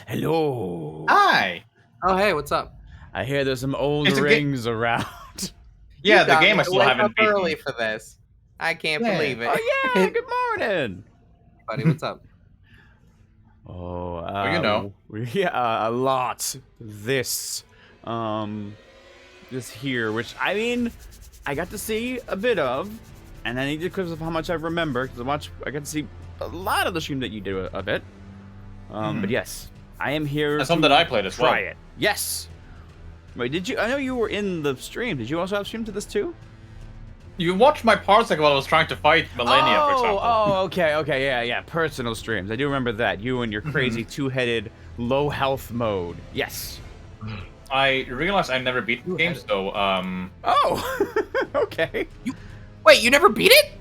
Hello. Hi. Oh, hey, what's up? I hear there's some old It's a rings around. Yeah, You the got game me I to still wake haven't up beaten. early for this. I can't Yeah. believe it. Oh yeah, good morning. Buddy, what's up? Oh, Well, you know. yeah, a lot. This here, which I mean, I got to see a bit of, and I need to because of how much I remember. Because I got to see a lot of the stream that you did a bit. But yes, I am here. And some that I played as well. Try it. Yes. Wait, did you? I know you were in the stream. Did you also have stream to this too? You watched my parsec while I was trying to fight Millennia, for example. Oh, okay, yeah. Personal streams. I do remember that. You and your crazy two-headed, low health mode. Yes. I realized I never beat games, though. Oh, okay. Wait, you never beat it?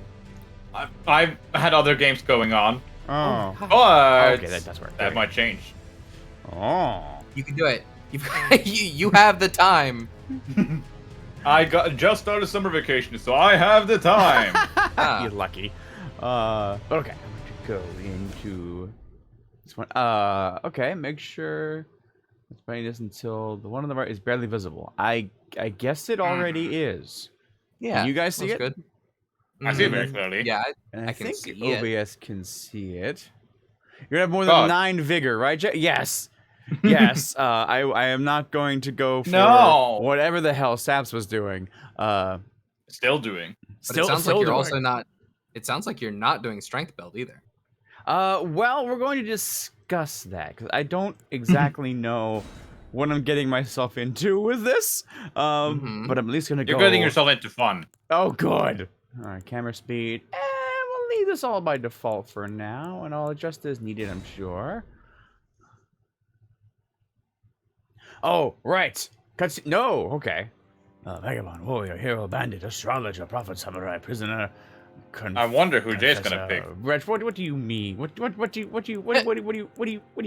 I've had other games going on. Oh. But Okay, that's where. that might change. Oh. You can do it. You have the time. I just started summer vacation, so I have the time. You're lucky. But okay, I'm going to go into this one. Okay, make sure it's playing this until the one on the right is barely visible. I guess it already is. Yeah. Can you guys see that's it? good. I see it very clearly. Yeah, And I I can think see it. OBS can see it. You're gonna have more than God. 9 vigor, right, Jay? Yes. Yes. I am not going to go for No. whatever the hell Saps was doing. Still doing. But it sounds like doing. you're also not. It sounds like you're not doing strength build either. Well, we're going to discuss that because I don't exactly know what I'm getting myself into with this. But I'm at least gonna go. You're getting yourself into fun. Oh, good. All right, camera speed. We'll leave this all by default for now, and I'll adjust as needed, I'm sure. Oh, right. No, okay. Vagabond, warrior, hero, bandit, astrologer, prophet, samurai, prisoner. I wonder who Jay's gonna pick. Reg, what do you mean? What do you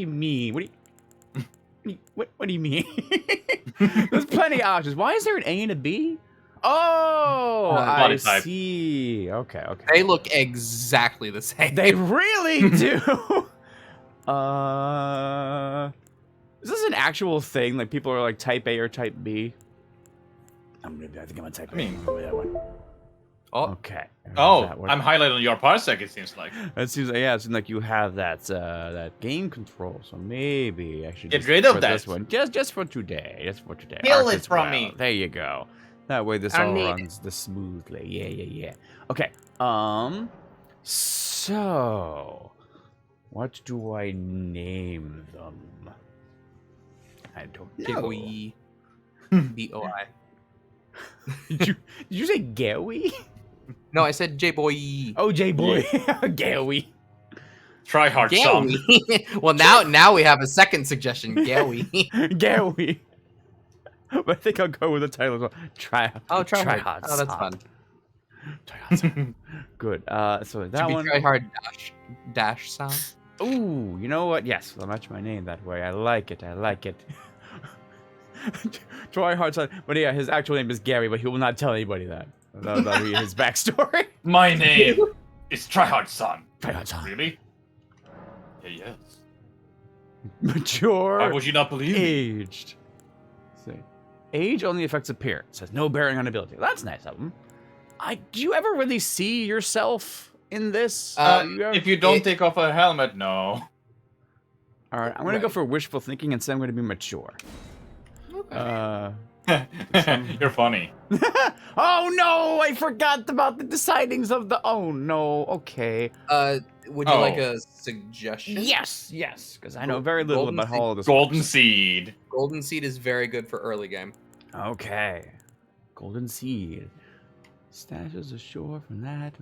mean? What do you mean? There's plenty of options. Why is there an A and a B? Oh, I body type. see. Okay. They look exactly the same. They really do. Is this an actual thing? Like people are like type A or type B? I think I'm a type A. I'm gonna go with that one. Oh, Okay. Oh, That one. I'm highlighting your parsec, it seems like. It seems like, it seems like you have that game control, so maybe I should Get just rid of put that. this one just for today. Kill Arc it as from well. me. There you go. That way this I all need runs this smoothly. Yeah. Okay. So what do I name them? I don't know. J-boy. B-O-I. Did you say Gawi? No, I said J-boy. Oh, J-boy. Gawi. Tryhard song. Gawi. Well, now we have a second suggestion. Gawi. Gawi. But I think I'll go with the title as well. Tryhard. Tryhard. Oh, that's fun. Tryhard. Good. So that Should be one. Tryhard dash sound. Ooh, you know what? Yes, I'll match my name that way. I like it. Tryhard son. But yeah, his actual name is Gary, but he will not tell anybody that. That'll be his backstory. My name is Tryhard son. Tryhard son. Really? Yeah, yes. Mature. Why would you not believe me? Aged. Let's see. Age only affects appearance. Has no bearing on ability. That's nice of him. Do you ever really see yourself in this? If you don't take off a helmet, no. All right, I'm gonna go for wishful thinking and say I'm gonna be mature. Okay. You're funny. Oh no! I forgot about the decidings of the. Oh no! Okay. Would you like a suggestion? Yes, because I know very little Golden about how all this. Golden works. seed. Golden Seed is very good for early game. Okay. Golden seed. Stashes ashore from that.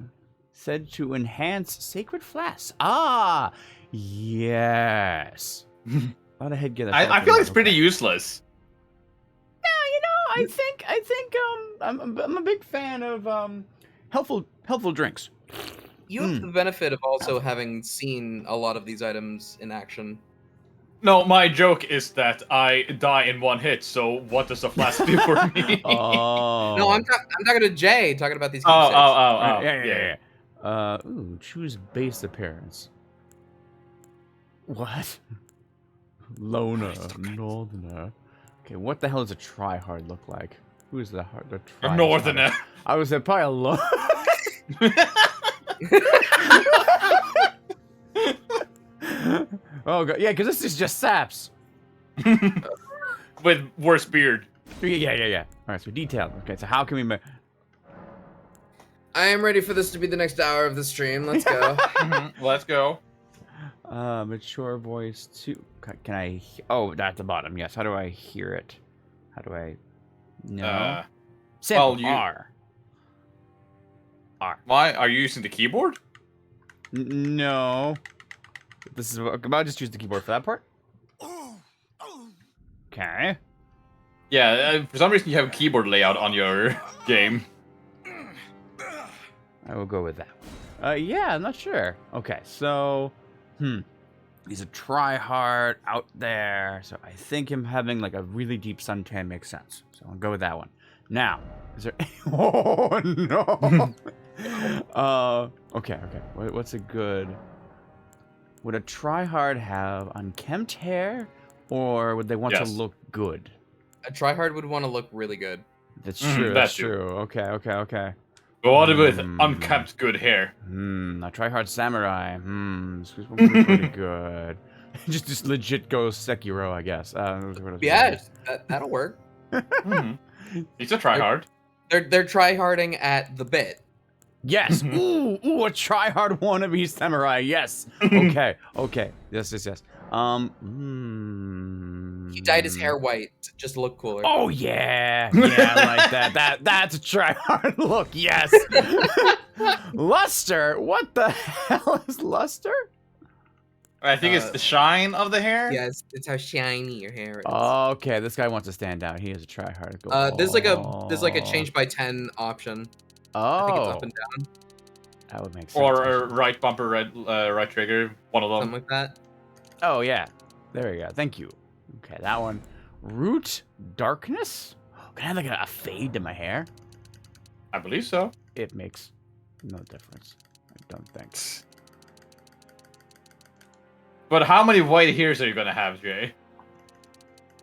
Said to enhance sacred flasks. Ah, yes. A lot of headgear. I feel it's pretty useless. I think I'm a big fan of helpful drinks. You have the benefit of also having seen a lot of these items in action. No, my joke is that I die in one hit, so what does a flask do for me? Oh. No, I'm talking to Jay, talking about these Oh, keepsakes. Yeah. Ooh, choose base appearance. What? Loner, Northerner. Okay, what the hell does a Tryhard look like? Who is the A Tryhard? northerner. I would say probably a loner. Oh god, yeah, because this is just saps. With worse beard. Yeah. All right, so detailed. Okay, so how can we make? I am ready for this to be the next hour of the stream. Let's go. Let's go. Mature voice too. Can I? Oh, that's the bottom. Yes. How do I hear it? How do I? No. Sample well, R. Why are you using the keyboard? No. This is. I'll just use the keyboard for that part. Okay. Yeah, for some reason you have a keyboard layout on your game. I will go with that. Yeah, I'm not sure. Okay, so, he's a Tryhard out there, so I think him having like a really deep suntan makes sense. So I'll go with that one. Now, is there? Oh no. Okay. What's a good? Would a Tryhard have unkempt hair, or would they want to look good? A Tryhard would want to look really good. That's true. That's true. Okay. Go on with unkempt good hair. A Tryhard samurai. This was pretty good. just legit go Sekiro, I guess. Yeah, that'll work. He's a tryhard. They're tryharding at the bit. Yes. Ooh, a Tryhard wannabe samurai. Yes. Okay. Yes. He dyed his hair white to just look cooler. Oh yeah, I like that. That's a Tryhard look. Yes. Luster. What the hell is luster? I think it's the shine of the hair. Yes, it's how shiny your hair is. Okay, this guy wants to stand out. He is a Tryhard. There's like a change by 10 option. Oh. I think it's up and down. That would make sense. Or a right bumper, right trigger. One of them. Something like that. Oh yeah, there we go. Thank you. Okay, that one. Root darkness. Can I have like a fade to my hair? I believe so. It makes no difference. I don't think. But how many white hairs are you gonna have, Jay?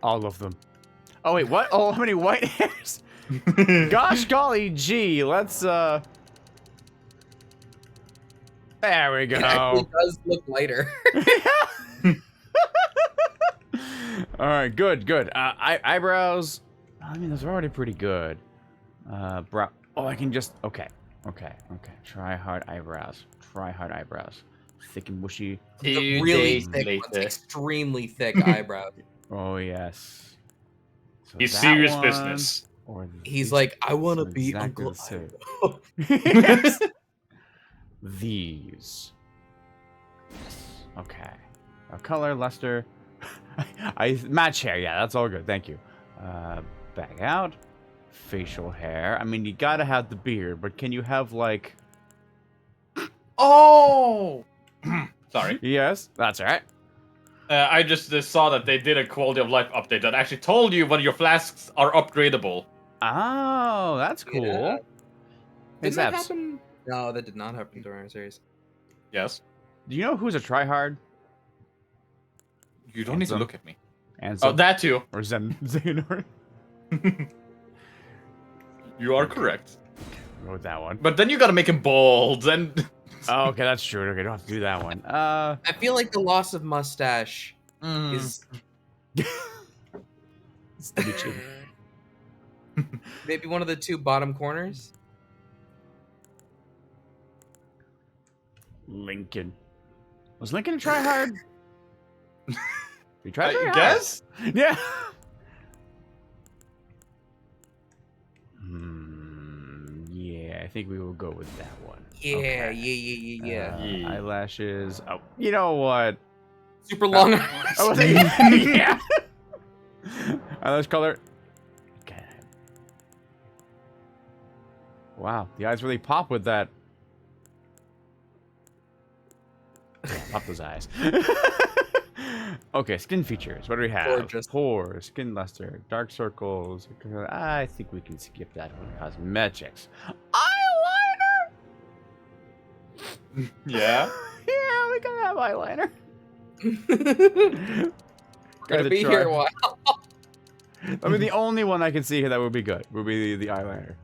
All of them. Oh wait, what? Oh, how many white hairs? Gosh golly gee, let's There we go. It actually does look lighter. Alright, good. Eyebrows. I mean, those are already pretty good. Brow. Oh, I can just. Okay. Tryhard eyebrows. Thick and bushy. Really thick ones, extremely thick eyebrows. Oh, yes. So He's that serious one, business. Or He's like, I want to are be exactly Uncle the same. Eyebrow. These. Yes. Okay. Color, luster. I match hair. Yeah, that's all good. Thank you. Back out. Facial hair. I mean, you gotta have the beard, but can you have like? Oh. Sorry. Yes, that's all right. I just saw that they did a quality of life update that actually told you when your flasks are upgradable. Oh, that's cool. Yeah. Hey, Didn't that Zaps, happen? No, that did not happen during our series. Yes. do you know who's a Tryhard? You don't need to Ansem. look at me. And Oh, that too. or Xehanort? You are correct. Go with that one. But then you gotta make him bald and. Oh, okay, that's true. Okay, don't have to do that one. I feel like the loss of mustache is It's the cheap. maybe one of the two bottom corners. Lincoln. Was Lincoln a Tryhard? You tried very I hard. guess? Yeah. Yeah, I think we will go with that one. Yeah, Okay. yeah. Yeah. Eyelashes. Oh, you know what? Super long. Oh, yeah. Eyelash color. Okay. Wow, the eyes really pop with that. Yeah, pop those eyes. Okay, skin features. What do we have? Gorgeous. Pores, skin luster, dark circles. I think we can skip that one. Cosmetics. Eyeliner. Yeah. Yeah, we can have eyeliner. Gonna be here a while. I mean, the only one I can see here that would be good would be the eyeliner.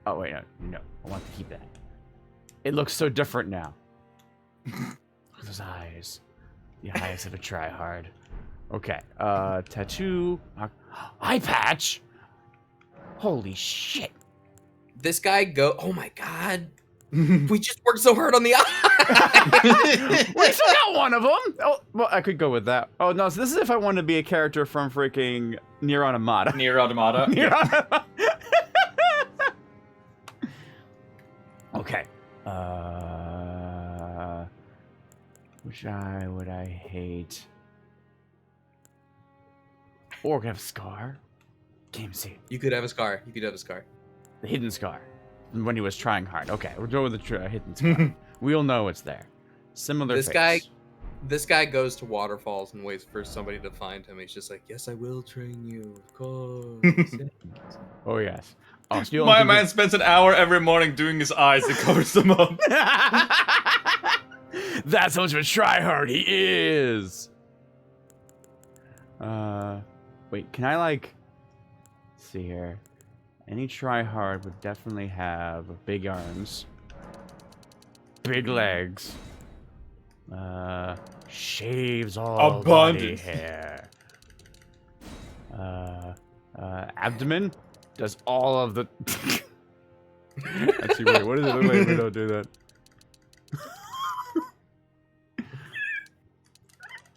Oh wait, no, I want to keep that. It looks so different now. Look at those eyes. The eyes of a Tryhard. Okay, tattoo. Eye patch? Holy shit. This guy oh my god. We just worked so hard on the eye. We still got one of them. Oh, well, I could go with that. Oh no, so this is if I want to be a character from freaking Nier Automata. Nier Automata. Nier Automata. Okay. Which eye would I hate? Or we could have a scar. Game see. You could have a scar. You could have a scar. The hidden scar. When he was trying hard. Okay, we'll go with the hidden scar. We'll know it's there. Similar This face. This guy goes to waterfalls and waits for somebody to find him. He's just like, yes, I will train you, of course. Oh, yes. Oh, so My man spends an hour every morning doing his eyes and covers them up. That's how much of a tryhard he is. Wait, can I like? Let's see here. Any tryhard would definitely have big arms, big legs, shaves all body hair, abdomen does all of the. Actually, wait, what does it look like if we don't do that?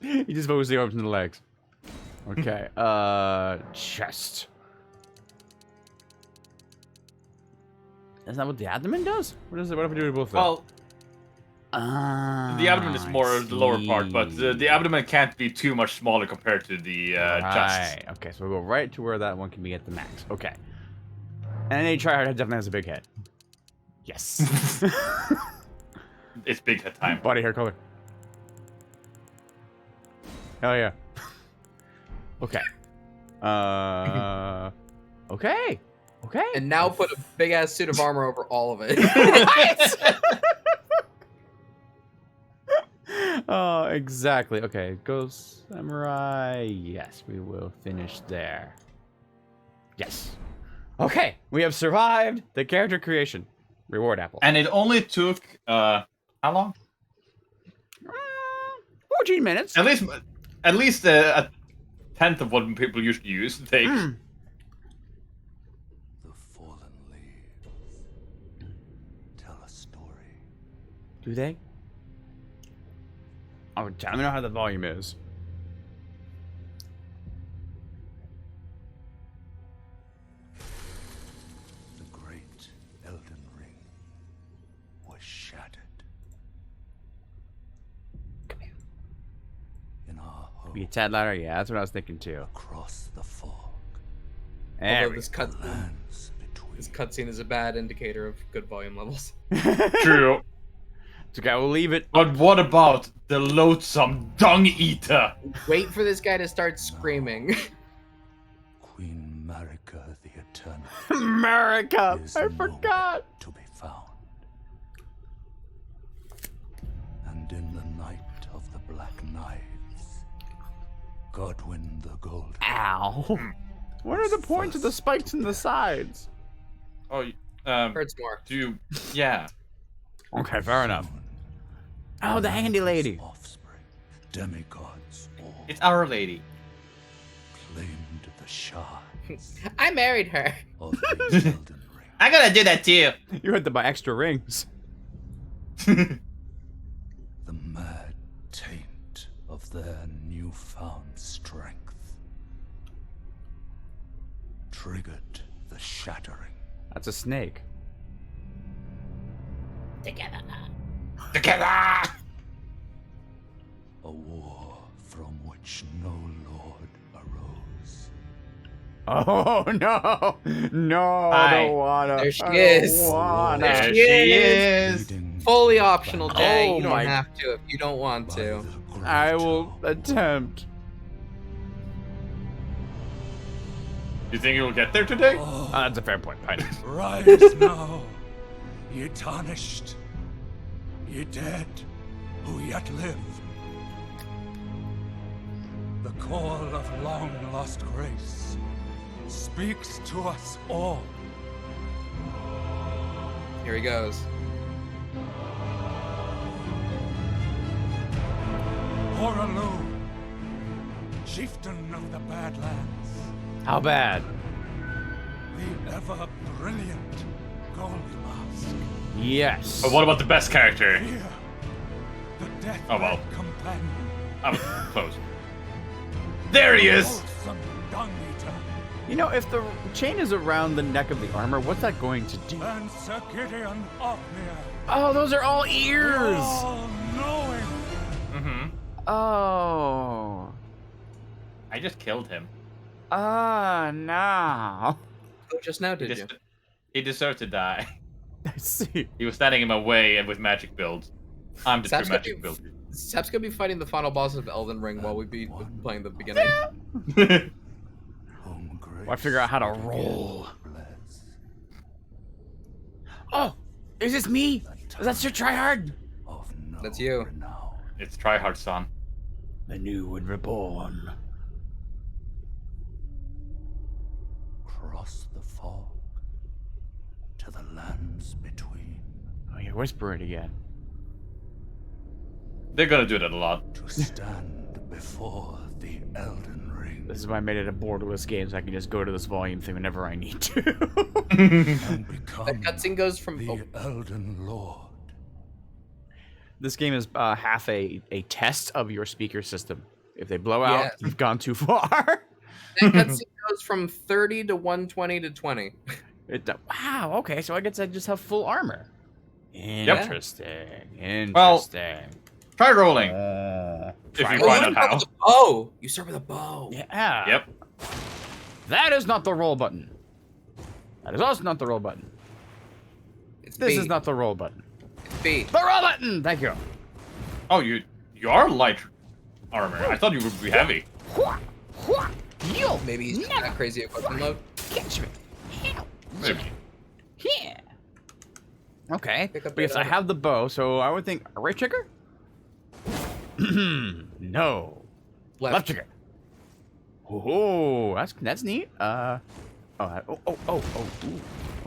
He just focuses the arms and the legs. Okay, chest. Is that what the abdomen does? What is it? What if we do both? Well, the abdomen is more the lower part, but the abdomen can't be too much smaller compared to the chest. Right. Okay, so we'll go right to where that one can be at the max. Okay. And any tryhard definitely has a big head. Yes. It's big head time. Body hair color. Hell yeah. Okay. Okay. Okay. And now put a big ass suit of armor over all of it. Oh, exactly. Okay, Ghost Samurai. Yes, we will finish there. Yes. Okay, we have survived the character creation. Reward apple. And it only took how long? 14 minutes. At least a tenth of what people usually use takes. The fallen leaves tell a story. Do they? Oh, tell me how the volume is. The great Elden Ring was shattered. Come here. In our home, Be a tad louder? Yeah, that's what I was thinking too. across the fog, There Although we this lands between. this cutscene is a bad indicator of good volume levels. True. It's okay, we'll leave it. But what about the loathsome dung eater? Wait for this guy to start screaming. Queen Marika the Eternal America! is I nowhere forgot! to be found. And in the night of the Black Knives, Godwyn the Golden Ow! What are the points of the spikes in the sides? Oh, Hurts more. yeah. Okay, fair enough. Oh, the handy lady. Offspring, demigods, all It's Our Lady. claimed the shards I married her. of the Elden Ring. I gotta do that too. You had to buy extra rings. The mad taint of their newfound strength triggered the shattering. That's a snake. Together. A war from which no lord arose. Oh no! No, I Hi. don't wanna. There she I don't is. wanna. There There she she is. is. Leading Fully optional, Jay. Oh you don't my- have to if you don't want by to. the I will grotto. attempt. You think you'll get there today? That's a fair point. Fine. Rise now, ye tarnished, ye dead who yet live. The call of long-lost grace speaks to us all. Here he goes. Horalu, chieftain of the Badlands, How bad? the ever-brilliant Gold Mask. Yes. But what about the best character? Here, the death Oh, well. companion. I'm close. There he is! Wholesome dung eater. You know, if the chain is around the neck of the armor, what's that going to do? And Sir Gideon Ofnir. Oh, those are all ears! All-knowing. Mm-hmm. Oh. I just killed him. No. Oh, just now, did you? He deserved to die. I see. He was standing in my way and with magic builds. I'm the true Sap's gonna magic build. Sap's gonna be fighting the final boss of Elden Ring while we be playing the beginning. Whom grace I figure out how to roll. bless. Oh, is this me? Is that Sir Tryhard? Of no That's you. renown. It's Tryhard, son. The new and reborn. Cross the fog to the lands between. Oh, you're whispering again. They're gonna do that a lot. To stand before the Elden Ring. This is why I made it a borderless game, so I can just go to this volume thing whenever I need to. And become That cutscene goes from the Elden Lord. This game is half a test of your speaker system. If they blow out, Yes. you've gone too far. that cutscene goes from 30 to 120 to 20. Wow, okay, so I guess I just have full armor. Interesting. Well, Try rolling. if you try find rolling? out how. Oh, you start with a bow. Yeah. Yep. That is not the roll button. That is also not the roll button. It's This B. is not the roll button. It's B. The roll button! Thank you. Oh, you are light armor. I thought you would be heavy. Yo, Maybe he's just got crazy equipment load. catch me. Maybe. Yeah. Okay, Pick up but yes, that I other- have the bow, so I would think right trigger? No. Left trigger. Oh, that's neat. Ooh,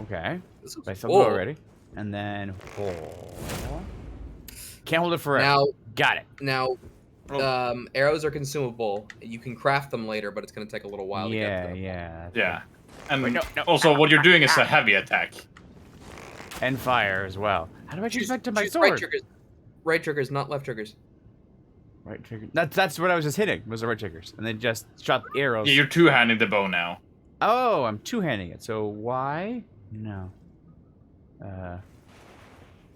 okay. This is I still cool. go already. And then hold. Can't hold it forever. Now, Got it. now, Oh. arrows are consumable. You can craft them later, but it's gonna take a little while to get to them. Yeah. Yeah. And Wait, no. also, what you're doing is a heavy attack. And fire as well. How do I choose back to my choose sword? Right triggers, not left triggers. Right trigger. That's what I was just hitting. Was the right triggers, and then just shot the arrows. Yeah, you're two-handing the bow now. Oh, I'm two-handing it. So why? No.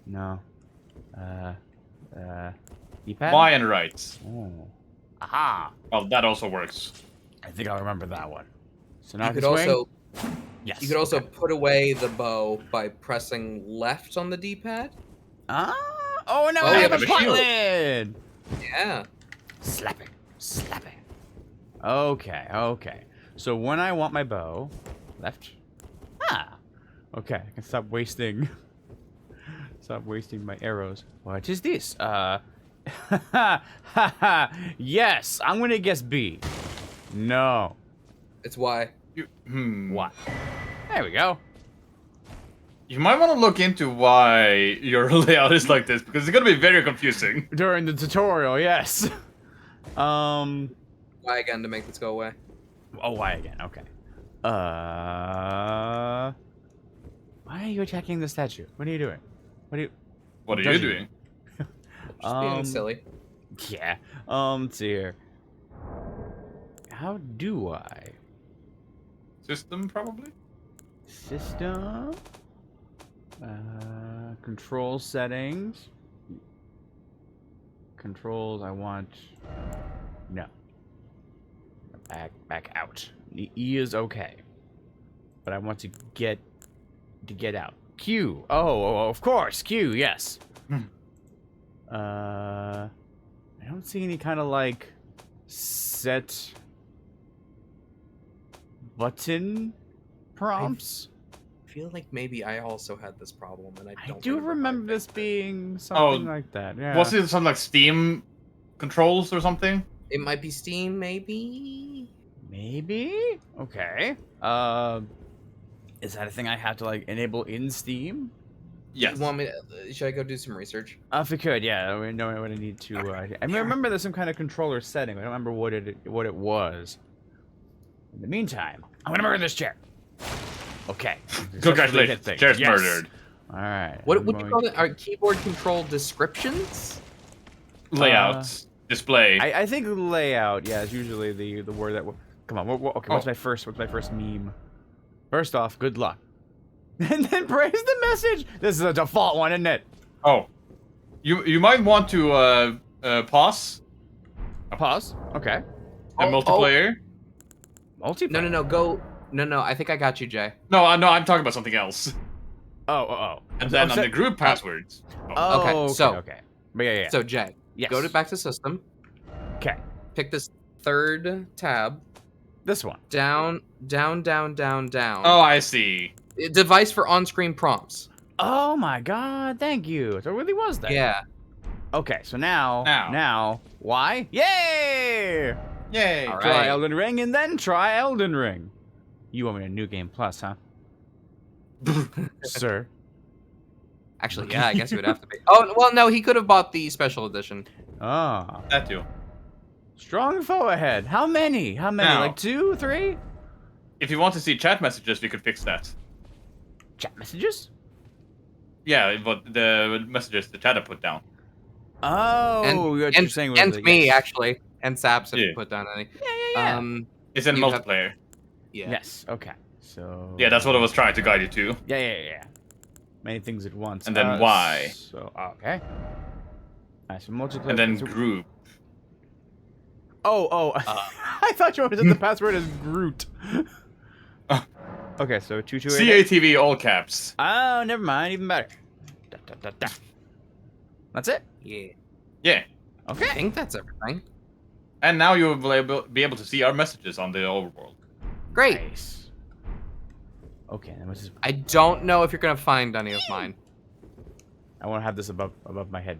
No. D-pad? Y and right. Oh. Aha. Well, that also works. I think I'll remember that one. So now I You can could swing? also Yes. you could also put away the bow by pressing left on the D-pad. Ah. Oh no! Oh, I you have a have a shield. lid. Yeah. Slap it. Slap it. Okay. Okay. So when I want my bow, left. Ah. Okay. I can stop wasting. Stop wasting my arrows. What is this? Yes. I'm gonna guess B. No. It's Y. What? There we go. You might want to look into why your layout is like this, because it's going to be very confusing. During the tutorial, yes. Y again to make this go away. Oh, why again? Okay. Why are you attacking the statue? What are you doing? What are you Judging. doing? Just being silly. Yeah. Let's see here. How do I? System, probably? System. Control settings. Controls. I want. No. Back out. The E is okay, but I want to get out. Q. Oh, of course. Q. Yes. I don't see any kind of like set button prompts. I feel like maybe I also had this problem, and I I don't. do remember how I this fixed it. being something like that. Yeah. Was it some like Steam controls or something? It might be Steam, maybe. Maybe? Okay. Is that a thing I have to like enable in Steam? Yes. You want me to, should I go do some research? If we could, yeah. I know what I need to. I remember there's some kind of controller setting. I don't remember what it was. In the meantime, I'm gonna murder this chair. Okay. Congratulations. Chair's Yes. murdered. All right. What do you call it? Are keyboard control descriptions? Layouts. Display. I think layout. Yeah, is usually the word that. Come on. Okay. What's my first meme? First off, good luck. And then praise the message. This is a default one, isn't it? Oh. You might want to pause. Pause. Okay. And multiplayer. Multiplayer. No. Go. No. I think I got you, Jay. No, I'm talking about something else. Oh. And then on the group passwords. Oh, Okay, so- okay. But yeah. So Jay, Yes. go back to system. Okay. Pick this third tab. This one. Down. Oh, I see. Device for on-screen prompts. Oh my God! Thank you. So it really was that. Yeah. Okay. So now. Why? Yay! Yay. All Try right. Elden Ring and then try Elden Ring. You want me to New Game Plus, huh? Sir. Actually, yeah, I guess it would have to be. Oh, well, no, he could have bought the special edition. Ah. That too. Strong foe ahead. How many? Now. Like 2, 3? If you want to see chat messages, we could fix that. Chat messages? Yeah, but the messages the chat have put down. Oh, what you're saying was and the- me, yes. actually. And Saps if Yeah. you put down any. Yeah. It's in You have- multiplayer. Yeah. Yes. Okay. So. Yeah, that's what I was trying to guide you to. Yeah. Many things at once. And then why? So okay. Nice. So multiplayer. And then so- group. Oh. I thought you said the password is Groot. Okay, so 2288. CATV all caps. Oh, never mind. Even better. Da. That's it. Yeah. Yeah. I Okay. think that's everything. And now you will be able to see our messages on the overworld. Great. Nice. Okay, then what's this? I don't know if you're going to find any of mine. I want to have this above my head.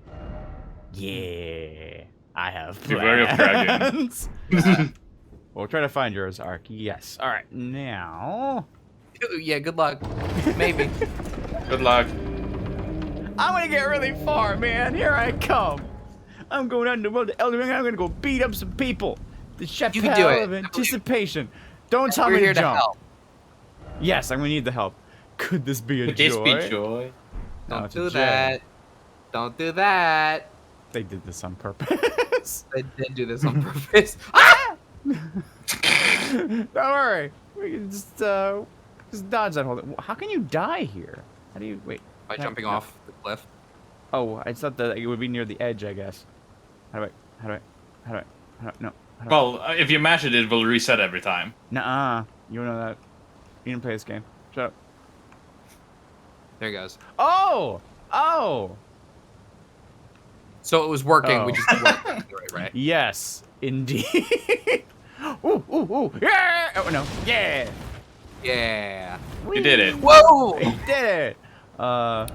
Yeah, I have Be wary of plans. We'll try to find yours, Ark. Yes. All right, now. Yeah, good luck. Maybe. Good luck. I'm gonna get really far, man. Here I come. I'm going out in the world of Elden Ring. I'm gonna go beat up some people. The chef You can do it. of anticipation. Don't tell We're me here to to jump. help. Yes, I'm gonna need the help. Could this be a Could this joy? be joy? No, Don't it's a do joy. that. Don't do that. They did this on purpose. They did do this on purpose. Ah! Don't worry. We can just dodge that whole thing. How can you die here? How do you wait? By No, jumping no. off the cliff. Oh, I thought that it would be near the edge, I guess. How do I? No. Well, if you mash it, it will reset every time. Nuh-uh. You don't know that. You didn't play this game. Shut up. There he goes. Oh! So it was working. Oh. We just weren't right. Yes, indeed. Ooh. Yeah! Oh, no. Yeah! Yeah. You did it. Whoa! You did it! No.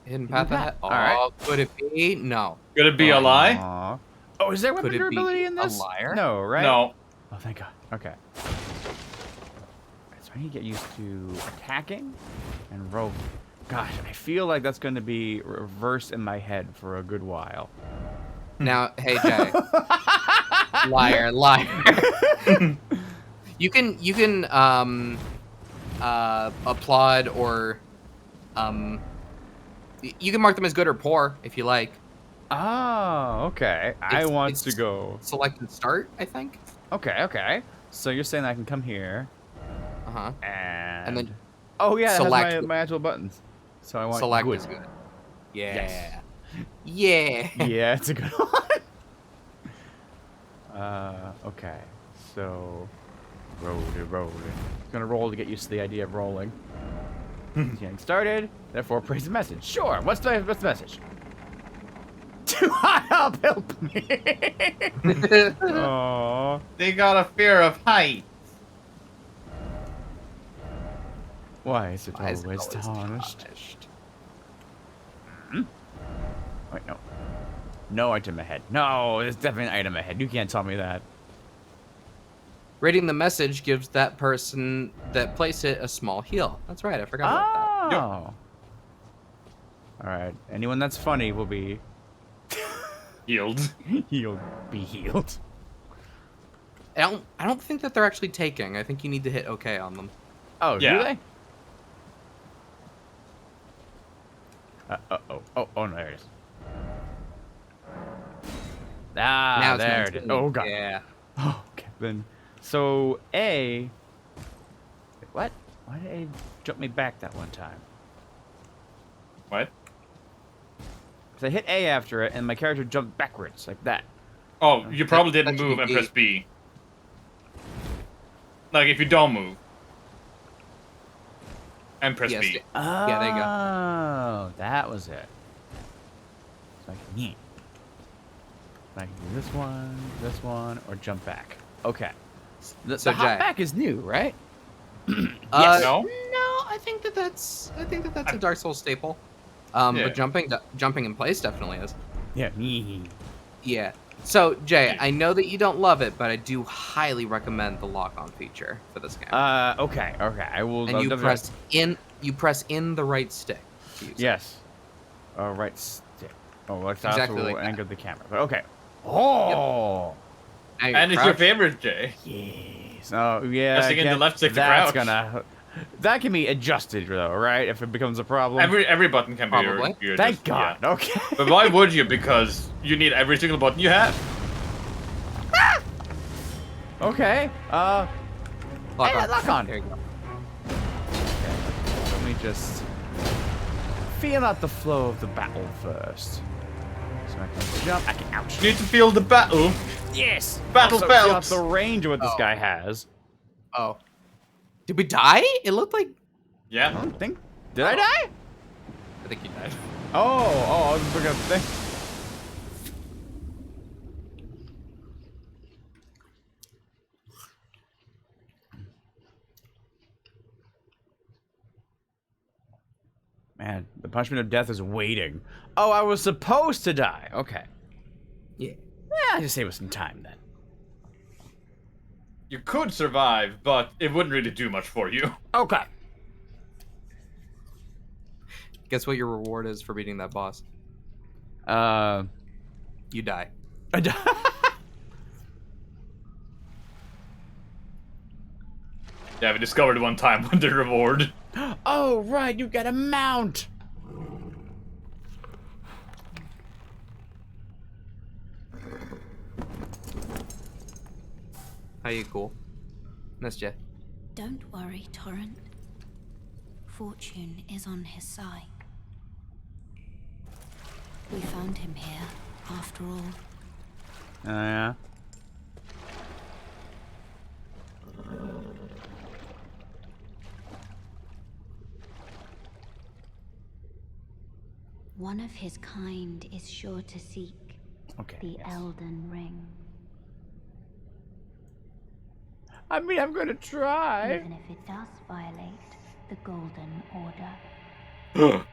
Hidden path path. ahead. Oh, Alright. could it be? No. Could it be a lie? Aw. Oh, is there weapon Could it be durability in a this? liar? No, right? No. Oh, thank God. Okay. So I need to get used to attacking and rolling. Gosh, I feel like that's going to be reversed in my head for a good while. Now, hey Jay. Liar. You can applaud or you can mark them as good or poor if you like. Oh, okay. I want to go. Select and start, I think. Okay. So you're saying I can come here Uh-huh. and then oh yeah, select- it has my actual buttons. So I want Select good. is good. Yeah. Yes. Yeah. Yeah, it's a good one. Okay. So roll. Gonna roll to get used to the idea of rolling. Getting started. Therefore, praise the message. Sure. What's the message? Too high up, help me. Aww. They got a fear of height. Why is it Why is it always always tarnished? Hmm? Wait, no. No item ahead. No, there's definitely an item ahead. You can't tell me that. Reading the message gives that person that placed it a small heal. That's right. I forgot about that. Oh. All right. Anyone that's funny will be Healed. healed. Be healed. I don't think that they're actually taking. I think you need to hit OK on them. Oh, Yeah. do they? Oh, no, there it is. Ah, Now it's there it is. 19. Oh, God. Yeah. Oh, okay. Then, so A. What? Why did A jump me back that one time? What? Because I hit A after it, and my character jumped backwards like that. Oh, you probably didn't that should move be and B. press B. Like, if you don't move. And press Yes, B. Oh, Yeah, there you go. That was it. So I can, yeah. I can do this one, or jump back. Okay. The So, hop Jay. back is new, right? No? No, I think that's a Dark Souls staple. Yeah. But jumping in place definitely is. Yeah. Yeah. So, Jay, I know that you don't love it, but I do highly recommend the lock-on feature for this game. Okay. I will. and I'll you definitely- press in the right stick to use it. Yes. Right stick. Oh, let's Exactly also like that. anchor the camera. But okay. Oh. Now you're And it's your crouched. favorite, Jay. Yes. Oh, yeah. Pressing in the again, left stick to that's crouch. That can be adjusted, though, right? If it becomes a problem. Every button can be Probably. your Thank just- God. yeah. Okay. But why would you? Because you need every single button you have. Okay. Lock Hey, on. lock on. There you go. Let me just feel out the flow of the battle first. So I can jump. I can ouch. You need to feel the battle. Yes. Battle Also, feel out belts. the range of what this Oh. guy has. Oh. Did we die? It looked like... I Yeah. don't think. Did I die? I think you died. Oh, I was looking at the thing. Man, the punishment of death is waiting. Oh, I was supposed to die. Okay. Yeah. Yeah, just save us some time then. You could survive, but it wouldn't really do much for you. Okay. Guess what your reward is for beating that boss? Uh. You die. Yeah, we discovered one time what the reward. Oh, right, you got a mount. How you cool? Missed ya. Don't worry, Torrent. Fortune is on his side. We found him here, after all. Yeah. One of his kind is sure to seek Okay. the Elden Ring, I mean, I'm gonna try. even if it does violate the Golden Order.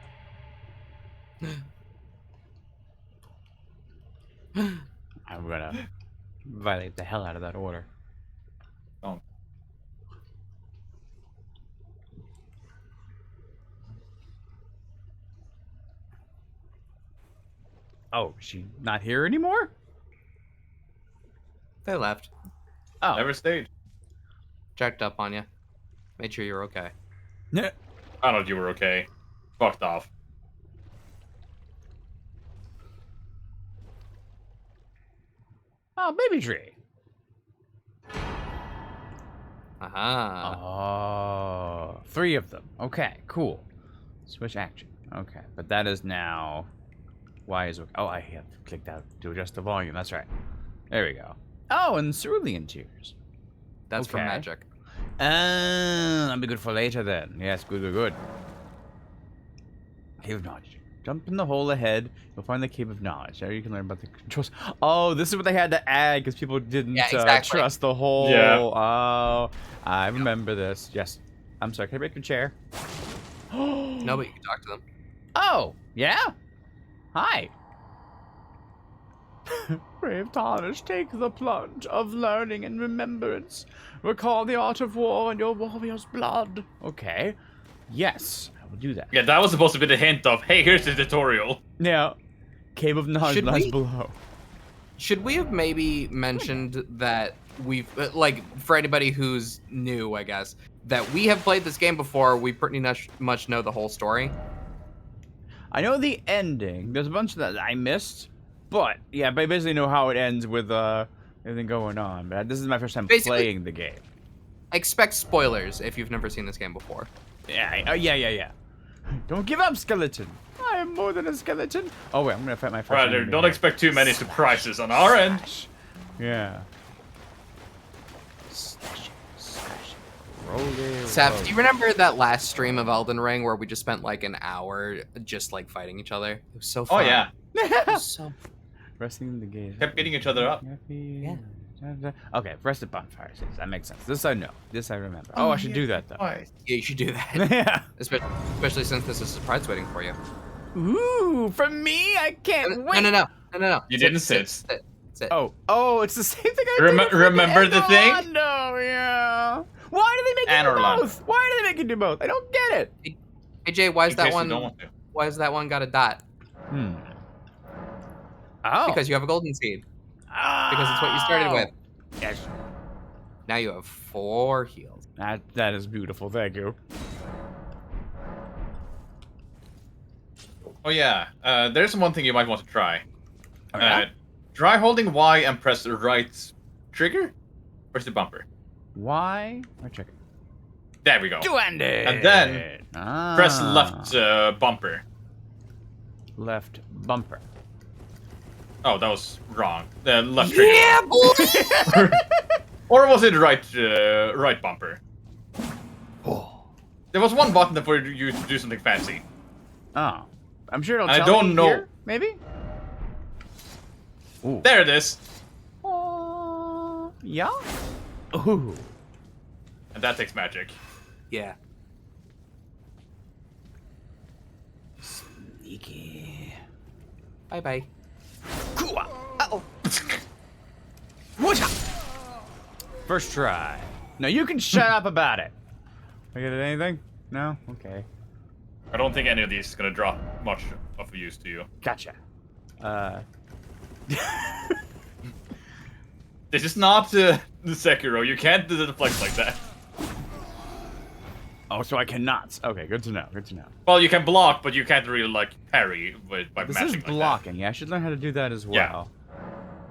I'm gonna violate the hell out of that order. Oh. Oh, she not here anymore? They left. Oh. Never stayed. Checked up on you. Made sure you're okay. Yeah. I thought you were okay. Fucked off. Oh, baby tree. Aha. Oh, 3 of them. Okay, cool. Switch action. Okay, but that is now. Why is okay? Oh, I have clicked out to adjust the volume. That's right. There we go. Oh, and cerulean tears. That's for okay. magic. That'll be good for later then. Yes, good. Cave of Knowledge. Jump in the hole ahead. You'll find the Cave of Knowledge. There you can learn about the controls. Oh, this is what they had to add because people didn't exactly. trust the hole. Yeah. Oh, I remember this. Yes. I'm sorry. Can I break your chair? No, but you can talk to them. Oh, yeah? Hi. Brave tarnish, take the plunge of learning and remembrance. Recall the art of war and your warrior's blood. Okay. Yes, I will do that. Yeah, that was supposed to be the hint of, hey, here's the tutorial. Now, Cave of Knowledge Should lies we- below. Should we have maybe mentioned that we've, like, for anybody who's new, I guess, that we have played this game before, we pretty much know the whole story? I know the ending. There's a bunch that I missed, but yeah, but I basically know how it ends with everything going on. But this is my first time Basically- playing the game. Expect spoilers if you've never seen this game before. Yeah, yeah. Don't give up, skeleton. I am more than a skeleton. Oh wait, I'm gonna fight my first Rather, enemy don't here. expect too many surprises on our end. Yeah. Slash it. Roll it. Seth, do you remember that last stream of Elden Ring where we just spent like an hour just like fighting each other? It was so Oh, fun. yeah. It was so Resting the gate. Kept beating each other up. Yeah. Okay, rest at bonfire stage. That makes sense. This I know. This I remember. Oh, I should do that though. Yeah, you should do that. Yeah. Especially since there's a surprise waiting for you. Ooh, from me? I can't wait. No. You didn't sit. Sit. Oh, it's the same thing I Rem- did. remember the thing? No, yeah. Why do they make And you do Orlando. both? Why do they make you do both? I don't get it. Hey Jay, why is In that case you one? don't want to. Why is that one got a dot? Oh. Because you have a golden seed. Oh. Because it's what you started with. Yes. Now you have 4 heals. That is beautiful. Thank you. Oh, yeah. There's one thing you might want to try. Okay. Try holding Y and press the right trigger. Press the bumper. Why? Or check it. There we go. Duende. And then press left bumper. Left bumper. Oh, that was wrong. The left trigger. Yeah, boy! Or was it right right bumper? There was one button for you to do something fancy. Oh. I'm sure it'll I tell don't me know. here, maybe? Ooh. There it is. Yeah? Ooh. And that takes magic. Yeah. Sneaky. Bye. Uh-oh. First try. No, you can shut up about it. I get anything? No? Okay. I don't think any of these is gonna drop much of use to you. Gotcha. This is not the Sekiro. You can't do the flex like that. Oh, so I cannot. Okay, good to know. Good to know. Well, you can block, but you can't really like parry by This mashing is like that. blocking. Yeah, I should learn how to do that as Yeah. well.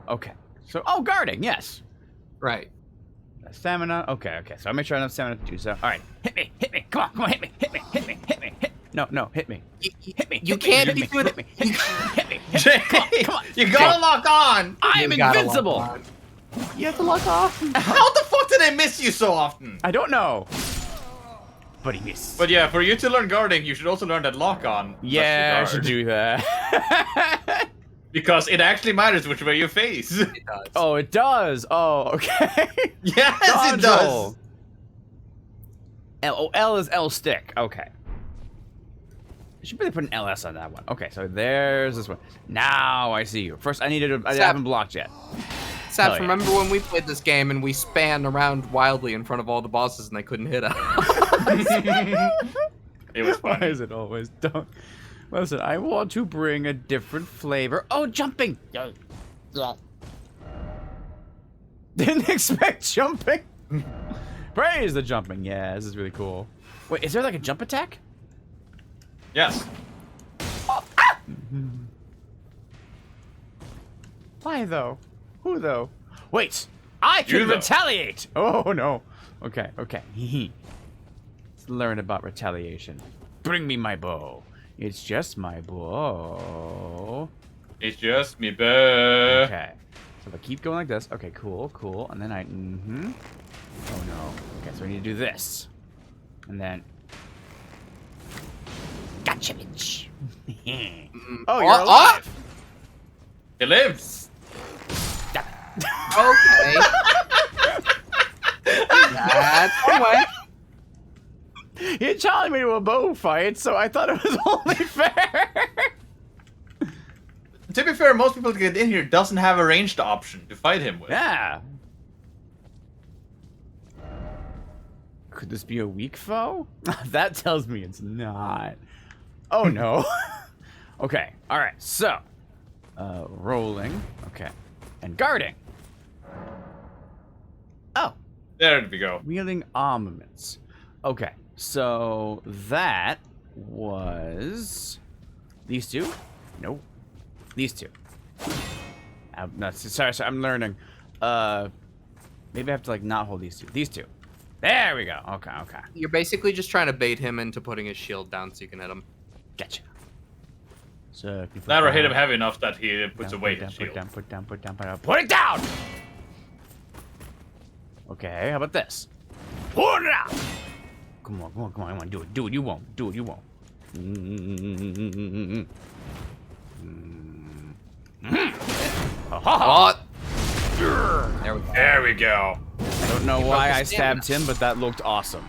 Okay. So, oh, guarding. Yes. Right. Stamina. Okay. So I make sure I have stamina to do so. All right. Hit me. Come on. Hit me. No, hit me. Hit me. You hit can't me, be doing hit me. Hit me. Jay, Come on. you gotta lock on. I am You gotta invincible. lock on. You have to lock off. How the fuck did I miss you so often? I don't know. But he missed. But yeah, for you to learn guarding, you should also learn that lock on. Yeah, I should do that. Because it actually matters which way you face. It does. Oh, it does. Oh, okay. Yes, it Dodge does. roll. L is L stick. Okay. I should really put an LS on that one. Okay, so there's this one. Now I see you. First, I haven't blocked yet. Seth, Hell yeah. remember when we played this game and we span around wildly in front of all the bosses and they couldn't hit us? It was Why funny. is it always don't? Listen, I want to bring a different flavor. Oh, jumping! Didn't expect jumping. Praise the jumping. Yeah, this is really cool. Wait, is there like a jump attack? Yes. Why though? Who though? Wait, I You, can though. retaliate. Oh no. Okay. Let's learn about retaliation. Bring me my bow. It's just my bow. It's just me, boo. Okay. So if I keep going like this, okay, cool. And then Oh no. Okay, so we need to do this. And then. Gotcha, bitch. Oh, you're alive. He lives. Okay. That's one way. You challenged me to a bow fight, so I thought it was only fair. to be fair, most people that get in here doesn't have a ranged option to fight him with. Yeah. Could this be a weak foe? That tells me it's not. Oh no. Okay. All right. So, rolling. Okay, and guarding. Oh. There we go. Wielding armaments. Okay. So that was these two. Nope. These two. No, sorry, I'm learning. Maybe I have to like not hold these two. These two. There we go. Okay. You're basically just trying to bait him into putting his shield down so you can hit him. Gotcha. So if you put Never hit down- him heavy enough that he puts down, away put his down, shield. put down. Put it down! Okay, how about this? Put it out! Come on. Do it. You won't. What? There we go. There we go. I don't know why I his stabbed stamina. him, but that looked awesome.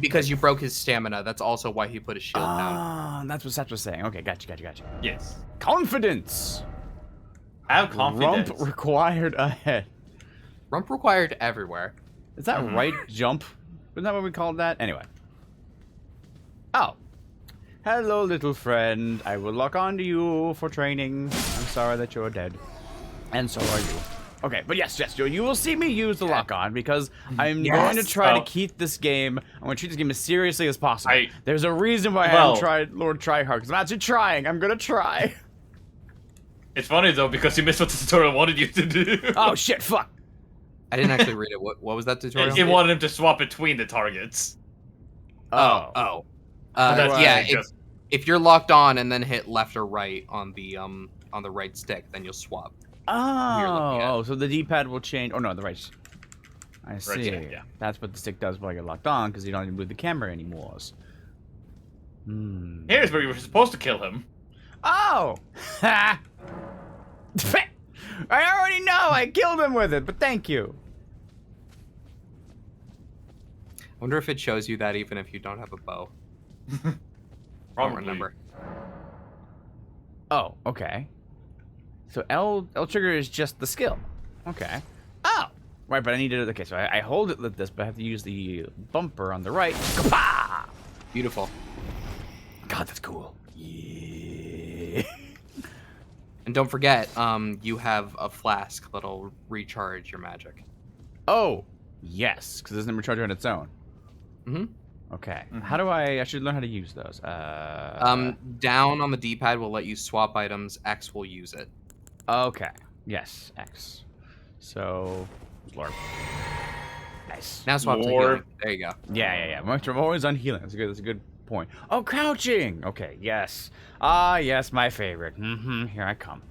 Because you broke his stamina. That's also why he put his shield down. Ah, that's what Seth was saying. Okay, gotcha. Yes. Confidence! Have confidence. Rump required ahead. Rump required everywhere. Is that right jump? Isn't that what we called that? Anyway. Oh. Hello, little friend. I will lock onto you for training. I'm sorry that you're dead. And so are you. Okay, but yes, you will see me use the lock on because I'm going to try to keep this game. I'm going to treat this game as seriously as possible. There's a reason why I haven't tried Lord Tryhard, because I'm actually trying. I'm going to try. It's funny though because you missed what the tutorial wanted you to do. Oh shit, fuck. I didn't actually read it. What was that tutorial? It wanted him to swap between the targets. Oh. That's Yeah. just- If you're locked on and then hit left or right on the right stick, then you'll swap. Oh, so the D-pad will change. Oh no, the right. I see. Right, yeah. That's what the stick does while you're locked on, because you don't even move the camera anymore. Here's where you were supposed to kill him. Oh! I already know. I killed him with it, but thank you. I wonder if it shows you that even if you don't have a bow. I don't Probably. remember. Oh, okay. So L trigger is just the skill. Okay. Oh! Right, but I need to... Okay, so I hold it like this, but I have to use the bumper on the right. Kapah! Beautiful. God, that's cool. Yeah. And don't forget, you have a flask that'll recharge your magic. Oh! Yes, because it doesn't recharge on its own. Mm-hmm. Okay. How do I should learn how to use those? Down on the D-pad will let you swap items. X will use it. Okay. Yes, X. So, Lord. Nice. Now swap to Lord. healing. There you go. Yeah. I'm always on healing. That's a good point. Oh, crouching. Okay. Yes. Ah, yes, my favorite. Here I come.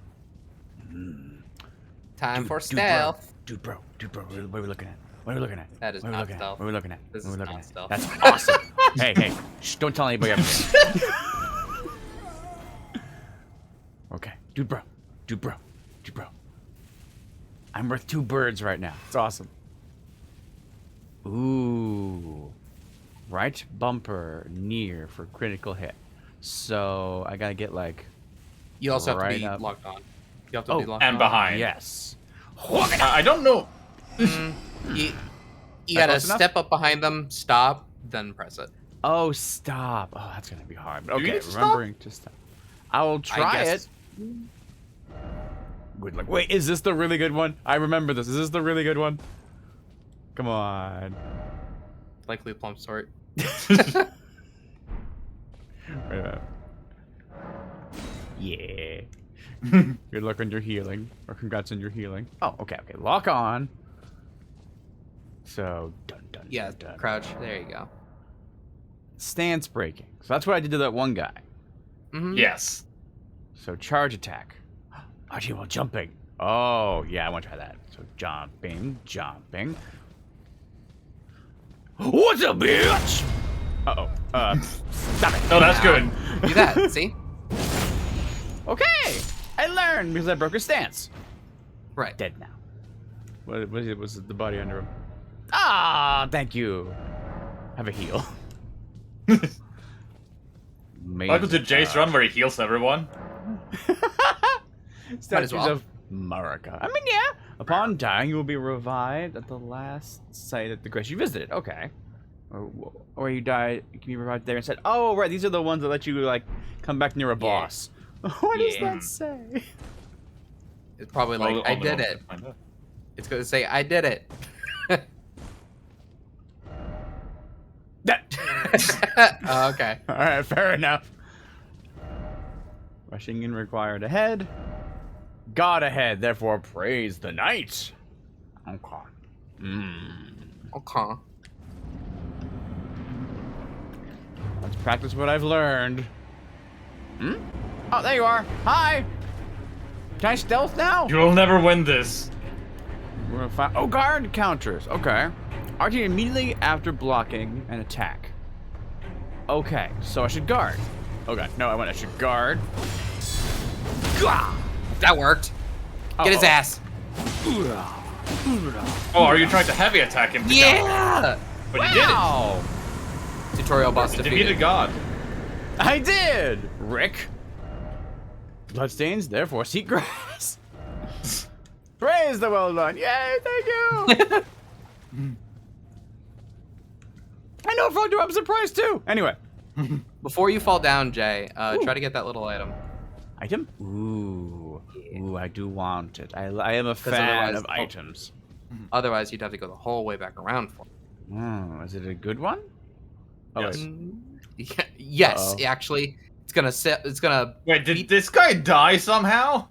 Time for Dude, stealth. bro. What are we looking at? What are we looking at? That is What are we not looking at? stealth. What are we looking at? This What are we is looking not at? stealth. That's awesome. Hey. Shh, don't tell anybody everything. Okay. Dude, bro. I'm worth 2 birds right now. It's awesome. Ooh. Right bumper near for critical hit. So I gotta get like... You also have to right be up. locked on. You have to be locked and on. behind. Yes. I don't know. You That gotta close enough? step up behind them, stop, then press it. Oh, stop. Oh, that's gonna be hard. But Do you okay, need to stop? remembering to stop. I will try guess- it. Good luck. Wait, is this the really good one? I remember this. Is this the really good one? Come on. Likely plump sort. Wait a minute. Yeah. Good luck on your healing. Or congrats on your healing. Oh, okay. Lock on. So, dun. Yeah, crouch. There you go. Stance breaking. So that's what I did to that one guy. Mm-hmm. Yes. So charge attack. Archie while jumping. Oh, yeah, I want to try that. So jumping. What's up, bitch? Uh-oh. Stop it. No, that's good. Do that. See? Okay. I learned because I broke his stance. Right. Dead now. What was the body under him? Ah, thank you. Have a heal. Welcome to Jay's run where he heals everyone. Statues well. of Marika. I mean, yeah. Upon dying, you will be revived at the last site at the grace you visited. Okay. Or you die, you can be revived there and said, oh, right, these are the ones that let you, like, come back near a boss. What does that say? It's probably like, I did it. It's going to say, I did it. Okay. All right, fair enough. Rushing in required ahead. God ahead, therefore praise the knight. Okay. Okay. Let's practice what I've learned. Oh, there you are. Hi. Can I stealth now? You'll never win this. We're gonna find. Oh, guard counters. Okay. RT immediately after blocking an attack. Okay, so I should guard. Okay, no, I should guard. That worked. Get his ass. Oh, are you trying to heavy attack him? Yeah! But you did Wow. Tutorial boss it. You defeated. defeated God. I did, Rick. Bloodstains, therefore seek grass. Praise the well done. Yay, thank you. I know Frog do. I'm surprised too. Anyway. Before you fall down, Jay, try to get that little item. Item? Ooh. Ooh, I do want it. I am a fan of items. Otherwise, you'd have to go the whole way back around for it. Oh, is it a good one? Oh, Yes. Yeah, yes, actually. It's gonna sit. It's gonna. Wait, did this guy die somehow?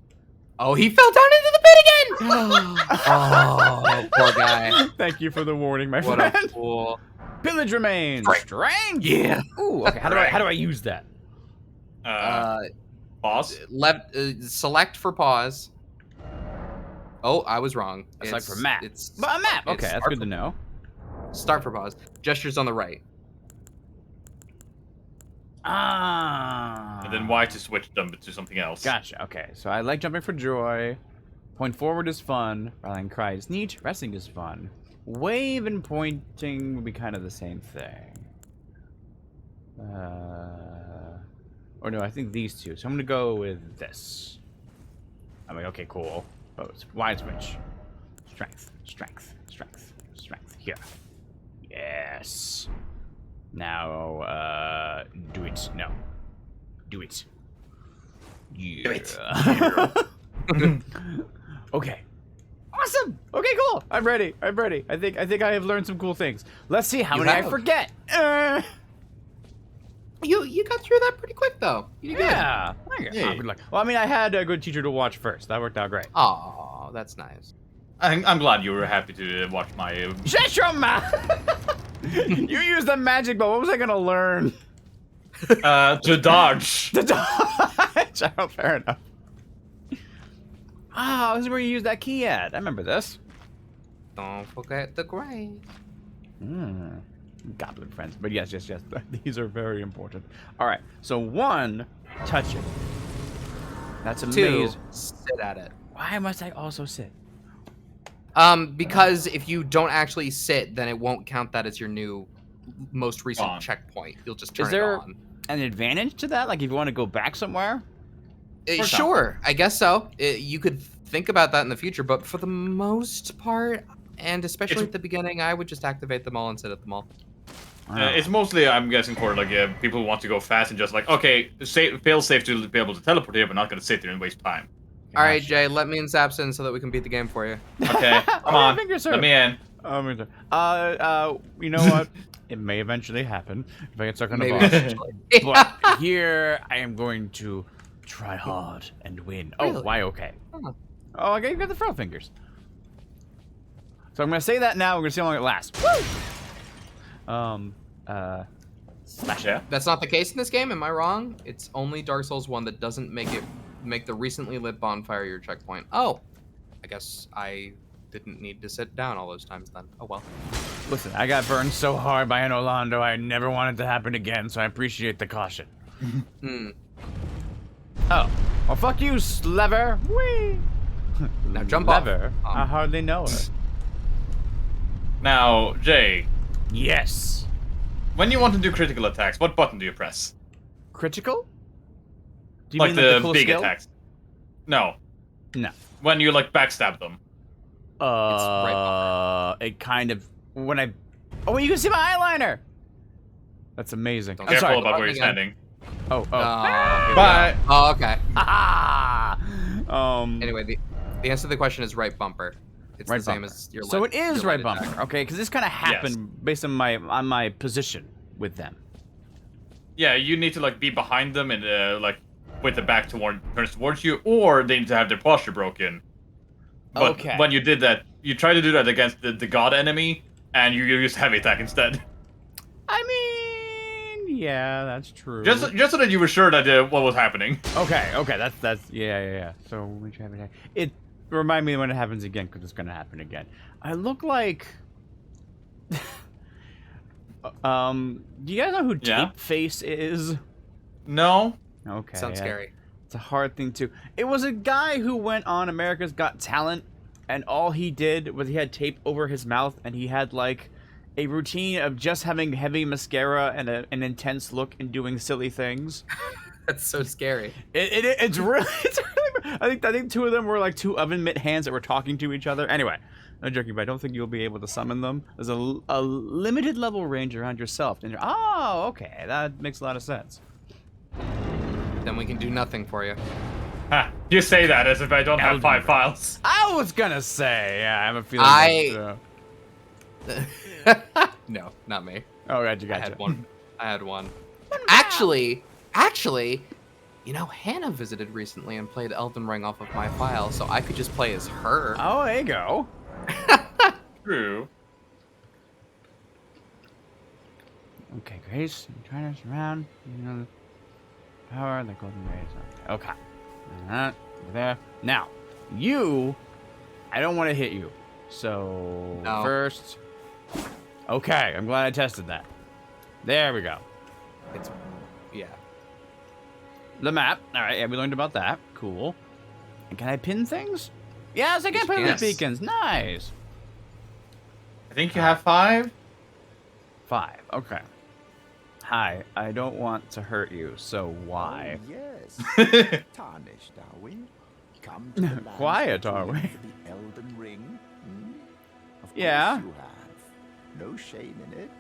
Oh, he fell down into the pit again! Oh, poor guy. Thank you for the warning, my What friend. a fool. Pillage remains. Strength. Yeah. Ooh, okay. How do I use that? Boss? Select for pause. Oh, I was wrong. It's like for map. It's But a map. Okay, it's that's good to know. Start for pause. Gestures on the right. Ah. And then Y to switch them to something else. Gotcha. Okay, so I like jumping for joy. Point forward is fun. Rallying cry is neat. Resting is fun. Wave and pointing would be kind of the same thing. Or no, I think these two. So I'm gonna go with this. I'm like, okay, cool. Oh, it's wide switch. Strength, strength, strength, strength. Here. Yes. Now, do it. No. Do it. Yeah. Do it. Okay. Awesome. Okay, cool. I'm ready. I'm ready. I think I have learned some cool things. Let's see how You many I have. forget. You got through that pretty quick though. You did good. Yeah. Yeah. Good luck. Well, I mean, I had a good teacher to watch first. That worked out great. Oh, that's nice. I'm glad you were happy to watch my... Shut your mouth! You used the magic ball. What was I gonna learn? to dodge. The dodge. Oh, fair enough. Oh, this is where you use that key at. I remember this. Don't forget the grave. Goblin friends. But yes. These are very important. All right. So 1, touch it. That's 2, amazing. sit at it. Why must I also sit? Because if you don't actually sit, then it won't count that as your new, most recent On. checkpoint. You'll just turn Is there it on. an advantage to that? Like if you want to go back somewhere? Sure, I guess so. You could think about that in the future, but for the most part, and especially at the beginning, I would just activate them all and sit at them all. It's mostly, I'm guessing, for like people who want to go fast and just like, okay, fail safe to be able to teleport here, but not going to sit there and waste time. All right, Jay, let me in Zapson so that we can beat the game for you. Okay, come on, fingers let hurt. me in. You know what? It may eventually happen if I get stuck on a Maybe boss. eventually. But here I am going to try hard and win. Oh, Really? why okay? Huh. Oh, okay, you got the frog fingers. So I'm gonna say that now. We're gonna see how long it lasts. Woo! Slash yeah. That's not the case in this game, am I wrong? It's only Dark Souls 1 that doesn't make the recently lit bonfire your checkpoint. Oh, I guess I didn't need to sit down all those times then. Oh well. Listen, I got burned so hard by an Orlando, I never want it to happen again, so I appreciate the caution. Oh. Well, fuck you, Slever. Whee! Now jump off. Lever? I hardly know her. Now, Jay, Yes. when you want to do critical attacks, what button do you press? Critical? Do you Like mean the cool big skill? attacks. No. No. When you like backstab them. It kind of when I. Oh, you can see my eyeliner. That's amazing. Don't I'm Careful sorry. about where you're Again. standing. Oh. Here we go. Bye. Oh, okay. Ah. Anyway, the answer to the question is right bumper. It's Right the same bumper. as your So light- it is your right light bumper, attack. okay? Because this kind of happened based on my position with them. Yeah, you need to like be behind them and like with the back turns towards you, or they need to have their posture broken. But Okay. when you did that, you tried to do that against the god enemy, and you used heavy attack instead. I mean, yeah, that's true. Just so that you were sure that what was happening. Okay, that's yeah. So we should have it. It remind me when it happens again, because it's gonna happen again. I look like. Do you guys know who Yeah? Tape Face is? No. Okay. Sounds scary. It's a hard thing to. It was a guy who went on America's Got Talent, and all he did was he had tape over his mouth, and he had like a routine of just having heavy mascara and an intense look and doing silly things. That's so scary. It's really. It's really. I think two of them were like two oven mitt hands that were talking to each other. Anyway, no joking, but I don't think you'll be able to summon them. There's a limited level range around yourself, and oh, okay, that makes a lot of sense. Then we can do nothing for you. Ha, you say that as if I don't have Elden 5 Ring. files. I was gonna say, yeah, I have a feeling. No, not me. Oh, gotcha. I had one. Actually, you know, Hannah visited recently and played Elden Ring off of my file, so I could just play as her. Oh, there you go. True. Okay, Grace, I'm trying to surround. You know, the power, the golden rays. Okay. There. Now, I don't want to hit you. So No. first. Okay, I'm glad I tested that. There we go. Yeah. The map. All right, yeah, we learned about that. Cool. And can I pin things? Yes, I can Yes, pin the yes. beacons. Nice. I think you have 5. 5. Okay. Hi, I don't want to hurt you, so why? Oh, yes. Tarnished, are we? Come to the lands Quiet, that are we? lead to the Elden Ring? Hmm? Of Yeah. course you have. No shame in it.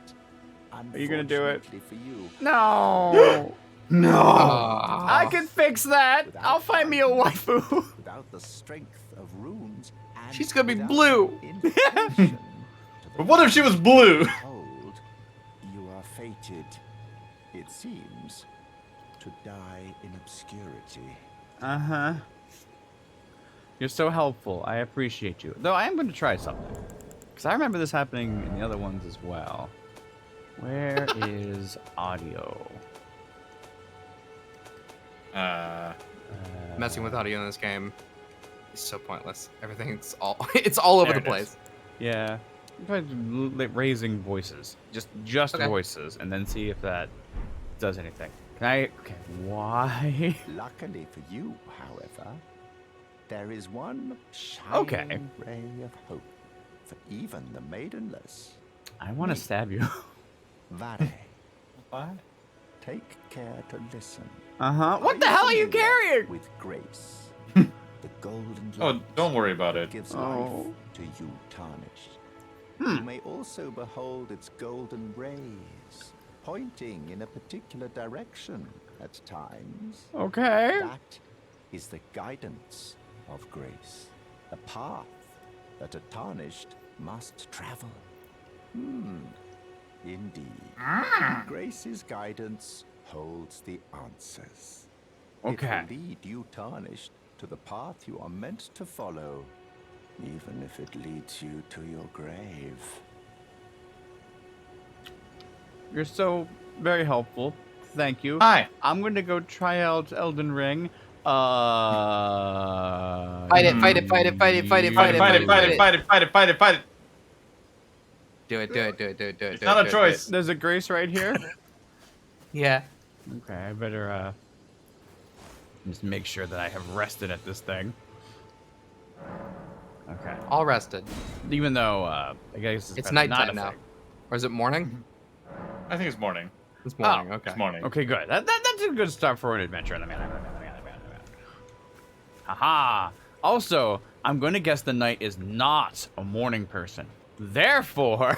Are you gonna do it? Unfortunately for you. No. No. I can fix that. I'll find me a waifu. Without the strength of runes and She's gonna be without blue. the invitation to the But what if she was blue? Behold, you are fated, it seems, to die in obscurity. Uh-huh. You're so helpful. I appreciate you. Though I am going to try something. Because I remember this happening in the other ones as well. Where is audio? Messing with audio in this game is so pointless. Everything's it's all over There the it is. place. Yeah. Try raising voices. Just Okay. voices. And then see if that does anything. Can I... Okay, why? Luckily for you, however, there is one shining ray of hope for even the maidenless. I want to stab you. Vare, What? take care to listen. Uh-huh. What the hell are you carrying? With grace, the golden Oh, light don't worry about that it. gives Oh. life to you tarnished. You may also behold its golden rays, pointing in a particular direction at times. Okay. That is the guidance of grace, a path that a tarnished must travel. Indeed. Grace's guidance holds the answers. Okay. It will lead you tarnished to the path you are meant to follow, even if it leads you to your grave. You're so very helpful. Thank you. Hi. I'm going to go try out Elden Ring. Fight it, fight it, fight it, fight it, fight it, Fight it, fight it, fight it, fight it, fight it, fight it, fight it. Do it. It's not a choice. There's a Grace right here. Yeah. Okay, I better just make sure that I have rested at this thing. Okay. All rested. Even though I guess It's not nighttime a now. thing. Or is it morning? I think it's morning. It's morning. Oh, Okay. It's morning. Okay, good. That's a good start for an adventure. Haha! Also, I'm going to guess the knight is not a morning person. Therefore...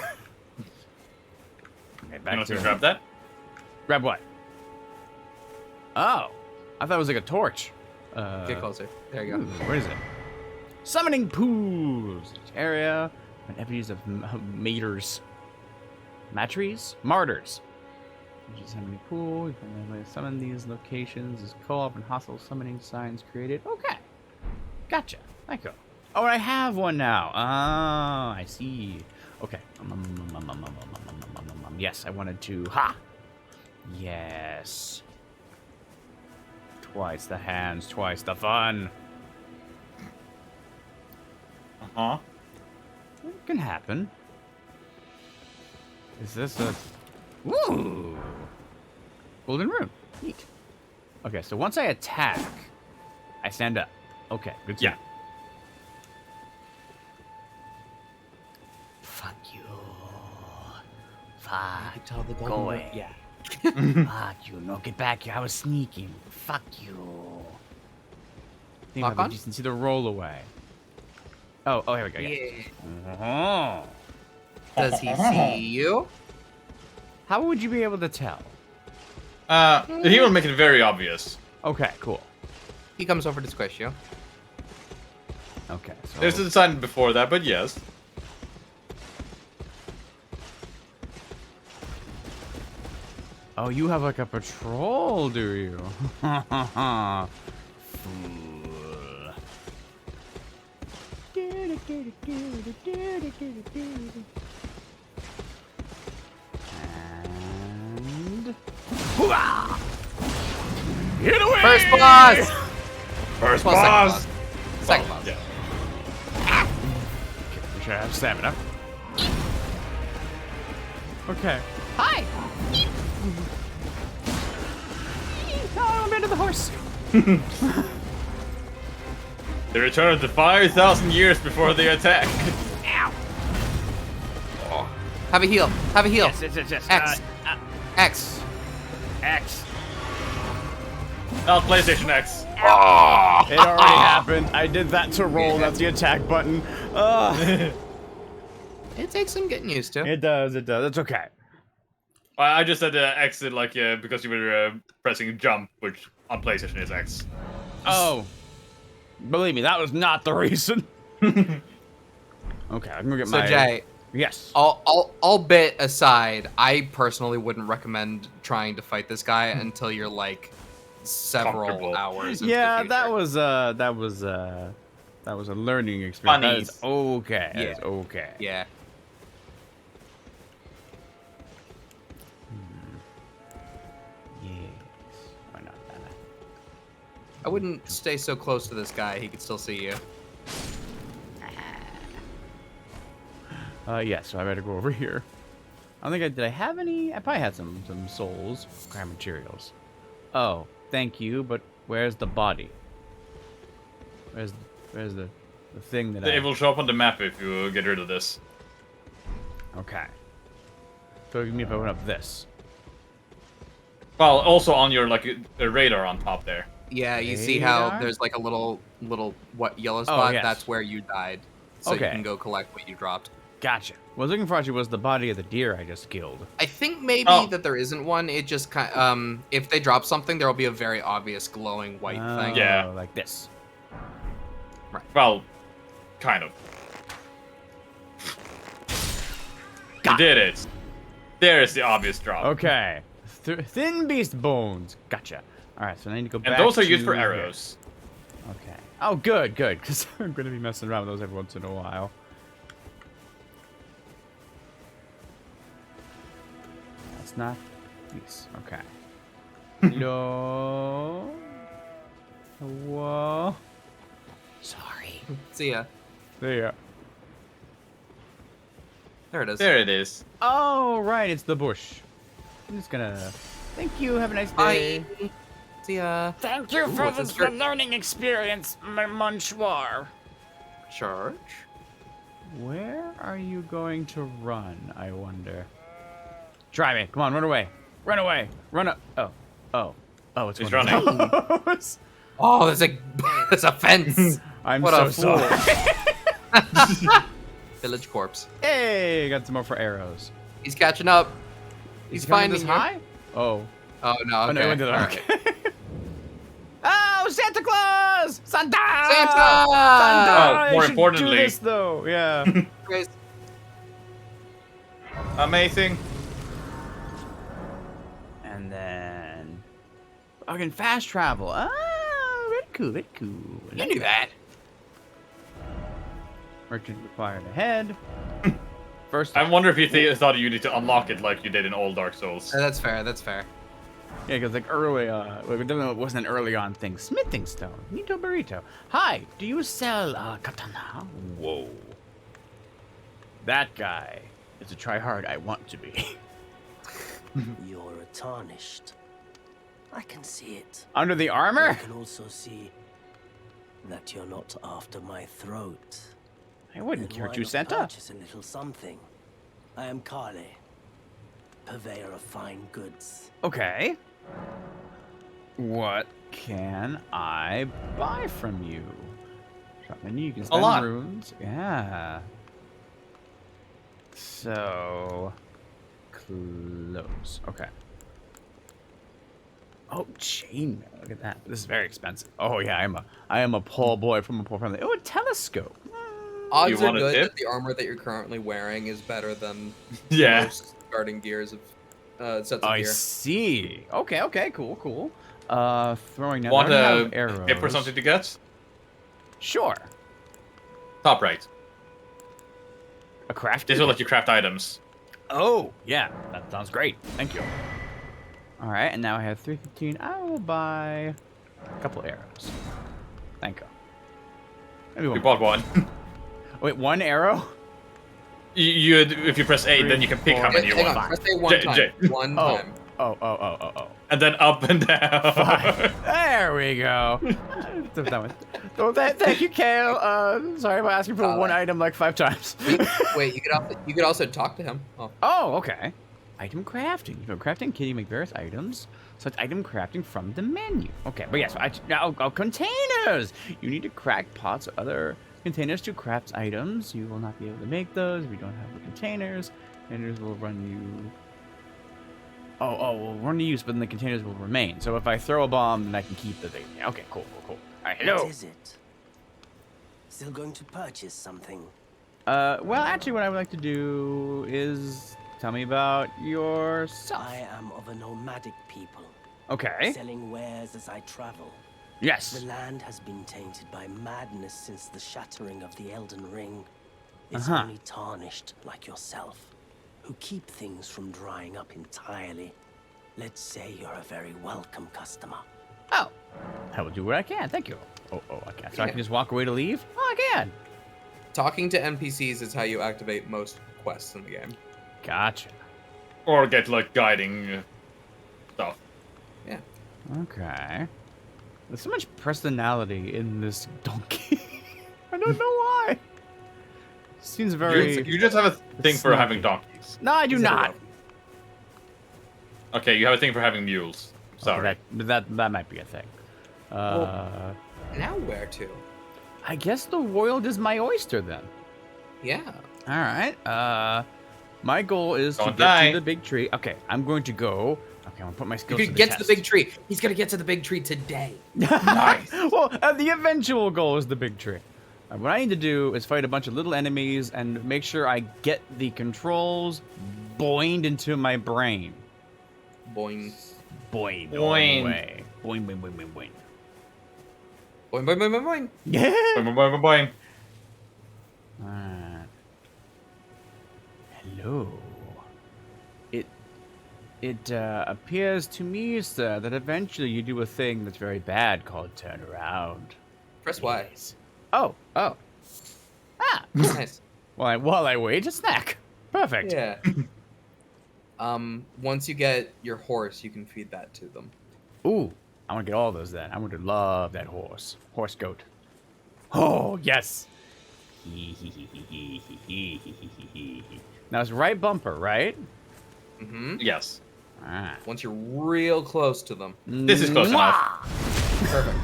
Okay, You back want to... to grab that? Grab what? Oh. I thought it was like a torch. Get closer. There you go. Where is it? Summoning pools. Each area. And effigies of maters. Matries? Martyrs. Which is summoning pool. You can summon these locations as co-op and hostile summoning signs created. Okay. Gotcha. Thank you. Oh, I have one now. Ah, I see. Okay. Yes, I wanted to. Ha! Yes. Twice the hands, twice the fun. Uh-huh. It can happen. Is this a... Ooh! Golden rune. Neat. Okay, so once I attack, I stand up. Okay, good to Yeah. know. Fuck you. Fuck. Tell the Go away. Yeah. Fuck you. No, get back here. I was sneaking. Fuck you. Think Lock about on? the decency to roll away. Oh, here we go. Yeah. Oh. Does he see you? How would you be able to tell? He will make it very obvious. Okay, cool. He comes over to squish you. Okay, so There's a sign before that, but yes. oh, you have like a patrol, do you? Fool. And Hoo-ah! Get away! First boss! First Well, boss! Second boss. Yeah. Okay, we should have stamina. Okay. Hi! Oh, I'm into the horse. They return to 5,000 years before they attack. Ow. Have a heal. Have a heal. Yes. X. X. X. Oh, PlayStation X. It already happened. I did that to roll. That's the attack button. It takes some getting used to. It does. It's okay. I just said exit like because you were pressing jump, which on PlayStation is X. Oh. Believe me, that was not the reason. Okay, I can go get So my... Jay, Yes. all bit aside, I personally wouldn't recommend trying to fight this guy until you're like several Comfortable. hours. Into Yeah, the that future. was a learning experience. Funny. That's okay. Yeah. That's okay. Yeah. Yes. Why not that? I wouldn't stay so close to this guy. He could still see you. Yeah, so I better go over here. I don't think did I have any? I probably had some souls, crime materials. Oh, thank you, but where's the body? Where's the thing that It will show up on the map if you get rid of this. Okay. So you mean if I went up this? Well, also on your like a radar on top there. Yeah, you see how Radar? there's like a little what yellow spot? yes. That's where you died. So Okay. you can go collect what you dropped. Gotcha. What I was looking for actually was the body of the deer I just killed. I think maybe Oh. that there isn't one. It just kind if they drop something, there will be a very obvious glowing white thing. Yeah. Like this. Well, kind of. You did it. There's the obvious drop. Okay. Thin beast bones. Gotcha. All right, so I need to go back. And those are used to for here. arrows. Okay. Oh, good, because I'm going to be messing around with those every once in a while. That's not these. Okay. Hello. Whoa. Sorry. See ya. There. There it is. There it is. Oh, right, it's the bush. I'm just gonna. Thank you. Have a nice day. Bye. See ya. Thank you for what's this this for? learning experience, Monsieur. Charge. Where are you going to run? I wonder. Try me. Come on, run away. Run away. Run up. Oh. It's He's one of running. those. Oh, there's a there's a fence. I'm What so a fool. sorry. Village corpse. Hey, got some more for arrows. He's catching up. Is He's he coming finding this you. high? Oh. Oh no. Okay. Oh, no, he went to the All okay. right. Oh, Santa Claus! Santa! Santa! Santa! Oh, more You should importantly- do this though. Yeah. Guys, Amazing. And then I can fast travel. Oh, very cool, very cool. you knew that. Merchant required ahead. First, I wonder if you thought you need to unlock it like you did in all Dark Souls. That's fair. That's fair. yeah, because like early, it wasn't an early on thing. Smithing stone, Nito burrito. Hi, do you sell katana? Whoa, that guy is a tryhard I want to be. You're tarnished. I can see it. Under the I armor? can also see that you're not after my throat. I wouldn't Then hurt why you, not Santa. Purchase a little something. I am Kale, purveyor of fine goods. Okay. What can I buy from you? Shop menu, you can spend lot. runes. Yeah. So close. Okay. Oh, chainmail. Look at that. This is very expensive. Oh yeah, I am a poor boy from a poor family. Oh, a telescope. Odds You are want a good tip? that the armor that you're currently wearing is better than Yeah. most starting gears of sets of I gear. see. Okay, okay, cool, cool. Throwing down. Want I don't a have arrows. tip or something to get? Sure. Top right. A craft. This will let you craft items. Oh, yeah. That sounds great. Thank you. All right, and now I have 315. I will buy a couple arrows. Thank you. Maybe We one. bought one. Wait, one arrow? If you press A, then you can pick how many you Hang want. on, press A one J- time. J. One Oh. time. Oh. And then up and down. Fine. There we go. Oh, thank you, Kale. Sorry about asking for one item like 5 times. Wait, you could also talk to him. Oh. Oh, okay. Item crafting. You know, crafting can you make various items, such item crafting from the menu. Okay, but yes, now containers. You need to crack pots or other containers to craft items. You will not be able to make those if you don't have the containers. Containers will run you. Will run to use, but then the containers will remain. So if I throw a bomb, then I can keep the thing. Okay, cool. All right, hello. What is it? Still going to purchase something? Well, actually, what I would like to do is tell me about yourself. I am of a nomadic people, Okay. selling wares as I travel. Yes. The land has been tainted by madness since the shattering of the Elden Ring. It's Uh-huh. only tarnished like yourself, who keep things from drying up entirely. Let's say you're a very welcome customer. Oh, I will do what I can. Thank you. Oh, I can. So I Yeah. can just walk away to leave? Oh, I can. Talking to NPCs is how you activate most quests in the game. Gotcha. Or get like guiding stuff. Yeah. Okay. There's so much personality in this donkey. I don't know why. Seems very. You just have a thing for snappy. having donkeys. No, I do not. Okay, you have a thing for having mules. Sorry. That might be a thing. Now where to? I guess the world is my oyster then. Yeah. All right. My goal is to Don't get die. to the big tree. Okay, I'm going to go. Okay, I'm gonna put my You skills could to the get test. to the big tree. He's gonna get to the big tree today. Nice. Well, the eventual goal is the big tree. What I need to do is fight a bunch of little enemies and make sure I get the controls boinged into my brain. Boing. Boing. Boing. All the way. Boing, boing, boing, boing, boing. Boing, boing, boing, boing, boing. Yeah. Boing, boing, boing, boing. Hello. It appears to me, sir, that eventually you do a thing that's very bad called turn around. Press Y. Oh. Ah. Nice. While I wait, a snack. Perfect. Yeah. Once you get your horse, you can feed that to them. Ooh, I want to get all those then. I want to love that horse. Horse goat. Oh, yes. Now it's right bumper, right? Mm-hmm. Yes. Ah. Once you're real close to them. This is close enough. Perfect.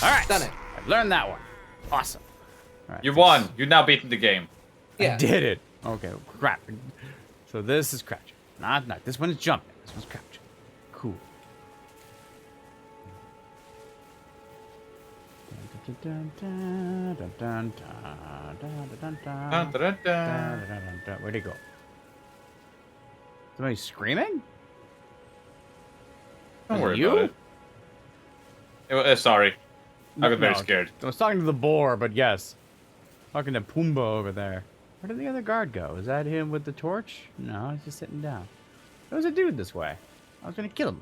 All right. Done it. I've learned that one. Awesome. All right, You won. You've now beaten the game. Yeah. I did it. Okay, crap. So this is crouching. Not. This one is jumping. This one's crouching. Cool. Where'd he go? Somebody screaming? Don't Is it worry you? about it. Sorry. I got very No, scared. I was talking to the boar, but yes. Talking to Pumbaa over there. Where did the other guard go? Is that him with the torch? No, he's just sitting down. There was a dude this way. I was gonna kill him.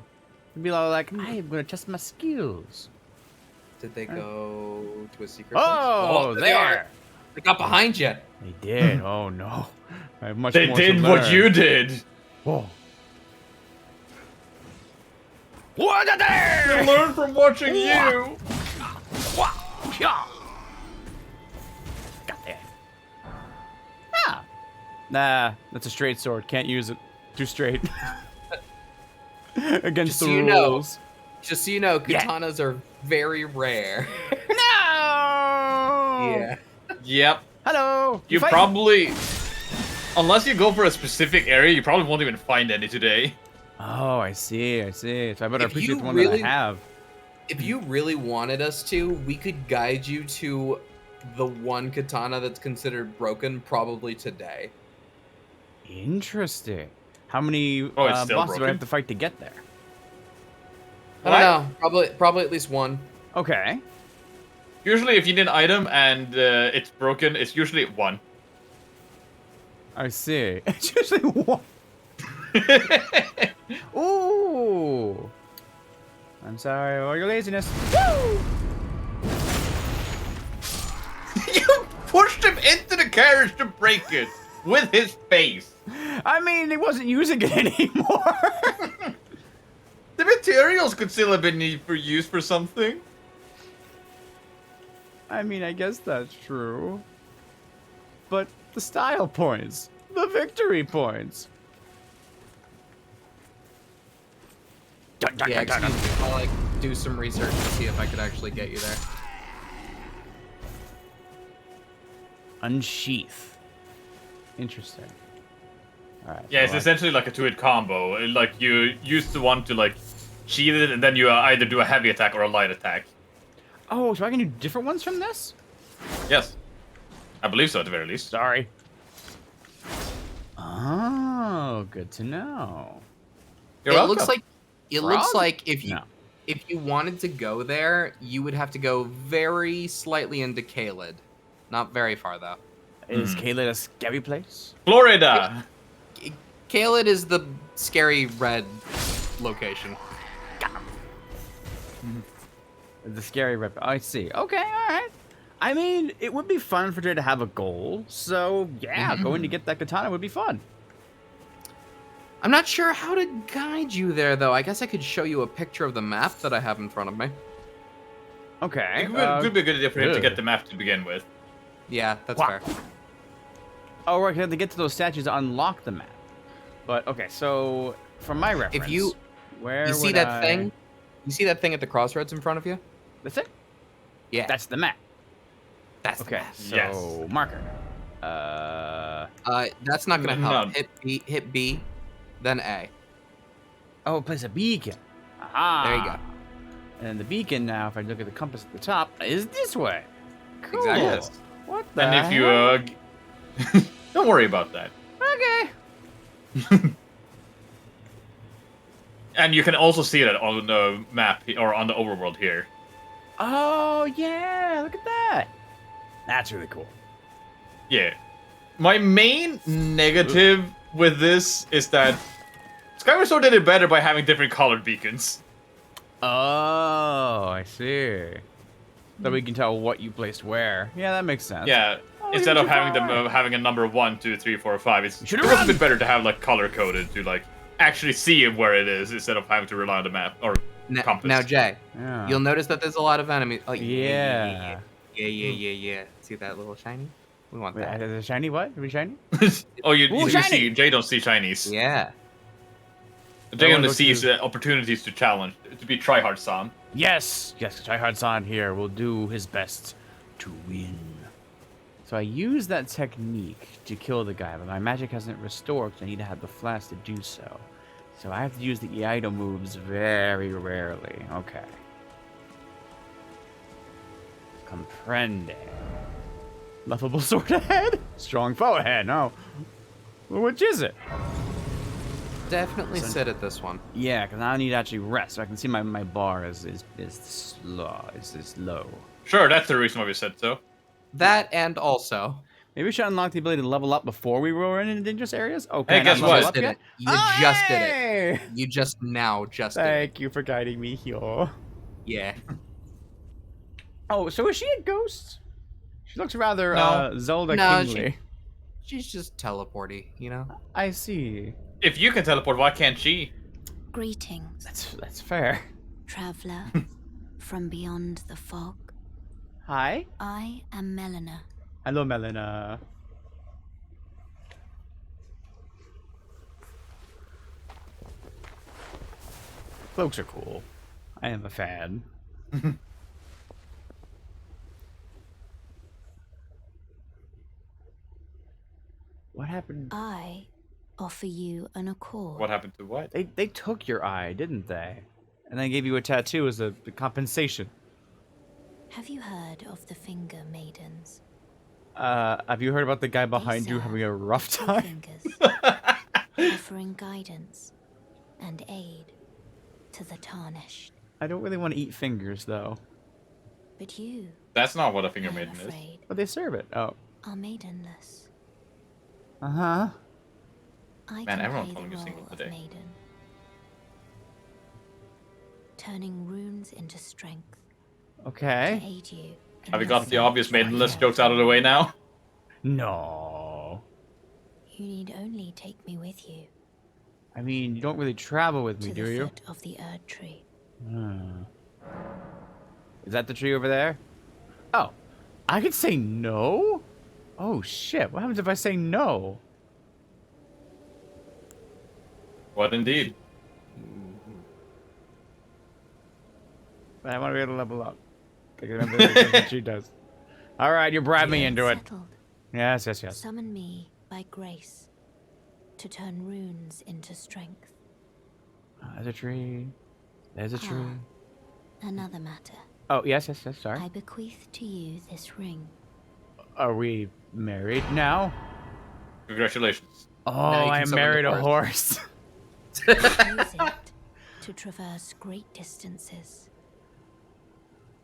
He'd be all like, I am gonna test my skills. Did they go to a secret Oh, place? there! They got behind you. They did. Oh no. I have much They more did to what learn. you did. Whoa. What are they? Learn from watching you. Got there. Ah. Nah, that's a straight sword. Can't use it. Too straight. Against Just the so you know. rules. Just so you know, katanas are very rare. No! Yeah. Yep. Hello. You Fight. probably, unless you go for a specific area, you probably won't even find any today. Oh, I see. I see. So I better If appreciate you the one really- that I have. If you really wanted us to, we could guide you to the one katana that's considered broken probably today. Interesting. How many Oh, it's still bosses do I broken? have to fight to get there? I don't know. Probably at least one. Okay. Usually, if you need an item and it's broken, it's usually 1. I see. It's usually one. Ooh. I'm sorry for your laziness. Woo! You pushed him into the carriage to break it with his face. I mean, he wasn't using it anymore. The materials could still have been used for something. I mean, I guess that's true. But the style points, the victory points. Yeah, excuse me. I'll like do some research to see if I could actually get you there. Unsheath. Interesting. All right. Yeah, it's so I- essentially like a 2-hit combo. Like you use the one to like sheath it, and then you either do a heavy attack or a light attack. Oh, so I can do different ones from this? Yes, I believe so at the very least. Sorry. Oh, good to know. You're it welcome. looks like Frog? if you No. if you wanted to go there, you would have to go very slightly into Caelid. Not very far though. Is Caelid a scary place? Florida. Caelid is the scary red location. The scary rep. I see. Okay, all right. I mean, it would be fun for Jay to have a goal. So yeah, going to get that katana would be fun. I'm not sure how to guide you there though. I guess I could show you a picture of the map that I have in front of me. Okay. It could be a good idea for him to good. get the map to begin with. Yeah, that's Wow. fair. Oh, right. I have to get to those statues to unlock the map. But okay, so from my reference, where You see would that thing? You see that thing at the crossroads in front of you? That's it. Yeah, That's the map. that's the Okay, map. so Yes. marker. That's not gonna No. help. Hit B, then A. Oh, place a beacon. Aha. There you go. And the beacon now, if I look at the compass at the top, is this way. Cool. Exactly. Yes. What the And if you hell? don't worry about that. Okay. And you can also see that on the map or on the overworld here. Oh yeah, look at that. That's really cool. Yeah. My main negative with this is that Skyward Sword did it better by having different colored beacons. Oh, I see. So we can tell what you placed where. Yeah, that makes sense. Yeah. Oh, Instead you're of too having far them away. having a number 1, 2, 3, 4, 5, it should've would have run! been better to have like color coded to like actually see where it is instead of having to rely on the map or compass. Now, Jay, Yeah. you'll notice that there's a lot of enemies. Oh, Yeah. yeah. See that little shiny? We want Wait, that. is it shiny? What? Are we shiny? Oh, you Ooh, see, shiny! Jay don't see shinies. Yeah. They wanna only go sees to- opportunities to challenge, to be Tryhard-san. Yes, Tryhard-san here will do his best to win. So I use that technique to kill the guy, but my magic hasn't restored because I need to have the flask to do so. So I have to use the Iaido moves very rarely. Okay. Comprende. Laughable sword ahead? Strong foe ahead, no. Well, which is it? Definitely sit at this one. Yeah, because I need to actually rest. So I can see my bar is low. Sure, that's the reason why we said so. That and also. Maybe we should unlock the ability to level up before we roll in dangerous areas. Okay, Hey, guess not what? level up yet? You just did it. Hey! You just did it. Thank you for guiding me here. Yeah. Oh, so is she a ghost? She looks rather No. Zelda No, kingly. She's just teleporty, you know? I see. If you can teleport, why can't she? Greetings, That's fair. traveler from beyond the fog. Hi. I am Melina. Hello, Melina. Cloaks are cool. I am a fan. What happened? I offer you an accord. What happened to what? They took your eye, didn't they? And then gave you a tattoo as a compensation. Have you heard of the Finger Maidens? Have you heard about the guy behind you serve having a rough two time? fingers, offering guidance and aid to the tarnished. I don't really want to eat fingers, though. But you, That's not what a finger I am maiden is. afraid, But they serve it. Oh. are maidenless. Uh-huh. I Man, can everyone's play calling the you single role of today. maiden, turning runes into strength to Okay. aid you. in Have we your got the fight obvious for maidenless life. jokes out of the way now? No. You need only take me with you I mean, you don't really travel with me, to do the you? foot of the Erd tree. Is that the tree over there? Oh. I could say no? Oh, shit. What happens if I say no? What indeed? But I want to be able to level up. I can remember what she does. Alright, you bribed me into it. Settled. Yes, yes, yes. Summon me by grace to turn runes into strength. There's a tree. There's a tree. Another matter. Oh, yes, yes, yes, sorry. I bequeath to you this ring. Are we married now? Congratulations. Oh, Now you can I summon married the a horse. Use it to traverse great distances.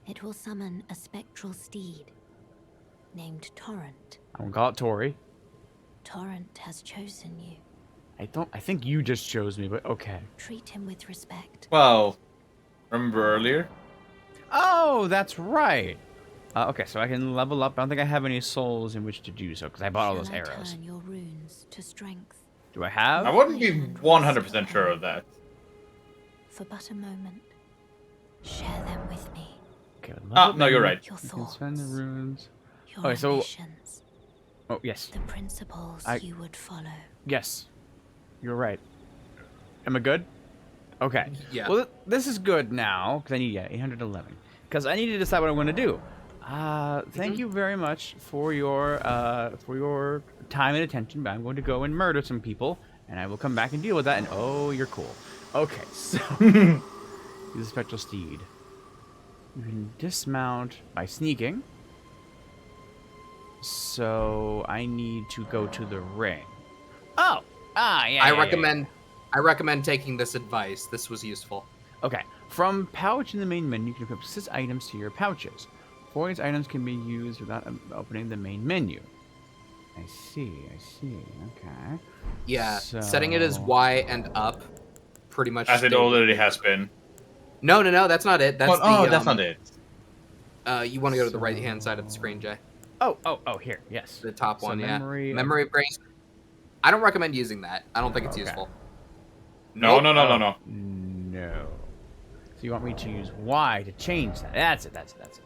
It will summon a spectral steed named Torrent. I'm gonna call it Tori. Torrent has chosen you. I think you just chose me, but okay. Treat him with respect. Well, remember earlier? Oh, that's right. Okay, so I can level up. I don't think I have any souls in which to do so, because I bought all those Shall I arrows. turn your runes to strength Do I have? I wouldn't be 100% sure of that. for but a moment? Share them with me. Okay, Ah, no, you're right. Your I can thoughts, spend the runes. your Okay, so- ambitions, Oh, yes. the principles I- you would follow. Yes. You're right. Am I good? Okay. Yeah. Well, this is good now, because I need, 811. Because I need to decide what I'm going to do. Thank you very much for your time and attention, but I'm going to go and murder some people, and I will come back and deal with that, and oh, you're cool. Okay, so... Use a spectral steed. You can dismount by sneaking. So, I need to go to the ring. Oh! Yeah, I yeah. recommend taking this advice. This was useful. Okay. From pouch in the main menu, you can equip 6 items to your pouches. 4 of these items can be used without opening the main menu. I see. Okay. Yeah, setting it as So- Y and up, pretty much. As it stays- already has been. No, that's not it. That's that's not it. You want to go to the right-hand side of the screen, Jay. Oh, here, yes. The top So one, yeah. memory- Memory of grace. I don't recommend using that. I don't think it's Okay. useful. No. No. So you want me to use Y to change that? That's it.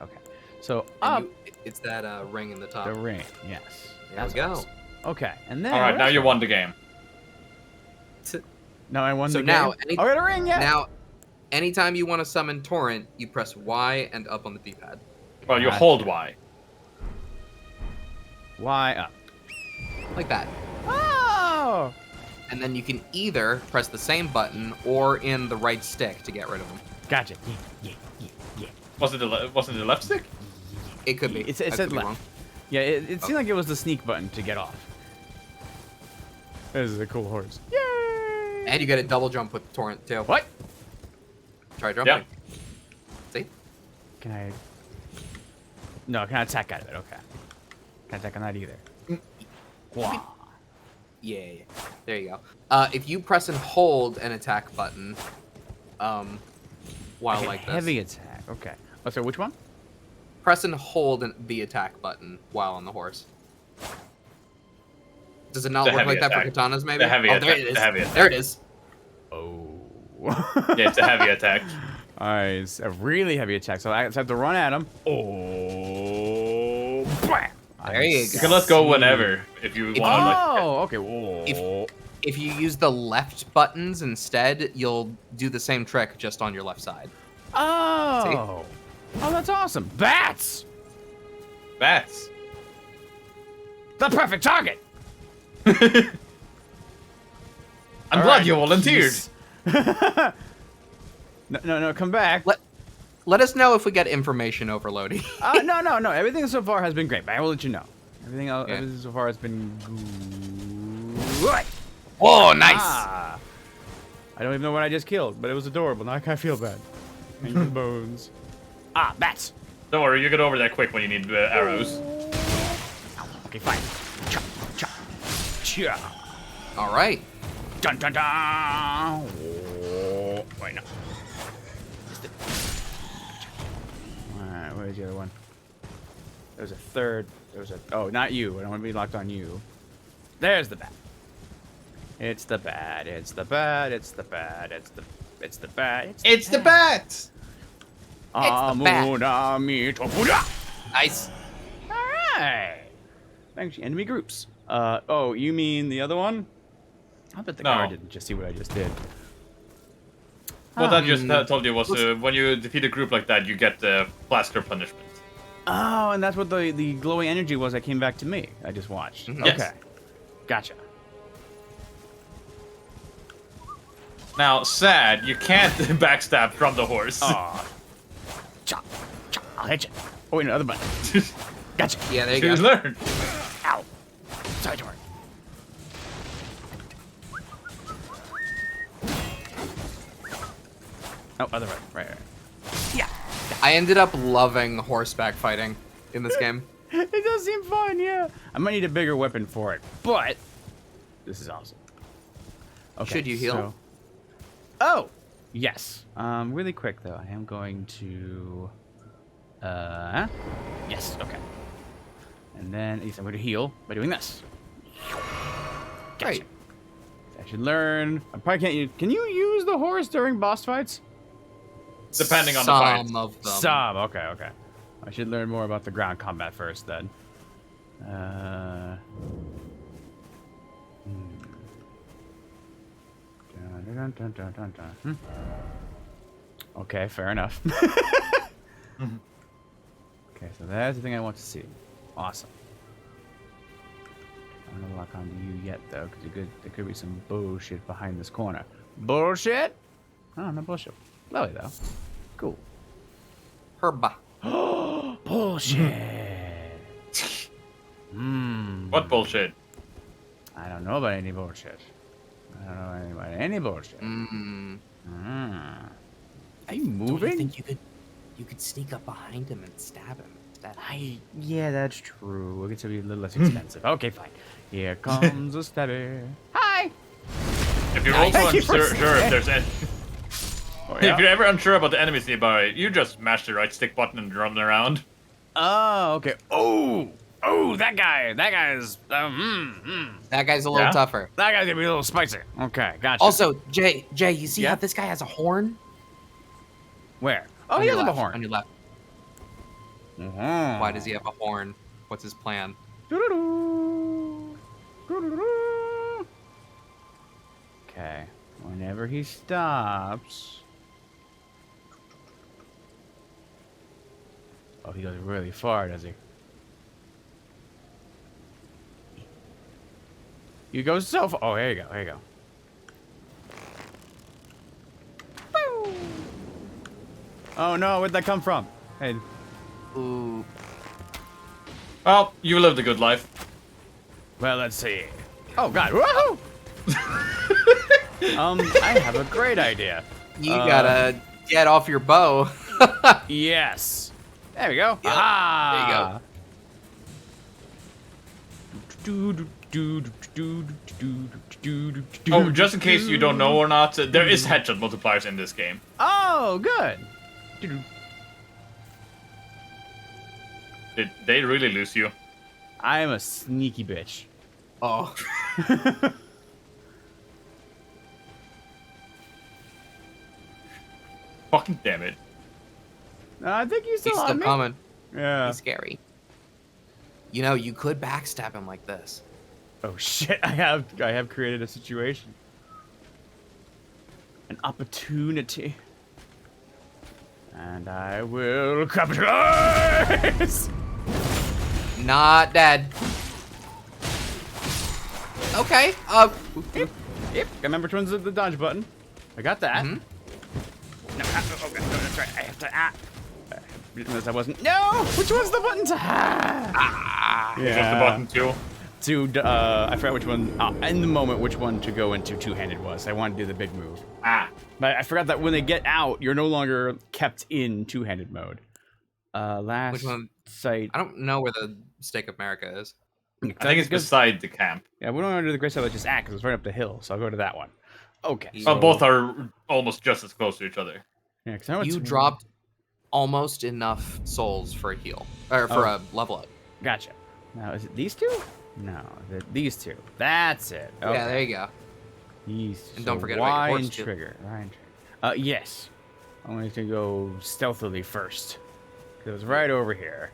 Okay. So up It's that ring in the top. the ring. Yes. There we go. awesome. Okay, and then. Alright, what now else you do I won the game. Now I won So the now, game. I got a ring, yeah. Now, anytime you want to summon Torrent, you press Y and up on the D-pad. Well, you Gotcha. hold Y. Y up. Like that. Oh! And then you can either press the same button or in the right stick to get rid of them. Gotcha. Yeah. Was it the left stick? It could be. It I said could be left. wrong. Yeah, it seemed like it was the sneak button to get off. This is a cool horse. Yay! And you get a double jump with Torrent too. What? Try jumping. Yeah. See? Can I? No, can I attack out of it? Okay. Can't attack on that either. Wow. Yeah. There you go. If you press and hold an attack button, while like this, Heavy attack. Okay. Oh, so which one? press and hold the attack button while on the horse. Does it not The work heavy like that for attack. katanas? Maybe. The heavy oh, there attack. it is. The heavy attack. There it is. Oh. Yeah, it's a heavy attack. Alright, it's a really heavy attack. So I just have to run at him. Oh. Bam! There you You go. can let go whenever if you want. Oh, okay. Whoa. If you use the left buttons instead, you'll do the same trick just on your left side. Oh. Oh, that's awesome. Bats! Bats. The perfect target! I'm glad you volunteered. No, come back. Let us know if we get information overloading. No. Everything so far has been great, but I will let you know. Everything else Yeah. everything so far has been good. Whoa, nice. Ah. I don't even know what I just killed, but it was adorable. Now I kind of feel bad. And the bones. Ah, bats. Don't worry, you get over that quick when you need arrows. Okay, fine. Chop, chop, chop. All right. Dun dun dun. Oh, wait, no. Alright, where's the other one? There's a third. There's a. Oh, not you. I don't want to be locked on you. There's the bat. It's the bat. It's the bat. It's the bat. It's the. It's the bat. It's the bat. the bat. Nice. Alright. Thanks, enemy groups. Oh, you mean the other one? I bet the No. guard didn't just see what I just did. What I just told you was when you defeat a group like that, you get the plaster punishment. Oh, and that's what the glowing energy was that came back to me. I just watched. Mhm. Okay. Yes. Gotcha. Now, sad, you can't backstab from the horse. Aw. Chop, chop. I'll hit you. Oh, wait, another button. Gotcha. Yeah, there you You go. learn. Ow. Sorry, George. Oh, other way. Right. Yeah. I ended up loving horseback fighting in this game. It does seem fun, yeah. I might need a bigger weapon for it, but this is awesome. Okay, Should you heal? so- Oh, yes. Really quick though, I am going to. Yes. Okay. And then at least I'm going to heal by doing this. Gotcha. Great. I should learn. I probably can't use. Can you use the horse during boss fights? Depending on the fight. Some of them. Some. Okay. I should learn more about the ground combat first then. Dun, dun, dun, dun, dun. Okay, fair enough. Okay, so that's the thing I want to see. Awesome. I'm gonna lock onto you yet though, because there could be some bullshit behind this corner. Bullshit? Oh, no bullshit. Lovely though. Cool. Herba. Bullshit. What bullshit? I don't know about any bullshit. I don't know about any bullshit. Mm. Are you Don't you moving? think you could sneak up behind him and stab him? Yeah, that's true. It's gonna be a little less expensive. Okay, fine. Here comes a stabber. Hi. If you're also Thank you for unsure if there's any, Oh, if you're ever unsure about the enemies nearby, you just mash the right stick button and run around. Oh, okay. Oh, that guy. That guy's. That guy's a little Yeah? tougher. That guy's gonna be a little spicy. Okay, gotcha. Also, Jay, you see Yeah? how this guy has a horn? where? Oh, On he your does have a left, horn. On your left. Mhm. Why does he have a horn? What's his plan? Doo-doo-doo. Doo-doo-doo. Okay. Whenever he stops. Oh, he goes really far, does he? You go so far. Oh, here you go. Here you go. Woo! Oh no, where'd that come from? Hey. Ooh. Well, you lived a good life. Well, let's see. Oh God! Woohoo! I have a great idea. You gotta get off your bow. Yes. There we go. Yep. Ah. Oh, just in case you don't know or not, there is headshot multipliers in this game. Oh, good. Did they really lose you? I am a sneaky bitch. Oh. Fucking damn it. I think he's He's still on still me. coming. Yeah. He's scary. You know, you could backstab him like this. Oh shit! I have created a situation, an opportunity, and I will capitalize. Not dead. Okay. Yep. Remember which one's the dodge button? I got that. Mhm. No, okay, no, that's right. I have to. I wasn't. No. Which one's the button to? Is that the button too? I forgot which one. In the moment, which one to go into two-handed was. I wanted to do the big move. But I forgot that when they get out, you're no longer kept in two-handed mode. Last Which one? site. I don't know where the Stake of America is. I think it's beside the camp. Yeah, we don't want to do the Great Site just act because it's right up the hill. So I'll go to that one. Okay. So- Both are almost just as close to each other. Yeah, 'cause I know it's- You dropped almost enough souls for a heal. Or for a level up. Gotcha. Now, is it these two? No, these two. That's it. Okay. Yeah, there you go. These. And don't forget about your Y horse, and too. trigger. Y and trigger. Yes. I'm going to go stealthily first. It was right over here.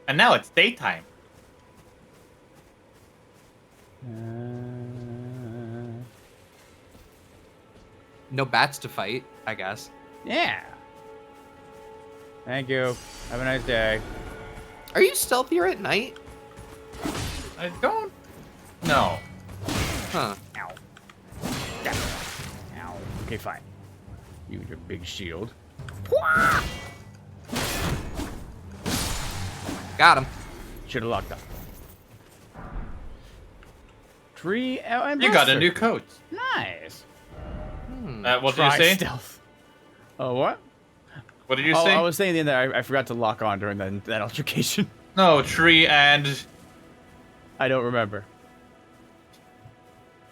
And now it's daytime. No bats to fight, I guess. Yeah. Thank you. Have a nice day. Are you stealthier at night? I don't know. Huh. Ow. Ow. Okay, fine. You and your big shield. Got him. Should have locked up. Tree and You got a buster. new coat. Nice. What did you Try say? stealth. Oh, what? What did you Oh, say? I was saying the end that I forgot to lock on during that altercation. No, tree and... I don't remember.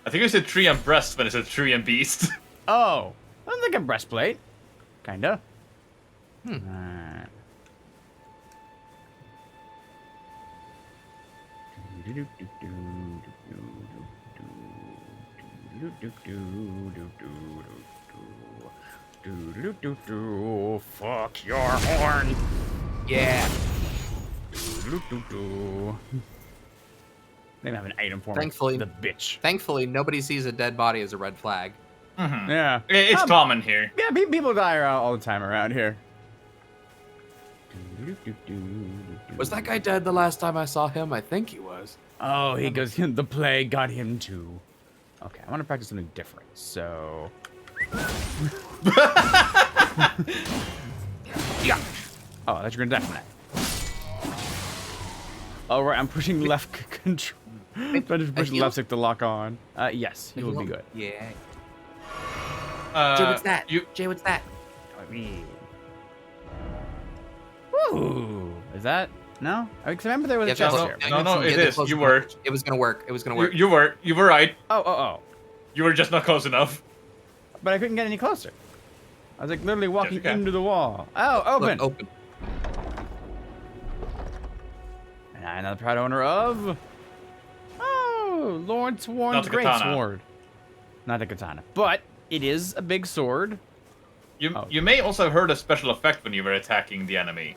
I think I said tree and breast, but it said tree and beast. Oh, that's like a breastplate. Kinda. Alright. Fuck your horn. Yeah. They have an item for me. Thankfully- The bitch. Thankfully, nobody sees a dead body as a red flag. Yeah. It's common here. Yeah, people die around all the time around here. Was that guy dead the last time I saw him? I think he was. Oh, he goes, the plague got him too. Okay, I want to practice something different, so... Yeah. Oh, that's you're gonna die from that. Oh, right, I'm pushing left control. I'm just pushing left stick to lock on. Yes, he will be good. Yeah. Jay, what's that? Jay, what's that? Woo! Is that... No? Because I remember there was a Yeah, chest no, here. No, it the is. closer You were. It was gonna work. It was gonna work. You were right. Oh. You were just not close enough. But I couldn't get any closer. I was like literally walking you can. into the wall. Oh, open! Look, open. And I am the proud owner of... Oh, Lord Sworn's Not the Great katana. Sword. Not the katana. But it is a big sword. You may also have heard a special effect when you were attacking the enemy.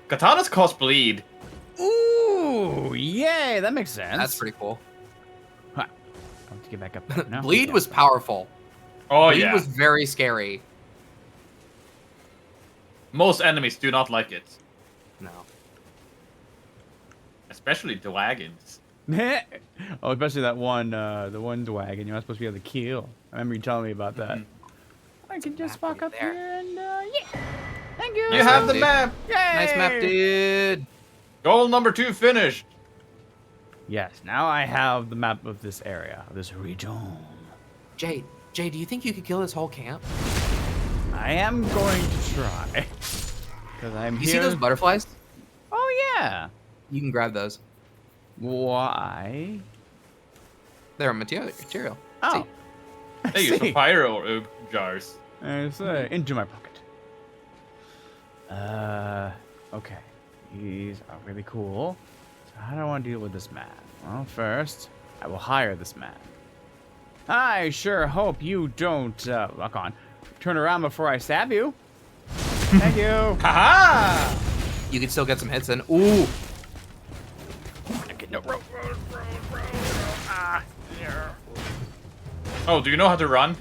Katanas cause bleed. Ooh, yay! That makes sense. That's pretty cool. Huh. to get back up there. No? Bleed Okay. was powerful. Oh Bleed yeah. was very scary. Most enemies do not like it, No. especially dragons. Oh, especially that one, the one dragon you're not supposed to be able to kill. I remember you telling me about that. I can just map walk up there. here and, yeah. Thank you. You Nice have map, the dude. map. Yay! Nice map, dude. Goal number 2 finished. Yes, now I have the map of this area, of this region. Jay, do you think you could kill this whole camp? I am going to try. Because I'm You here. see those butterflies? Oh, yeah. You can grab those. Why? They're a material. Oh. They use for pyro jars. It's into my pocket. Okay. These are really cool. So how do I want to deal with this man? Well, first, I will hire this man. I sure hope you don't, lock on. Turn around before I stab you. Thank you. Haha! You can still get some hits in. Ooh. Okay, no, roll. Oh, do you know how to run?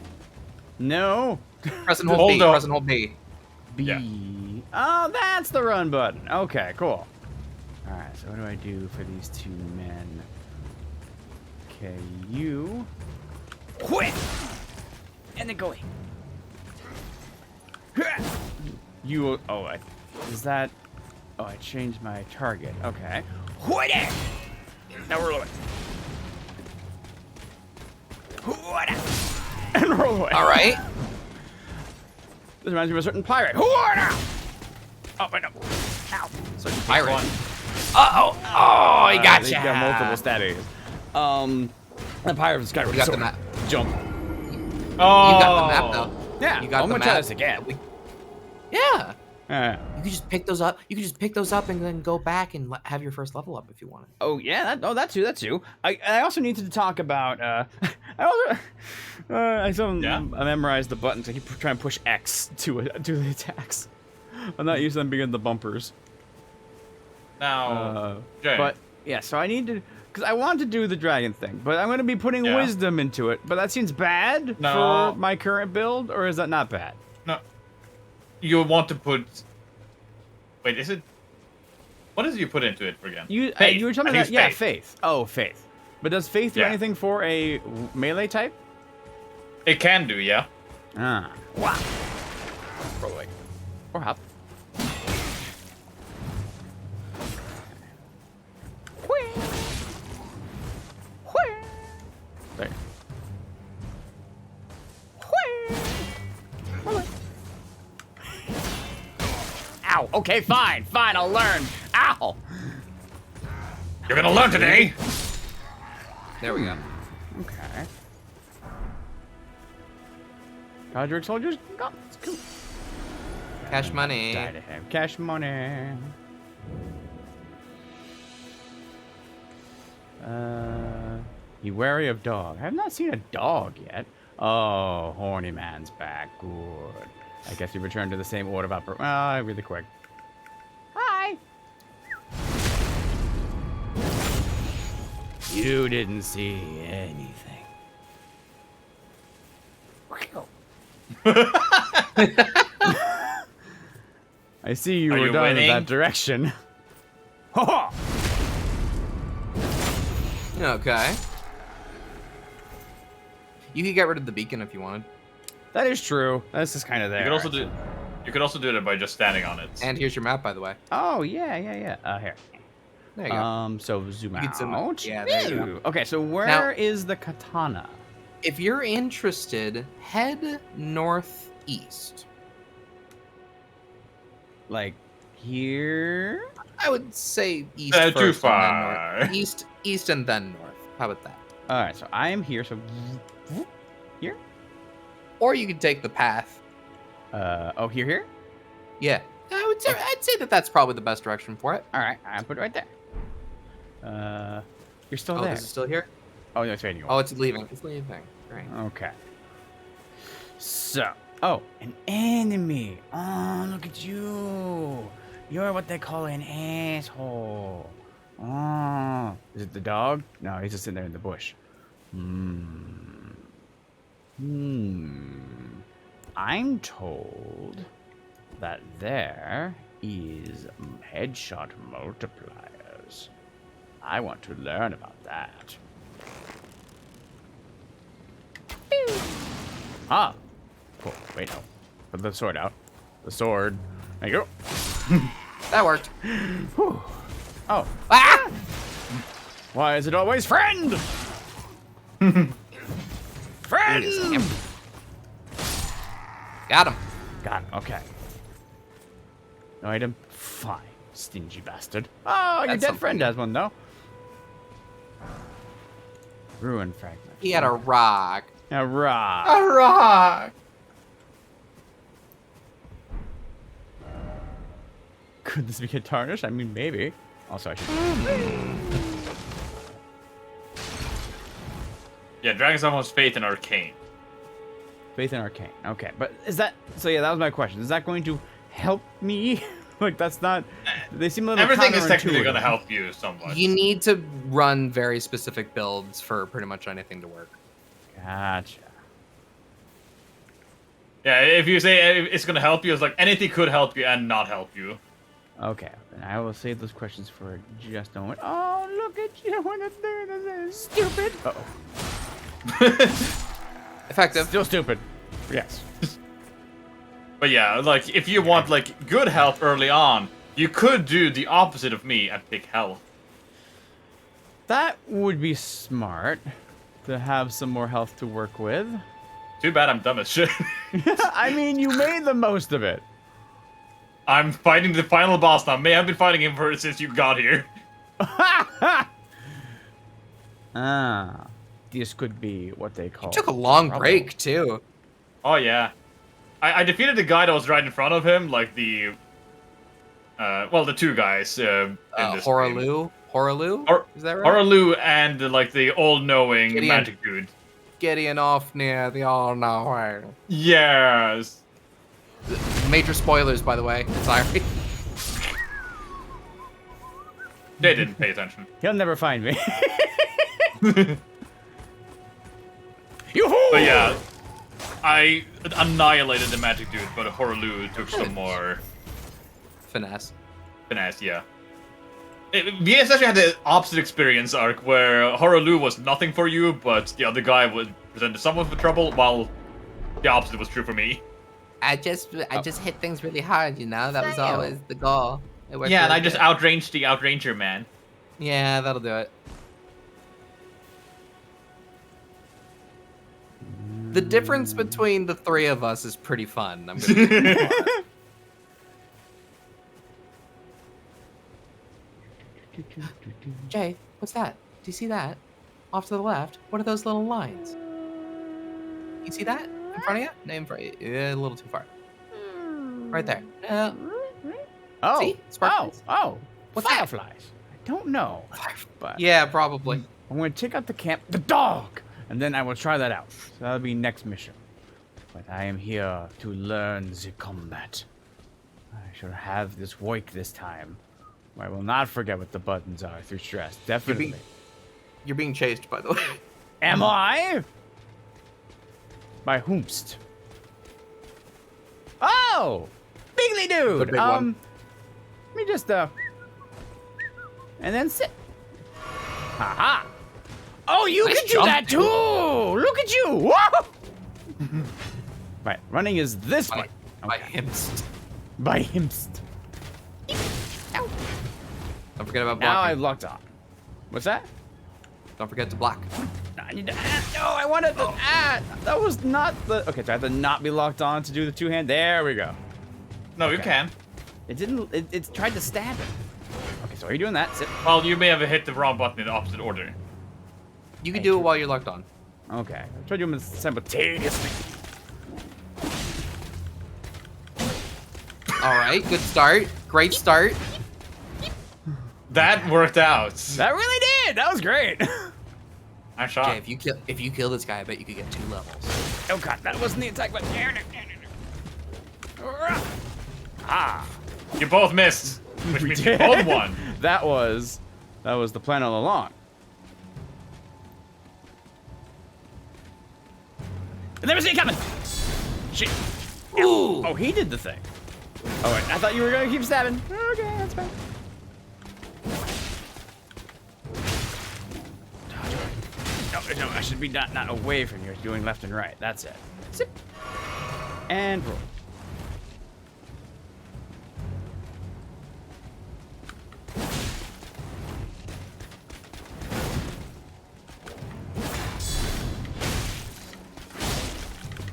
No. Press and hold Hold B. up. Press and hold B. B. Yeah. Oh, that's the run button. Okay, cool. Alright, so what do I do for these two men? Okay, you. Quit! And then go away. You. Oh, is that. Oh, I changed my target. Okay. Quit it! Now roll it. And roll away. All right. This reminds me of a certain pirate. Oh, wait, no. Ow. Certain pirate. One. Uh-oh. Oh, he got They you. got multiple statues. The pirate of the Skyward You got the Sword. map. Jump. Oh. You got the map, though. Yeah. You got I'm the gonna try map. this again. Yeah. Yeah. You could just pick those up. You could just pick those up and then go back and have your first level up if you wanted. Oh yeah. That too. I also needed to talk about. I memorized the buttons. I keep trying to push X to the attacks. I'm not used to them being the bumpers. Now, Jay. But yeah, so I need to, because I want to do the dragon thing, but I'm going to be putting Yeah. wisdom into it. But that seems bad No. for my current build, or is that not bad? No. You want to put. Wait, is it? What did you put into it again? You Faith. you were telling I me that, think yeah, it's faith. Oh, faith. But does faith do Yeah. anything for a melee type? It can do, yeah. Ah, wow. Roll away. Or hop. There. Ow. Okay, fine. I'll learn. Ow. You're gonna learn today. There we go. Okay. Godric soldiers. Go. It's cool. Cash money. Die to him. Cash money. Be wary of dog. I have not seen a dog yet. Oh, horny man's back. Good. I guess we returned to the same order of really quick. Hi. You didn't see anything. I see you Are were you done in winning? that direction. Ha ha! Okay. You could get rid of the beacon if you wanted. That is true. That's just kind of there. You could also do that by just standing on it. And here's your map, by the way. Oh yeah. Here. There you go. So zoom You out. can zoom out. Yeah, there you go. Okay, so where Now- is the katana? If you're interested, head northeast. Like here? I would say east Too first far. and then north. East and then north. How about that? All right, so I am here. So here. Or you could take the path. Oh, here. Yeah. I'd say that that's probably the best direction for it. All right, I put it right there. You're still Oh, there. this is still here? Oh, no, it's fading away. Oh, it's leaving. It's leaving. Great. Okay. So, an enemy. Oh, look at you. You're what they call an asshole. Oh, is it the dog? No, he's just sitting there in the bush. I'm told that there is headshot multipliers. I want to learn about that. Ah, cool. Wait, no. Put the sword out. The sword. There you go. That worked. Whew. Oh. Ah! Why is it always friend? Friend! Got him. Got it. Okay. No item? Fine. Stingy bastard. Oh, your That's dead something. friend has one, though. Ruin fragment. He had a rock. A rock. A rock. Could this be a tarnish? I mean, maybe. Also, I should. Yeah, Dragon's almost faith in arcane. Faith in arcane. Okay, but is that so? Yeah, that was my question. Is that going to help me? Like, that's not. They seem a little. Everything is technically counterintuitive. going to help you somewhat. You need to run very specific builds for pretty much anything to work. Gotcha. Yeah, if you say it's going to help you, it's like anything could help you and not help you. Okay, then I will save those questions for just a moment. Oh, look at you! What a thing! This is stupid. Effective. Still stupid. Yes. But yeah, like if you want like good health early on, you could do the opposite of me and pick health. That would be smart to have some more health to work with. Too bad I'm dumb as shit. I mean, you made the most of it. I'm fighting the final boss now. May I've been fighting him since you got here. Ah, this could be what they call. Took a long trouble. break too. Oh yeah, I defeated the guy that was right in front of him, like the, well, the two guys. In this game. Horalu? Is that right? Horalu and like the all-knowing Gideon. magic dude. Getting off near the all-knowing. Yes. Major spoilers, by the way. Sorry. They didn't pay attention. He'll never find me. But yeah, I annihilated the magic dude, but Horalu took some more Finesse. finesse, yeah. We essentially had the opposite experience arc, where Horalu was nothing for you, but the other guy would present someone with trouble, while the opposite was true for me. I just hit things really hard, you know? That was always the goal. It worked Yeah, and really I just good. outranged the outranger man. Yeah, that'll do it. The difference between the three of us is pretty fun. I'm gonna Jay, what's that? Do you see that? Off to the left, what are those little lines? You see that? In front of you? No, in front of you. Yeah, a little too far. Right there. Oh. See? Sparkles. Oh. What's that? Fireflies. I don't know. But Yeah, probably. I'm going to check out the camp, the dog, and then I will try that out. So that'll be next mission. But I am here to learn the combat. I shall have this work this time. I will not forget what the buttons are through stress. Definitely. You're being chased, by the way. Am I? By whomst? Oh! Bigly dude! The big one. Let me just, and then sit. Haha! Oh, you Nice can do jump. that too! Look at you! Whoa! Right, running is this way. By him. By himst. Don't forget about Now blocking. I've locked on. What's that? Don't forget to block. No, I need to. No, I wanted the. That was not the. Okay, so I have to not be locked on to do the two hand. There we go. No, you Okay. can. It didn't. It tried to stab him. Okay, so are you doing that? Sit. Well, you may have hit the wrong button in the opposite order. You can do it while you're locked on. Okay, I tried doing them simultaneously. All right, good start. Great start. That worked out. That really did. That was great. I'm shocked. Okay, if you kill this guy, I bet you could get 2 levels. Oh god, that wasn't the attack button. Ah, You both missed, which we means you did. both won. That was the plan all along. I never see it coming. Shit. Ooh. Oh, he did the thing. Oh wait, I thought you were gonna keep stabbing. Okay, that's fine. No, I should be not away from you. Doing left and right. That's it. Zip. And roll.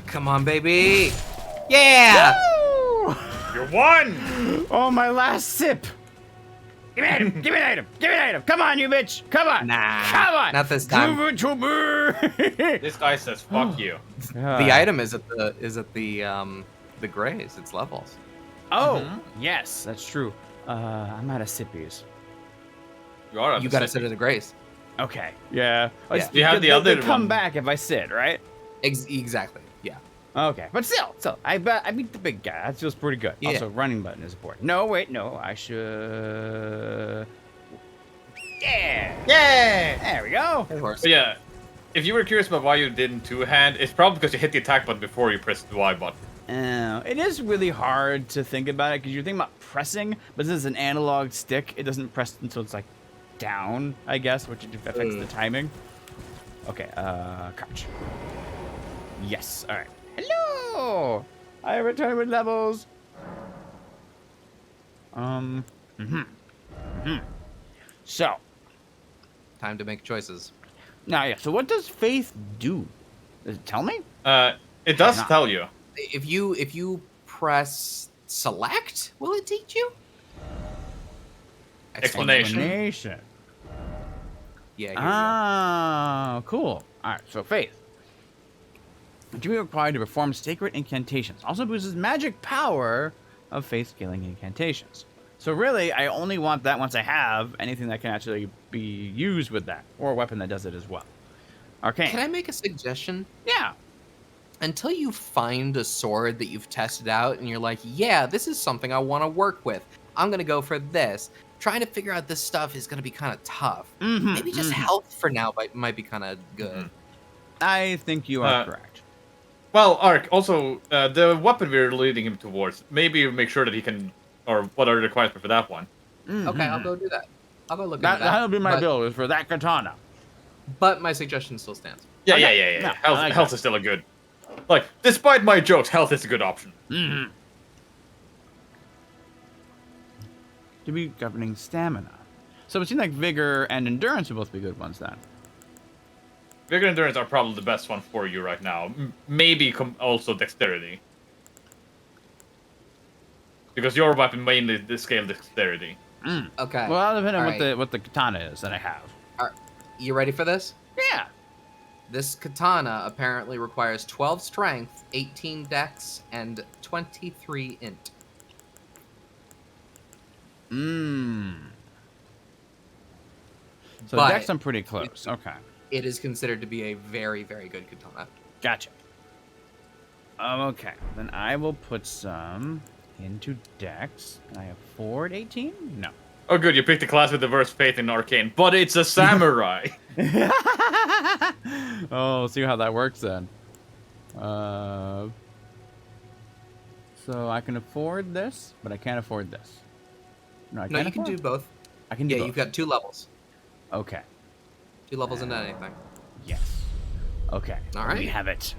Come on, baby. Yeah. Woo! You won! Oh, my last sip. Give me an item. Give me an item. Give me an item. Come on, you bitch. Come on. Nah, Come on. not this time. Give it to me. This guy says, fuck you. The item is at the grays. It's levels. Oh, yes, that's true. I'm out of sippies. You gotta sit in the grays. Okay. Yeah. Yeah. You have the They'll other come one. back if I sit, right? Exactly. Yeah. Okay, but still, I beat the big guy. That feels pretty good. Yeah. Also, running button is important. No, wait, no, I should. Yeah. Yay! There we go. But yeah, if you were curious about why you didn't two-hand, it's probably because you hit the attack button before you pressed the Y button. It is really hard to think about it because you're thinking about pressing, but this is an analog stick. It doesn't press until it's like down, I guess, which affects the timing. Okay, crouch. Yes. All right. Hello. I return with levels. So. Time to make choices. Now, yeah. So, what does faith do? Does it tell me? It does Not. tell you. If you press select, will it teach you? Explanation. Explanation. Yeah. Here you Ah, cool. All right. So, faith. To be required to perform sacred incantations. Also boosts magic power of faith scaling incantations. So really, I only want that once I have anything that can actually be used with that, or a weapon that does it as well. Arcane. Can I make a suggestion? Yeah. Until you find a sword that you've tested out and you're like, yeah, this is something I want to work with. I'm going to go for this. Trying to figure out this stuff is going to be kind of tough. Maybe just health for now might be kind of good. I think you are correct. Well, Ark, also, the weapon we're leading him towards, maybe make sure that he can, or what are the requirements for that one? Okay, I'll go do that. I'll go look into that. That'll be my build, is for that katana. But my suggestion still stands. Yeah. No, I like Health is still a good. Like, despite my jokes, health is a good option. To be governing stamina. So it seems like vigor and endurance would both be good ones then. Vigor and endurance are probably the best one for you right now. Maybe also dexterity. Because your weapon mainly scale dexterity. Okay. Well, that'll depend on Alright. what the katana is that I have. You ready for this? Yeah. This katana apparently requires 12 strength, 18 dex, and 23 int. So But dex, I'm pretty close. Okay. It is considered to be a very, very good katana. Gotcha. Okay. Then I will put some into dex. Can I afford 18? No. Oh, good, you picked a class with the worst faith in arcane, but it's a samurai. Oh, see how that works then. So I can afford this, but I can't afford this. No, I No, can't you can afford- do both. I can do Yeah, both. you've got 2 levels. Okay. 2 levels into anything. Yes. Okay. All right. We have it.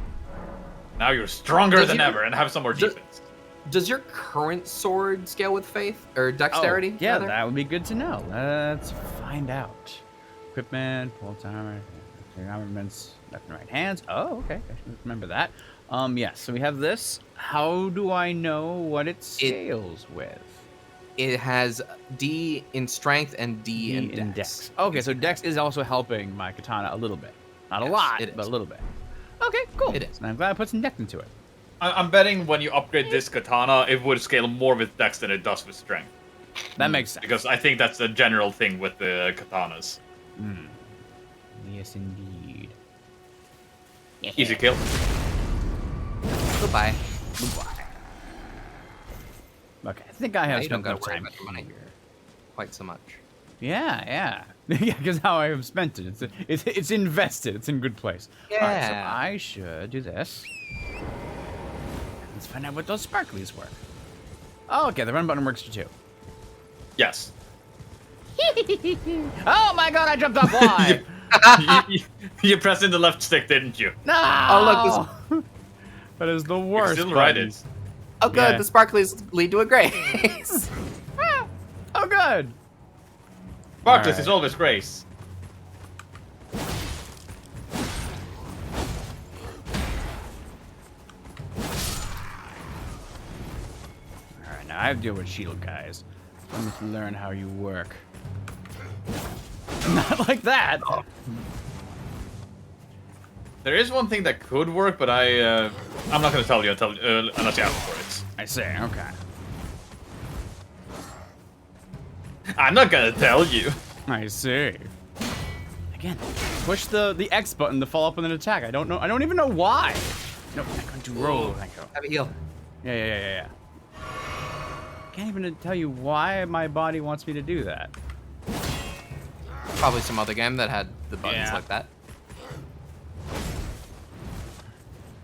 Now you're stronger Does than your- ever and have some more does- defense. Does your current sword scale with faith? Or dexterity? Oh, yeah, rather? that would be good to know. Let's find out. Equipment, pull timer, armaments, left and right hands. Oh, okay. I should remember that. Yes. So we have this. How do I know what it scales with? It has D in strength and D, in dex. Okay, so dex is also helping my katana a little bit. Not a Yes, lot, it is. but a little bit. Okay, cool. It is. And I'm glad I put some dex into it. I'm betting when you upgrade this katana, it would scale more with dex than it does with strength. That makes sense. Because I think that's the general thing with the katanas. Yes, indeed. Easy kill. Goodbye. Okay, I think I have You don't spent gotta enough worry time about the money here. quite so much. Yeah. Yeah, because how I have spent it. It's invested. It's in good place. Yeah. Alright, so I should do this. Let's find out what those sparklies were. Oh, okay, the run button works too. Yes. Oh my god, I jumped off. Why? You pressed in the left stick, didn't you? No! Oh, look, that is the You worst. still ride button. it. Oh, good. Yeah. The sparklies lead to a grace. Oh, good. Sparkless Alright. is always grace. Alright, now I have to deal with shield guys. I need to learn how you work. Not like that. There is one thing that could work, but I'm not gonna tell you unless you ask for it. I see, okay. I'm not gonna tell you. I see. Again, push the X button to follow up with an attack. I don't know. I don't even know why. No, I'm going to roll. Thank you. Have a heal. Yeah. Can't even tell you why my body wants me to do that. Probably some other game that had the buttons Yeah. like that.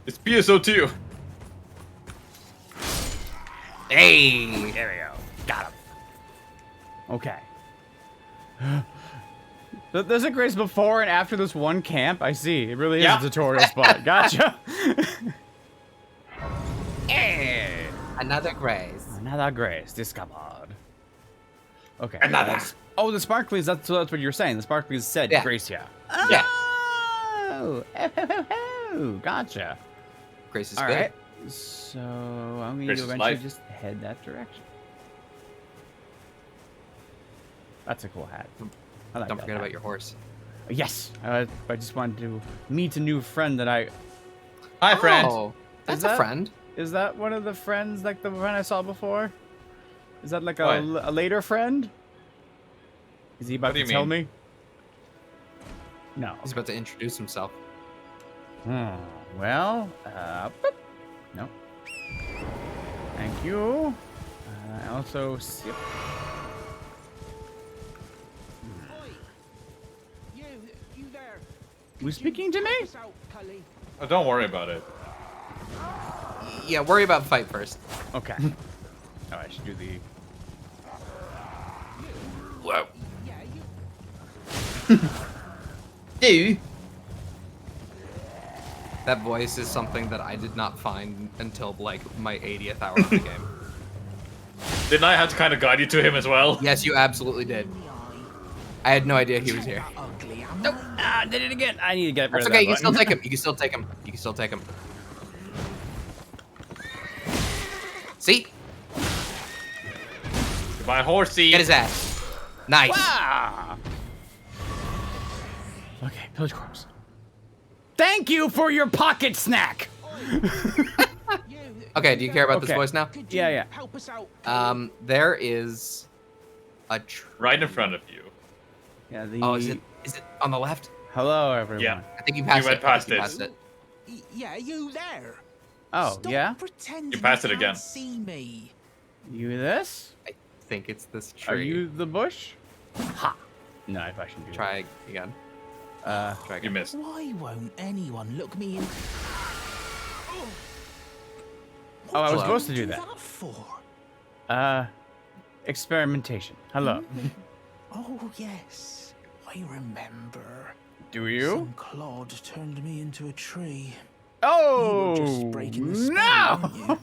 It's PSO2. Hey! There we go. Got him. Okay. There's a grace before and after this one camp. I see. It really is Yeah. a tutorial spot. Gotcha. Hey. Another grace. Another grace discovered. Okay. Another. Oh, the sparklies. That's what you were saying. The sparklies said Yeah. grace, yeah. Yeah. Oh. Gotcha. Grace is All good. right. So I'm going Grace to is eventually life. just head that direction. That's a cool hat. I like Don't that forget hat. about your horse. Yes. I just wanted to meet a new friend that I... Hi, friend. Oh, that's that- a friend. Is that one of the friends like the one I saw before? Is that like a, What? a later friend? Is he about What do to you tell mean? me? No. He's about to introduce himself. Well, boop. No. Thank you. Also, skip. You there? Who's speaking to me? Oh, don't worry about it. Yeah, worry about fight first. Okay. Oh, I should do the... Whoa. You? That voice is something that I did not find until like my 80th hour of the game. Didn't I have to kind of guide you to him as well? Yes, you absolutely did. I had no idea he was here. Nope. Ah, did it again. I need to get rid That's of okay, that you can still button. take him. You can still take him. You can still take him. See? My horsey. Get his ass. Nice. Wow. Okay, pillage corpse. Thank you for your pocket snack. Okay, do you care about this Okay. voice now? Yeah. Help us out. There is a Right in front of you. Yeah. The... Oh, is it on the left? Hello, everyone. Yeah. I think you passed went it. I think past you it. passed it. Yeah, you there? Oh, Stop yeah. pretending You passed it can't again. See me. You this? I think it's this tree. Are you the bush? Ha. No, I probably shouldn't do Try again. that. Try You again. missed. Why won't anyone look me in? Oh, I was Hello. supposed to do that. For? Experimentation. Hello. Oh yes, I remember. Do you? Some clod turned me into a tree. Oh, You were just breaking the spell, no! weren't you?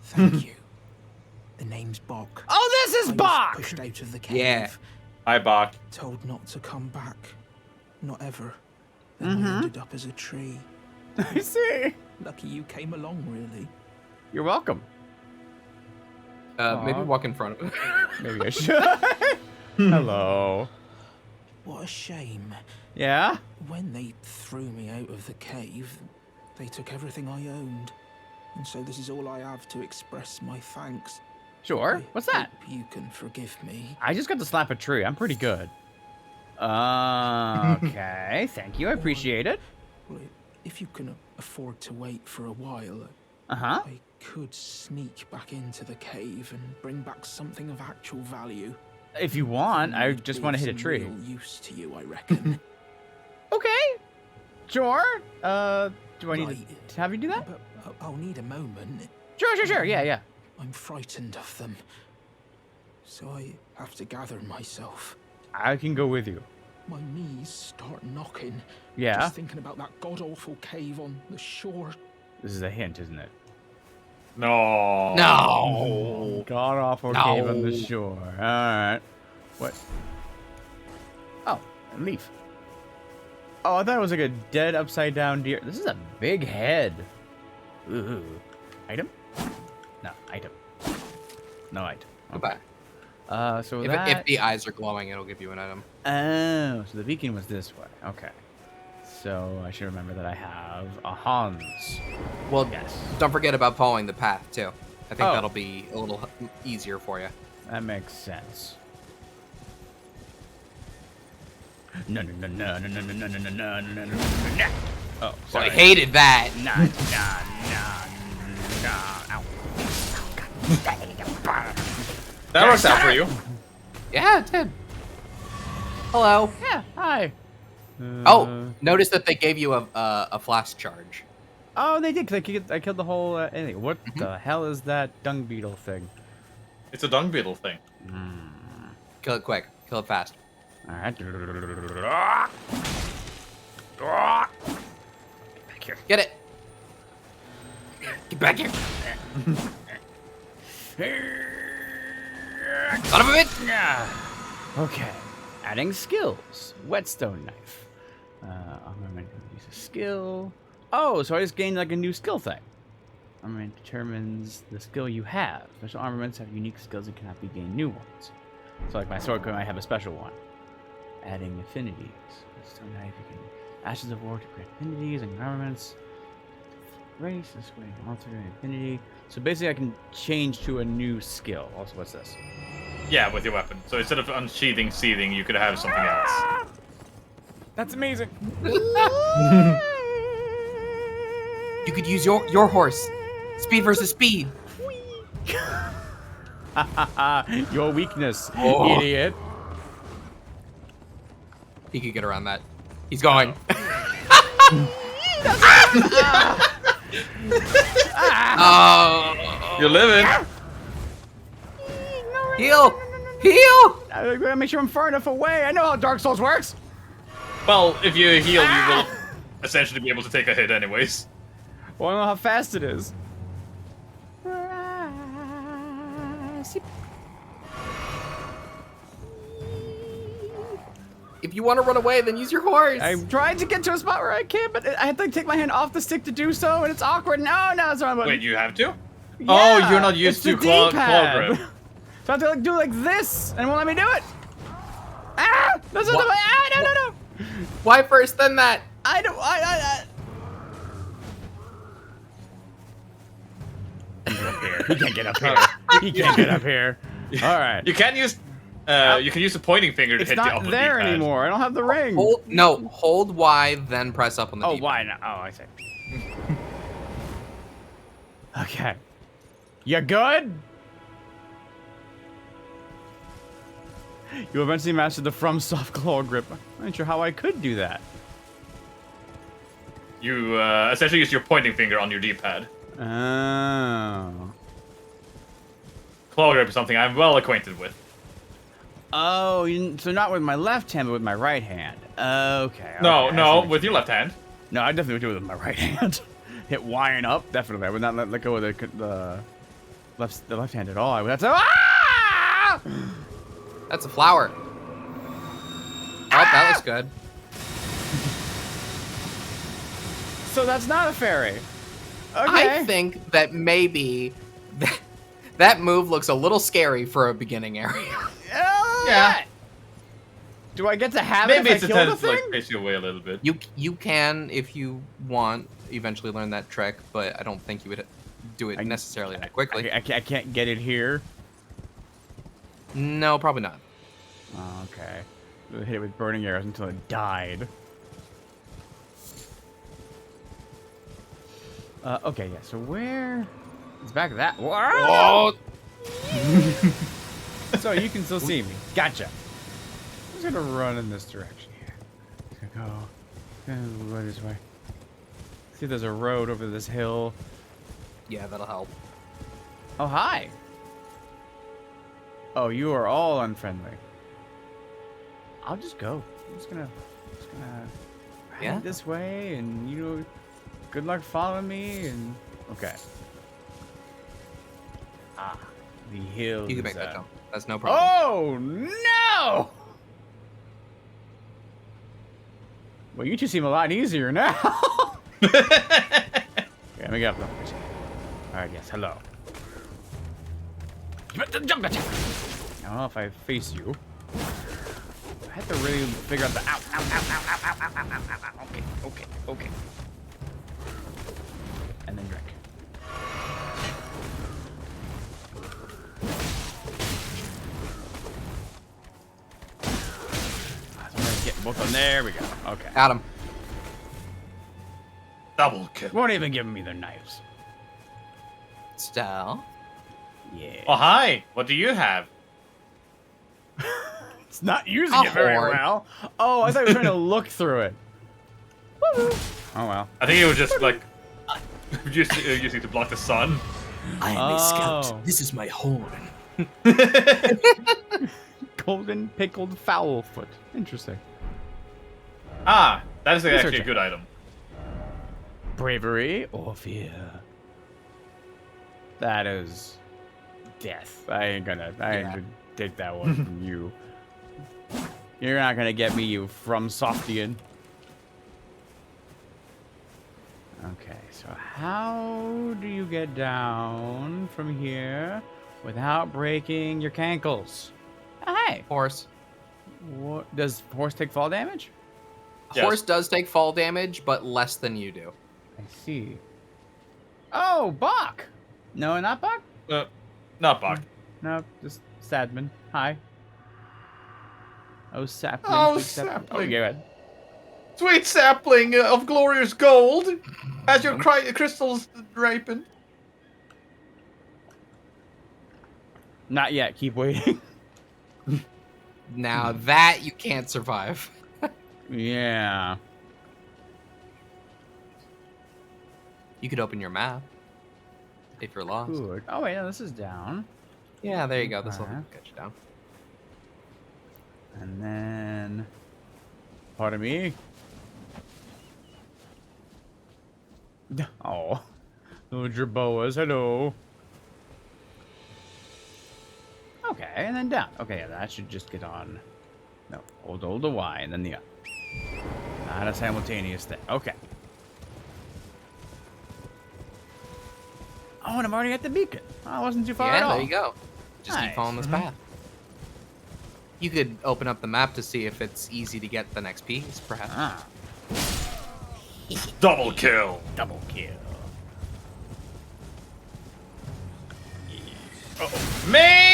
Thank you. The name's Bok. Oh, this is I was Bach! pushed out of the cave. Yeah. Hi, Bach. Told not to come back. Not ever. Then I ended up as a tree. I see. Lucky you came along, really. You're welcome. Maybe Aw. walk in front of it. Maybe I should. Hello. What a shame. Yeah? When they threw me out of the cave, they took everything I owned. And so this is all I have to express my thanks. Sure. I What's that? hope you can forgive me. I just got to slap a tree. I'm pretty good. Okay. Thank you. I appreciate it. Well, if you can afford to wait for a while, Uh-huh. I could sneak back into the cave and bring back something of actual value. If you want, I Would just be want to of hit a some tree. real use to you, I reckon. Okay. Sure. Do I need Right. to have you do that? But I'll need a moment. Sure. Yeah. I'm frightened of them. So I have to gather myself. I can go with you. My knees start knocking. Yeah. Just thinking about that god-awful cave on the shore. This is a hint, isn't it? No. No. God awful No. cave on the shore. Alright. What? Oh, a leaf. Oh, I thought it was like a dead upside down deer. This is a big head. Ooh. Item? No, item. No item. Goodbye. So If the eyes are glowing, it'll give you an item. Oh, so the beacon was this way. Okay. So I should remember that I have a Hans. Well, Yes. don't forget about following the path, too. I think Oh. that'll be a little easier for you. That makes sense. No. Oh, Well, sorry. I hated that. Nah. Ow. That works out for you. Yeah, it did. Hello. Yeah, hi. Oh, notice that they gave you a flask charge. Oh, they did, because I killed the whole anything. What the hell is that dung beetle thing? It's a dung beetle thing. Kill it quick. Kill it fast. Alright. Back here. Get it. Get back here. Son of a bitch. Okay. Adding skills. Whetstone knife. Armament use a skill. Oh, so I just gained like a new skill thing. Armament determines the skill you have. Special armaments have unique skills and cannot be gained new ones. So like my sword might have a special one. Adding affinities. Whetstone knife, you can Ashes of War to create affinities and armaments. Race, this way, alter affinity. So basically I can change to a new skill. Also, what's this? Yeah, with your weapon. So instead of unsheathing, seething, you could have something else. That's amazing. You could use your horse. Speed versus speed. Your weakness, Oh. idiot. He could get around that. He's going. Oh. You're living. Heal. Heal. I gotta make sure I'm far enough away. I know how Dark Souls works. Well, if you heal, you will essentially be able to take a hit anyways. Well, I don't know how fast it is. If you want to run away, then use your horse. I'm trying to get to a spot where I can, but I have to take my hand off the stick to do so, and it's awkward. No, it's the wrong button. Wait, you have to? Yeah, Oh, you're not used it's to the claw D-pad. grip. So I have to like do like this, and it won't let me do it. Ah! That's not the way. Ah! No. Why first, then that? I don't. He can't get up here. He can't get up here. All right. You can use the pointing finger to It's hit the not upper there D-pad. anymore. I don't have the ring. Hold Y, then press up on the Oh, D-pad. why not? Oh, I see. Okay. You good? You eventually mastered the FromSoft claw grip. I'm not sure how I could do that. You essentially use your pointing finger on your D-pad. Oh. Claw grip is something I'm well acquainted with. Oh, so not with my left hand, but with my right hand. Okay. No, okay, no, with your left hand. No, I definitely would do it with my right hand. Hit Y and up, definitely. I would not let go of the left hand at all. I would have to. Ah! That's a flower. Oh, that looks good. So that's not a fairy. Okay. I think that maybe that move looks a little scary for a beginning area. Oh, Yeah. Do I get to have Maybe it it's if I kill the intended to like thing? chase you away a little bit. You can, if you want, eventually learn that trick, but I don't think you would do it necessarily that quickly. I can't get it here. No, probably not. Oh, okay. Hit it with burning arrows until it died. Okay, yeah. So where? It's back that. Whoa! so you can still see me. Gotcha. I'm just gonna run in this direction here. Just gonna go this way. See if there's a road over this hill. Yeah, that'll help. Oh, hi. Oh, you are all unfriendly. I'll just go. I'm just gonna head this way, and you know, good luck following me. And okay. Ah, the hill. You can make that jump. That's no problem. Oh no! Well, you two seem a lot easier now. Okay, let me get up there. All right, yes, hello. I don't know if I face you. I have to really figure out the ow. Okay. And then drink. So I'm gonna get both of them. There we go. Okay. Got him. Double kill. Won't even give me their knives. Stell. Yeah. Oh, hi. What do you have? It's not using it very well. Oh, I thought you were trying to look through it. Oh well. I think it was just like using to block the sun. I am a scout. This is my horn. Golden pickled fowl foot. Interesting. Ah, that is Research actually a it. good item. Bravery or fear? That is death. I ain't gonna take that one from you. You're not gonna get me, you from Softian. Okay, so how do you get down from here without breaking your cankles? Hey, Horse. what does horse take fall damage? Yes. Horse does take fall damage, but less than you do. I see. Oh, Bach! No, not Bach? Not Bach. No, just Sadman. Hi. Oh, sapling. Oh, sweet sapling. Oh, sapling. go ahead. Sweet sapling of glorious gold, as your crystals ripen. Not yet. Keep waiting. Now that you can't survive. Yeah. You could open your map if you're lost. Good. Oh, wait, no, this is down. Yeah, there you go. This will Okay. get you down. And then... Pardon me? Oh. Little Jerboas, hello. Okay, and then down. Okay, yeah, that should just get on. No, hold the Y, and then the up. Not a simultaneous thing. Okay. Oh, and I'm already at the beacon. Oh, I wasn't too far at Yeah, all. there you go. Just Nice. keep following this path. You could open up the map to see if it's easy to get the next piece, perhaps. Ah, Double kill. double kill.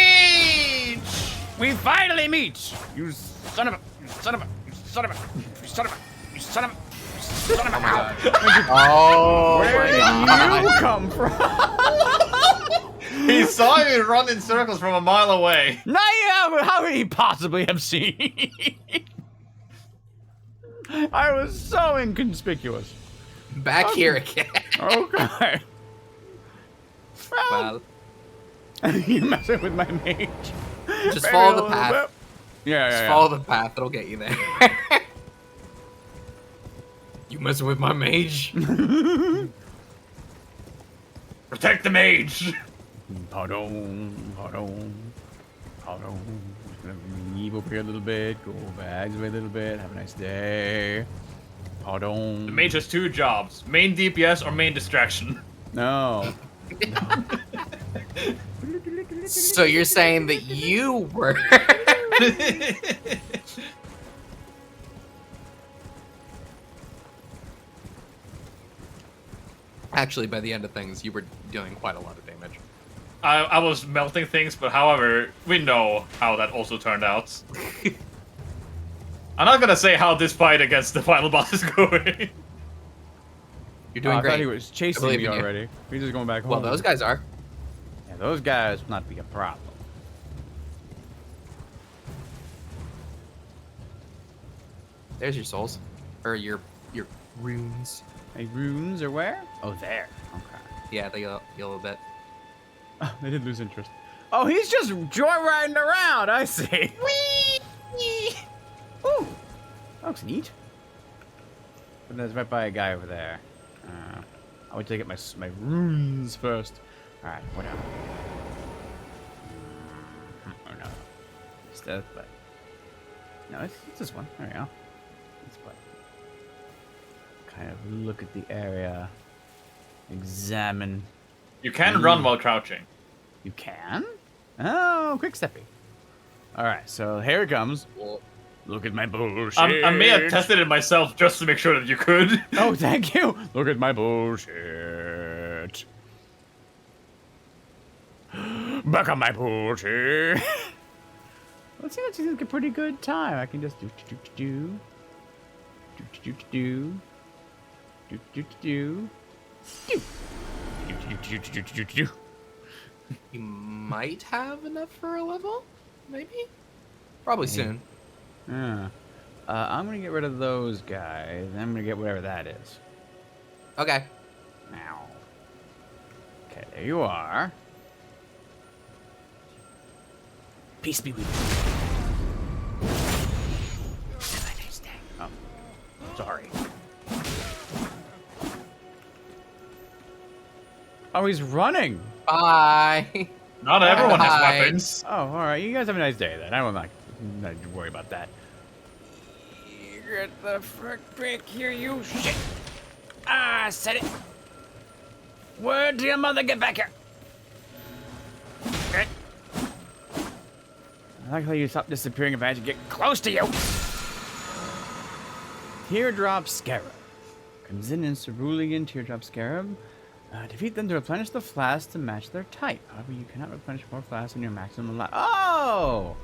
Mage! We finally meet! You son of a... You son of a... You son of a... You son of a... You son of a... You son of a... Oh, Where did you come from? He saw you run in circles from a mile away. No, yeah, how could he possibly have seen? I was so inconspicuous. back here again. Okay. Well, You messing with my mage. just Maybe follow a the little path. bit. Yeah, Just yeah, follow the path. It'll get you there. You messing with my mage? Protect the mage. Pardon. Just gonna leave over here a little bit, go back away a little bit, have a nice day. Pardon. The mage has two jobs: main DPS or main distraction. No. So you're saying that you were... Actually, by the end of things, you were doing quite a lot of damage. I was melting things, but however, we know how that also turned out. I'm not gonna say how this fight against the final boss is going. You're doing I great. thought he was chasing believe me in you. already. He's just going back home. Well, those guys are. Yeah, those guys will not be a problem. There's your souls. Or your runes. My runes are where? Oh, there. Okay. Yeah, they go a little bit. Oh, they did lose interest. Oh, he's just joyriding around. I see. Whee! Ooh, that looks neat. But there's right by a guy over there. I want to get my runes first. All right, what up? Oh no, it's that, but no, it's this one. There we go. This button. Kind of look at the area, examine. You can run while crouching. You can? Oh, quick stepping. All right, so here it comes. Look at my bullshit. I may have tested it myself just to make sure that you could. Oh, thank you. Look at my bullshit. Back on my bullshit. Let's see, that's like a pretty good time. I can just do. You might have enough for a level? Maybe? Probably soon. I'm gonna get rid of those guys. I'm gonna get whatever that is. Okay. Now. Okay, there you are. Peace be with you. Have a nice day. Oh, sorry. Oh, he's running. Bye. Not everyone has Bye. weapons. Oh, all right. You guys have a nice day then. I'm not worry about that. Get the frick back here, you shit! Ah, I said it! Word to your mother, get back here! Okay. I like how you stop disappearing if I had to get close to you. Teardrop Scarab. Comes in Cerulean Teardrop Scarab. Defeat them to replenish the flask to match their type. However, you cannot replenish more flasks than your maximum life. Oh!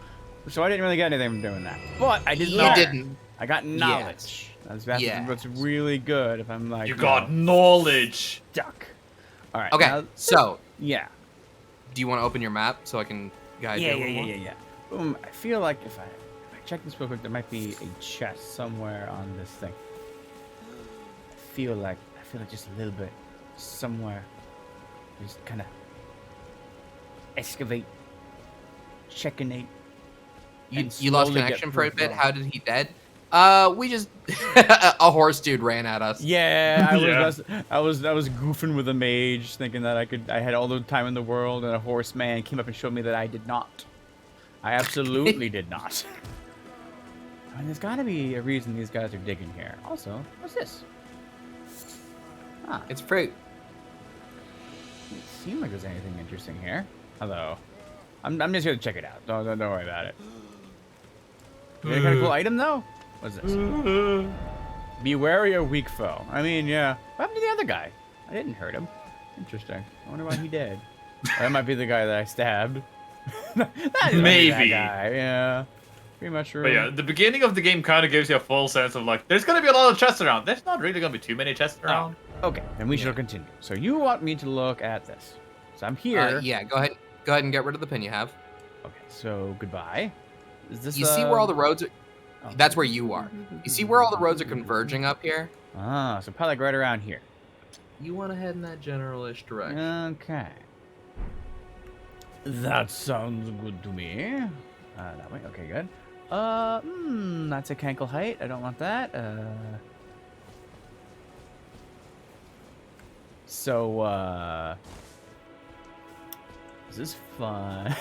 So I didn't really get anything from doing that. But I did learn. You didn't. I got knowledge. That's what's really good if I'm like... You got knowledge. Stuck. All right. Okay, now, so yeah. do you want to open your map so I can guide you a little more? Yeah. Boom. I feel like if I check this real quick, there might be a chest somewhere on this thing. I feel like just a little bit somewhere. Just kind of excavate, checkinate. You lost slowly connection get for a through bit. the- How did he dead? We just a horse dude ran at us. Yeah, Yeah. I was goofing with a mage, thinking that I had all the time in the world, and a horseman came up and showed me that I did not. I absolutely did not. I mean, there's got to be a reason these guys are digging here. Also, what's this? Ah, It's fruit. doesn't seem like there's anything interesting here. Hello. I'm just here to check it out. Don't worry about it. You got a kind of cool item though? What's this? Be wary of weak foe. I mean, yeah. What happened to the other guy? I didn't hurt him. Interesting. I wonder why he did. That might be the guy that I stabbed. That is Maybe. that guy. Yeah. Pretty much true. But yeah, the beginning of the game kind of gives you a full sense of like, there's gonna be a lot of chests around. There's not really gonna be too many chests around. Okay, then we shall continue. So you want me to look at this? So I'm here. Yeah, go ahead and get rid of the pin you have. Okay. So goodbye. Is this? You see where all the roads are? That's where you are. You see where all the roads are converging up here? Ah, so probably like right around here. You want to head in that generalish direction. Okay. That sounds good to me. That way. Okay, good. That's a cankle height. I don't want that. So, this is fun.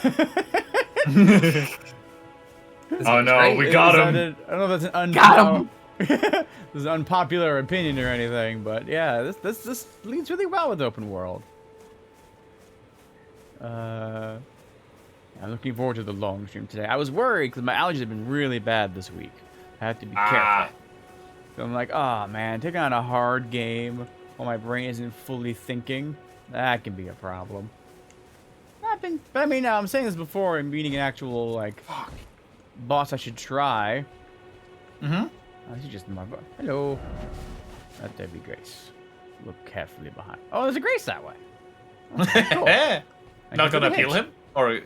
Oh no, we got him. I don't know if that's an Got him. this is an unpopular opinion or anything, but yeah, this leads really well with open world. I'm looking forward to the long stream today. I was worried because my allergies have been really bad this week. I have to be careful. So I'm like, oh man, taking on a hard game while my brain isn't fully thinking, that can be a problem. But I mean, I'm saying this before and meeting an actual like boss I should try. Mm-hmm. Oh, this is just my boss. Hello. That'd be Grace. Look carefully behind. Oh, there's a Grace that way. Okay, cool. Not gonna appeal him or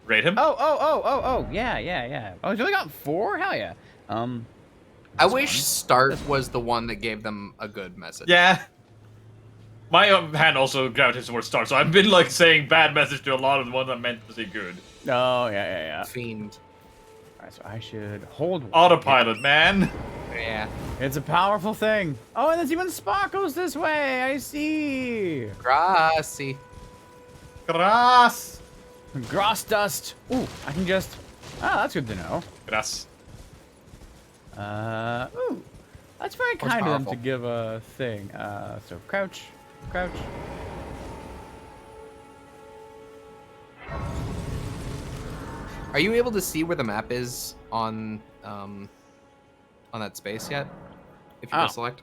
rate him. Oh, yeah. Oh, he's only got 4? Hell yeah. I wish Start was the one that gave them a good message. Yeah. My hand also gravitates towards Start, so I've been like saying bad message to a lot of the ones I meant to say good. Oh, yeah. Fiend. Alright, so I should hold one. Autopilot, man. Yeah. It's a powerful thing. Oh, and there's even sparkles this way. I see. Grassy. Grass. Grass dust. Ooh, I can just... Ah, that's good to know. Grass. Ooh. That's very Horse kind of them powerful. to give a thing. So crouch. Crouch. Are you able to see where the map is on that space yet? If you Oh. go select.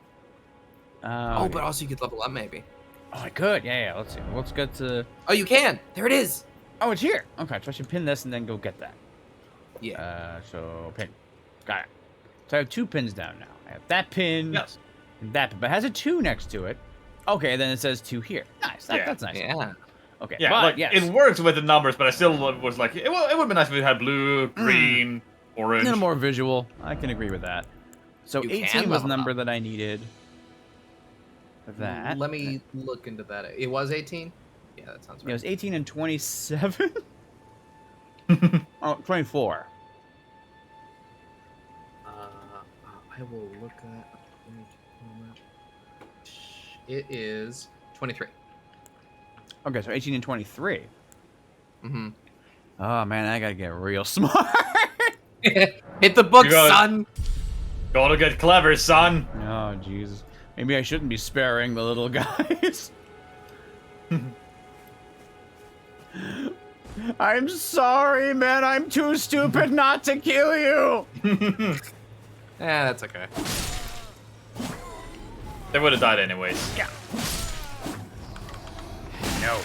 Oh, but yeah. also you could level up maybe. Oh, I could. Yeah. Let's see. Let's get to... Oh, you can. There it is. Oh, it's here. Okay, so I should pin this and then go get that. Yeah. So pin. Got it. So I have 2 pins down now. I have that pin. Yes. And that pin, but it has a 2 next to it. Okay, then it says 2 here. Nice. Yeah. That's nice. Yeah. Okay. Yeah, but, like yes. it works with the numbers, but I still was like, it would be nice if it had blue, green, A orange. little more visual. I can agree with that. So You 18 can was the level number up. that I needed. For that. Let me look into that. It was 18? Yeah, that sounds It right. was 18 and 27. Oh, 24. I will look at it is 23. Okay, so 18 and 23. Mm-hmm. Oh man, I gotta get real smart. Hit the book, You got- son. Gotta get clever, son. Oh Jesus. Maybe I shouldn't be sparing the little guys. I'm sorry, man. I'm too stupid not to kill you. That's okay. They would have died anyways. Yeah. No.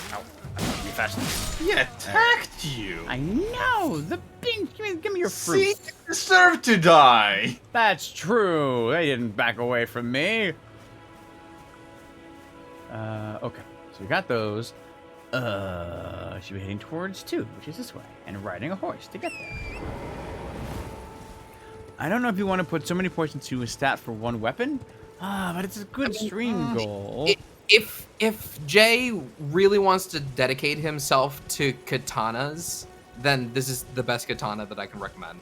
Be faster. He attacked you. I know. The pink. Give me your fruit. See, you deserve to die. That's true. They didn't back away from me. Okay. So we got those. Should be heading towards 2, which is this way, and riding a horse to get there. I don't know if you want to put so many points into a stat for one weapon. But it's a good stream goal. If Jay really wants to dedicate himself to katanas, then this is the best katana that I can recommend.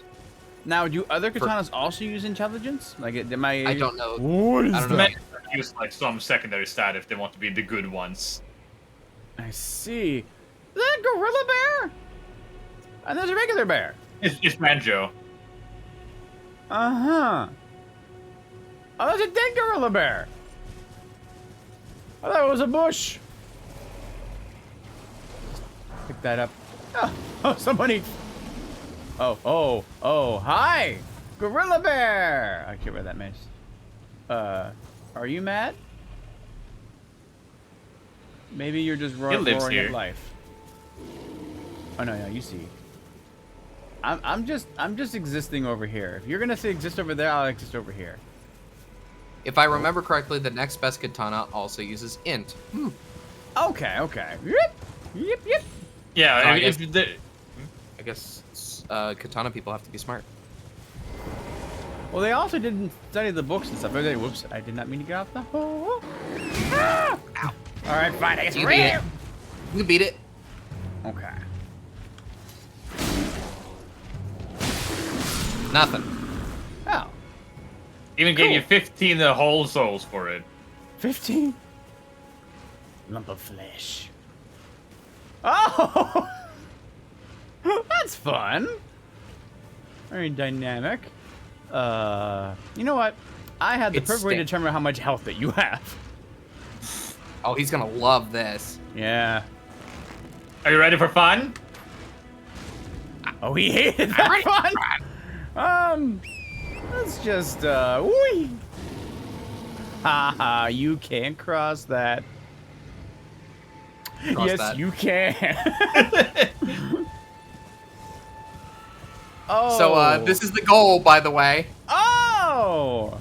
Now, do other katanas also use intelligence? Like, am I? I don't know. What is I don't know. that? Use like some secondary stat if they want to be the good ones. I see. Is that a gorilla bear? And there's a regular bear. It's Manjo. Uh-huh. Oh, that's a dead gorilla bear. I thought it was a bush. Pick that up. Oh, somebody. Oh, hi. Gorilla bear. I can't read that means. Are you mad? Maybe you're just roaring lives at here. life. Oh no, you see. I'm just existing over here. If you're gonna say exist over there, I'll exist over here. If I remember correctly, the next best katana also uses int. Okay. Yep. Yeah, I if the, I guess katana people have to be smart. Well, they also didn't study the books and stuff. Whoops, I did not mean to get off the hole. Ah! Ow. All right, fine. I guess You we're can beat here. it. You can beat it. Okay. Nothing. Oh, even gave you 15 whole souls for it. 15. Lump of flesh. Oh, that's fun. Very dynamic. You know what? I had the It's perfect way to sta- determine how much health that you have. Oh, he's gonna love this. Yeah. Are you ready for fun? Oh, he hated that fun. Let's just whee. Haha, you can't cross that. Cross Yes, that. you can. Oh. So this is the goal, by the way. Oh.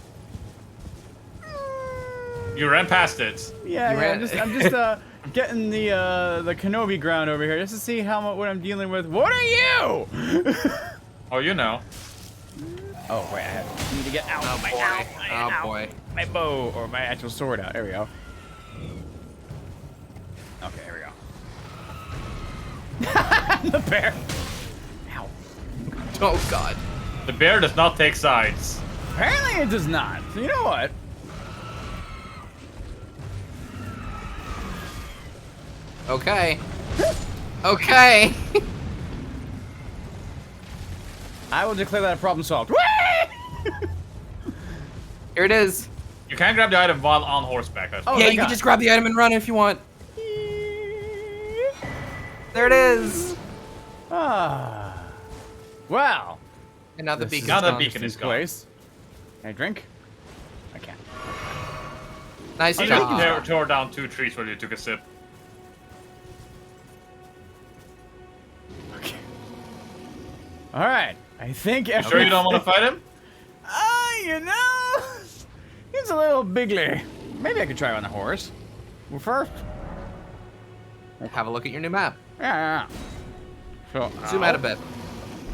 You ran past it. Yeah, You yeah. ran- I'm just getting the Kenobi ground over here just to see what I'm dealing with. What are you? Oh, you know. Oh wait, I need to get out. Oh my boy. ow, Oh boy. my bow or my actual sword out. There we go. Okay, here we go. The bear. Ow. Oh god. The bear does not take sides. Apparently it does not. So you know what? Okay. Okay. I will declare that a problem solved. Here it is. You can grab the item while on horseback. I Oh, suppose. Yeah, thank you can God. just grab the item and run if you want. There it is. Ah. Well. And now the This beacon. Now the gone. beacon is gone. Place. Can I drink? I can't. Nice You job. just tore down 2 trees while you took a sip. Okay. All right. I think. You sure you don't want to fight him? You know, he's a little bigly. Maybe I could try on a horse. Well, first. Have a look at your new map. Yeah. So, Zoom out a bit.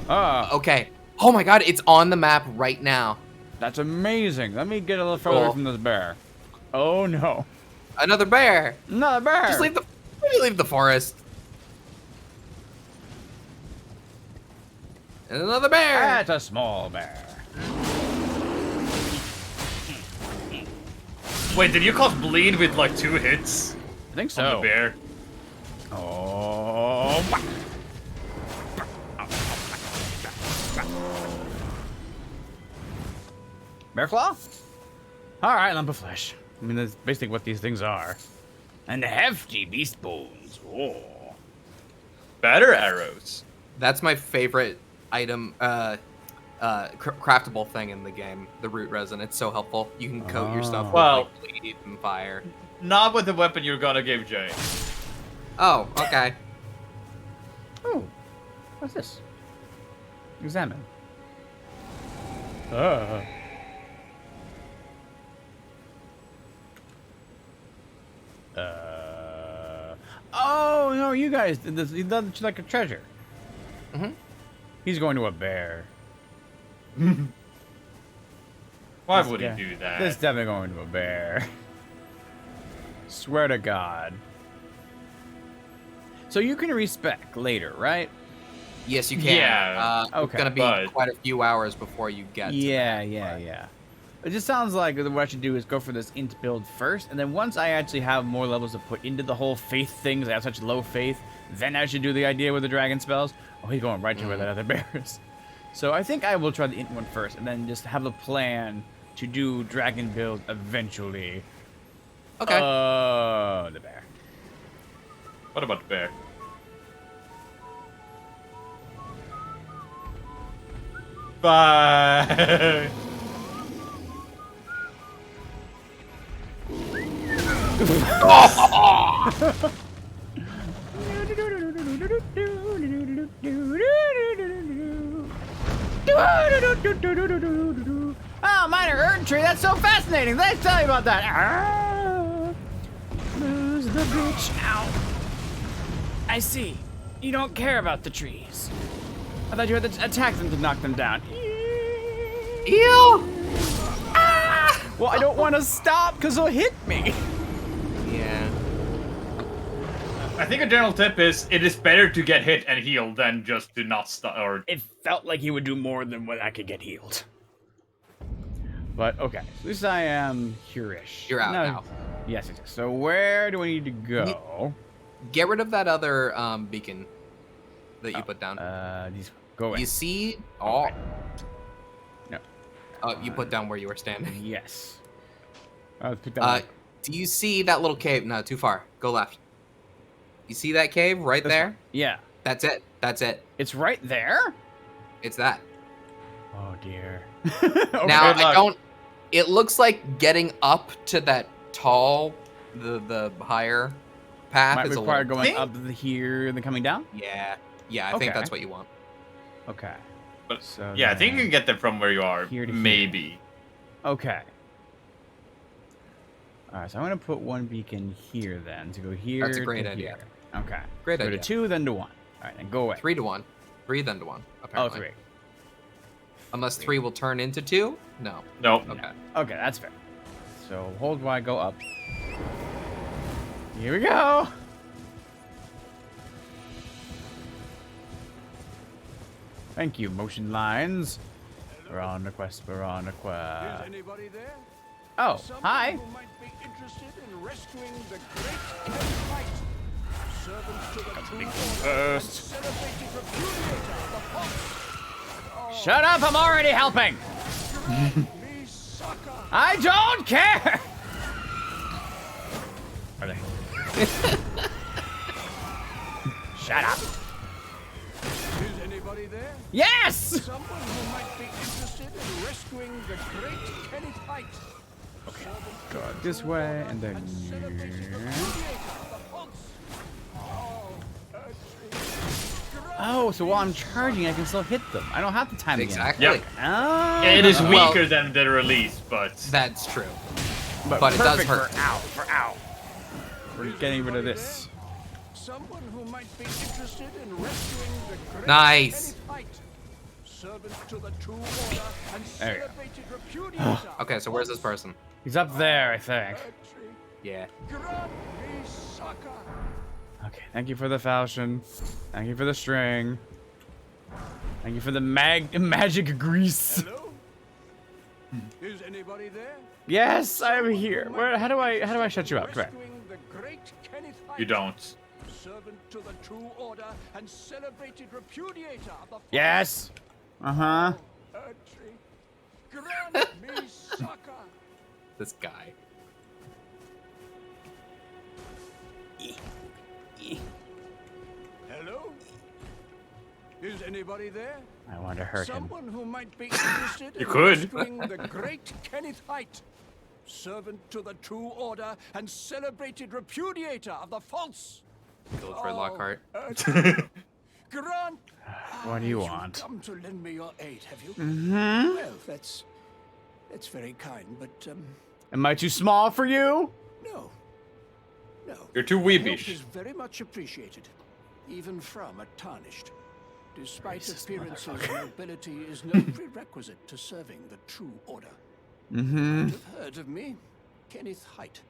Okay. Okay. Oh my god, it's on the map right now. That's amazing. Let me get a little further away Cool. from this bear. Oh no. Another bear. Another bear. Just leave the forest. And another bear. That's a small bear. Wait, did you cause bleed with like 2 hits I think on so. the bear? Oh. Bear claw? All right, lump of flesh. I mean, that's basically what these things are. And hefty beast bones. Oh. Better arrows. That's my favorite item, craftable thing in the game. The root resin. It's so helpful. You can coat your stuff with Well- like bleed and fire. Not with the weapon you're gonna give Jay. Oh, okay. Oh. What's this? Examine. Oh no! You guys did this. You did like a treasure. Mhm. He's going to a bear. Why This would he guy- do that? This definitely going to a bear. Swear to God. So you can respec later, right? Yes, you can. Yeah, It's okay, gonna be but- quite a few hours before you get. to Yeah, that, yeah, but- yeah. It just sounds like what I should do is go for this int build first, and then once I actually have more levels to put into the whole faith thing, 'cause I have such low faith, then I should do the idea with the dragon spells. Oh, he's going right to where that other bear is. So I think I will try the int one first, and then just have a plan to do dragon build eventually. Okay. The bear. What about the bear? Bye. Oh, minor Erd tree, that's so fascinating. Let's tell you about that. Ah, lose the bitch. Ow. I see. You don't care about the trees. I thought you had to attack them to knock them down. Ew. Well, I don't want to stop because he'll hit me. Yeah. I think a general tip is it is better to get hit and heal than just to not stop. Or It felt like he would do more than what I could get healed. But okay, at least I am here-ish. You're out now. Yes, yes, yes. So where do I need to go? Get rid of that other beacon that you put down. These go away. You see? Oh. No. You put down where you were standing. Yes. Let's pick that up. Do you see that little cave? No, too far. Go left. You see that cave right This there? one. Yeah. That's it. That's it. It's right there? It's that. Oh dear. Now good I luck. don't. It looks like getting up to that tall, the higher path Might is a require little. going up here and then coming down? Yeah, yeah. I think Okay. that's what you want. Okay. but So yeah, I think you then- can get there from where you are. Here to here. Maybe. Okay. Alright, so I'm gonna put one beacon here then to go here. That's a great to idea. here. Okay. Great so idea. to 2, then to 1. Alright, and go away. 3 to 1. 3 then to 1. Oh, Apparently. 3. Unless 3 will turn into 2? No. No. Okay. Okay, that's fair. So hold while I go up. Here we go. Thank you, motion lines. We're on a quest. We're on a quest. Anybody there? Oh, hi. Who might be interested in rescuing the great Caelid fight? Servants to the true order and celebrated repudiator of the fox. Shut up! I'm already helping. Me sucker. I don't care. Are they? Shut up. Is anybody there? Yes. Someone who might be interested in rescuing the great Caelid fight. Okay. Go this way and then. Oh, so while I'm charging, I can still hit them. I don't have to time Exactly. again. Oh. It is Well- weaker than the release, but That's true. But it does perfect hurt. For ow, for ow. We're getting rid of this. Someone who might be interested in rescuing the great Nice. Caelid fight. Servant to the true order and There you go. celebrated repudiator. Okay, so where's this person? He's up there, I think. Yeah. Grant me succor. Okay, thank you for the falchion. Thank you for the string. Thank you for the magic grease. Hello? Is anybody there? Yes, I'm here. Where? How do I shut you up? Come here. Rescuing the great Caelid fight. you don't. Servant to the true order and celebrated repudiator of the Yes. Uh-huh. Grant me succor. This guy. Hello? Is anybody there? I want to hurt him. Someone who might be interested You in could. rescuing the great Caelid fight. Servant to the true order and celebrated repudiator of the false. Guildford Lockhart. Grant. What do you You've want? come to lend me your aid, have you? Mm-hmm. Well, that's very kind, but Am I too small for you? no. No. You're too Help weebish. is very much appreciated, even from a tarnished. Despite appearances, nobility is no prerequisite to serving the true order. Mm-hmm. You've heard of me, Kenneth Height.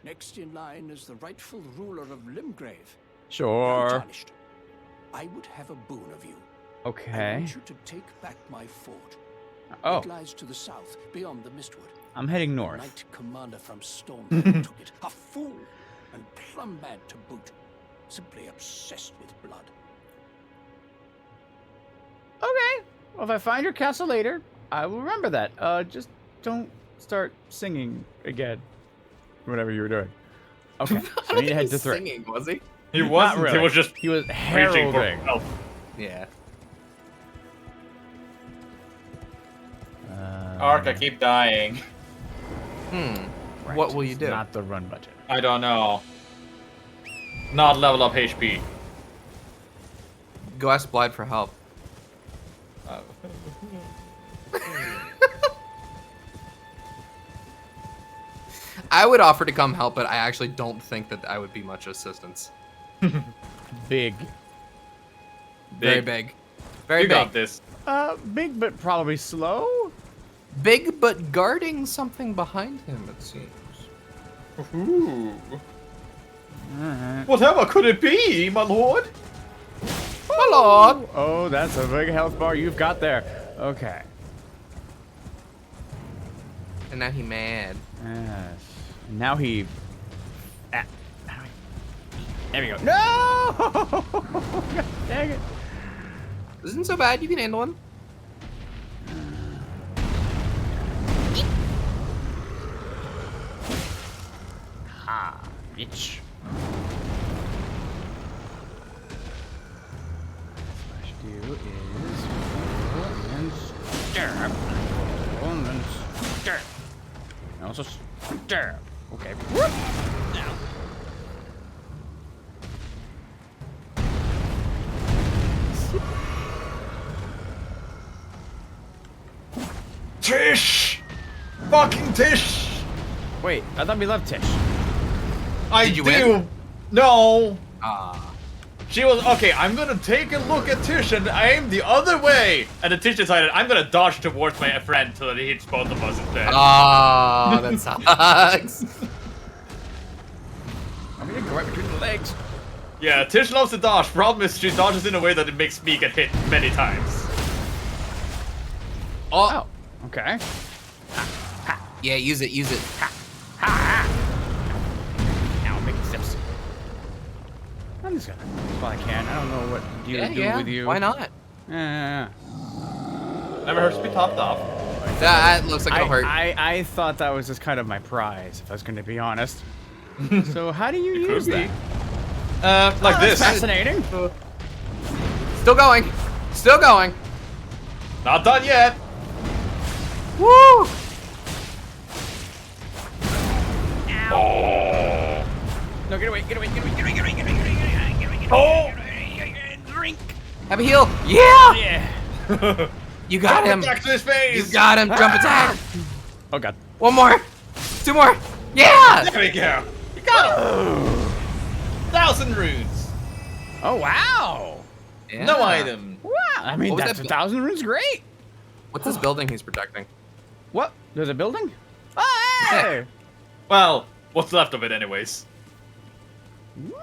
Next in line is the rightful ruler of Limgrave. Sure. Untarnished. I would have a boon of you. I Okay. want you to take back my fort. Oh, It lies to the south, beyond the Mistwood. I'm heading The north. Knight Commander from Stormvale took it. A fool, and plumb mad to boot. Simply obsessed with blood. Okay. Well, if I find your castle later, I will remember that. Just don't start singing again. Whatever you were doing. Okay. So I need to head to 3. Singing, was he? He Not wasn't. really. He was just He was reaching for heralding. help. Yeah. Ark, I keep dying. Right. What will you It's do? Not the run budget. I don't know. Not level up HP. Go ask Blythe for help. I would offer to come help, but I actually don't think that I would be much assistance. Big. Very big. Very You big. got this. Big but probably slow. Big, but guarding something behind him, it seems. Ooh. Alright. Whatever could it be, my lord? My lord! Oh, that's a big health bar you've got there. Okay. And now he mad. Yes. And now he. Ah. There we go. No! God dang it. This isn't so bad. You can handle him. Ah, bitch. What I should do is roll and stir. Roll and then stir. And also stir. Okay. Whoop. Now. Tish! Fucking Tish! Wait, I thought we left Tish. I Did you do. win? No. Ah. She was, okay, I'm gonna take a look at Tish and aim the other way! And then Tish decided, I'm gonna dodge towards my friend so that he hits both of us instead. Oh, that sucks. I'm gonna go right between the legs. Yeah, Tish loves to dodge. Problem is, she dodges in a way that it makes me get hit many times. Oh, okay. Yeah, use it, use it. Now make steps. I'm just gonna do what I can. I don't know what to do with you. Why not? Yeah. Never hurts to be topped off. That looks like it'll hurt. I thought that was just kind of my prize, if I was going to be honest. So how do you use that? Like this. Fascinating. Still going. Still going. Not done yet. Woo! Oh. No, get away, get away, get away, get away, get away, get away, get away, get away, get away, Oh. Drink. Have a heal. Yeah! Yeah. You got him. Back to his face. You got him. Jump attack. Oh, God. One more. Two more. Yeah! There we go. You got him. 1,000 runes. Oh, wow. Yeah. No item. Wow. I mean, What was that's that 1,000 runes great. What's this building he's protecting? What? There's a building? Oh, hey. Well, what's left of it anyways.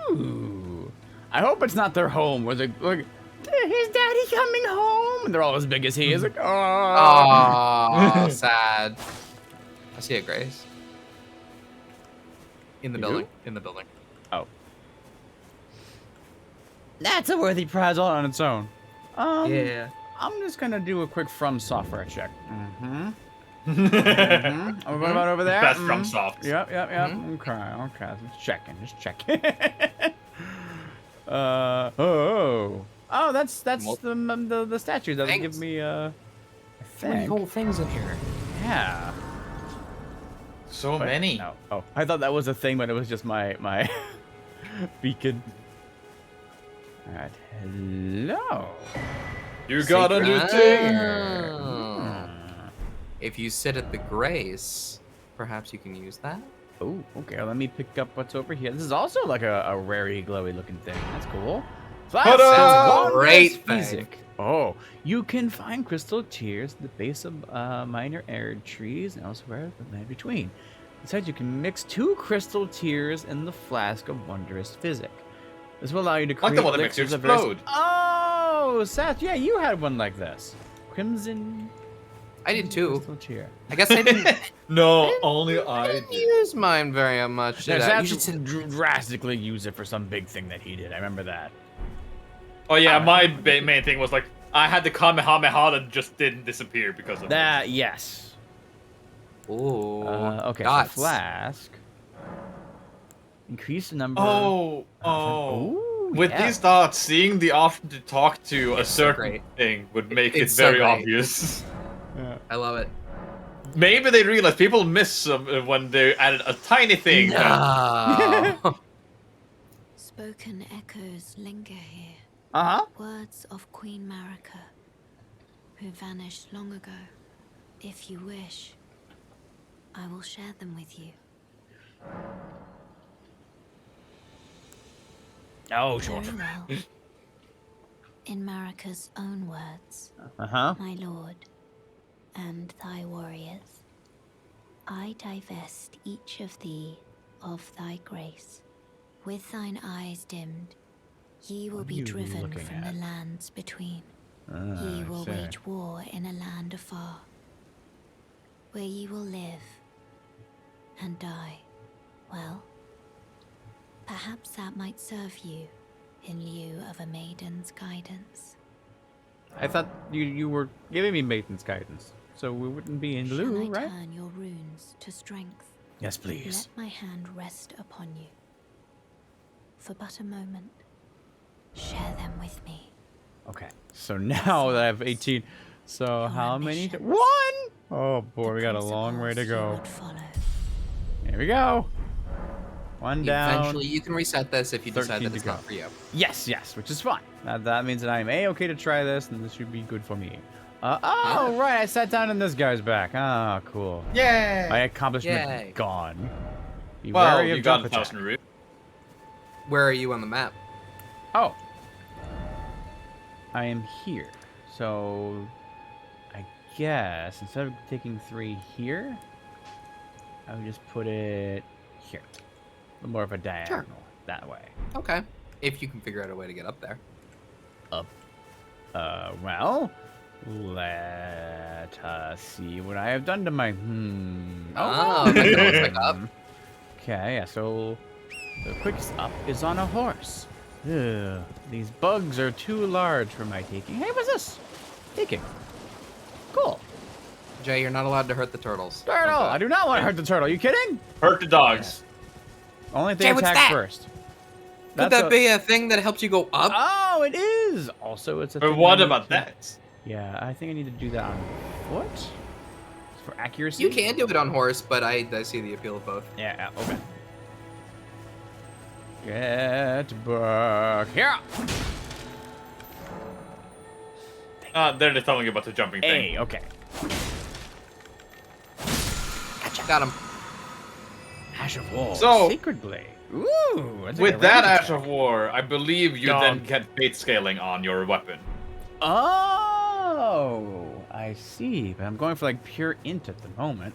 Ooh. I hope it's not their home where they're like, is daddy coming home? And they're all as big as he is. Like, Oh, sad. I see a Grace. In the You building. do? In the building. Oh. That's a worthy prize all on its own. Yeah. I'm just gonna do a quick From software check. Mm-hmm. What about over there? Best From Soft. Yep. Okay. Just checking. Oh, that's the statue that'll give me I Three think. whole things in here. Yeah. So But many. No. Oh, I thought that was a thing, but it was just my beacon. All right. Hello. You got a new thing. Oh. If you sit at the Grace, perhaps you can use that. Oh, okay. Let me pick up what's over here. This is also like a rarey, glowy looking thing. That's cool. Sounds great music. Oh, you can find crystal tears at the base of minor arid trees and elsewhere the land between. Besides, you can mix 2 crystal tears in the flask of wondrous physic. This will allow you to create Like the one that makes you elixirs of various- explode. Oh, Seth, yeah, you had one like this. Crimson. I did too. Crystal tear. I guess I didn't. No, only I I didn't did. use mine very much. No, Did I? Seth You should sit. drastically use it for some big thing that he did. I remember that. Oh yeah, my main thing was like, I had the Kamehameha that just didn't disappear because of That, yes. Ooh. Okay, dots. so flask. Increase the number. Oh. Ooh, With yeah. these dots, seeing the option to talk to a certain great. thing would make It's it so very great. obvious. I love it. Maybe they realized people miss some when they added a tiny thing. No. Spoken echoes linger here. Uh-huh. Words of Queen Marika, who vanished long ago. If you wish, I will share them with you. Oh, sure. Very well. In Marika's own words, Uh-huh. my lord, and thy warriors, I divest each of thee of thy grace. With thine eyes dimmed, ye will What are be you driven looking from at? the lands between. Ah, Ye I will see. wage war in a land afar, where ye will live and die. Well, perhaps that might serve you in lieu of a maiden's guidance. I thought you were giving me maiden's guidance, so we wouldn't be in Shall lieu, I right? turn your runes to strength? Yes, please. Let my hand rest upon you. For but a moment, share them with me. Okay, so now that I have 18, so how many? ambitions. 1! Oh boy, we got a long way to Principles you go. would follow. Here we go. 1 down. Eventually, you can reset this if you decide 13 that to it's go. not for you. Yes, which is fine. That means that I am A-okay to try this, and this should be good for me. Oh, right, I sat down in this guy's back. Ah, cool. Yay! My accomplishment Yay. gone. Be Well, wary you of got jump 1,000 attack. runes. Where are you on the map? Oh, I am here. So I guess instead of taking 3 here, I would just put it here. A little more of a diagonal that way. Okay. If you can figure out a way to get up there. Up. Well, let us see what I have done to my. Oh, that looks like up. Okay, yeah, so the quickest up is on a horse. Ugh, these bugs are too large for my taking. Hey, what's this? Taking. Cool. Jay, you're not allowed to hurt the turtles. Turtle! I do not want to hurt the turtle. You kidding? Hurt the dogs. Only if they Jay, what's attack that? first. Could that be a thing that helps you go up? Oh, it is! Also, it's a But thing what I need about to- that? Yeah, I think I need to do that on foot. For accuracy? You can do it on horse, but I see the appeal of both. Yeah, okay. Get back here! They're just telling you about the jumping thing. Hey, okay. Got him. Ash of War. So- Sacred Blade. Ooh! That's like With a that range Ash of War, I believe you Dog. then get fate scaling on your weapon. Oh! I see. But I'm going for like pure int at the moment.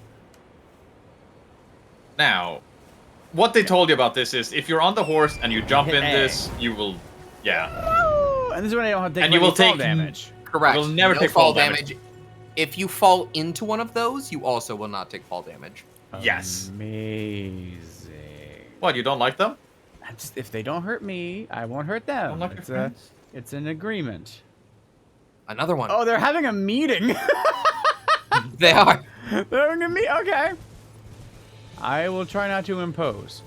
Now, what they told you about this is if you're on the horse and you jump in Hey. this, you will, yeah. Oh! And this is when I don't have to take And you any will fall take- damage. Correct. You'll never No take fall damage. If you fall into one of those, you also will not take fall damage. Yes. Amazing. What, you don't like them? If they don't hurt me, I won't hurt them. Don't like your It's friends? it's an agreement. Another one. Oh, they're having a meeting. They are. They're having a meeting. Okay. I will try not to impose.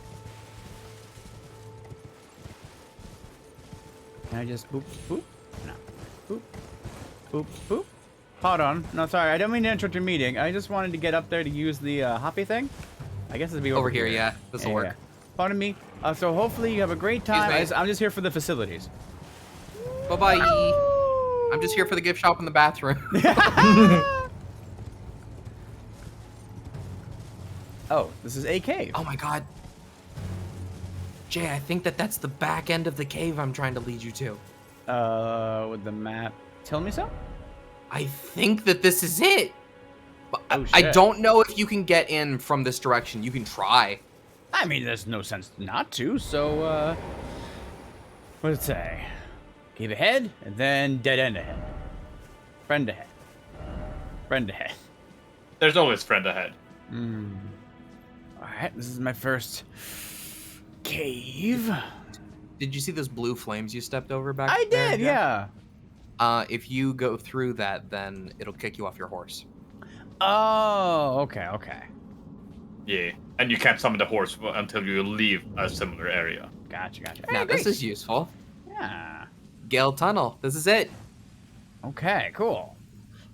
Can I just boop, boop? No. Boop, boop, boop. Hold on. No, sorry. I don't mean to interrupt your meeting. I just wanted to get up there to use the hoppy thing. I guess it'd be over Here, yeah. This will Yeah, work. yeah. Pardon me. So hopefully you have a great time. Excuse me. I'm just here for the facilities. Bye-bye. I'm just here for the gift shop and the bathroom. Oh, this is a cave. Oh my god. Jay, I think that's the back end of the cave I'm trying to lead you to. Would the map tell me so? I think that this is it. But Oh, I shit. don't know if you can get in from this direction. You can try. I mean, there's no sense not to, so, what did it say? Cave ahead, and then dead end ahead. Friend ahead. Friend ahead. There's always friend ahead. Alright, this is my first cave. Did you see those blue flames you stepped over back I there? did, Jay? yeah. If you go through that, then it'll kick you off your horse. Oh, okay, okay. Yeah. And you can't summon the horse until you leave a similar area. Gotcha, gotcha. Now, Hey, this great. is useful. Yeah. Gael Tunnel. This is it. Okay, cool.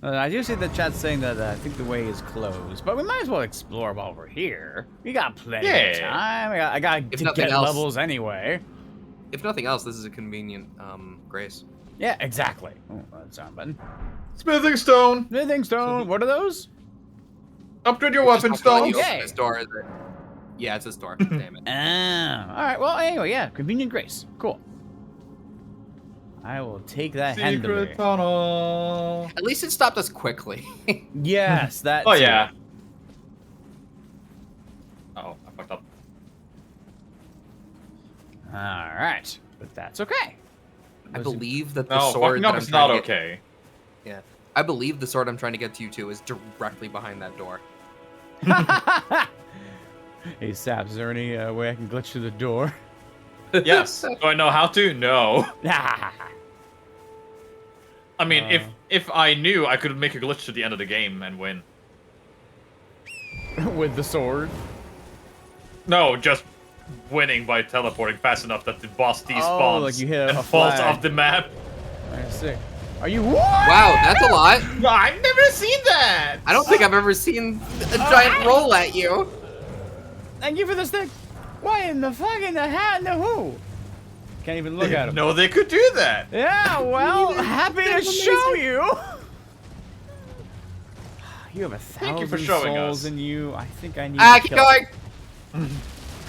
I do see the chat saying that I think the way is closed, but we might as well explore while we're here. We got plenty of Yeah. time. I got If to nothing get else- levels anyway. If nothing else, this is a convenient grace. Yeah, exactly. Oh, that's on button. Smithing stone! Smithing stone. What are those? Upgrade your Just weapon don't let you stones! open Okay. This door, is it? Yeah, it's this door. Damn it. All right. Well, anyway, yeah. Convenient grace. Cool. I will take that handily. Secret tunnel. At least it stopped us quickly. Yes, that. Oh too. yeah. Uh-oh, I fucked up. All right, but that's okay. I believe that the No, sword fucking that up I'm is trying not to get, okay. Yeah, I believe the sword I'm trying to get to you to is directly behind that door. Hey, Saps, is there any way I can glitch through the door? Yes. Do I know how to? No. I mean, if I knew, I could make a glitch to the end of the game and win. With the sword. No, just winning by teleporting fast enough that the boss despawns Oh, like you hit and a falls flag. off the map. I see. Are you? Wow, that's a lot. No, I've never seen that. I don't think I've ever seen a giant roll at you. Thank you for the stick. Why in the fucking the hat and the who? Can't even look at him. No, they could do that. Yeah, well, happy to show you. You have 1,000 you for showing souls us. in you. I think I need Ah, to keep kill going.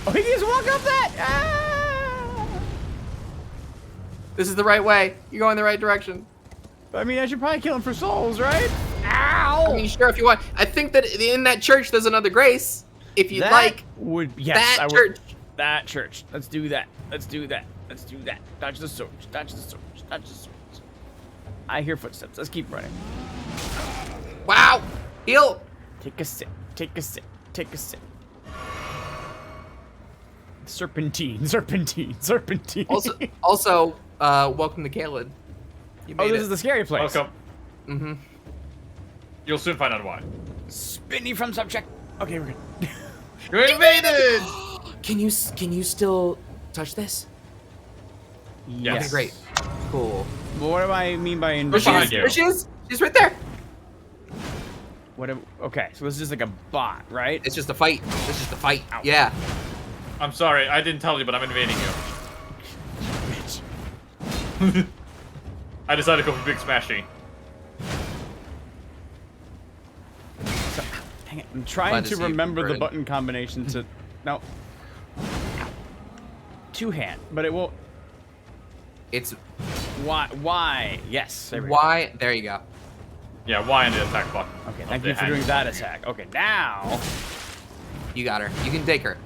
Oh, he can just walk up that. Ah! This is the right way. You're going the right direction. I mean, I should probably kill him for souls, right? Ow! I mean, sure, if you want. I think that in that church there's another grace. If you'd That like. would yes, that I would. church. That church. Let's do that. Let's do that. Let's do that. Dodge the swords. Dodge the swords. Dodge the swords. I hear footsteps. Let's keep running. Wow. Heal. Take a sip. Take a sip. Take a sip. Serpentine. Serpentine. Serpentine. Also, welcome to Caelid. You made this it. is the scary place. Welcome. Mm-hmm. You'll soon find out why. Spinny from subject. Okay, we're good. You're invaded! Can you still touch this? Yes. Okay, great. Cool. Well, what do I mean by There invade? she is. behind you. There she is. She's right there. Okay, so this is just like a bot, right? It's just a fight. It's just a fight. Yeah. I'm sorry, I didn't tell you, but I'm invading you. Bitch. I decided to go for Big Smashy. So, dang it, I'm trying Glad to to see you, remember the Brandon. button combination to... No. Two-hand, but it won't... It's Why? Yes. There we go. why. There you go. Yeah, Y and the attack button. Okay, of thank the you for hand doing that button. attack. Okay, now... You got her. You can take her.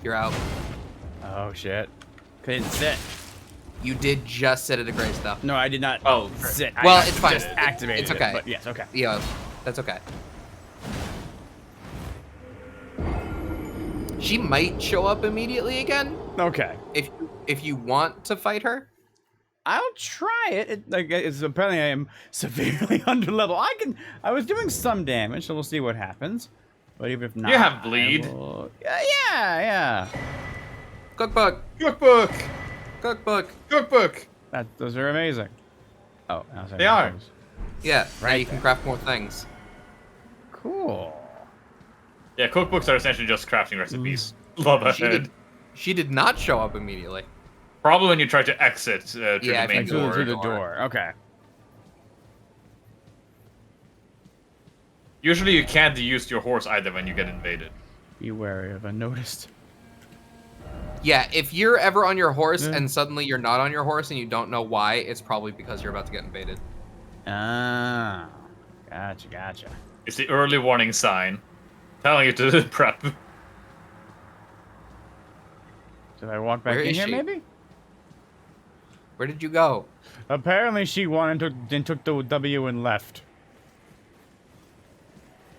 You're out. Oh, shit. Couldn't sit. You did just sit at a grace, though. No, I did not Oh, sit. Well, I it's fine. just activated It's okay. it, but yes, okay. Yeah, that's okay. She might show up immediately again Okay. if you want to fight her. I'll try it. It's apparently I am severely under level. I was doing some damage, so we'll see what happens. But even if not, You have bleed. Yeah. Cookbook. Cookbook! Cookbook. Cookbook! Those are amazing. Oh, now They are. Yeah, now Right you can there. craft more things. Cool. Yeah, cookbooks are essentially just crafting recipes. Love ahead. She did not show up immediately. Probably when you try to exit through Yeah, the if main you door. Through the door. Okay. Usually you can't use your horse either when you get invaded. Be wary of unnoticed. Yeah, if you're ever on your horse Yeah. and suddenly you're not on your horse and you don't know why, it's probably because you're about to get invaded. Ah. Gotcha. It's the early warning sign telling you to prep. Did I walk back Where in is here, she? maybe? Where did you go? Apparently she won and took the W and left.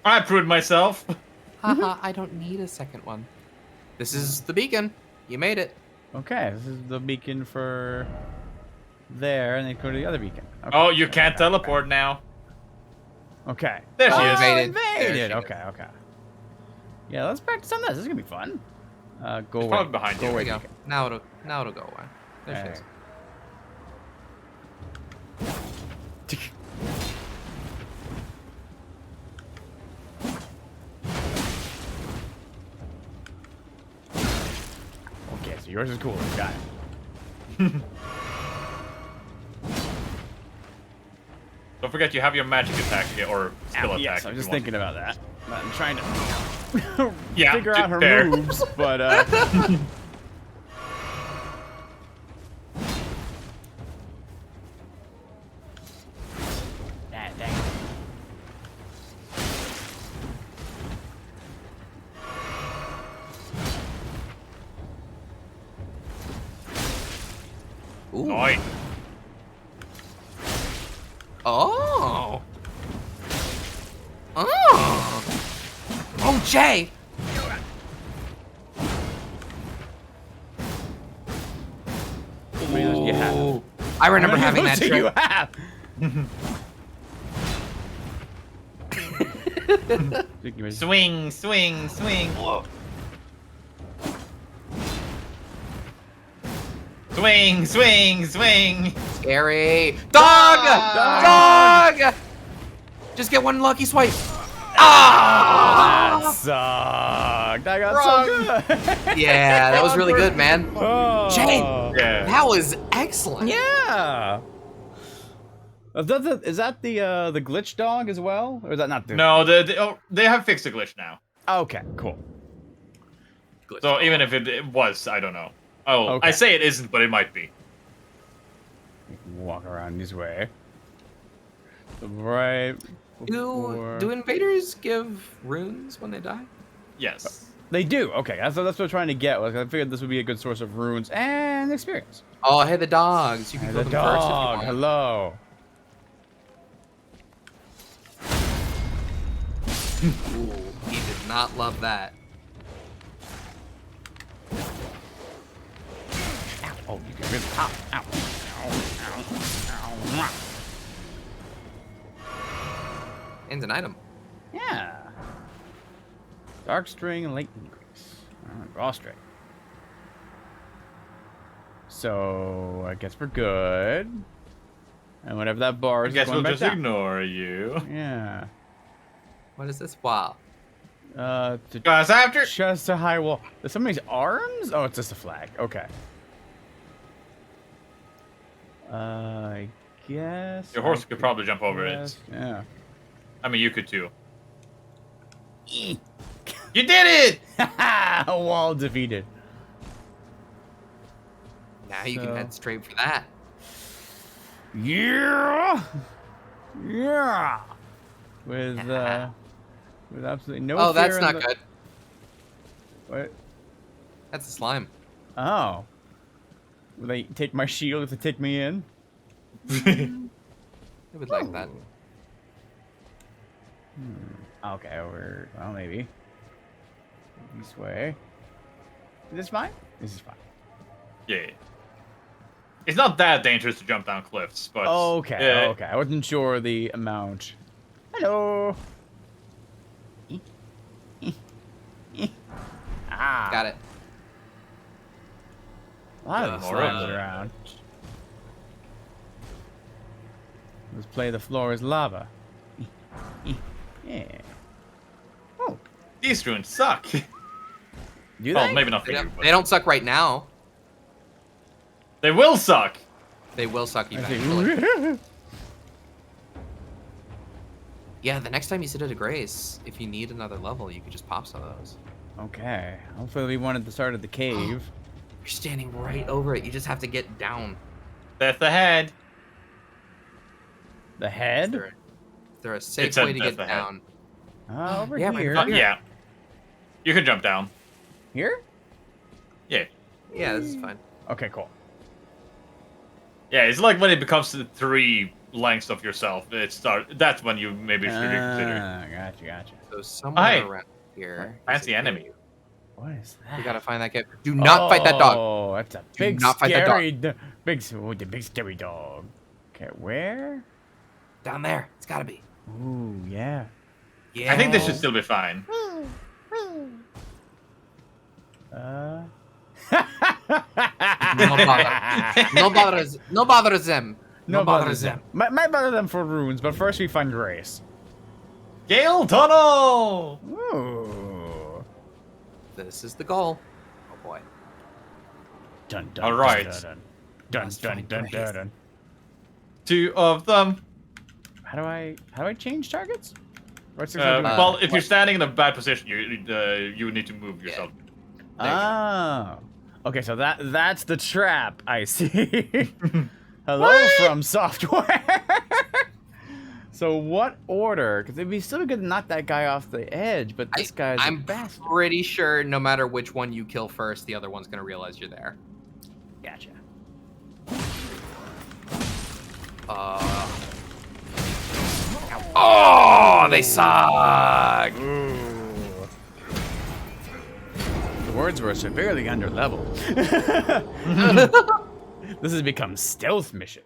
I proved myself. Haha, I don't need a second one. This is the beacon. You made it. Okay, this is the beacon for there, and then go to the other beacon. Okay. Oh, you can't teleport now. Okay. There she Oh, is. invaded. There she Invaded. is. Okay. Yeah, let's practice on this. This is gonna be fun. Go It's away. probably behind Go you. away. There you go. beacon. Now it'll go away. There she There. is. Okay, so yours is cooler. Got it. Don't forget you have your magic attack or skill Ow, attack. yes, if I'm you just want. thinking about that. I'm trying to Yeah, figure out her fair. moves, but dang it. Ooh. Nice. Oh. Oh. Oh, Jay. How many of those do you have? Ooh. I remember How having many that of those do you trick. have? Swing, swing, swing. Swing, swing, swing. Scary. Dog! Dog! Just get one lucky swipe. Ah! That sucked. I got so good. Yeah, that was really good, man. Oh. Jay, Yeah. that was excellent. Yeah. Is that the glitch dog as well, or is that not the? No, they have fixed the glitch now. Okay, cool. So even if it was, I don't know. Oh, Okay. I say it isn't, but it might be. We can walk around this way. Right. Do invaders give runes when they die? Yes. They do. Okay, that's what I'm trying to get. Like, I figured this would be a good source of runes and experience. Oh, hey, the dogs. You can And kill the them first if you dog. want. Hello. Ooh, he did not love that. Oh, you can really pop. Ow. Ow. And an item. Yeah. Dark string and lightning grease. Raw string. So I guess we're good. And whatever that bar I is, guess going we'll back just down. ignore you. Yeah. What is this? Wow. To Guys, after. just a high wall. There's somebody's arms? Oh, it's just a flag. Okay. I guess. Your horse could probably jump over it. Yeah. I mean, you could too. You did it! Wall defeated. Now you So- can head straight for that. Yeah. Yeah. With absolutely no. Oh, that's fear in not the- good. What? That's a slime. Oh. Will they take my shield if they take me in? I would like that. Okay, over. Well, maybe. This way. Is this fine? This is fine. Yeah. It's not that dangerous to jump down cliffs, but. Okay, okay. I wasn't sure the amount. Hello. Ah. Got it. A lot of these More of slimes them. around. Let's play the floor is lava. Yeah. Oh. These runes suck. Do they? Well, maybe not for They you, don't, but they don't suck right now. they will suck. They will suck I eventually. think. Yeah, the next time you sit at a grace, if you need another level, you could just pop some of those. Okay. Hopefully we wanted the start of the cave. You're standing right over it. You just have to get down. That's the head. The Is head? there a safe It said way to that's get the head. down? Over Yeah, right here. above Yeah. You can jump down. Here? Yeah. Yeah, this is fine. Okay, cool. Yeah, it's like when it becomes the 3 lengths of yourself. That's when you maybe should reconsider. Gotcha. So somewhere Hey. around here. Fancy is a enemy. cave. What is that? We gotta find that kid. Do not fight that dog. Oh, that's a big not fight that dog. scary the big scary dog. Okay, where? Down there. It's gotta be. Ooh, yeah. Yeah. I think this should still be fine. No bother. No bother them. No bother them. Might bother them for runes, but first we find Grace. Gael Tunnel! Ooh. This is the goal. Oh boy. Dun dun. All right. Dun Must dun find dun Grace. dun dun. 2 of them. How do I change targets? What's this one doing? Well, if you're standing in a bad position, you would need to move yourself. Oh. Okay, so that's the trap. I see. Hello from software. So what order? Because it'd be still good to knock that guy off the edge, but this guy's a I'm bastard. pretty sure no matter which one you kill first, the other one's gonna realize you're there. Gotcha. Oh, they suck. The words were severely under level. This has become stealth mission.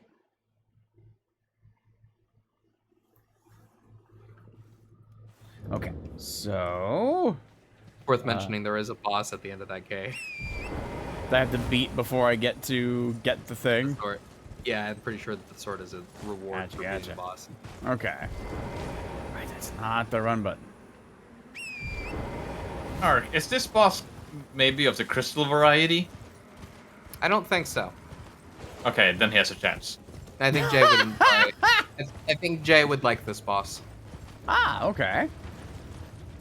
Okay, so Worth mentioning, there is a boss at the end of that cave. I have to beat before I get the thing. Sword. Yeah, I'm pretty sure that the sword is a reward for being Gotcha. the boss. Okay. Right, that's not the run button. Ark, is this boss maybe of the crystal variety? I don't think so. Okay, then he has a chance. I think Jay would enjoy I think Jay would like this boss. Ah, okay.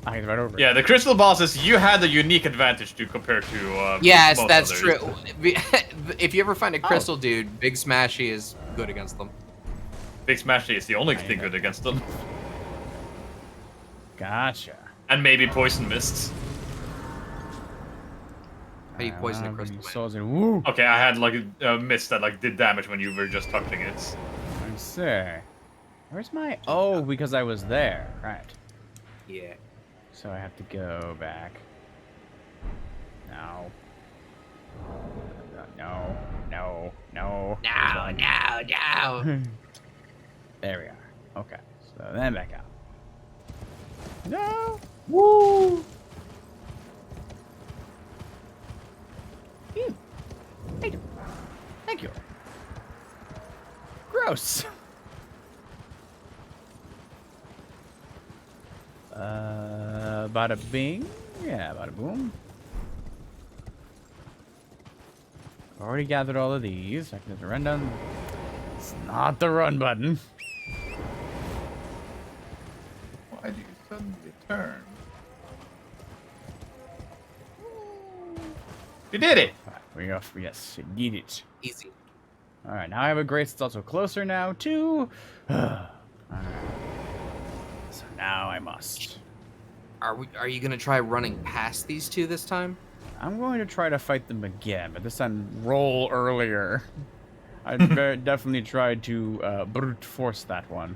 I can right over. Yeah, the crystal bosses, you had a unique advantage to compare to. Yes, most that's others. true. If you ever find a crystal dude, Big Smashy is good against them. Big Smashy is the only thing good against them. Gotcha. And maybe Poison Mists. How do you poison a crystal? Souls in woo. Okay, I had like a mist that like did damage when you were just touching it. I see. Where's my? Oh, because I was there. Right. Yeah. So I have to go back. No. No. No. No. No, no, no. There we are. Okay. So then back out. No. Woo. Thank you. Gross. Bada bing. Yeah, bada boom. Already gathered all of these. I can just run down. It's not the run button. Why do you suddenly turn? You did it! Alright, we go. Yes, you did it. Easy. Alright, now I have a grace that's also closer now to. Alright. So now I must. Are you gonna try running past these two this time? I'm going to try to fight them again, but this time roll earlier. I definitely tried to brute force that one.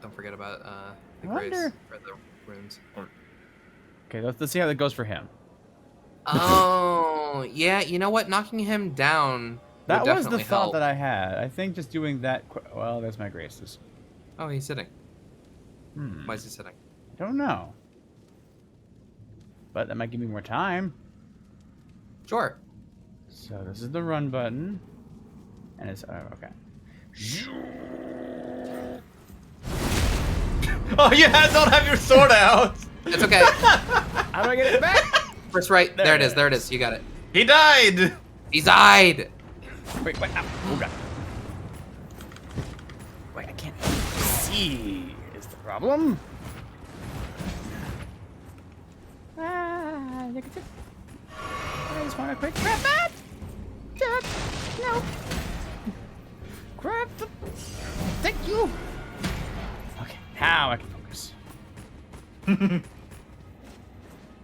Don't forget about the I grace wonder- for the runes. Okay, let's see how that goes for him. Oh, yeah. You know what? Knocking him down. That would was the definitely thought help. that I had. I think just doing that. Well, there's my graces. Oh, he's sitting. Hmm. Why is he sitting? I don't know. But that might give me more time. Sure. So this is the run button. And it's okay. Oh, you don't have your sword out! It's okay. How do I get it back? First right. There it is. There it is. You got it. He died! He died! Wait, ow. Oh, God. Wait, I can't see. Is the problem? I just want to quick grab that. No. Grab the. Thank you. Okay, now I can focus. Oh,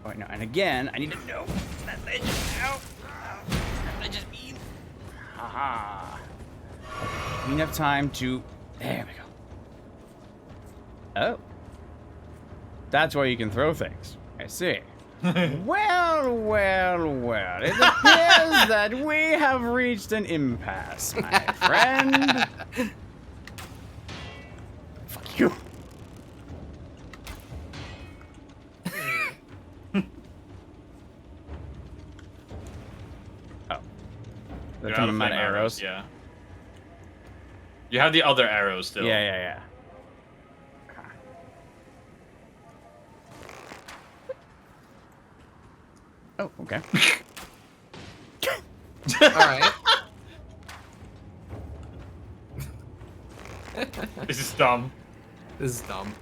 wait, no, and again, I need to know that ledge. Ow. That ledge is mean. Haha. Okay, we have time to. There we go. Oh. That's why you can throw things. I see. Well, well, well. It appears that we have reached an impasse, my friend. Fuck you. Oh. That's You're out some of amount of flame arrows. Yeah. You have the other arrows still. Yeah. Oh, okay. Alright. This is dumb. This is dumb.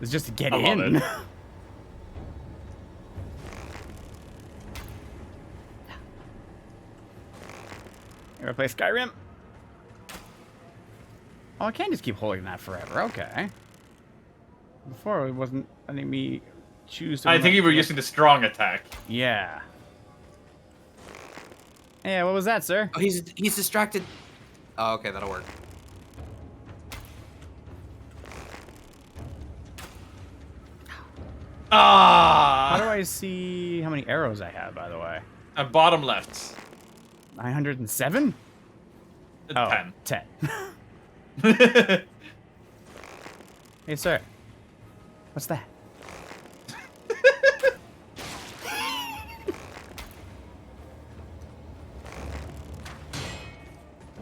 It's just to get I love in. it. You ever play Skyrim? Oh, I can't just keep holding that forever. Okay. Before it wasn't letting me choose. I think you were using the strong attack. Yeah. Yeah. What was that, sir? Oh, he's distracted. Oh, okay, that'll work. How do Ah! I see how many arrows I have, by the way? Bottom left. 907? Oh, 10. 10. Hey, sir. What's that?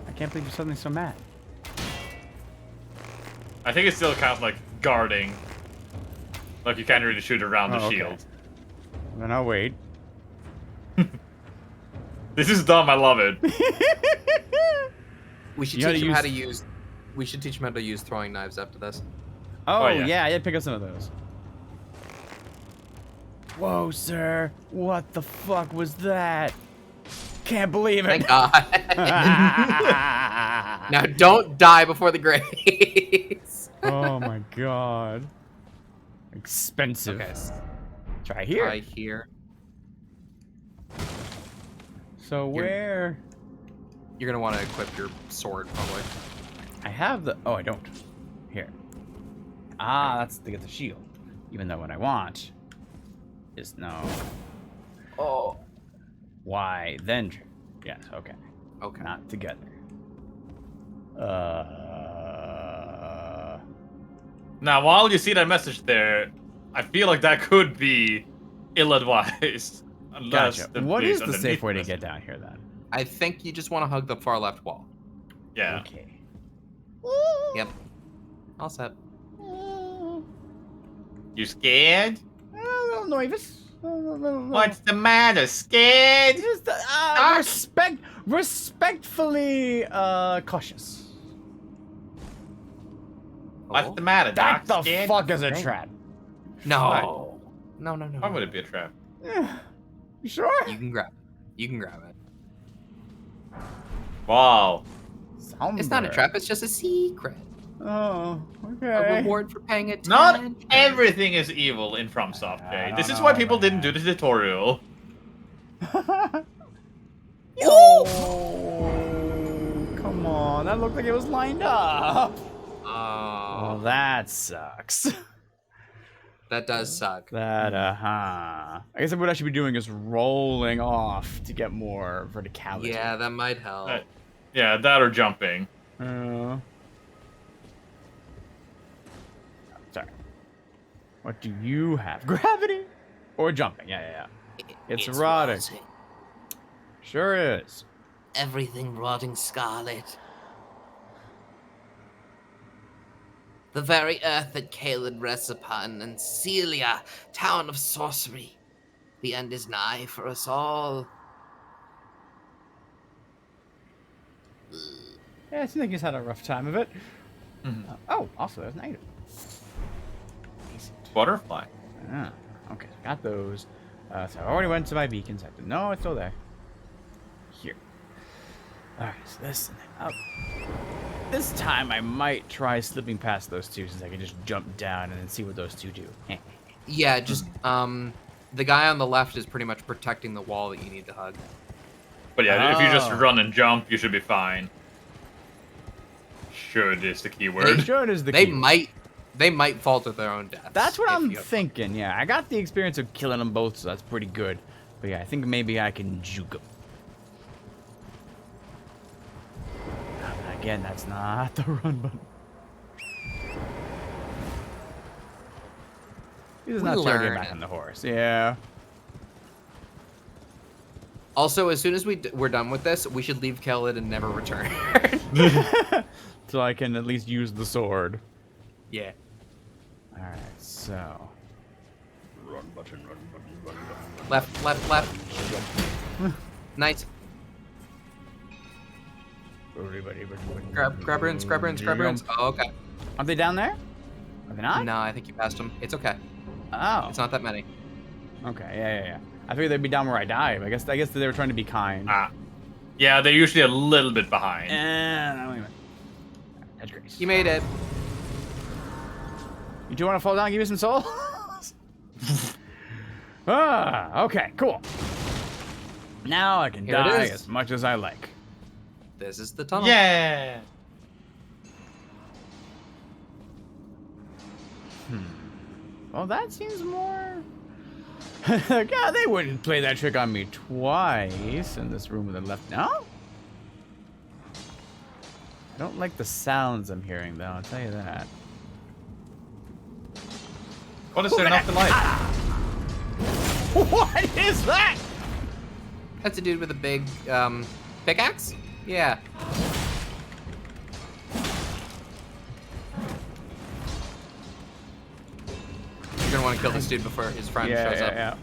I can't believe you're suddenly so mad. I think it's still kind of like guarding. Like you can't really shoot around the okay. shield. Then I'll wait. This is dumb, I love it. We should You gotta teach him how to use- use We should teach him how to use throwing knives after this. Oh, yeah. yeah, I did pick up some of those. Whoa, sir. What the fuck was that? Can't believe it. Thank God. Now don't die before the grace. Oh my god. Expensive. Okay. Try here. Try here. So where? You're gonna want to equip your sword, probably. I have the. Oh, I don't. Here. Ah, that's to get the shield. Even though what I want is no. Oh. Why then? Yes. Okay. Okay. Not together. Now, while you see that message there, I feel like that could be ill-advised. Unless Gotcha. the What police is the safe underneath way to this- get down here then? I think you just want to hug the far left wall. Yeah. Okay. Yep. All set. You scared? A little nervous. What's the matter? Scared? Just respectfully cautious. What's the matter, Doc? That the Scared? fuck is a Right. trap? No. No. Why would it be a trap? You sure? You can grab it. You can grab it. Wow. It's not a trap. It's just a secret. Oh, A okay. reward for paying attention. Not everything is evil in FromSoft, Jay. This is why people didn't do the tutorial. Oh, come on. That looked like it was lined up. Well, Oh, that sucks. that does suck. That, I guess what I should be doing is rolling off to get more verticality. Yeah, that might help. Yeah, that or jumping. Sorry. What do you have? Gravity? Or jumping? Yeah. It's rotting. Sure is. Everything rotting scarlet. The very earth that Caelid rests upon, and Celia, town of sorcery. The end is nigh for us all. Yeah, it seems like he's had a rough time of it. Oh, also, there's an item. Butterfly. Ah, okay, so got those. So I already went to my beacon sector. No, it's still there. Here. Alright, so this and then up. This time I might try slipping past those two since I can just jump down and then see what those two do. Yeah, just, the guy on the left is pretty much protecting the wall that you need to hug. But yeah, if you just Oh. run and jump, you should be fine. Should is the key word. Should is the They key. they might fall to their own death. That's what I'm thinking, yeah. I got the experience of killing them both, so that's pretty good. But yeah, I think maybe I can juke them. Again, that's not the run button. He's not sure to get back on the horse. Yeah. Also, as soon as we're done with this, we should leave Caelid and never return. So I can at least use the sword. Yeah. Alright, so. Run button. Left. Nice. Grab runes. Oh, okay. Aren't they down there? Are they not? No, I think you passed them. It's okay. Oh. It's not that many. Okay, yeah. I figured they'd be down where I died. I guess they were trying to be kind. Yeah, they're usually a little bit behind. Wait a minute. That's great. You made it. You do want to fall down and give me some souls? Okay, cool. Now I can Here it die is. as much as I like. This is the tunnel. Yeah. Well, that seems more... God, they wouldn't play that trick on me twice in this room with the left. No? I don't like the sounds I'm hearing, though. I'll tell you that. What is there not to like? What is that? That's a dude with a big pickaxe? Yeah. You're gonna want to kill this dude before his friend shows up. Yeah.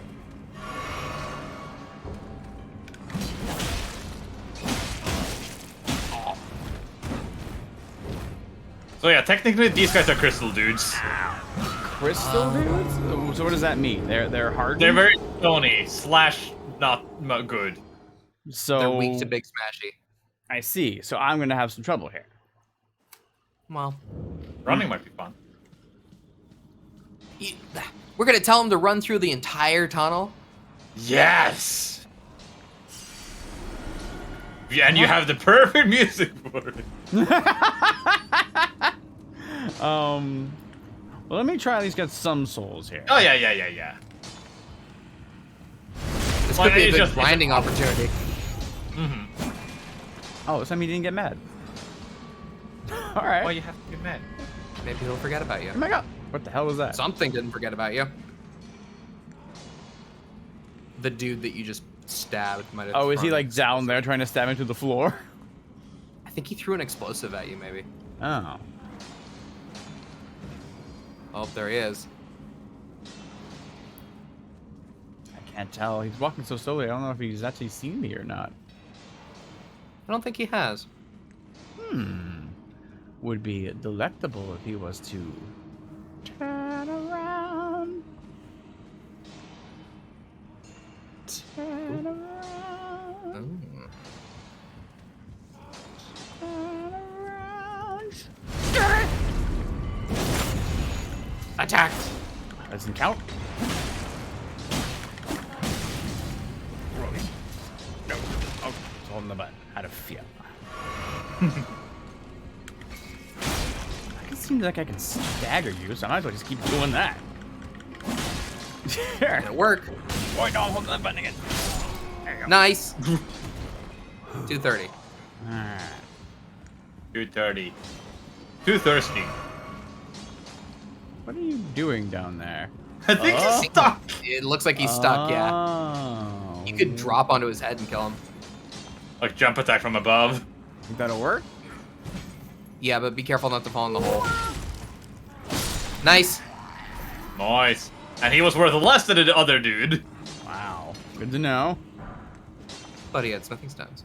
So yeah, technically these guys are crystal dudes. Crystal dudes? So what does that mean? They're hard. They're very stony / not good. So They're weak to big smashy. I see. So I'm gonna have some trouble here. Well, Running might be fun. we're gonna tell him to run through the entire tunnel. Yes. Yeah, and you have the perfect music for it. Well, let me try at least get some souls here. Oh yeah. This Well, could be a it's good just- grinding opportunity. Oh, this time he didn't get mad. All right. Well, you have to get mad. Maybe he'll forget about you. Oh my god. What the hell was that? Something didn't forget about you. The dude that you just stabbed might have. Oh, is he thrown like an down explosive. there trying to stab me through the floor? I think he threw an explosive at you, maybe. Oh. Oh, there he is. I can't tell. He's walking so slowly. I don't know if he's actually seen me or not. I don't think he has. Would be delectable if he was to turn around. Turn around. Turn around. Attack! Doesn't count. No. Oh, it's holding the button. Out of fear. It seems like I can stagger you, so I might as well just keep doing that. There. It'll work. Oh, no, I'm holding that button again. There you go. Nice. 230. Alright. 230. Too thirsty. What are you doing down there? I think he's stuck. It looks like he's stuck, yeah. Oh. You could drop onto his head and kill him. Like jump attack from above. Think that'll work? Yeah, but be careful not to fall in the hole. Nice. Nice. And he was worth less than the other dude. Wow. Good to know. But he had smithing stones.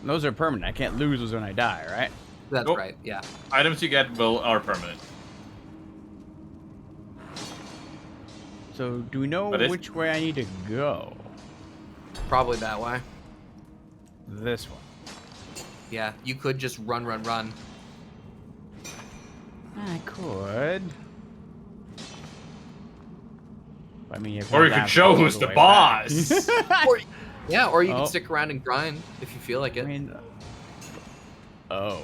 Those are permanent. I can't lose those when I die, right? That's Nope. right, yeah. Items you get are permanent. So, do we know But if- which way I need to go? Probably that way. This one. Yeah, you could just run. I could. I mean, if Or you I could show all who's the way boss. back. Yeah, or you Oh. can stick around and grind if you feel like I it. mean, oh.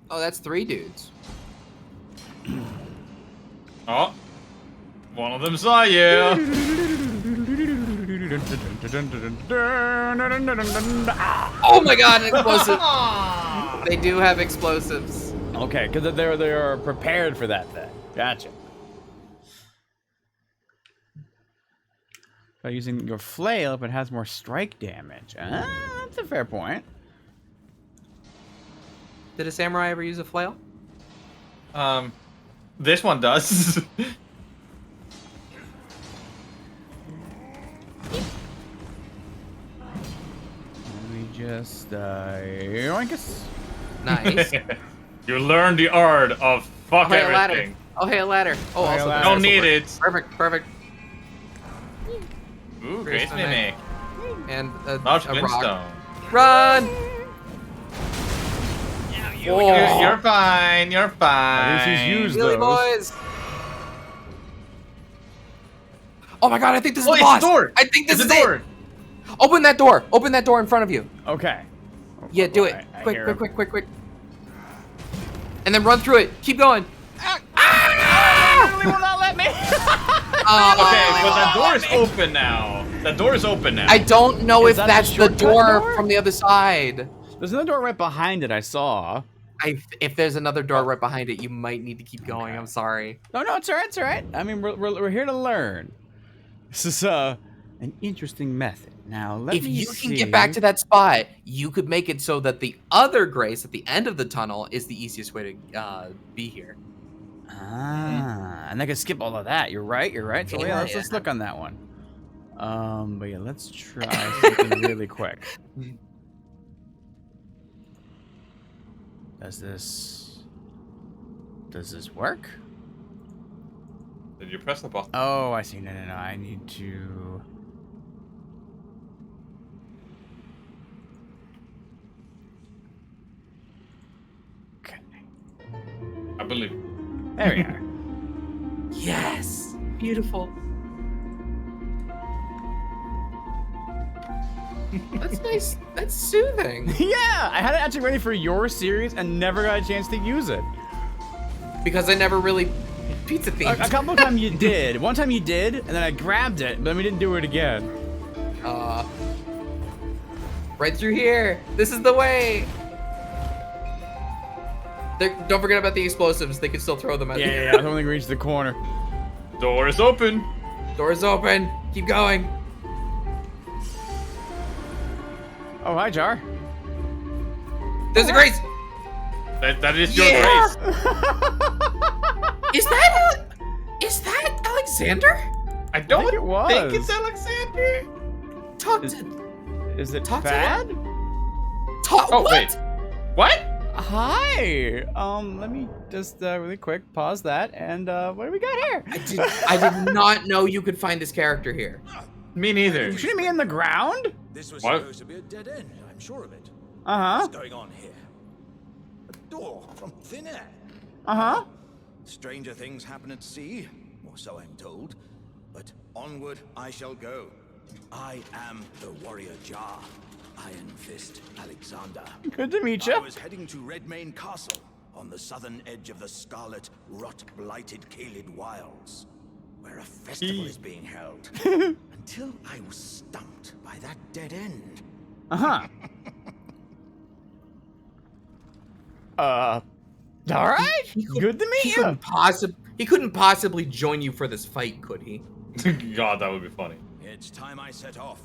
Oh, that's 3 dudes. Oh. One of them saw you. Oh my god, an explosive! They do have explosives. Okay, because they are prepared for that then. Gotcha. By using your flail, if it has more strike damage. That's a fair point. Did a samurai ever use a flail? This one does. Let me just yoink us. Nice. You learn the art of fuck Oh, hey, a ladder. everything. Oh, hey, a ladder. Oh, Hey, a also ladder. Don't this will need work. it. Perfect. Ooh, Grace Grace Mimic. And a Large rock. glintstone. Run! Oh. You're fine. You're fine. At least he's used Billy those. boys! Oh my god, I think this is Oh, the it's boss! the door. I think this It's is the door. it! Open that door! Open that door in front of you! Okay. Yeah, do it! I Quick, hear quick, him. quick, quick, quick! And then run through it! Keep going! Really will not let me. Okay, but that door is open now. That door is open now. I don't know Is if that that's the the shortcut door door? from the other side. There's another door right behind it. I saw. If there's another door right behind it, you might need to keep going. Okay. I'm sorry. No, it's alright. It's alright. I mean, we're here to learn. This is an interesting method. Now let If me you see. can get back to that spot, you could make it so that the other grace at the end of the tunnel is the easiest way to be here. And I can skip all of that. You're right. So yeah, Yeah, let's look on that one. But yeah, let's try something really quick. Does this work? Did you press the button? Oh, I see. No. I need to. Okay. I believe. There we are. Yes. Beautiful. That's nice. That's soothing. Yeah, I had it actually ready for your series and never got a chance to use it. Because I never really pizza themed. A couple of times you did. One time you did, and then I grabbed it, but then we didn't do it again. Right through here. This is the way. Don't forget about the explosives. They can still throw them at you. Yeah. I don't think we reached the corner. Door is open. Door is open. Keep going. Oh, hi, Jar. There's a grace. That is your Yeah. grace. Is that Alexander? I don't think it was. think it's Alexander. Is it Talk to bad? Oh, what? wait. What? Hi. Let me just really quick pause that, and what do we got here? I did not know you could find this character here. Me neither. Shouldn't be in the ground? This was What? supposed to be a dead end, I'm sure of it. Uh-huh. What's going on here? A door from thin air. Uh-huh. Stranger things happen at sea, or so I'm told. But onward I shall go. I am the warrior Jar, Iron Fist Alexander. Good to meet I you. was heading to Redmane Castle, on the southern edge of the scarlet, rot-blighted Caelid wilds, where a festival is being held. Until I was stumped by that dead end. Uh-huh. All right. Good to meet you. He couldn't possibly join you for this fight, could he? God, that would be funny. It's time I set off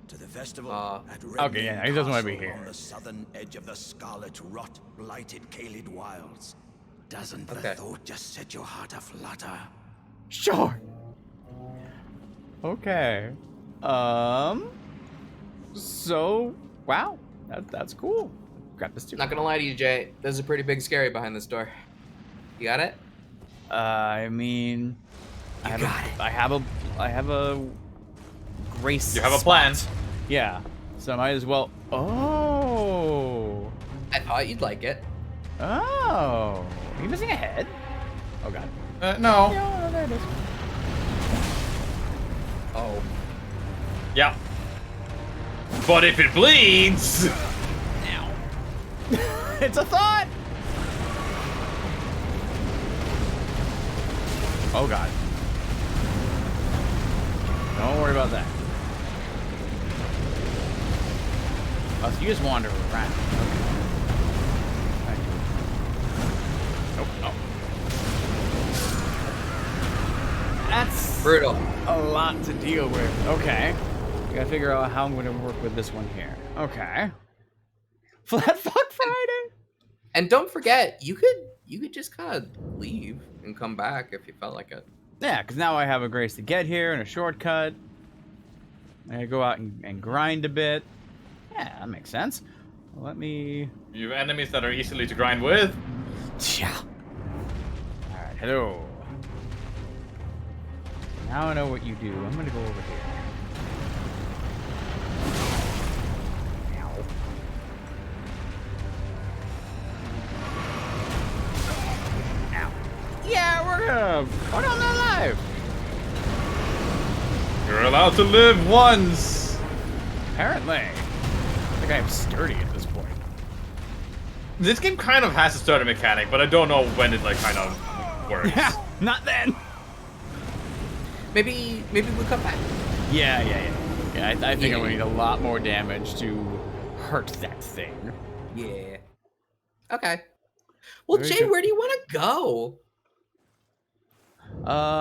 to the festival at Okay, yeah, he doesn't want to be Castle here. on the southern edge of the scarlet, rot-blighted Caelid wilds. Doesn't the Okay. thought just set your heart aflutter? Sure. Okay. So, wow. That's cool. Grab this too. Not gonna lie to you, Jay. There's a pretty big scary behind this door. You got it? I mean, I have a grace. You have a plan. Yeah. So I might as well. Oh. I thought you'd like it. Oh. Are you missing a head? Oh god. No. No, there it is. Oh. Yeah. But if it bleeds. It's a thought. Oh god. Don't worry about that. Oh, so you just wander around. Okay. Nope. Oh. That's Brutal. a lot to deal with. Okay. I gotta figure out how I'm gonna work with this one here. Okay. Flat Fuck Friday. And don't forget, you could just kind of leave and come back if you felt like it. Yeah, because now I have a grace to get here and a shortcut. I gotta go out and grind a bit. Yeah, that makes sense. Well, let me... You have enemies that are easily to grind with. Yeah. Alright, hello. Now I know what you do. I'm gonna go over here. Ow. Ow. Yeah, we're gonna put on that live. You're allowed to live once. Apparently. I think I'm sturdy at this point. This game kind of has a sturdy mechanic, but I don't know when it like kind of works. Yeah, not then. Maybe we'll come back. Yeah, I think I'm gonna need a lot more damage to hurt that thing. Yeah. Okay. Well, Very Jay, good. where do you want to go?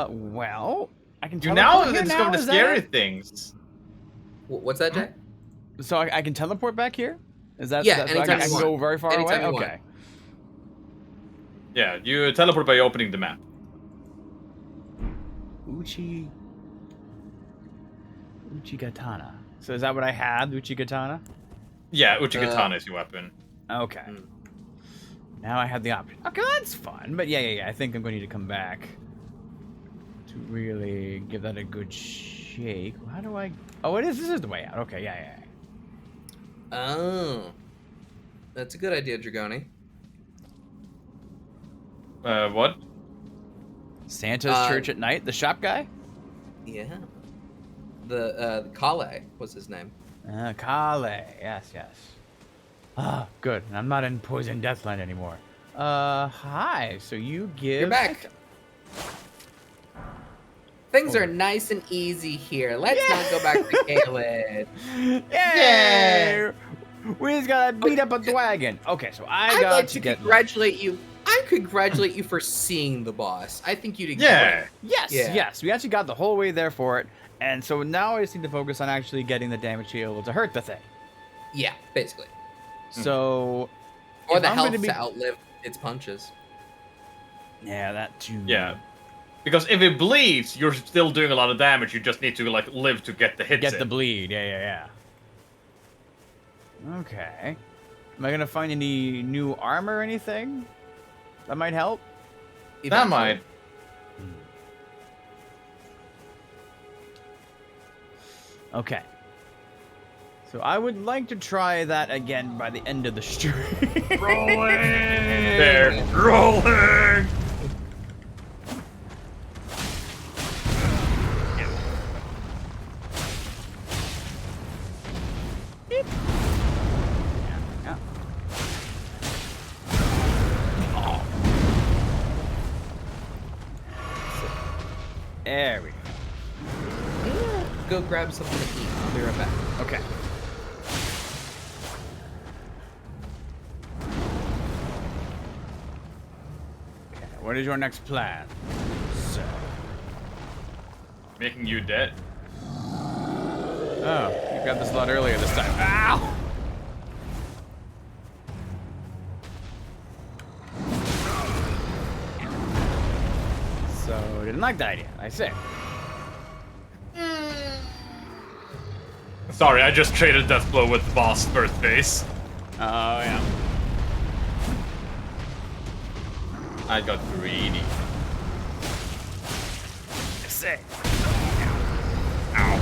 Well, I can You teleport now here discover the is that scary it? things. What's that, Jay? So I can teleport back here? Is that Yeah, so I anytime can you want. go very far Anytime away? you want. Okay. Yeah, you teleport by opening the map. Uchigatana. So is that what I had, Uchigatana? Yeah, Uchigatana is your weapon. Okay. Now I have the option. Okay, that's fun. But yeah. I think I'm going to need to come back to really give that a good shake. How do I... Oh, it is. This is the way out. Okay, yeah. Oh. That's a good idea, Dragoni. What? Santa's church at night? The shop guy? Yeah. The Kale was his name. Kale. Yes. Ah, good. I'm not in Poison Deathland anymore. Hi. So you give... You're back. Things are nice and easy here. Let's not go back to Caelid. Yay! We just gotta beat up a dragon. Okay, so I'd like to congratulate you. I congratulate you for seeing the boss. I think you did great. Yes. We actually got the whole way there for it. And so now I just need to focus on actually getting the damage to be able to hurt the thing. Yeah, basically. So... Or the health to outlive its punches. Yeah, that too. Yeah. Because if it bleeds, you're still doing a lot of damage. You just need to, like, live to get the hits Get the bleed. Yeah. Okay. Am I gonna find any new armor or anything? That might help? That might. Okay. So I would like to try that again by the end of the stream. Rolling! They're rolling! Yeah. There we go. Go grab something to eat. I'll be right back. Okay. What is your next plan, sir? Making you dead. Oh, you got this a lot earlier this time. Ow! So, didn't like the idea, I see. Sorry, I just traded Death Blow with the boss birthface. Oh, yeah. I got greedy. Sick. Ow.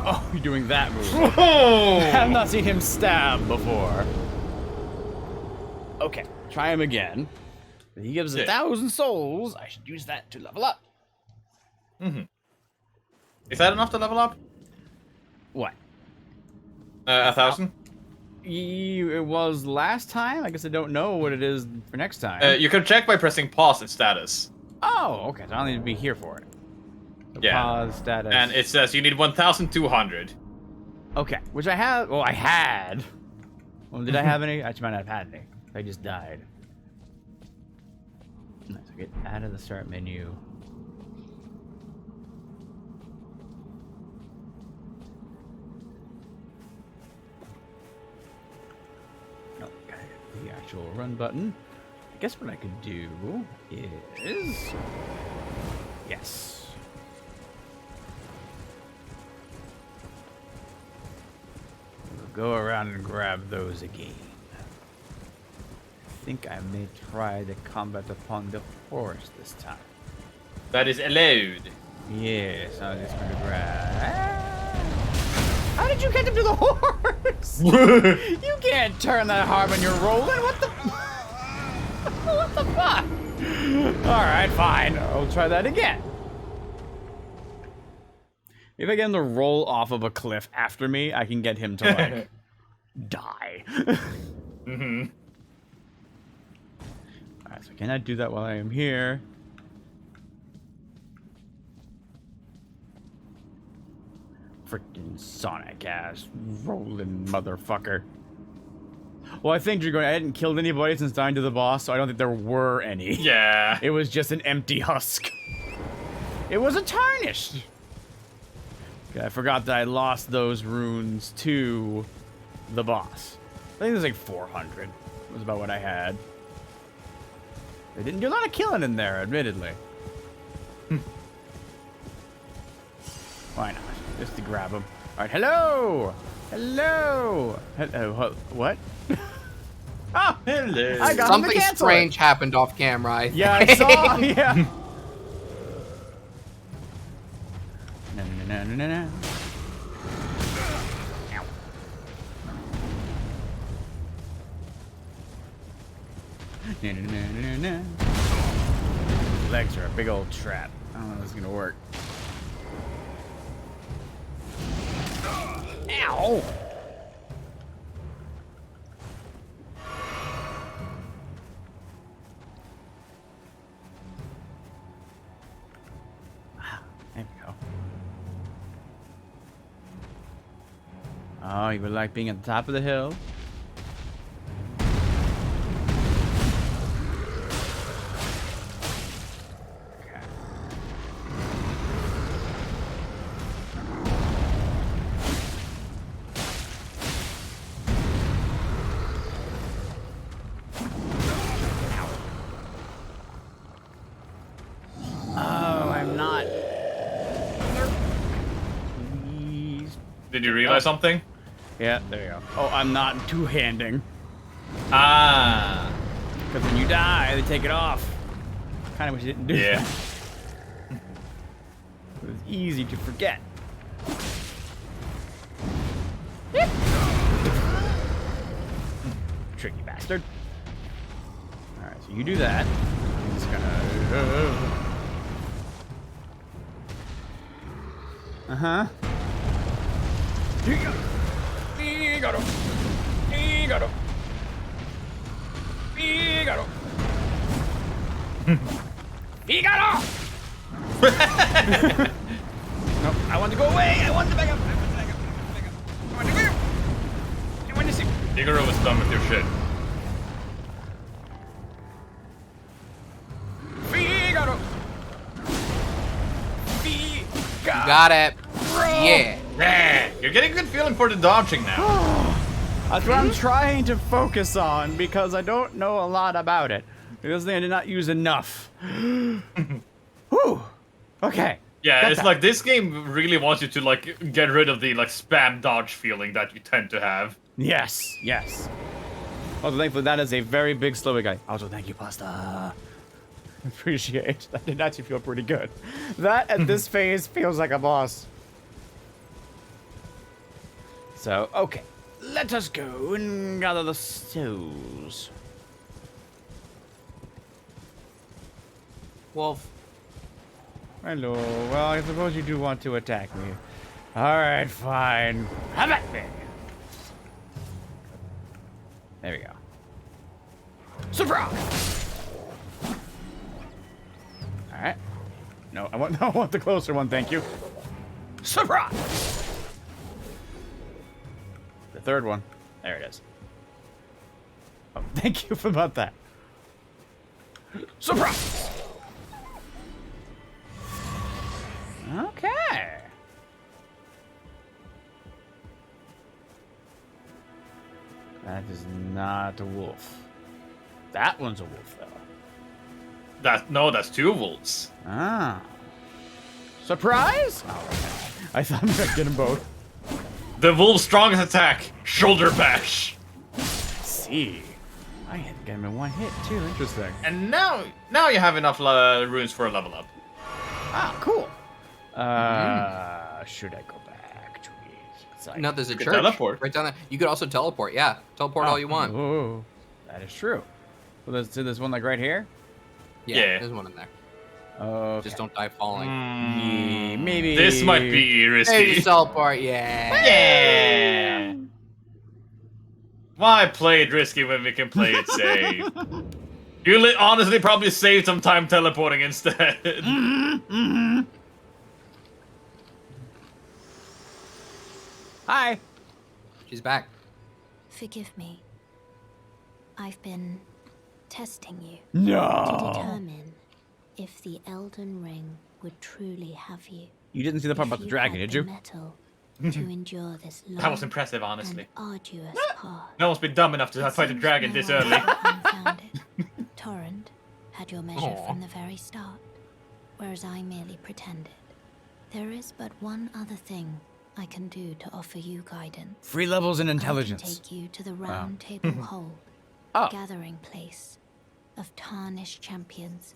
Oh, you're doing that move. I have not seen him stab before. Okay, try him again. If he gives 1,000 souls. I should use that to level up. Is that enough to level up? What? 1,000? It was last time. I guess I don't know what it is for next time. You can check by pressing pause in status. Oh, okay. So I don't need to be here for it. So Yeah. Pause status. And it says you need 1,200. Okay, which I have. Well, I had. Well, did I have any? I might not have had any. I just died. Nice. So get out of the start menu. The actual run button. I guess what I could do is... Yes. We'll go around and grab those again. I think I may try the combat upon the horse this time. That is allowed. Yes, I'm just gonna grab... How did you get him to the horse? You can't turn that hard when you're rolling. What the? What the fuck? All right, fine. I'll try that again. If I get him to roll off of a cliff after me, I can get him to like die. All right, so can I do that while I am here? Freaking Sonic ass rolling motherfucker. Well, I think you're going. I hadn't killed anybody since dying to the boss, so I don't think there were any. Yeah. It was just an empty husk. It was a tarnished. Okay, I forgot that I lost those runes to the boss. I think it was like 400. Was about what I had. They didn't do a lot of killing in there, admittedly. Why not? Just to grab him. All right, hello. Hello. Hello. What? Oh, Hello. I got him to Something cancel strange it. happened off camera. I Yeah, I think. saw. Yeah. No, no, no, no, no, no. Ow. No, no, no, no, no. Legs are a big old trap. I don't know if this is gonna work. Ow! There we go. Oh, you would like being at the top of the hill? Okay. Oh, I'm not. Please. Did you realize something? Yeah, there you go. Oh, I'm not two-handing. Ah. Because when you die, they take it off. Kind of wish you didn't do Yeah. that. It was easy to forget. Tricky bastard. Alright, so you do that. I'm just gonna... Uh-huh. Figaro! Figaro! Figaro! Figaro! Nope, I want to go away! I want to back up! I want to back up! I want to back up! I want to see... Figaro was done with your shit. Figaro! Figaro! You got it. Yeah. Yeah, you're getting a good feeling for the dodging now. That's what I'm trying to focus on because I don't know a lot about it. Because I did not use enough. Whew. Okay. Yeah, Got it's that. like this game really wants you to like get rid of the like spam dodge feeling that you tend to have. Yes, yes. Also, thankfully, that is a very big slow guy. Also, thank you, Pasta. Appreciate. That did actually feel pretty good. That at this phase feels like a boss. So, okay. Let us go and gather the souls. Wolf. Hello. Well, I suppose you do want to attack me. Alright, fine. Have at me! There we go. Surprise! Alright. No, I want the closer one, thank you. Surprise! The third one. There it is. Oh, thank you for about that. Surprise! Okay. That is not a wolf. That one's a wolf, though. That's two wolves. Ah. Surprise? Oh, okay. I thought maybe I'd get them both. The wolf's strongest attack, shoulder bash. See. I had to get him in one hit, too. Interesting. And now you have enough runes for a level up. Ah, cool. Should I go back to it? No, there's a could church teleport. right down there. You could also teleport. Yeah, teleport all you want. Oh, that is true. Well, there's one like right here. Yeah. There's one in there. Okay. Just don't die falling. Yeah, maybe. This might be Hey, risky. just teleport. Yeah. Yeah. Why play it risky when we can play it safe? You honestly probably saved some time teleporting instead. Hi. She's back. Forgive me. I've been testing you No. to determine if the Elden Ring would truly have you. You didn't see the part If about the you dragon, had did you? the metal to endure this long That was impressive, honestly. and arduous path. No one's been dumb enough to It fight a seems dragon no this one early. had found it. Torrent had your measure Aw. from the very start, whereas I merely pretended. There is but one other thing I can do to offer you guidance. 3 levels in I intelligence. can take you to the Roundtable Hold, Oh. gathering place of tarnished champions,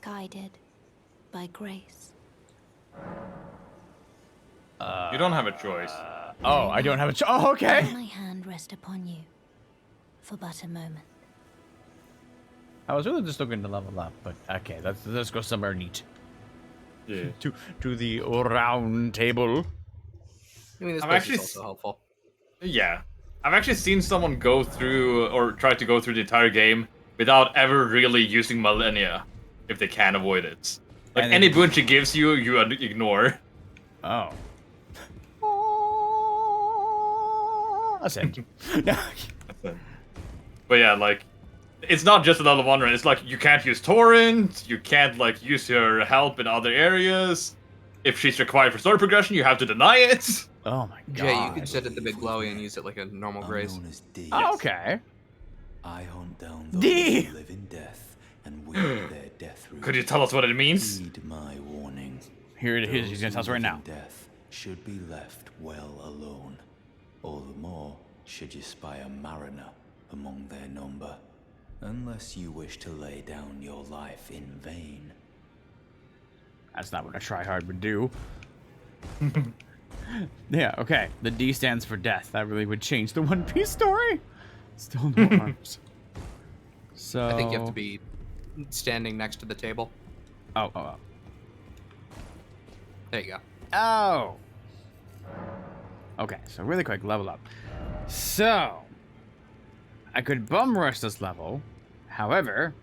guided by grace. You don't have a choice. Oh, I don't have a oh, okay. Let my hand rest upon you for but a moment. I was really just looking to level up, but okay, let's go somewhere neat. Yeah. To the round table. I mean, this I'm place actually is also helpful. Yeah. I've actually seen someone go through, or try to go through the entire game without ever really using Millennia, if they can avoid it. Like, And any then- boon she gives you, you ignore. Oh. Ascend. But yeah, like, it's not just a level 1 run. It's like, you can't use Torrent, you can't, like, use her help in other areas. If she's required for story progression, you have to deny it. Oh my god. Jay, you could set it the big glowy and use it like a normal grace. Known as D. Oh, okay. I hunt down those D. who live in death and weave their death route. Could you tell us what it means? Heed my warning. Here it is. He's gonna tell us right now. Death should be left well alone. All the more should you spy a mariner among their number, unless you wish to lay down your life in vain. That's not what a Tryhard would do. Yeah, okay. The D stands for death. That really would change the One Piece story. Still no arms. So I think you have to be standing next to the table. Oh. There you go. Oh. Okay, so really quick, level up. So I could bum rush this level. However,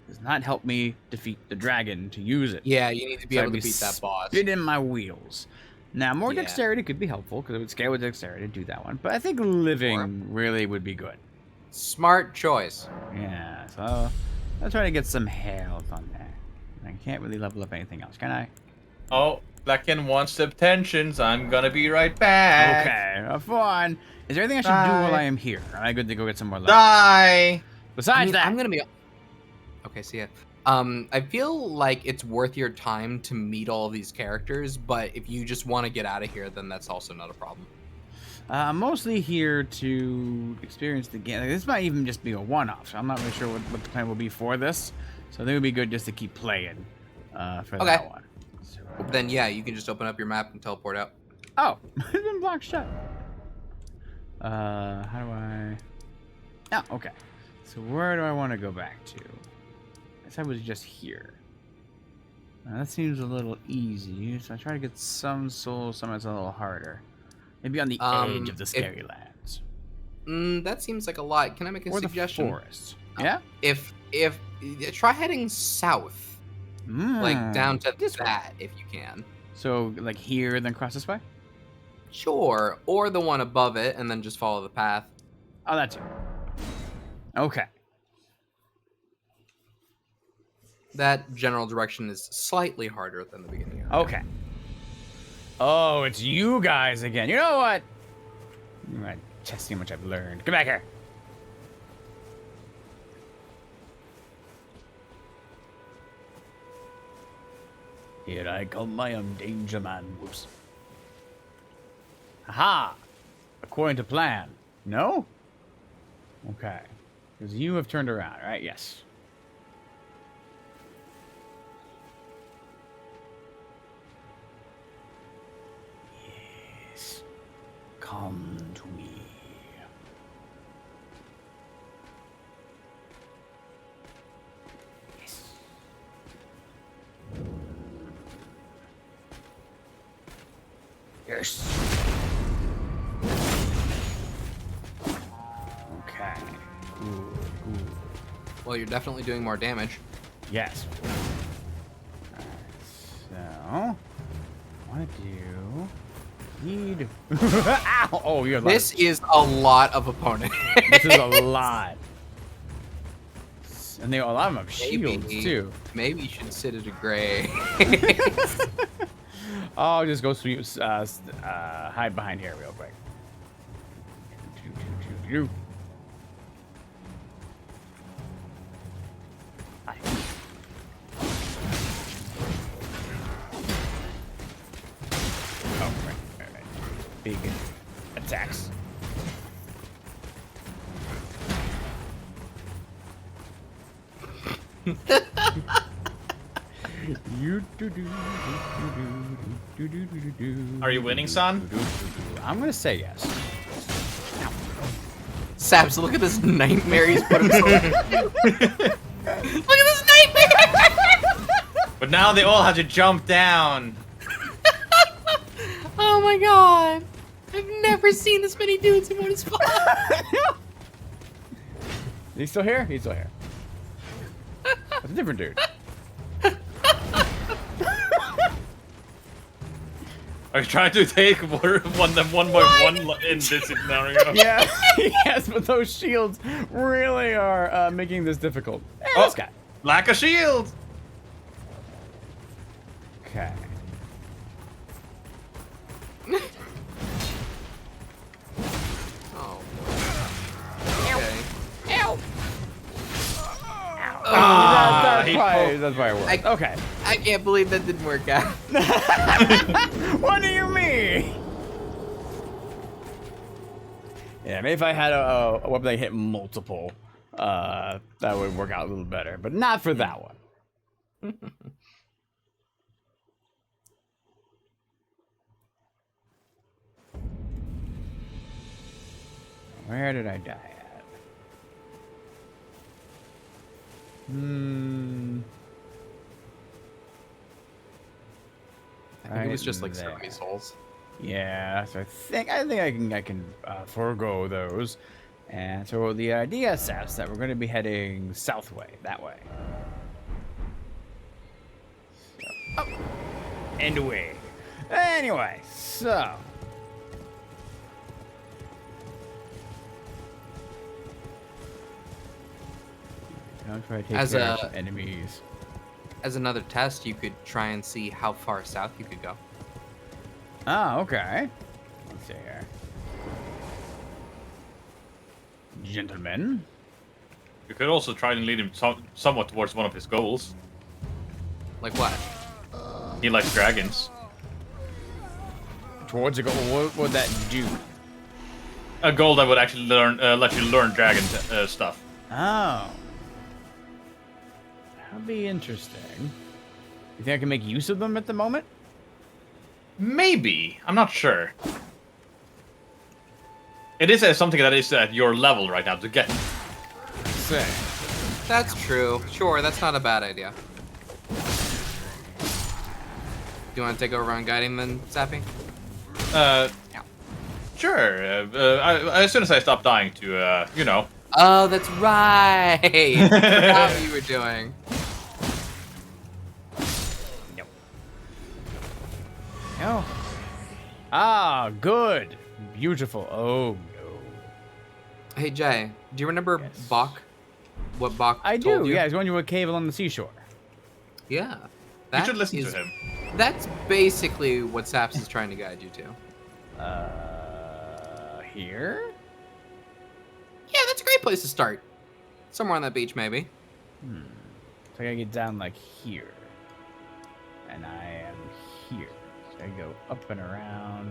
it does not help me defeat the dragon to use it. Yeah, you need to be So able I'd to beat that boss. Spinning my wheels. Now, more Yeah. dexterity could be helpful because it would scale with dexterity to do that one. But I think living really would be good. Smart choice. Yeah, so I'll try to get some health on that. I can't really level up anything else, can I? Oh, Black in 1-step tensions. I'm gonna be right back. Okay, have fun. Is there anything I should do while I am here? Am I good to go get some more levels? Die! Besides that, I'm gonna be. Okay, see ya. I feel like it's worth your time to meet all of these characters, but if you just want to get out of here, then that's also not a problem. I'm mostly here to experience the game. This might even just be a one-off, so I'm not really sure what the plan will be for this. So I think it would be good just to keep playing for that one. So, Then yeah, you can just open up your map and teleport out. oh, it's been blocked shut. How do I... Oh, okay. So where do I want to go back to? I guess I was just here. Now, that seems a little easy, so I try to get some souls, some it's a little harder. Maybe on the edge of the scary lands. That seems like a lot. Can I make a Or suggestion? the forest. Yeah? If try heading south, like down to this way. that, if you can. So, like here, then cross this way? Sure, or the one above it, and then just follow the path. Oh, that too. Okay. That general direction is slightly harder than the beginning. Okay. Oh, it's you guys again. You know what? I'm gonna test see how much I've learned. Come back here. Here I come, I am Danger Man. Whoops. Aha! According to plan. No? Okay. Because you have turned around, right? Yes. Yes. Come to me. Yes. Yes. Okay. Good, good. Well, you're definitely doing more damage. Yes. Alright, so I want to do need. Ow! Oh, you're. This is a lot of opponent. This is a lot. And they a lot of them have shields too. Maybe you should sit at a gray. I'll just go sweep, hide behind here real quick. Hi. Oh, right. Are you winning, son? I'm gonna say yes. Saps, look at this nightmare he's put himself in. Look at this nightmare! But now they all have to jump down. Oh my god. I've never seen this many dudes in one spot. He's still here? He's still here. That's a different dude. Are you trying to take them one by one in this scenario? Yeah, yes, but those shields really are making this difficult. Hey, this guy. Lack of shield. Okay. Oh. Okay. Ow! That's probably worked. Okay. I can't believe that didn't work out. What do you mean? Yeah, maybe if I had a weapon that hit multiple, that would work out a little better. But not for that one. Where did I die at? I think it was just like 70 souls. Yeah, so I think I can forego those. And so the idea is that we're going to be heading south way, that way. So, up and away. Anyway, so don't try to take care of enemies. As another test, you could try and see how far south you could go. Oh, okay. Let's see here. Gentlemen. You could also try and lead him somewhat towards one of his goals. Like what? He likes dragons. Towards a goal, what would that do? A goal that would actually let you learn dragon stuff. Oh. That'd be interesting. You think I can make use of them at the moment? Maybe. I'm not sure. It is something that is at your level right now to get. Sick. That's true. Sure, that's not a bad idea. Do you want to take over on guiding then, Sappy? Sure. As soon as I stop dying to, you know. Oh, that's right. I forgot what you were doing. No. Ah, good. Beautiful. Oh, no. Hey, Jay, do you remember Bach? What Bach I told do, you? yeah. He's going to a cave along the seashore. Yeah. You should listen to him. That's basically what Saps is trying to guide you to. Here? Yeah, that's a great place to start. Somewhere on that beach, maybe. So I gotta get down like here. And I am here. So I go up and around.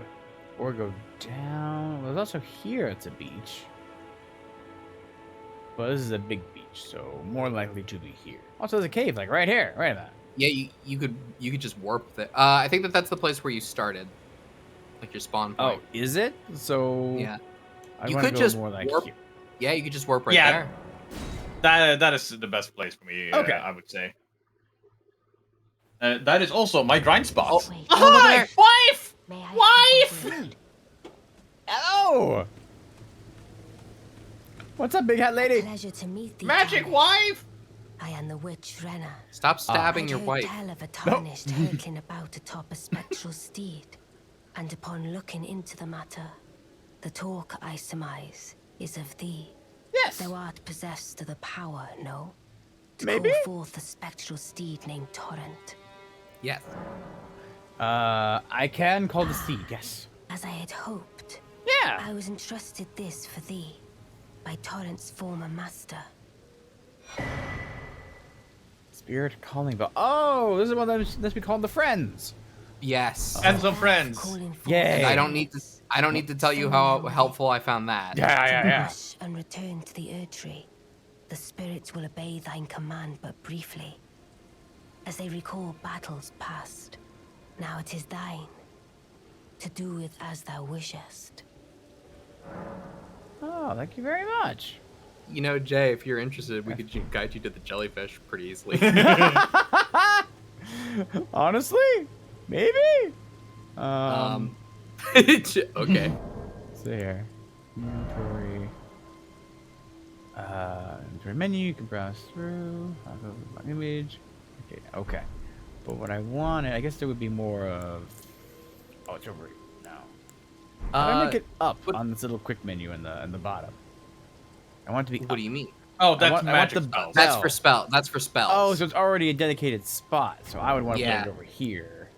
Or go down. Well, there's also here it's a beach. But this is a big beach, so more likely to be here. Also, there's a cave, like right here, right about. Yeah, you could just warp with it. I think that's the place where you started, like your spawn point. Oh, is it? So yeah, you could just more like warp. here. Yeah, you could just warp right there. That is the best place for me. Okay, I would say. That is also my grind spot. Oh, wait. Hi, wife! May I Wife! have a word? Hello! What's up, big hat lady? Pleasure to meet thee. Magic Tarnish. wife! I am the witch Renna. Stop stabbing I'd your heard wife. tell of a tarnished hurtling about atop a spectral steed, and upon looking into the matter, the talk I surmise is of thee. Yes. Thou art possessed of the power, no? To Maybe? call forth a spectral steed named Torrent. Yes. I can call the steed, yes. As I had hoped, Yeah. I was entrusted this for thee by Torrent's former master. Spirit calling bell. Oh, this is one that's be called the Friends. Yes. And some friends. Calling forth Yay. I don't need to tell you how helpful I found that. Yeah. rush and return to the Erdtree. the spirits will obey thine command but briefly, as they recall battles past. Now it is thine, to do with as thou wishest. Oh, thank you very much. You know, Jay, if you're interested, we could guide you to the jellyfish pretty easily. Honestly, maybe. Okay. So here, inventory. Inventory menu. You can browse through. I'll go with my image. Okay. Okay. But what I wanted, I guess there would be more of. Oh, it's over here now. How do I make it up on this little quick menu in the bottom? I want it to be. What do you mean? Oh, that's I want magic the spells. That's for spell. That's for spells. Oh, so it's already a dedicated spot. So I would want to Yeah. put it over here.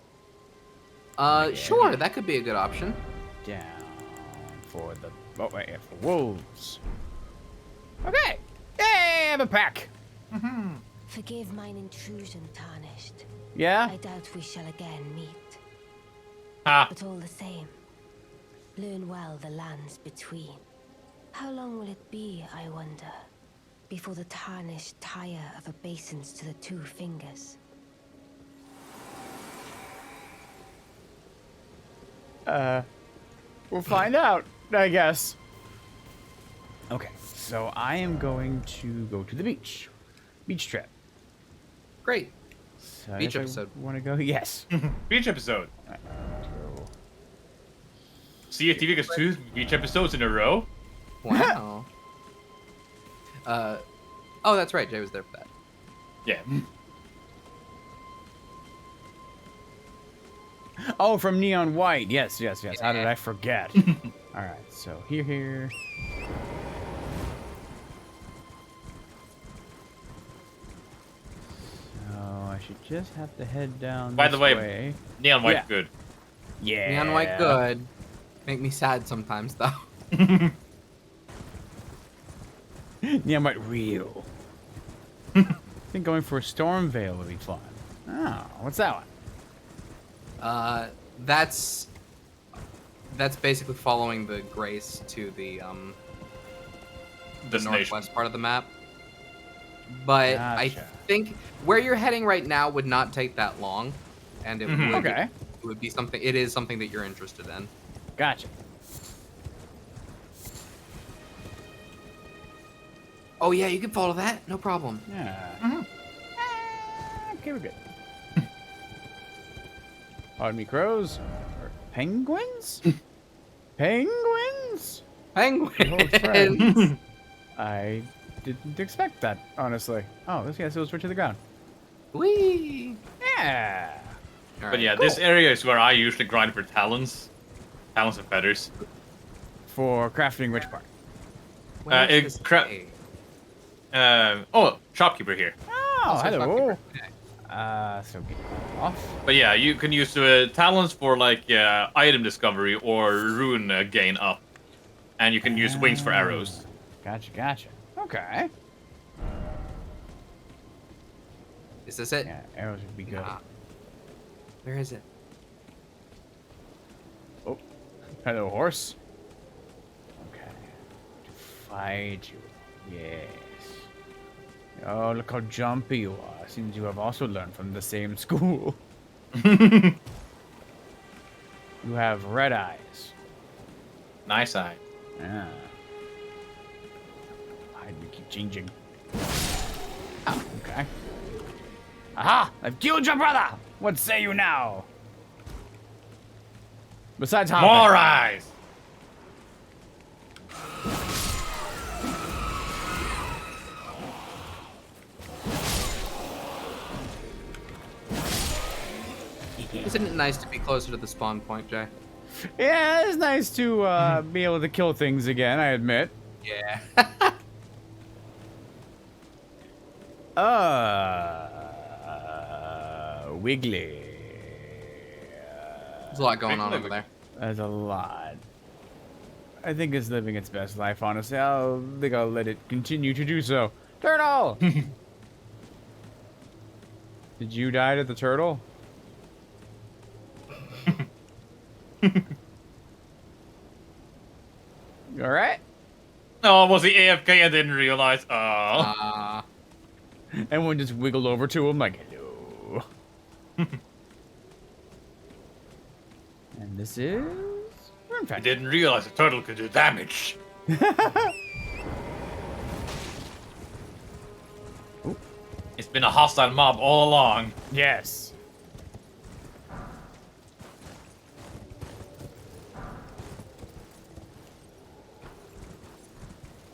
Sure, that could be a good option. Down for the. Oh wait, yeah, for wolves. Okay. Hey, I have a pack. Forgive mine intrusion, Tarnished. Yeah. I doubt we shall again meet. Ah. But all the same, learn well the lands between. How long will it be, I wonder, before the Tarnished tire of obeisance to the 2 fingers? We'll find out, I guess. Okay, so I am going to go to the beach. Beach trip. Great. So Beach episode. Want to go? Yes. Beach episode. Alright, let's go. See if TV gets 2 beach episodes in a row. Wow. Oh, that's right. Jay was there for that. Yeah. Oh, from Neon White. Yes, yes, yes. How did I forget? All right, so here. So I should just have to head down. By the way, way. Neon White Yeah. good. Yeah. Neon White good. Make me sad sometimes though. Neon White real. I think going for a Storm Veil would be fun. Oh, what's that one? That's basically following the grace to the Destination. northwest part of the map. But I Gotcha. think where you're heading right now would not take that long, and it would Okay. it would be something. It is something that you're interested in. Gotcha. Oh yeah, you can follow that. No problem. Yeah. Okay, we're good. Pardon me, crows. Or penguins? Penguins? Penguins. I didn't expect that, honestly. Oh, this guy goes right to the ground. Whee! Yeah. All But yeah, cool. this area is where I usually grind for talons. Talons and feathers. For crafting which part? Where it is this cra- cave? Oh, shopkeeper here. Oh, so hello. shopkeeper. Okay. So get off. But yeah, you can use talons for like item discovery or rune gain up. And you can use wings for arrows. Gotcha. Okay. Is this it? Yeah, arrows would be good. Ah. Where is it? Oh, hello, horse. Okay. To fight you. Yes. Oh, look how jumpy you are. Seems you have also learned from the same school. You have red eyes. Nice eye. Yeah. Why do we keep changing? Oh, okay. Aha! I've killed your brother! What say you now? Besides hopping. More eyes! Isn't it nice to be closer to the spawn point, Jay? Yeah, it's nice to be able to kill things again, I admit. Yeah. Wiggly. There's a lot going on over there. There's a lot. I think it's living its best life, honestly. I think I'll let it continue to do so. Turtle! Did you die to the turtle? You alright? Oh, was he AFK? I didn't realize. Oh. Everyone just wiggled over to him like, hello. And this is... I didn't realize a turtle could do damage. It's been a hostile mob all along. Yes.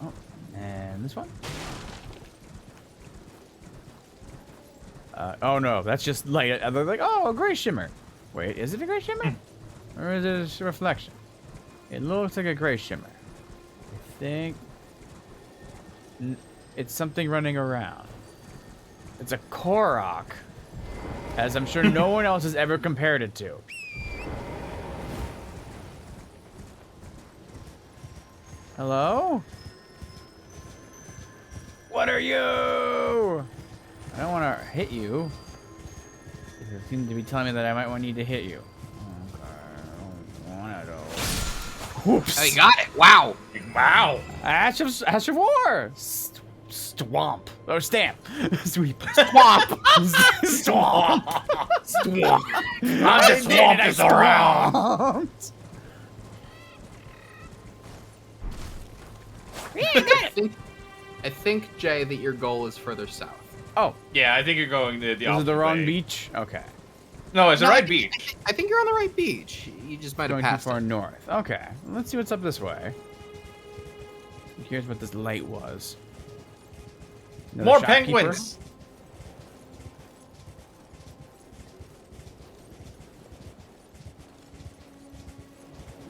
Oh, and this one? Oh no, that's just light. They're like, oh, a gray shimmer. Wait, is it a gray shimmer? Or is it a reflection? It looks like a gray shimmer. I think it's something running around. It's a Korok, as I'm sure no one else has ever compared it to. Hello? What are you? I don't want to hit you. You seem to be telling me that I might need to hit you. Okay, I don't want to. Oops. Oh, you got it. Wow. Wow. Ash of War. Stomp. Or stamp. Sweep. Swamp. Stomp. Swamp. I'm just swamp is around. I think, Jay, that your goal is further south. Oh. Yeah, I think you're going the Is it opposite the wrong way. beach? Okay. No, it's the right beach. I think you're on the right beach. You just might have Going too passed far it. north. Okay. Let's see what's up this way. Here's what this light was. Another More shopkeeper. penguins.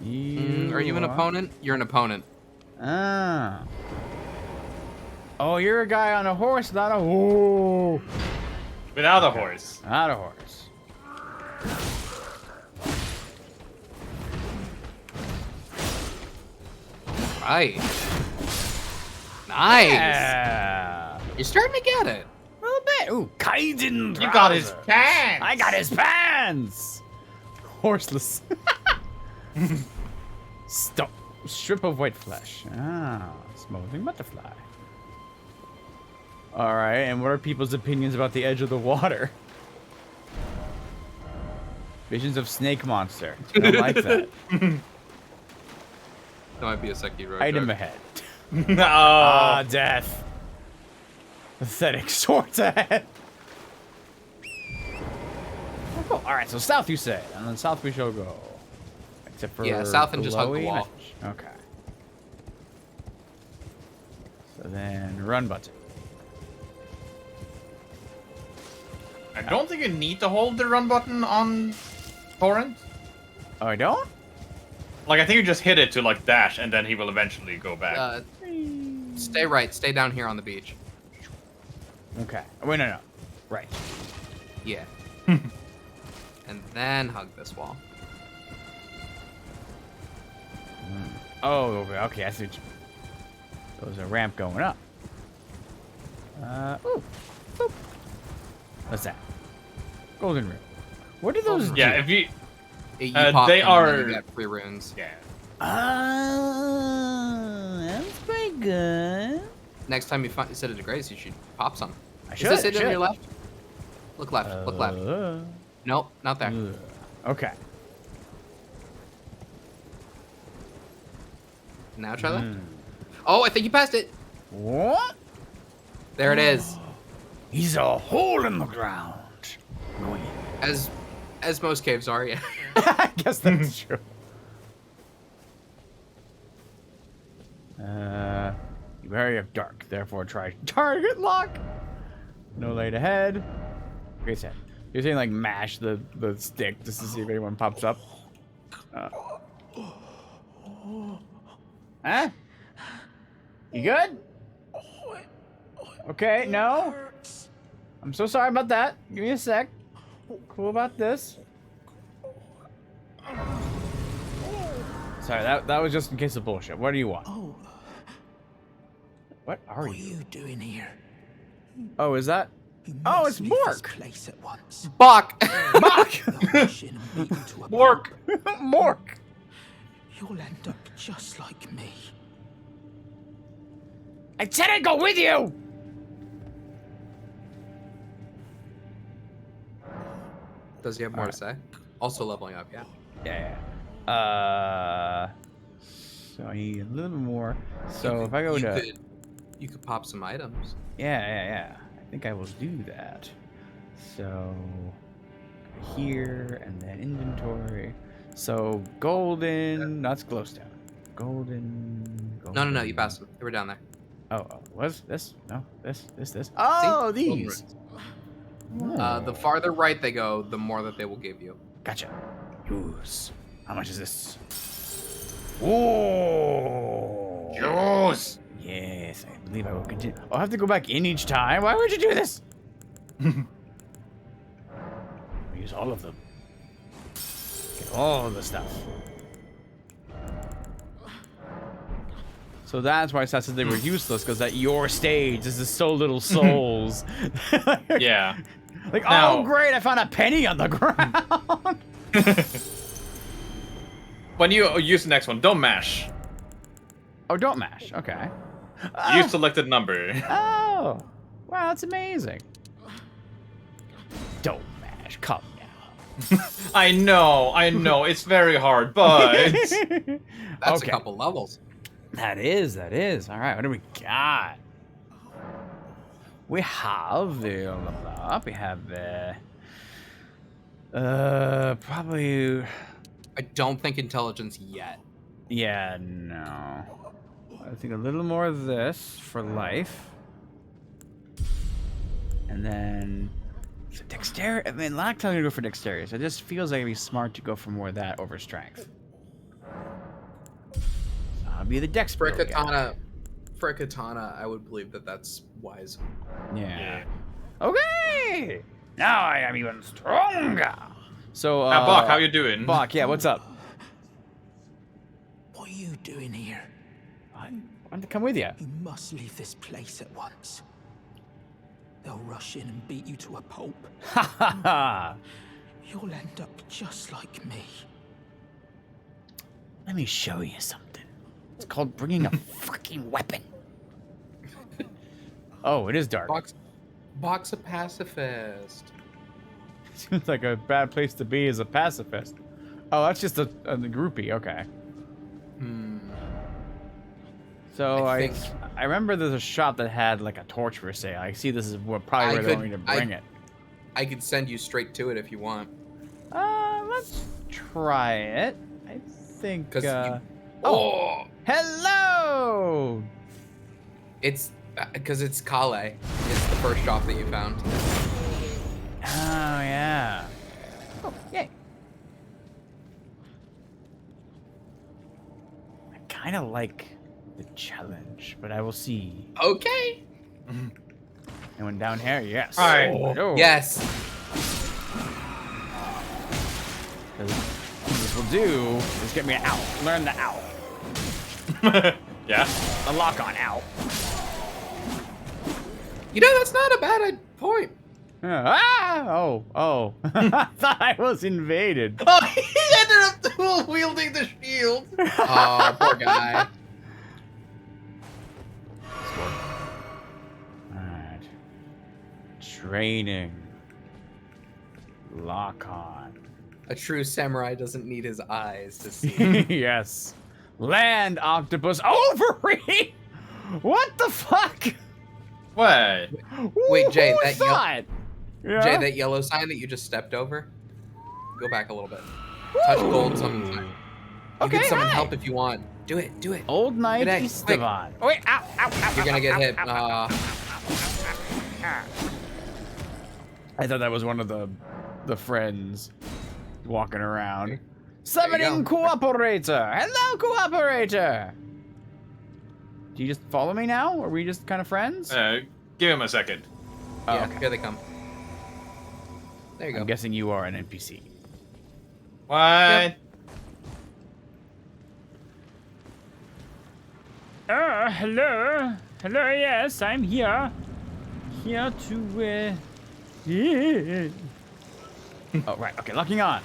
Are you an opponent? You're an opponent. Ah. Oh, you're a guy on a horse, not a... Ooh. Without a horse. Not a horse. Right. Nice. Yeah. You're starting to get it. A little bit. Ooh, Kaiden. You got his pants. I got his pants. Horseless. Stop. Strip of white flesh. Ah, smoldering butterfly. All right, and what are people's opinions about the edge of the water? Visions of snake monster. I don't like that. That might be a Sekiro. Item joke. ahead. No. Ah, death. Pathetic swords ahead. Oh, cool. All right, so south you say, and then south we shall go. Except for Yeah, south and just hug the glowy wall. image. Okay. So then run button. I don't think you need to hold the run button on Torrent. Oh, I don't? Like, I think you just hit it to, like, dash, and then he will eventually go back. Stay right. Stay down here on the beach. Okay. Wait, no. Right. Yeah. And then hug this wall. Oh, okay. I see what you... So there's a ramp going up. Ooh. Boop. What's that? Golden rune. What do those do? Yeah, if you... You pop they them and then are... you get free runes. Yeah. That's pretty good. Next time you set it to grace, you should pop some. I Is should. this it on your left? Look left. Look left. Nope, not there. Okay. Now try left. Oh, I think you passed it. What? There it is. He's a hole in the ground. Going in. As most caves are, yeah. I guess that's true. You area of dark, therefore try target lock. No light ahead. Okay, set. You're saying like mash the stick just to see if anyone pops up. Huh? You good? Okay, no. I'm so sorry about that. Give me a sec. Cool about this. Sorry, that was just in case of bullshit. What do you want? Oh, What are what are you? you doing here? Oh, is that? You Oh, must it's leave this Mork. place at once. Bok! Mark! I'll push in and beat you to a Mork! Mork! You'll end up just like me. I said I'd go with you! Does he have more to say? Also leveling up, yeah. Yeah. So I need a little bit more. So if I go to... You could pop some items. Yeah. I think I will do that. So here and then inventory. So golden, that's glowstone. Golden. No, you passed them. They were down there. Oh, was this? No, this. Oh, See? these. The farther right they go, the more that they will give you. Gotcha. Use. How much is this? Whoa. Juice. Yes, I believe I will continue. I'll have to go back in each time. Why would you do this? Use all of them. Get all the stuff. So that's why Seth said they were useless, because at your stage, this is so little souls. Yeah. Like, Now- oh great, I found a penny on the ground. When you use the next one, don't mash. Oh, don't mash. Okay. Use selected number. Oh, wow, that's amazing. Don't mash. Come now. I know. It's very hard, but That's a couple levels. That is. All right, what do we got? We have the level up. We have the probably. I don't think intelligence yet. Yeah, no. I think a little more of this for life, and then dexterity. I mean, a lot of times I go for dexterity. So it just feels like it'd be smart to go for more of that over strength. So I'll be the dex. For a build guy. katana, I would believe that that's wise. Yeah. Okay. Now I am even stronger. So, now, Bach, how you doing? Bach, yeah, what's up? What are you doing here? I want to come with you. You must leave this place at once. They'll rush in and beat you to a pulp. Ha ha ha. You'll end up just like me. Let me show you something. It's called bringing a fucking weapon. Oh, it is dark. Bach's a pacifist. Seems like a bad place to be as a pacifist. Oh, that's just a groupie. Okay. So I remember there's a shop that had like a torch for sale. I see this is probably where they're going to bring it. I could send you straight to it if you want. Let's try it. I think. Oh, hello! It's because it's Calais. It's the first shop that you found. Oh yeah. Oh yay! I kind of like the challenge, but I will see. Okay. Anyone down here? Yes. All right. Oh. Yes. What this will do is get me an owl. Learn the owl. Yeah. The lock on owl. You know, that's not a bad point. Oh. I thought I was invaded. Oh, he ended up dual wielding the shield. Oh, poor guy. Alright. Training. Lock on. A true samurai doesn't need his eyes to see. Yes. Land octopus ovary! What the fuck? What? Wait, Jay, Who that thought? Yeah? Jay, that yellow sign that you just stepped over, go back a little bit. Touch gold summon sign. You Okay, can summon hi. help if you want. Do it. Old Knight Good egg, Esteban. Oh, wait, ow. You're gonna get hit. I thought that was one of the friends walking around. Summoning cooperator. Hello, cooperator. Do you just follow me now? Or are we just kind of friends? Give him a second. Oh, yeah, okay. here they come. There you go. I'm guessing you are an NPC. What? Yep. Hello. Hello, yes, I'm here. Here to, Oh, right, okay, locking on.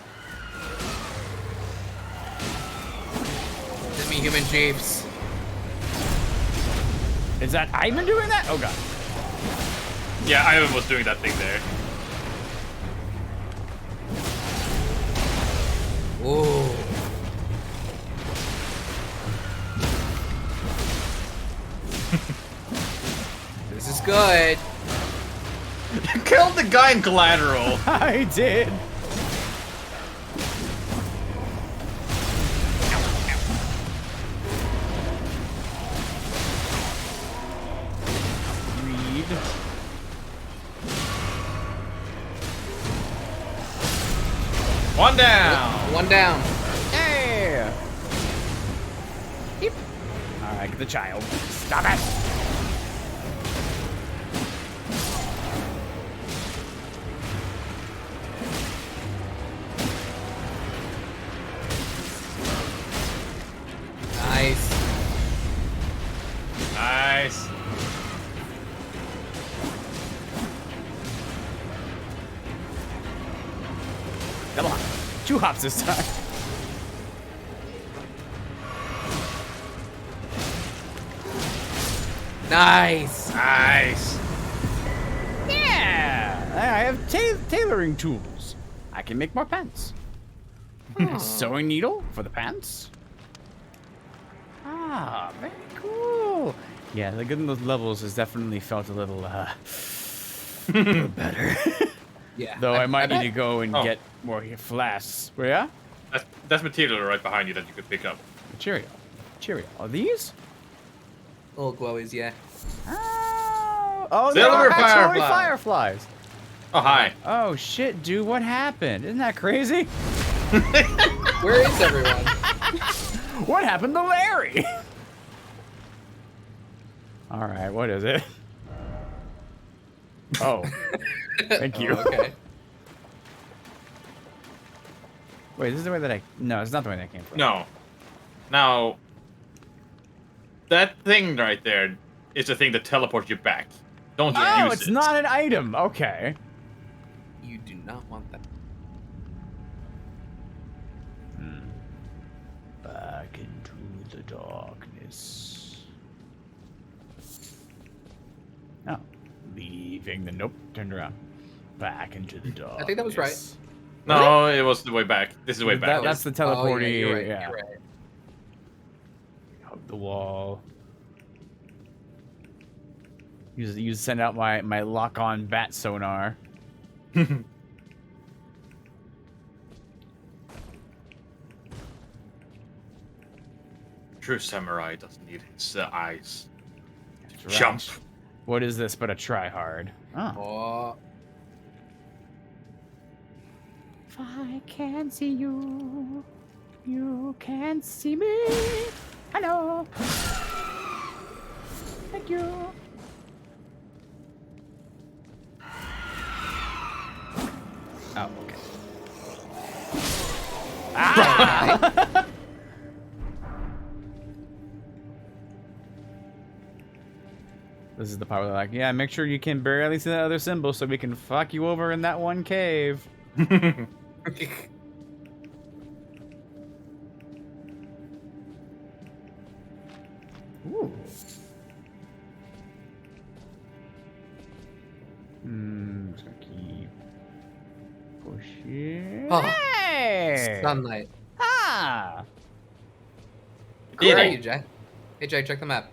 This is me, human chiefs. Is that Ivan doing that? Oh god. Yeah, Ivan was doing that thing there. Whoa. This is good. You killed the guy in collateral. I did. Read. One down. One down. Yeah. Yep. All right, get the child. Stop it. Nice. Nice. Come on. 2 hops this time. Nice. Nice. Yeah. I have tailoring tools. I can make more pants. Sewing needle for the pants. Ah, very cool. Yeah, the getting those levels has definitely felt a little better. Yeah. Though I might bet. need to go and get more flasks. Where yeah? That's material right behind you that you could pick up. Material. Material. Are these? Little glowies, yeah. Oh, they Silver are actually firefly. fireflies. Oh, hi. Oh shit, dude, what happened? Isn't that crazy? Where is everyone? What happened to Larry? All right, what is it? Oh, thank you. Oh, okay. Wait, this is the way that I... No, it's not the way that I came from. No. Now, that thing right there is the thing that teleports you back. Don't Oh, use it's it. not an item. Okay. You do not want that. Back into the darkness. Oh, leaving the... Nope, turned around. Back into the darkness. I think that was right. No, it was the way back. This is the way back. That's the Oh, teleporting. yeah, you're right. Yeah. You're right. Hug the wall. You send out my lock-on bat sonar. True samurai doesn't need his eyes. Right. Jump. What is this but a tryhard? Oh. Oh. If I can't see you, you can't see me. Hello. Thank you. Oh, okay. Ah! This is the part where they're like, yeah, make sure you can barely see that other symbol so we can fuck you over in that one cave. Ooh. Just gonna keep pushing. Oh. Hey! Sunlight. Ah! Where are you, Jay? Hey, Jay, check the map.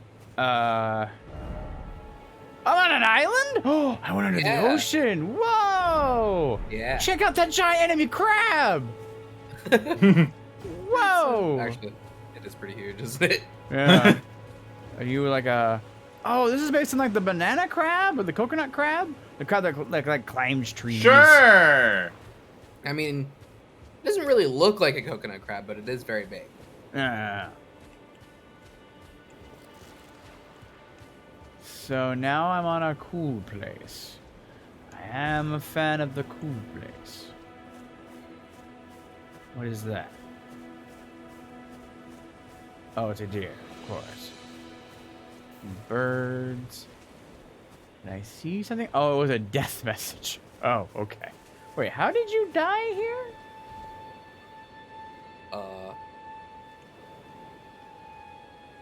I'm on an island? Oh, I went under the Yeah. ocean. Whoa! Yeah. Check out that giant enemy crab! Whoa! Actually, it is pretty huge, isn't it? Yeah. Are you like a... Oh, this is based on like the banana crab or the coconut crab? The crab that like climbs trees. Sure. I mean, it doesn't really look like a coconut crab, but it is very big. Yeah. So now I'm on a cool place. I am a fan of the cool place. What is that? Oh, it's a deer, of course. Birds. Did I see something? Oh, it was a death message. Oh, okay. Wait, how did you die here?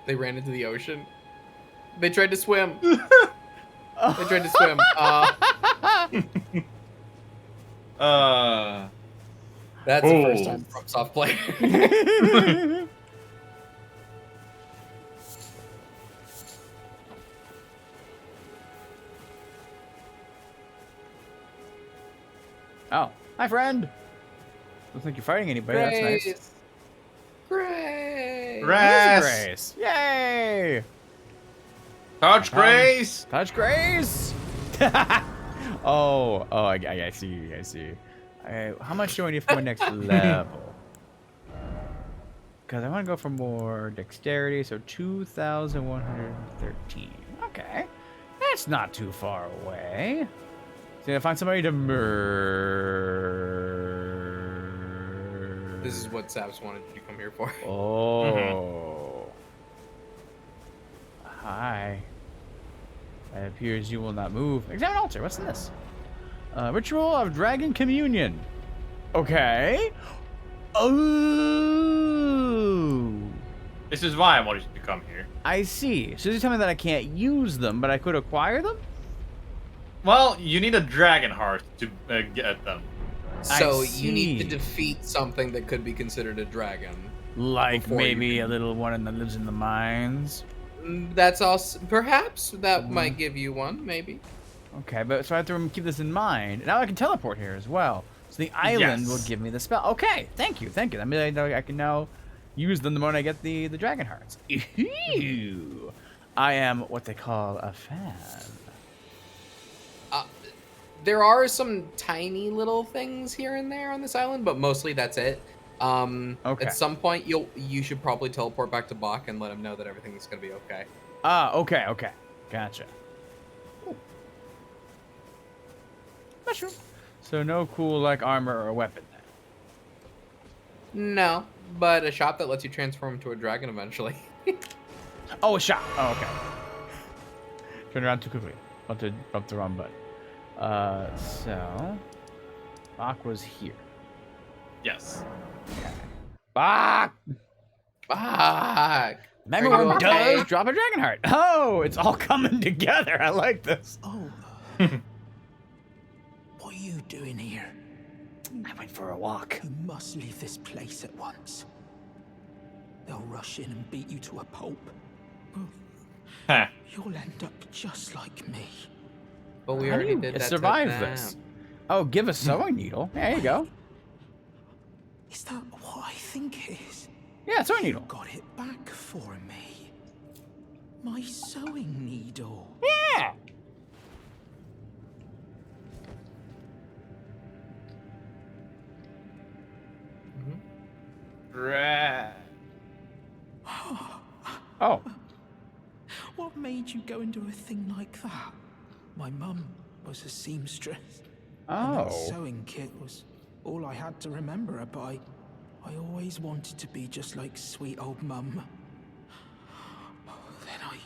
They ran into the ocean. They tried to swim. They tried to swim. That's the first time from soft player. Oh, hi, friend. Looks like you're fighting anybody. That's nice. Grace. Grace. Yay! Touch Grace. Touch Grace. oh, I see. I see. How much do I need for my next level? Because I want to go for more dexterity, so 2,113. Okay, that's not too far away. So I find somebody to murder. This is what Saps wanted you to come here for. Oh. Hi. It appears you will not move. Examine altar. What's in this? Ritual of Dragon Communion. Okay. Oh. This is why I wanted you to come here. I see. So you're telling me that I can't use them, but I could acquire them? Well, you need a dragon heart to get them. So you need to defeat something that could be considered a dragon. Like maybe a little one that lives in the mines? That's also... Perhaps that might give you one, maybe. Okay, but so I have to keep this in mind. Now I can teleport here as well. So the island will give me the spell. Okay, thank you. That means I can now use them the moment I get the dragon hearts. Ew. I am what they call a fan. There are some tiny little things here and there on this island, but mostly that's it. Okay. At some point, you should probably teleport back to Bach and let him know that everything's gonna be okay. Okay. Gotcha. Ooh. Mushroom. So no cool like armor or weapon then? No, but a shot that lets you transform into a dragon eventually. Oh, a shot. Oh, okay. Turn around too quickly. Up the wrong button. So Bach was here. Yes. Okay. Bach! Magma Wyrm does drop a dragon heart. Oh, it's all coming together. I like this. Oh. What are you doing here? I went for a walk. You must leave this place at once. They'll rush in and beat you to a pulp. You'll end up just like me. But we already did that. Survive this. Oh, give a sewing needle. There you go. Is that what I think it is? Yeah, sewing needle. You got it back for me. My sewing needle. Yeah. Right. Oh. What made you go and do a thing like that? My mum was a seamstress. And that sewing kit was all I had to remember her by. I always wanted to be just like sweet old mum. Then I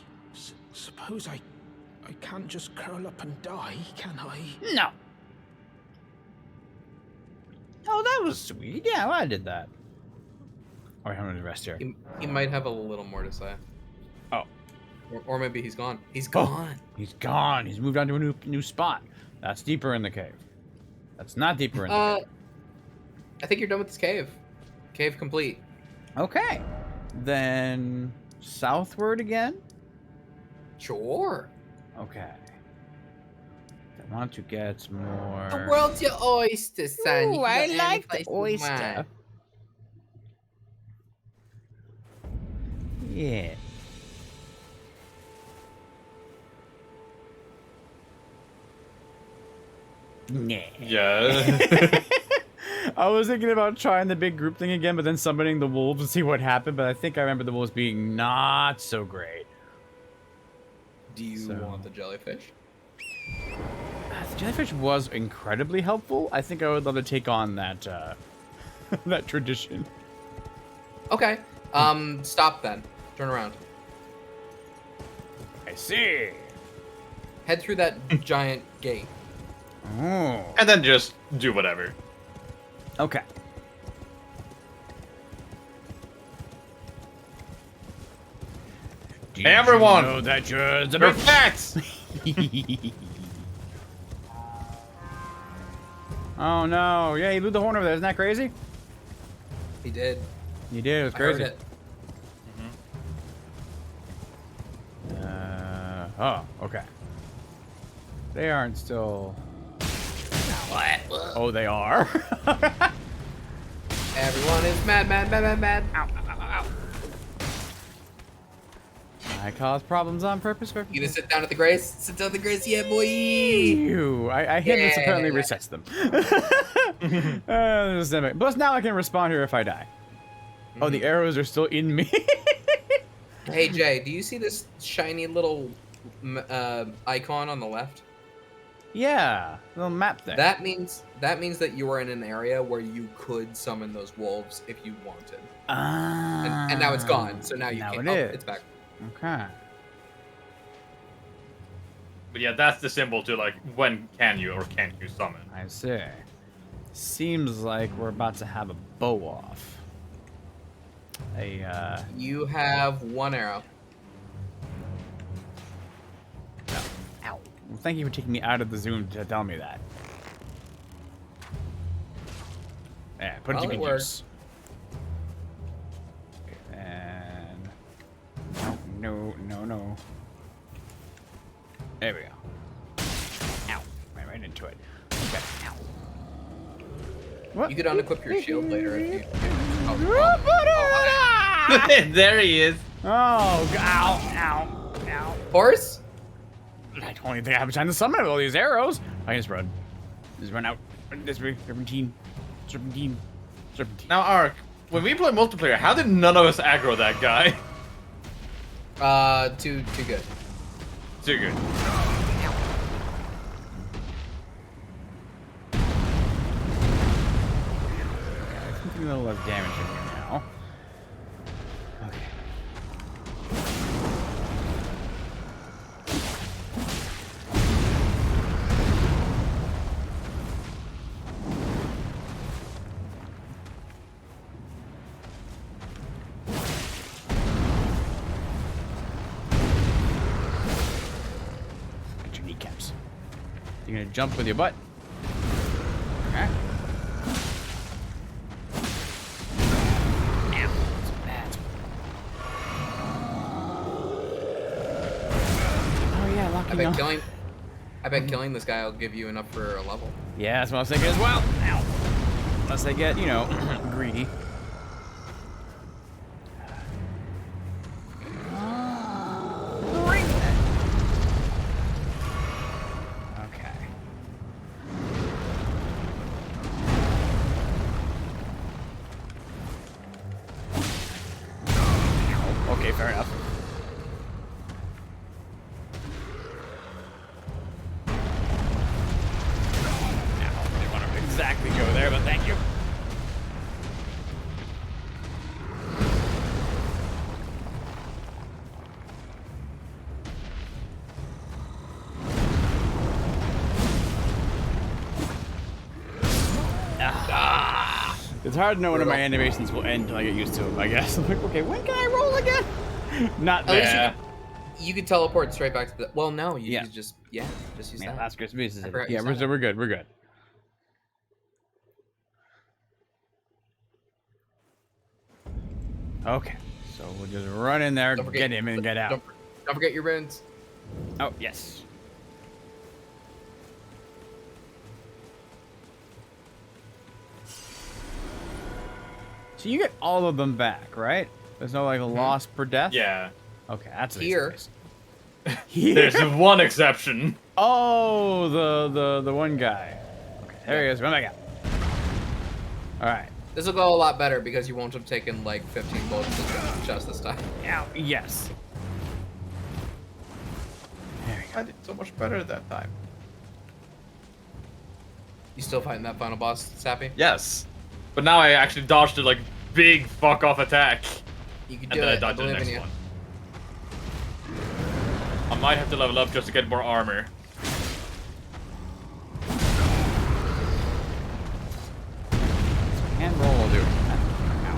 suppose I can't just curl up and die, can I? No. Oh, that was sweet. Yeah, well, I did that. All right, I'm gonna rest here. He might have a little more to say. Oh. Or maybe he's gone. He's gone. He's gone. He's moved on to a new spot. That's deeper in the cave. That's not deeper in the cave. I think you're done with this cave. Cave complete. Okay. Then southward again? Sure. Okay. I want to get more... The world's your oyster, son. Ooh, I like the oyster. Yeah. Yeah. I was thinking about trying the big group thing again, but then summoning the wolves and see what happened, but I think I remember the wolves being not so great. Do you want the jellyfish? The jellyfish was incredibly helpful. I think I would love to take on that that tradition. Okay. Stop then. Turn around. I see. Head through that giant gate. Oh. And then just do whatever. Okay. Hey everyone! Know that you're the You're big facts! Oh no! Yeah, he blew the horn over there. Isn't that crazy? He did. He did. It was I heard crazy. it. Oh, okay. They aren't still. What? Oh, they are. Everyone is mad. Ow. I cause problems on purpose for. You gonna sit down at the grace? Sit down at the grace, yeah, boy. Ew. I hit this apparently resets them. Plus now I can respawn here if I die. Oh, the arrows are still in me. Hey Jay, do you see this shiny little icon on the left? Yeah, little map thing. That means that you are in an area where you could summon those wolves if you wanted. And now it's gone. So now you can't. It's back. Okay. But yeah, that's the symbol to like when can you or can't you summon. I see. Seems like we're about to have a bow off. You have one arrow. No. Ow. Well, thank you for taking me out of the zoom to tell me that. Yeah, put it to good use. And no. There we go. Ow. Right into it. Okay. Ow. What? You could unequip your shield later if you. There he is. Oh, ow. Horse? I don't even think I have time to summon with all these arrows. I can just run. Just run out. This way. Serpentine. Now, Ark, when we play multiplayer, how did none of us aggro that guy? Too good. Too good. A little less damage in here now. Okay. Get your kneecaps. You're gonna jump with your butt. Okay. I bet killing this guy will give you enough for a level. Yeah, that's what I was thinking as well. Ow. Unless they get, you know, greedy. Okay. Okay, fair enough. Exactly go there, but thank you. It's hard to know when my animations will end until I get used to them, I guess. I'm like, okay, when can I roll again? Not there. You could teleport straight back to the. Well, no, you could just use that. That's Chris. Yeah, we're good. We're good. Okay, so we'll just run in there, get him, and get out. Don't forget your runes. Oh, yes. So you get all of them back, right? There's no, like, loss per death? Yeah. Okay, that's here. There's one exception. Oh, the one guy. Okay, there he is. Run back out. All right. This will go a lot better because you won't have taken like 15 bullets just this time. Ow, yes. There we go. I did so much better that time. You still fighting that final boss, Sappy? Yes. But now I actually dodged a like big fuck off attack. You can do it. I believe in you. I might have to level up just to get more armor. Hand roll will do. Ow.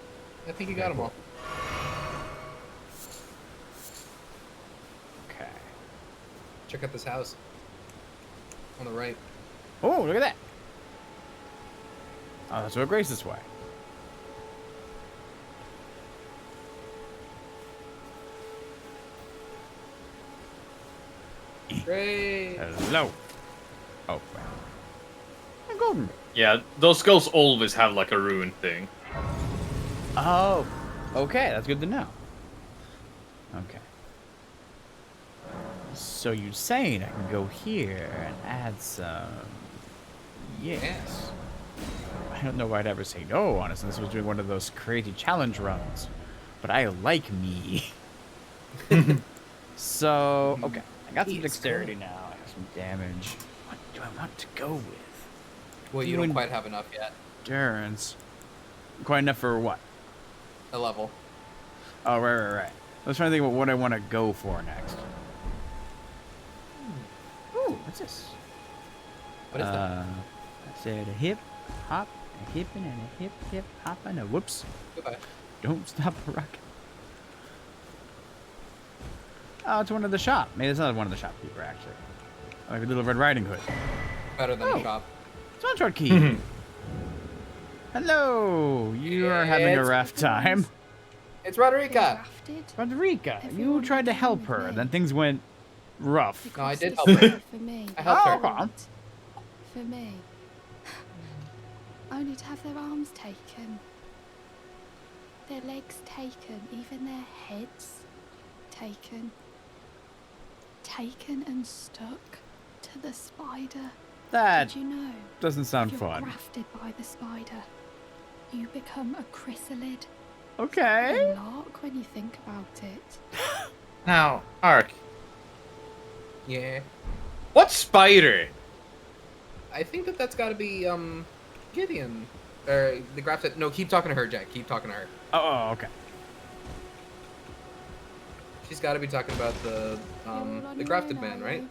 I think you got them all. Okay. Check out this house. On the right. Oh, look at that. Oh, that's what Grace this way. Great. Hello. Oh, wow. Golden. Yeah, those skulls always have like a rune thing. Oh, okay. That's good to know. Okay. So you're saying I can go here and add some... Yes. I don't know why I'd ever say no, honestly. This was doing one of those crazy challenge runs. But I like me. So, okay. I got some dexterity now. I have some damage. What do I want to go with? Well, you don't quite have enough yet. Endurance. Quite enough for what? A level. Oh, right. I was trying to think about what I want to go for next. Ooh, what's this? What is that? I said a hip, hop, a hippin' and a hip, hop, and a whoops. Goodbye. Don't stop a rocket. Oh, it's one of the shop. Maybe it's not one of the shopkeeper, actually. Like a little Red Riding Hood. Better than the shop. Soundtrack key. Hello. You are having a rough time. It's Roderica. Roderica, you tried to help her, and then things went rough. No, I did help her. For me. I helped her. Okay. For me. Only to have their arms taken. Their legs taken. Even their heads taken. Taken and stuck to the spider. That Did you know? doesn't sound if fun. you're grafted by the spider, you become a chrysalid. Okay. A lark when you think about it. Now, Ark, Yeah. what spider? I think that's got to be Gideon. Or the grafted. No, keep talking to her, Jack. Keep talking to her. Oh, okay. She's got to be talking about the You're all on your grafted own, man, are right? you?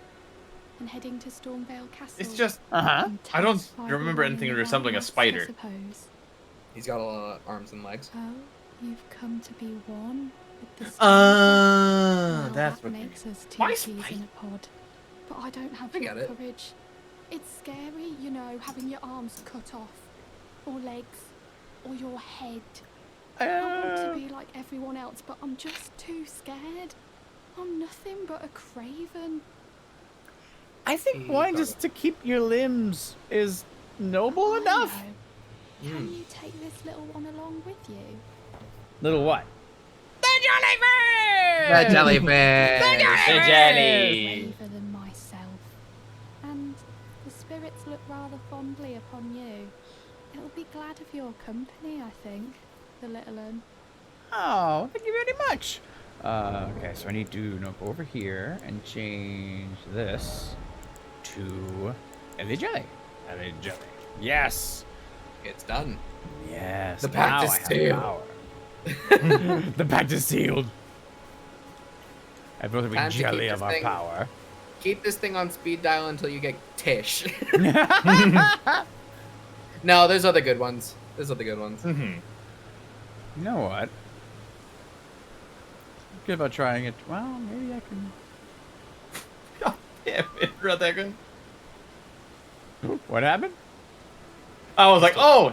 And heading to Stormveil Castle. It's just Uh-huh. I don't Intense by remember the anything way resembling a I spider. suppose. He's got a lot of arms and legs. Oh, you've come to be one with the spider. Well, that's that what makes us two Why peas spider? in a pod. But I don't have I the get it. courage. It's scary, you know, having your arms cut off, or legs, or your head. I want to be like everyone else, but I'm just too scared. I'm nothing but a craven. I think wanting just to keep your limbs is noble enough. Can you take this little one along with you? Little what? The jellyfish! The jelly! Braver than myself. And the spirits look rather fondly upon you. It'll be glad of your company, I think, the little one. Oh, thank you very much. Okay, so I need to go over here and change this to Ellie Jelly. Ellie Jelly. Yes. It's done. Yes. The pact now is I have sealed. power. The pact is sealed. I both have Time to jelly keep of this our thing- power. Keep this thing on speed dial until you get Tish. No, there's other good ones. There's other good ones. Mm-hmm. You know what? Good about trying it. Well, maybe I can. God damn it, Radhagan. What happened? I was like, oh,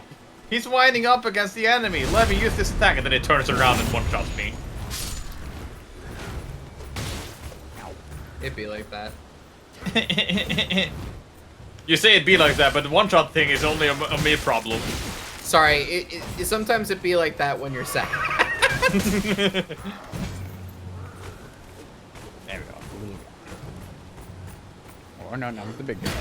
he's winding up against the enemy. Let me use this attack, and then it turns around and one-shots me. It'd be like that. You say it'd be like that, but the one-shot thing is only a me problem. Sorry, sometimes it'd be like that when you're sad. There we go. The little guy. Oh no, not the big guy.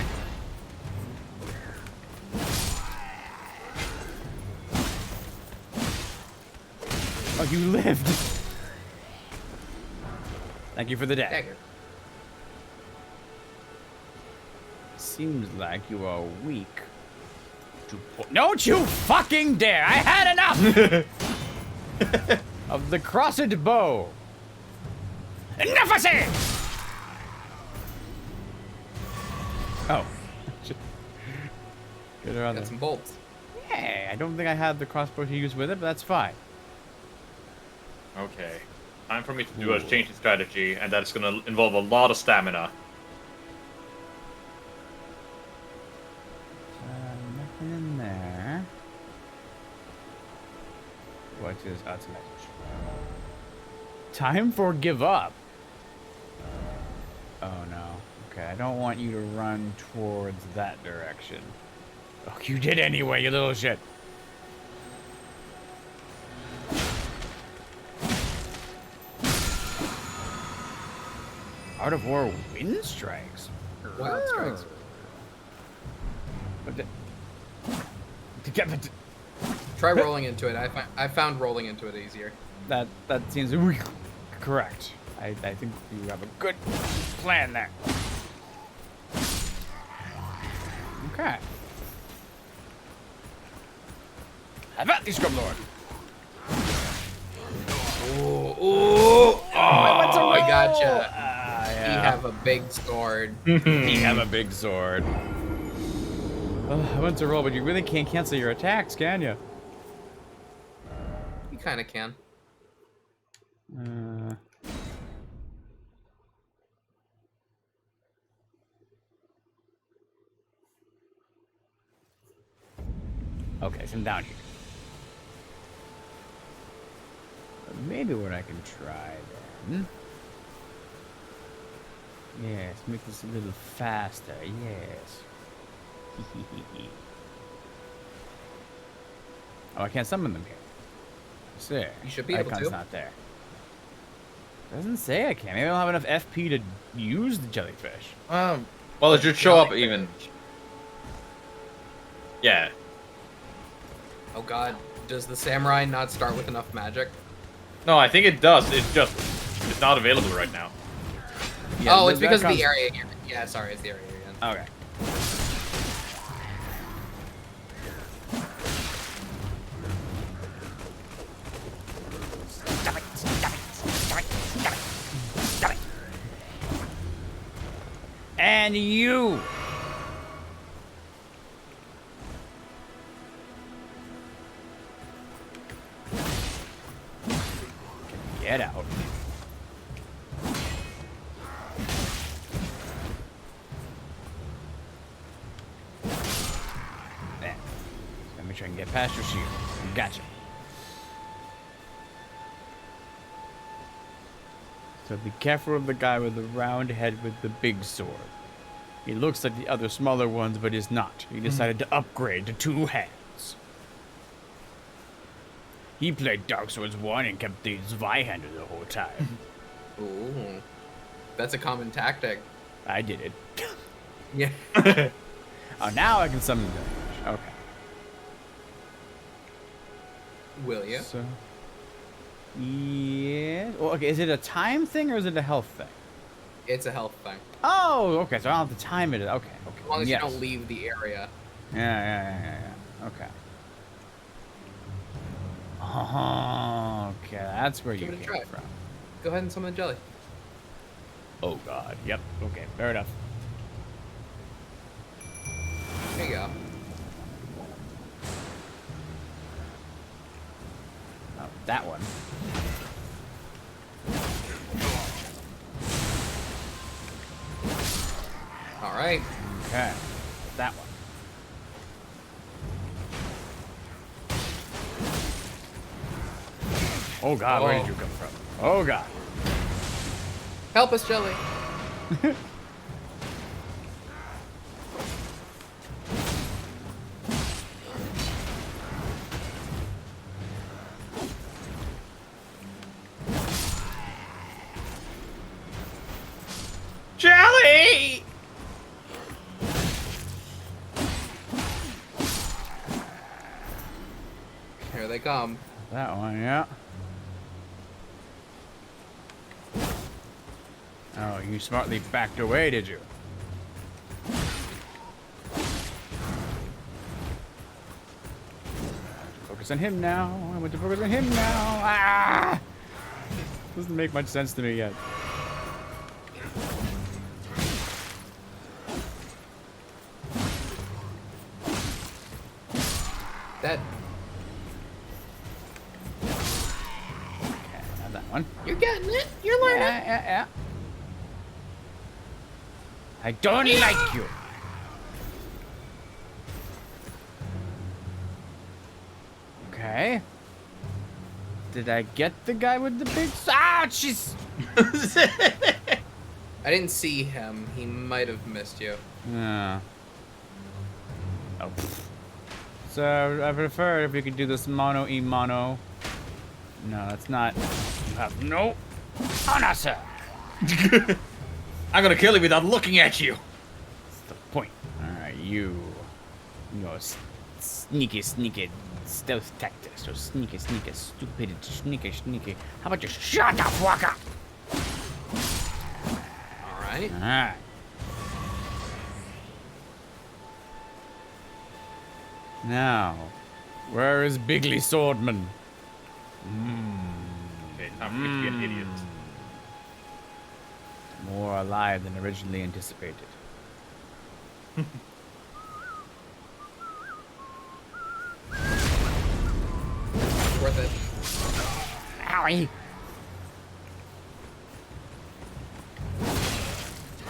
Oh, you lived. Thank you for the dagger. Seems like you are weak. Don't you fucking dare! I had enough of the crossed bow. Enough, I say! Oh. Get around Got there. some bolts. Yeah, I don't think I have the crossbow to use with it, but that's fine. Okay. Time for me to do a change in strategy, and that's gonna involve a lot of stamina. Nothing in there. What is ultimate? Time for give up. Oh no. Okay, I don't want you to run towards that direction. Oh, you did anyway, you little shit. Art of War wind strikes. Wild strikes. Try rolling into it. I found rolling into it easier. That seems correct. I think you have a good plan there. Okay. Have at thee, Scrub Lord. Oh, I gotcha. Yeah. He have a big sword. He have a big sword. I went to roll, but you really can't cancel your attacks, can you? You kind of can. Okay, so I'm down here. Maybe what I can try then. Yes, make this a little faster. Yes. Oh, I can't summon them here. See, you should be able icon's to. Not there. Doesn't say I can. Maybe I don't have enough FP to use the jellyfish. Well, it should show up even. Yeah. Oh god, does the samurai not start with enough magic? No, I think it does. It's not available right now. Yeah, oh, it's because of the area here. Yeah, sorry, it's the area again. Okay. And you. Get out. There. Let me try and get past your shield. Gotcha. So be careful of the guy with the round head with the big sword. He looks like the other smaller ones, but is not. He decided to upgrade to 2 hands. He played Dark Souls 1 and kept the Zweihander the whole time. Ooh. That's a common tactic. I did it. Yeah. Oh, now I can summon them. Okay. Will you? So, yeah. Well, okay, is it a time thing or is it a health thing? It's a health thing. Oh, okay, so I don't have to time it. Okay, okay. As long as you don't leave the area. Yeah. Okay. Oh, okay, that's where you came from. Go ahead and summon the jelly. Oh god, yep, okay, fair enough. There you go. Oh, that one. Alright. Okay, that one. Oh god, where did you come from? Oh god. Help us, Jelly. Jelly! Here they come. That one, yeah. Oh, you smartly backed away, did you? Focus on him now. I want to focus on him now. Ah! Doesn't make much sense to me yet. That. Okay, now that one. You're getting it. You're learning. Yeah. I don't like you. Okay. Did I get the guy with the big... Ah, jeez! I didn't see him. He might have missed you. Yeah. Oh. So, I prefer if we could do this mono-e-mono. No, that's not... You have no honor, sir! I'm gonna kill you without looking at you. That's the point. Alright, you know, sneaky stealth tactics. So sneaky, stupid, sneaky. How about you shut up, Walker? Alright. Alright. Now, where is Bigly Swordman? Okay, time for me to be an idiot. More alive than originally anticipated. Worth it. Owie!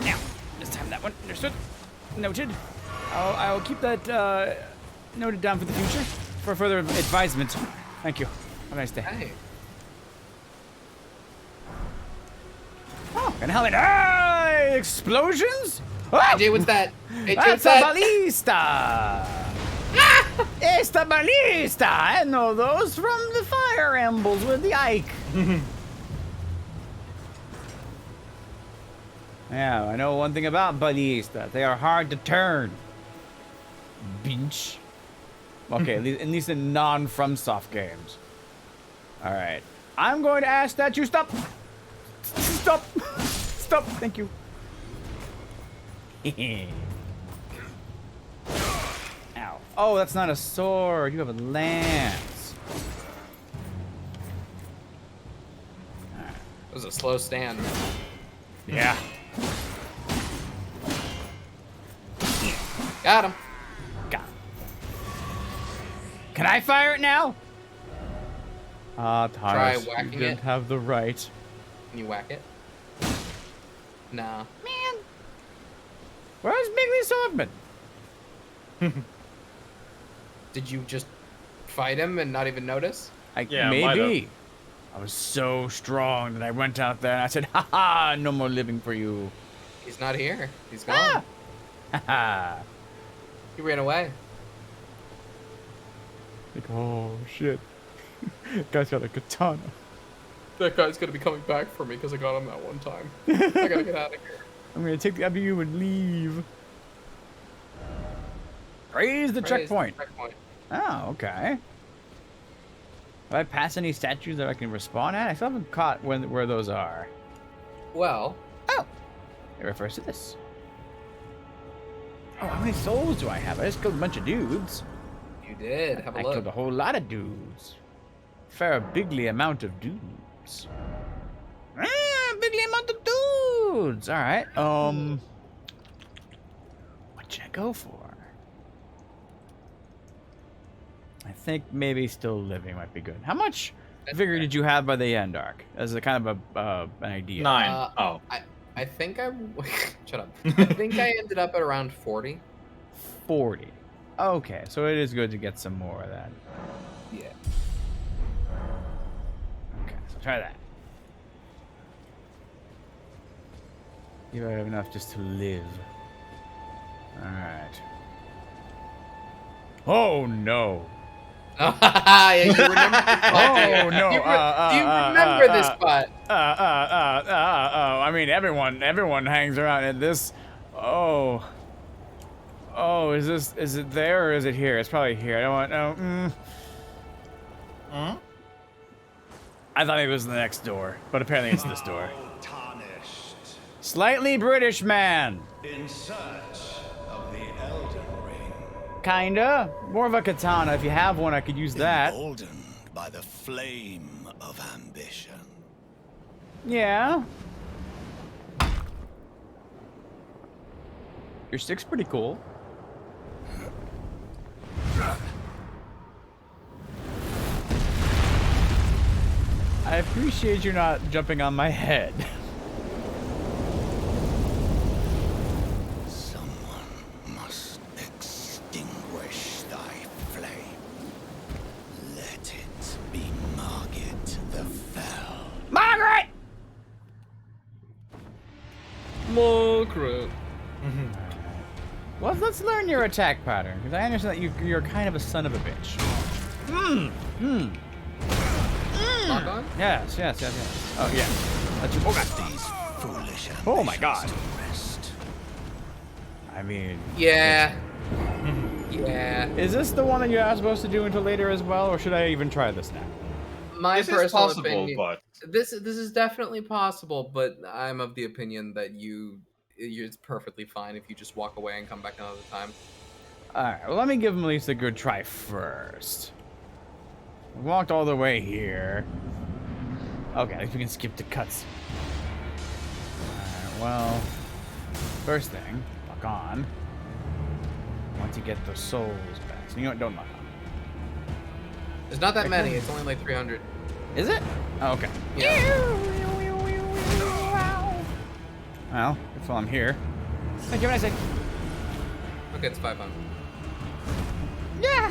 Now, this time that one. Understood. Noted. I'll keep that noted down for the future for further advisement. Thank you. Have a nice day. Hey. Oh, and hell, explosions? Hey, Jay, what's that? Hey, Jay, That's what's a that? ballista! It's the ballista! I know those from the fire embles with the Ike. Yeah, I know one thing about ballista. They are hard to turn. Binch. Okay, at least in non-FromSoft games. Alright. I'm going to ask that you stop. Stop. Stop. Thank you. Ow. Oh, that's not a sword. You have a lance. It was a slow stand. Yeah. Got him. Got him. Can I fire it now? Try Tyrus, whacking you didn't it. have the right. Can you whack it? Nah. Man. Where's Bigly Swordman? Did you just fight him and not even notice? Yeah, maybe. I was so strong that I went out there and I said, "Ha no more living for you." He's not here. He's gone. Ha He ran away. Like, oh shit. Guy's got a katana. That guy's gonna be coming back for me because I got him that one time. I gotta get out of here. I'm gonna take the W and leave. Raise the checkpoint. Oh, okay. Have I passed any statues that I can respawn at? I still haven't caught where those are. Well. Oh. It refers to this. Oh, how many souls do I have? I just killed a bunch of dudes. You did. Have a I look. killed a whole lot of dudes. Fair bigly amount of dudes. Bigly amount of dudes. All right. What should I go for? I think maybe still living might be good. How much vigor did you have by the end, Ark? As a kind of an idea. 9. Oh. I think I... Shut up. I think I ended up at around 40. 40. Okay, so it is good to get some more of that. Yeah. Okay, so try that. You have enough just to live. Alright. Oh no. Yeah, you remember this spot. Oh no. Do you remember this spot? I mean, everyone hangs around at this. Oh, is it there or is it here? It's probably here. I don't want no. I thought it was the next door, but apparently it's this door. Tarnished. Slightly British man. In search of the Elden Ring. Kinda. More of a katana. If you have one, I could use that. Emboldened by the flame of ambition. Yeah. Your stick's pretty cool. I appreciate you not jumping on my head. Someone must extinguish thy flame. Let it be Margaret the Fell. Margaret! Margaret. Well, let's learn your attack pattern, because I understand that you're kind of a son of a bitch. Lock on? Yes. Oh, yeah. That's your... These foolish Oh, my God. ambitions to rest. I mean... Yeah. Yeah. Is this the one that you're not supposed to do until later as well, or should I even try this now? My This is personal possible, opinion, but this is definitely possible, but I'm of the opinion that it's perfectly fine if you just walk away and come back another time. Alright, well, let me give him at least a good try first. I walked all the way here. Okay, at least we can skip the cuts. Alright, well, first thing, lock on. Once you get those souls back. So you know what, don't lock on. There's not that many, it's only like 300. Is it? Oh, okay. Yeah. Well, that's while I'm here. Thank you, what I said. Okay, it's 500. Yeah!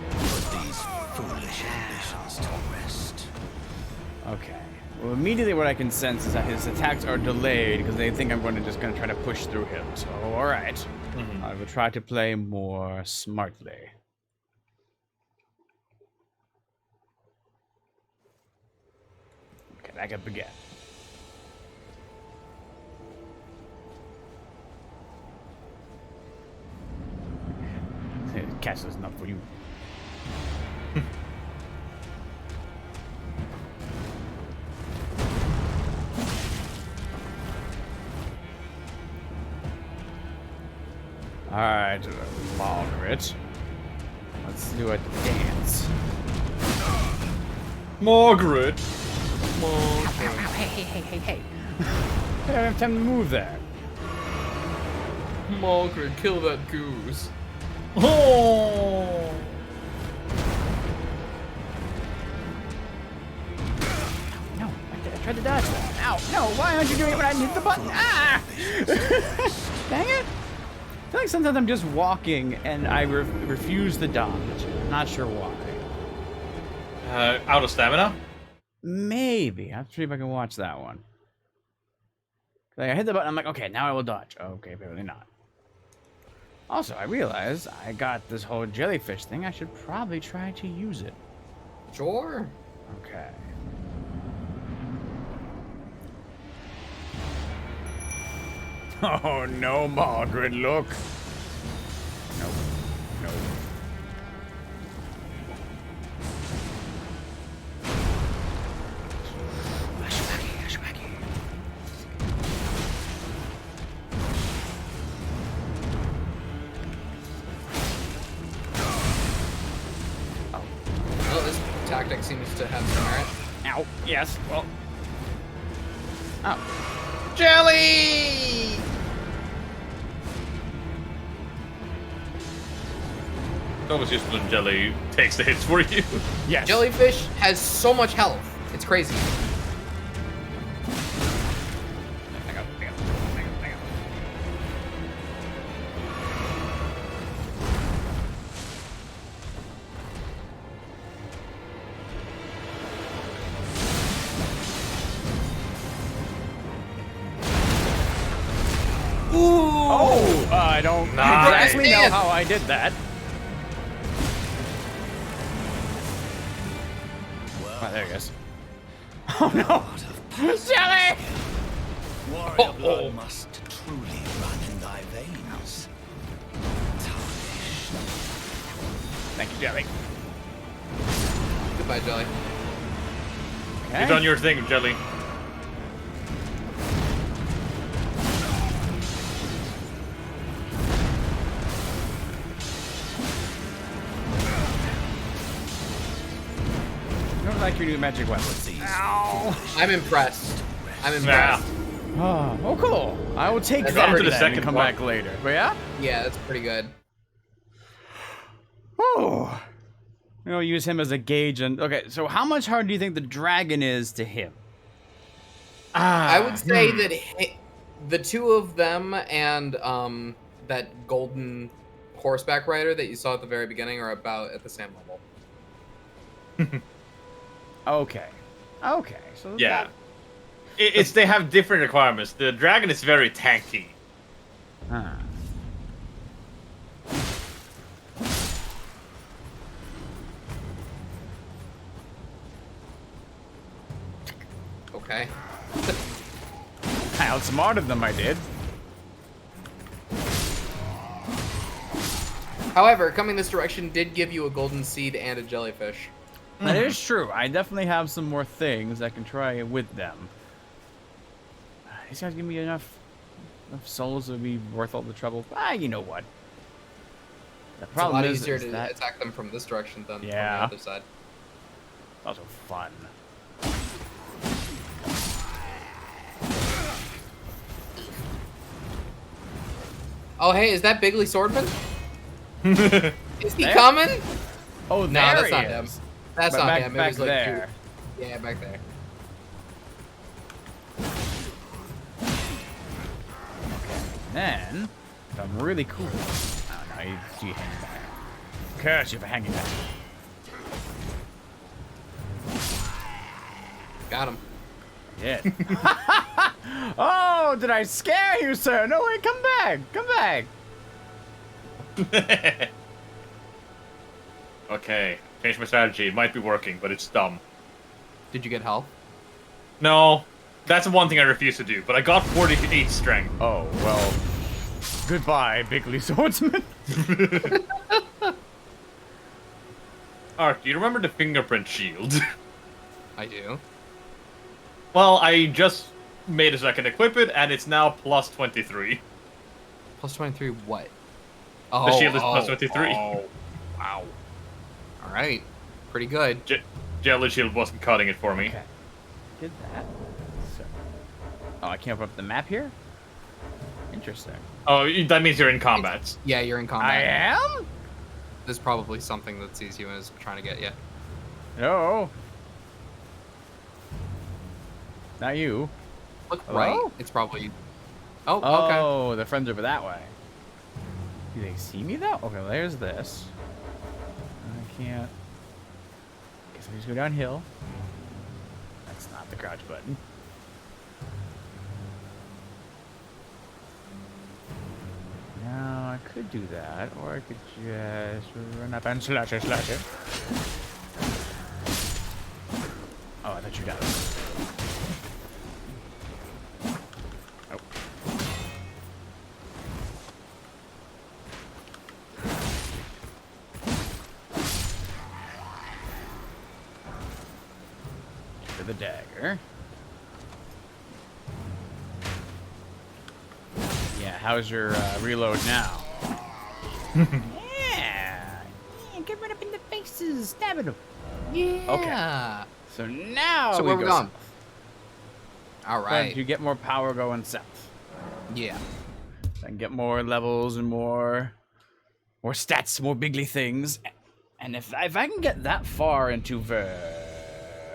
Put these foolish ambitions to rest. Okay. Well, immediately what I can sense is that his attacks are delayed because they think I'm going to just kind of try to push through him. So, alright. I will try to play more smartly. Okay, back up again. Castle's not for you. Alright, Margaret. Let's do a dance. Margaret. Hey. I don't have time to move there. Margaret, kill that goose. Oh. No, I tried to dodge that. Ow, no, why aren't you doing it when I hit the button? Ah! Dang it! I feel like sometimes I'm just walking and I refuse the dodge. Not sure why. Out of stamina? Maybe. I have to see if I can watch that one. Like, I hit the button, I'm like, okay, now I will dodge. Okay, apparently not. Also, I realized I got this whole jellyfish thing. I should probably try to use it. Sure. Okay. Oh no, Margaret, look. Nope. Nope. Well, this tactic seems to have some merit. Ow. Yes. Well. Oh. Jelly! It's almost useful when jelly takes the hits for you. Yes. Jellyfish has so much health. It's crazy. Hang on. Oh! I don't exactly know how I did that. Oh, there he goes. Oh no! Jelly! Warrior blood must truly run in thy veins. Tarnished. Thank you, Jelly. Goodbye, Jelly. Okay. You've done your thing, Jelly. I don't like your new magic weapon. Ow! I'm impressed. I'm impressed. Oh, cool. I will take That's that already to the the second second come one. back later. But yeah? Yeah, that's pretty good. Oh, use him as a gauge. And okay, so how much harder do you think the dragon is to him? I would say that the two of them and that golden horseback rider that you saw at the very beginning are about at the same level. Okay. So yeah, it's they have different requirements. The dragon is very tanky. Huh. Okay. I outsmarted them, I did. However, coming this direction did give you a golden seed and a jellyfish. That is true. I definitely have some more things I can try with them. These guys give me enough souls to be worth all the trouble. You know what? The problem it's a lot easier to that... attack them from this direction than from the Yeah. other side. Also fun. Oh, hey, is that Bigly Swordman? Is he coming? Oh, no, there that's he not is. him. That's But not him. It back was like there. Yeah, back there. Then, if I'm really cool. Oh no, you hanging back. Curse you for hanging back. Got him. Yeah. Oh, did I scare you, sir? No way, come back. Come back. Okay, change my strategy. It might be working, but it's dumb. Did you get health? No, that's one thing I refuse to do. But I got 48 strength. Oh well. Goodbye, Bigly Swordsman. Ark, do you remember the fingerprint shield? I do. Well, I just made it so I can equip it, and it's now plus 23. Plus 23 what? The shield is plus 23. Oh, wow. All right. Pretty good. Jelly shield wasn't cutting it for me. Okay. Did that. So. Oh, I can't open up the map here? Interesting. Oh, that means you're in combat. Yeah, you're in combat. I am? There's probably something that sees you and is trying to get you. No. Not you. Look Hello? right. It's probably... Oh, okay. Oh, the friends over that way. Do they see me though? Okay, well, there's this. I can't. Guess I just go downhill. That's not the crouch button. Now I could do that, or I could just run up and slash it. Oh, I thought you got it. Oh. To the dagger. Yeah, how's your reload now? Yeah, get right up in the faces, stabbing them. Yeah. Okay. So now So where we going? All right. You get more power going south. Yeah. I can get more levels and more stats, more bigly things. And if I can get that far into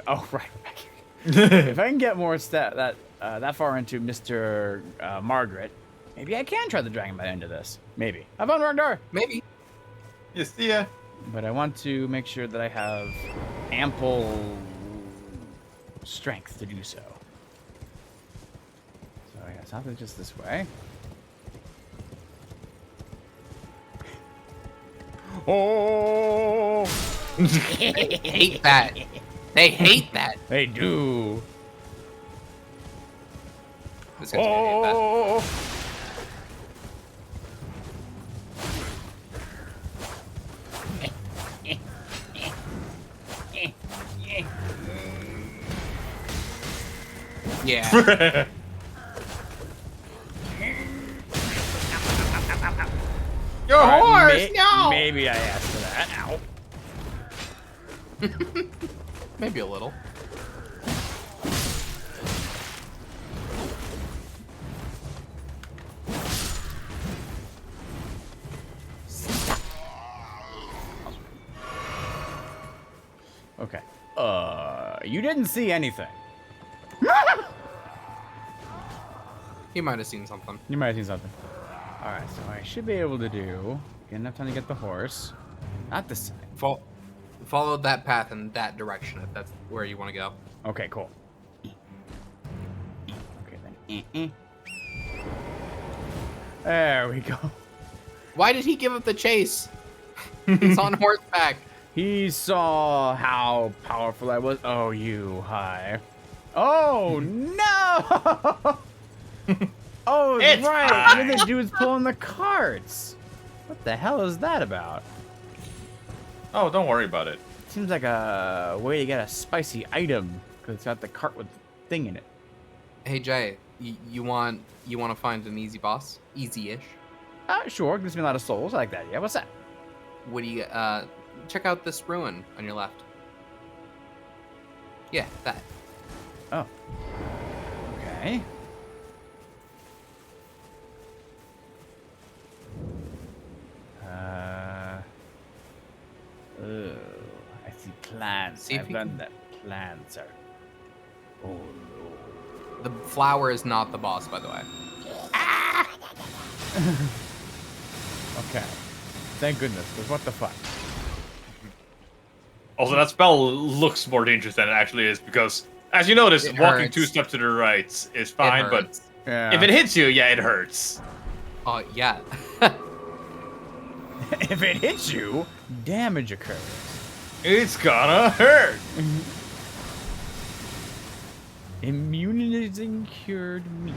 oh right, back here. If I can get more that far into Mr. Margaret, maybe I can try the dragon by the end of this. Maybe. Have fun, Ragnar. Maybe. Yes, yeah. But I want to make sure that I have ample strength to do so. So I guess something just this way. Oh! They hate that. They hate that. They do. This guy's gonna hate that. Yeah. Your horse! No! Maybe I asked for that. Ow. Maybe a little. Okay. You didn't see anything. He might have seen something. You might have seen something. All right, so I should be able to get enough time to get the horse. Not this side. Follow that path in that direction if that's where you want to go. Okay, cool. Okay, then. There we go. Why did he give up the chase? He's on horseback. He saw how powerful I was. Oh, you hi. Oh, no! Oh, It's right. You're the dude's pulling the carts. What the hell is that about? Oh, don't worry about it. Seems like a way to get a spicy item because it's got the cart with the thing in it. Hey Jay, you want to find an easy boss? Easy-ish. Sure. Gives me a lot of souls. I like that. Yeah. What's that? What do you check out this ruin on your left? Yeah, that. Oh. Okay. Oh, I see plants. See if I've you done can- that. Plants are. Oh no. The flower is not the boss, by the way. Okay. Thank goodness. Because what the fuck? Also, that spell looks more dangerous than it actually is because, as you notice, It walking hurts. 2 steps to the right is fine, but hurts. Yeah. if it hits you, yeah, it hurts. Oh yeah. If it hits you, damage occurs. It's gonna hurt. Immunizing cured meat.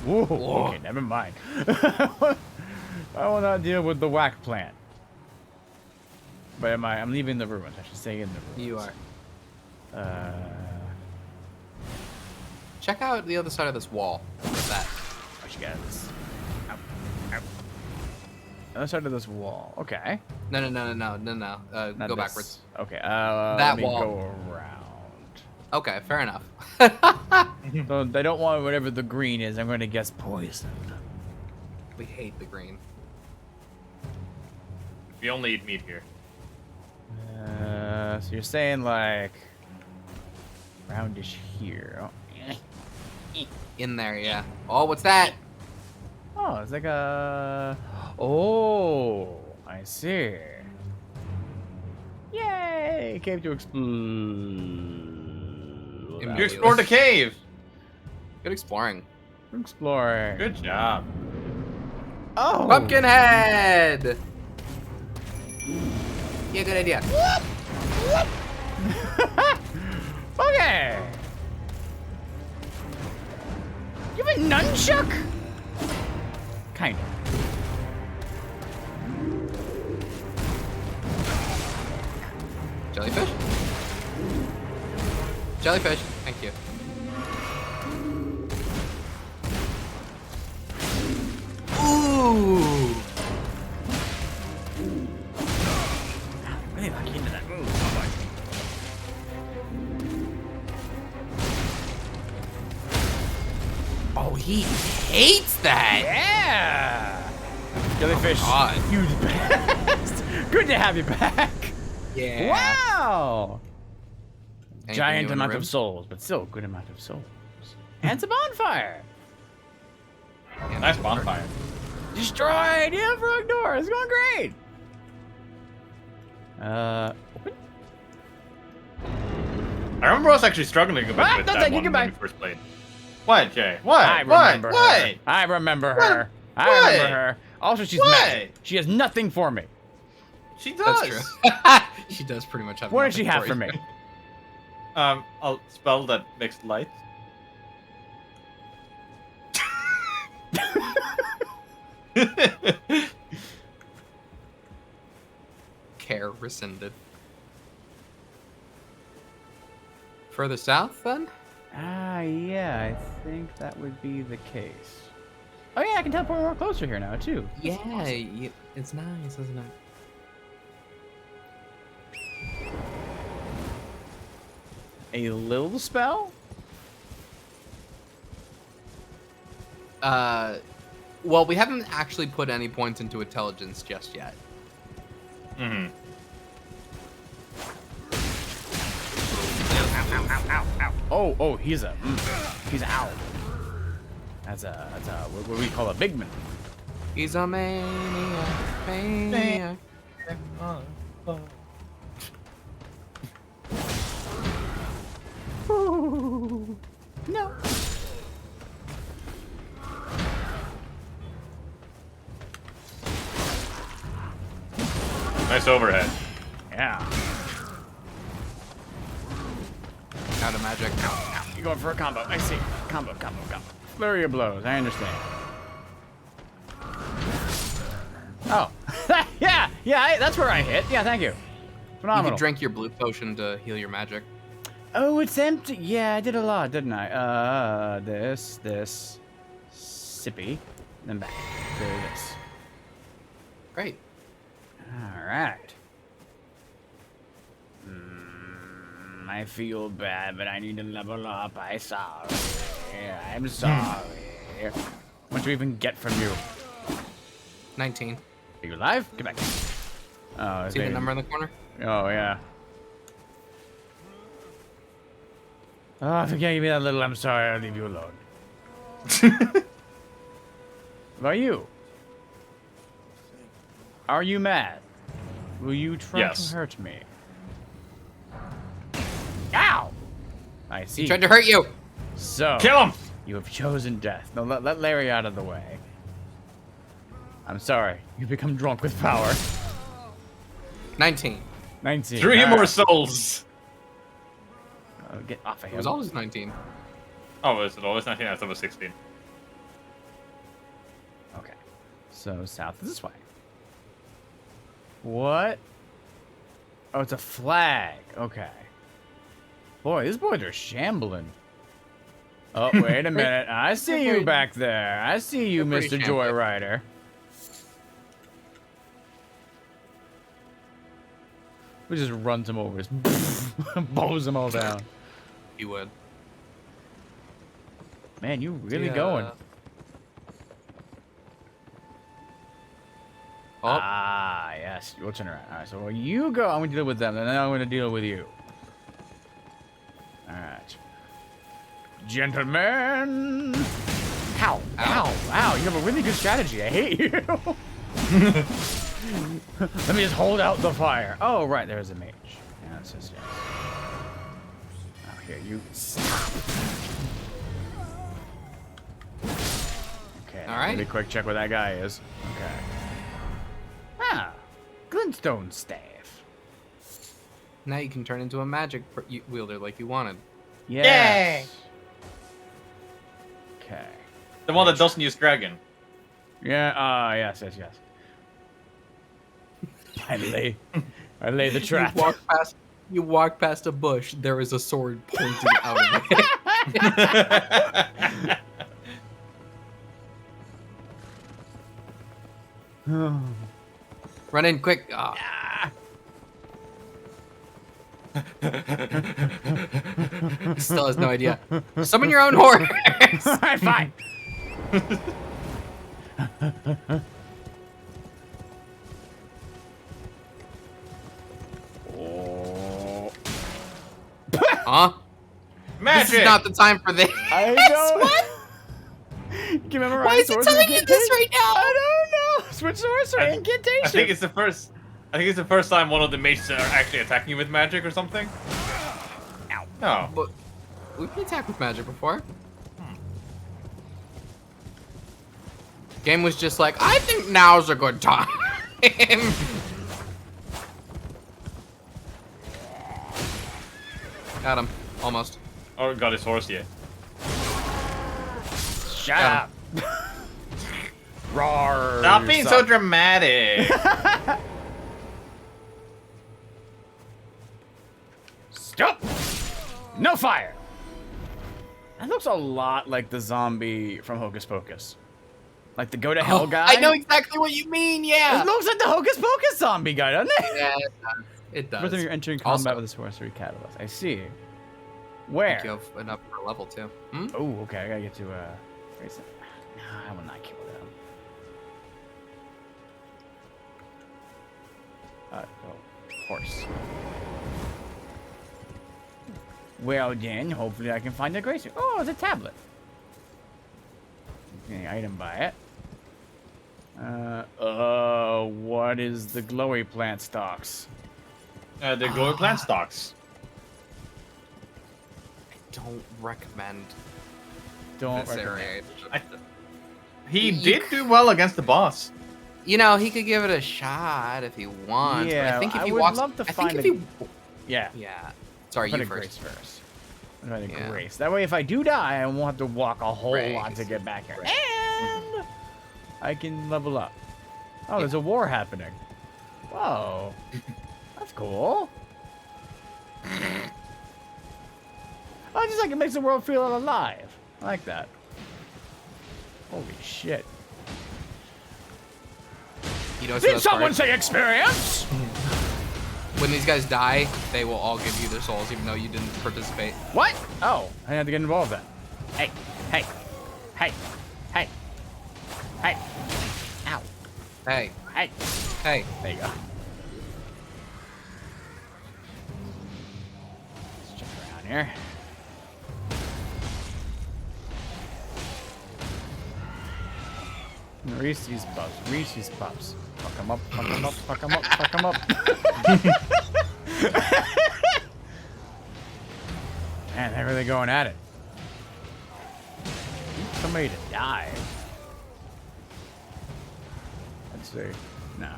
Whoa. Okay, never mind. I will not deal with the whack plant. But I'm leaving the ruins. I should stay in the ruins. You are. Check Check out the other side of this wall. What's that? What you got this? Ow. Ow. Other side of this wall. Okay. No. Not Go this. backwards. Okay. That let me wall. go around. Okay, fair enough. So they don't want whatever the green is. I'm going to guess poison. We hate the green. We only eat meat here. So you're saying like roundish here. In there, yeah. Oh, what's that? Oh, it's like a. Oh, I see. Yay! Cave to explore. You explored a cave. Good exploring. Exploring. Good job. Oh! Pumpkinhead! Yeah, good idea. Okay! You have a nunchuck? Kind of. Jellyfish? Jellyfish, thank you. Ooh! Really lucky into that move. Oh, he hates that! Yeah! Jellyfish. God. Huge best. Good to have you back. Yeah. Wow! Anything Giant new in the amount room? of souls, but still good amount of souls. And it's a bonfire. Yeah, Nice bonfire. Destroyed! Yeah, frog door. It's going great. Open? I remember us actually struggling a bit Ah, with don't that take it, one goodbye. when we first played. What, Jay? What? I remember her. What? I remember What? her. I What? remember her. Also, she's What? magic. She has nothing for me. She does. That's true. She does pretty much have What does nothing she have for for you. me? A spell that makes light. Care rescinded. Further south, then? Yeah, I think that would be the case. Oh yeah, I can teleport more closer here now too. Yeah, it's nice, isn't it? A little spell? Well, we haven't actually put any points into intelligence just yet. Mm-hmm. Oh, he's a owl. That's what we call a big man. He's a maniac. No. Nice overhead. Yeah. Out of magic. You're going for a combo. I see. Combo. Flurry of blows. I understand. Oh. yeah. That's where I hit. Yeah, thank you. Phenomenal. You could drink your blue potion to heal your magic. Oh, it's empty. Yeah, I did a lot, didn't I? This, sippy, then back to this. Great. All right. I feel bad, but I need to level up. I'm sorry. What do we even get from you? 19. Are you alive? Get back. Oh, see the number in the corner? Oh, yeah. Oh, if you can't give me that little, I'm sorry, I'll leave you alone. What about you? Are you mad? Will you try to hurt me? Ow! I see. He tried to hurt you! So, kill him! You have chosen death. Now let Larry out of the way. I'm sorry. You become drunk with power. 19. 19. 3 more souls. Oh, get off of him. It was always 19. Oh, is it always 19? I thought it was 16. Okay. So south is this way. What? Oh, it's a flag. Okay. Boy, these boys are shambling. Oh, wait a minute. I see you back there. I see you, Mr. Joyrider. We just runs him over. Just bows them all down. You would. Man, you really going. Oh. Ah, yes. We'll turn around. All right, so while you go, I'm going to deal with them, and then I'm going to deal with you. All right. Gentlemen. Ow. Ow. Ow. You have a really good strategy. I hate you. Let me just hold out the fire. Oh, right. There's a mage. Yeah, that's just, yes. Oh, here. You stop. Okay. All right. Really quick check where that guy is. Okay. Ah. Glintstone staff. Now you can turn into a magic wielder like you wanted. Yes. Okay. The one that doesn't use dragon. Yeah, yes. I lay the trap. You walk past a bush, there is a sword pointing out of it. Run in quick. Oh. Still has no idea. Summon your own horse. Alright, fine. Huh? Magic. This is not the time for this. I know. What? Why is he telling you this right now? I don't know. Switch sorcery incantation. I think it's the first time one of the mages are actually attacking you with magic or something. Ow. No. But we've been attacked with magic before. Game was just like, I think now's a good time. Got him. Almost. Oh, got his horse yet. Shut up. Roar. Stop being so dramatic. Stop. No fire. That looks a lot like the zombie from Hocus Pocus. Like the go to hell guy. I know exactly what you mean, yeah. It looks like the Hocus Pocus zombie guy, doesn't it? Yeah, it does. It does. First time you're entering combat with a sorcery catalyst. I see. Where? You have enough for a level 2. Hmm? Oh, okay. I gotta get to nah, I will not kill them. Horse. Well then, hopefully I can find the grace. Oh, it's a tablet. Okay, item by it. What is the glowy plant stalks? The glowy plant stalks. I don't recommend. Don't this recommend. area. He did do well against the boss. You know, he could give it a shot if he wants. Yeah, but I think if I he would walks, love to I find think a- if he, Yeah. yeah. Sorry, Put you a first. grace first. I'm gonna Yeah. grace. That way, if I do die, I won't have to walk a whole lot to Grace. get back here. Grace. And I can level up. Oh, there's a war happening. Whoa. That's cool. Oh, just like it makes the world feel alive. I like that. Holy shit. You know, Did someone say experience? When these guys die, they will all give you their souls, even though you didn't participate. What? Oh, I had to get involved then. Hey, hey, hey, hey, hey. Ow. Hey, Hey. hey. There you go. Let's jump around here. Reese's Puffs. Reese's Puffs. Fuck 'em up, fuck 'em up, fuck 'em up, fuck 'em up. Man, they're really going at it. Need somebody to die. Let's see. No.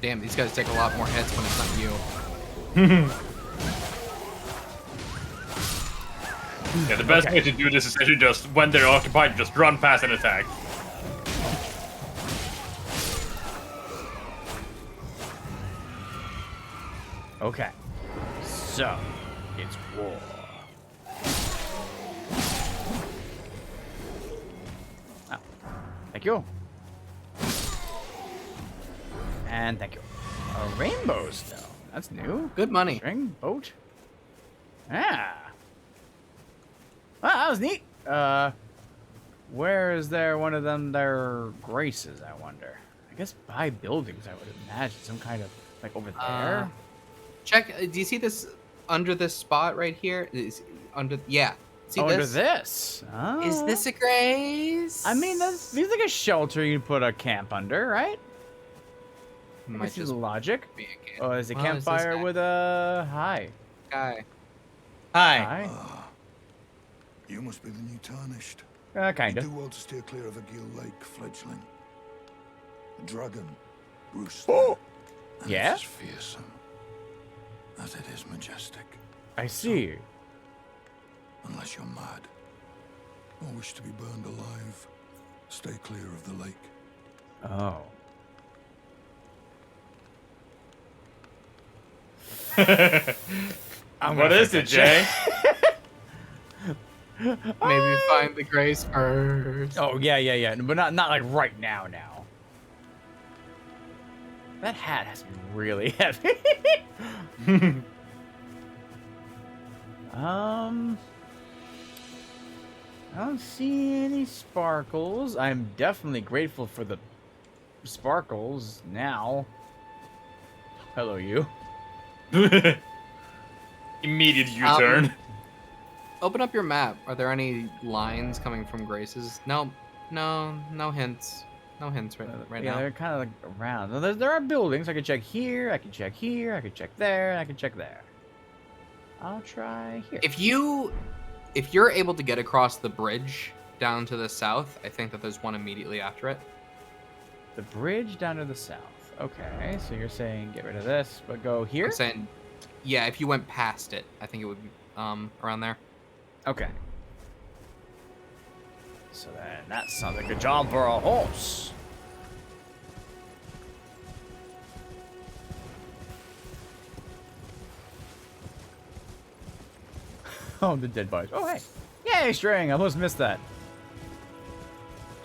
Damn, these guys take a lot more hits when it's not you. Yeah, the best way to do this is actually just, when they're occupied, just run past and attack. Okay. So, it's war. Oh. Thank you. And thank you. A rainbow stone. That's new. Good money. String, boat. Ah. Well, that was neat. Where is there one of them their graces, I wonder? I guess by buildings, I would imagine. Some kind of, like, over there? Check. Do you see this under this spot right here? Is under? Yeah. See Under this? this. Oh. Is this a grace? I mean, that's feels like a shelter you put a camp under, right? Might This is just logic. be a camp. Oh, there's a Well, is this campfire guy? with a hi. guy. Hi. You must be the new Tarnished. Kinda. You do well to steer clear of a Geal Lake fledgling. The dragon, Bruce. Oh! And Yeah? it's as fearsome as it is majestic. I see. Unless you're mad or wish to be burned alive, stay clear of the lake. Oh. What is it, Jay? Maybe find the grace first. Oh yeah, but not like right now. That hat has to be really heavy. I don't see any sparkles. I'm definitely grateful for the sparkles now. Hello, you. Immediate U-turn. Open up your map. Are there any lines coming from graces? No hints. No hints right Yeah, now. they're kind of like around. There are buildings. I can check here. I can check here. I can check there. And I can check there. I'll try here. If you're able to get across the bridge down to the south, I think that there's one immediately after it. The bridge down to the south. Okay, so you're saying get rid of this, but go here? I'm saying, yeah, if you went past it, I think it would be around there. Okay. So then that sounds like a job for a horse. Oh, the dead bodies. Oh, hey. Yay, string. I almost missed that.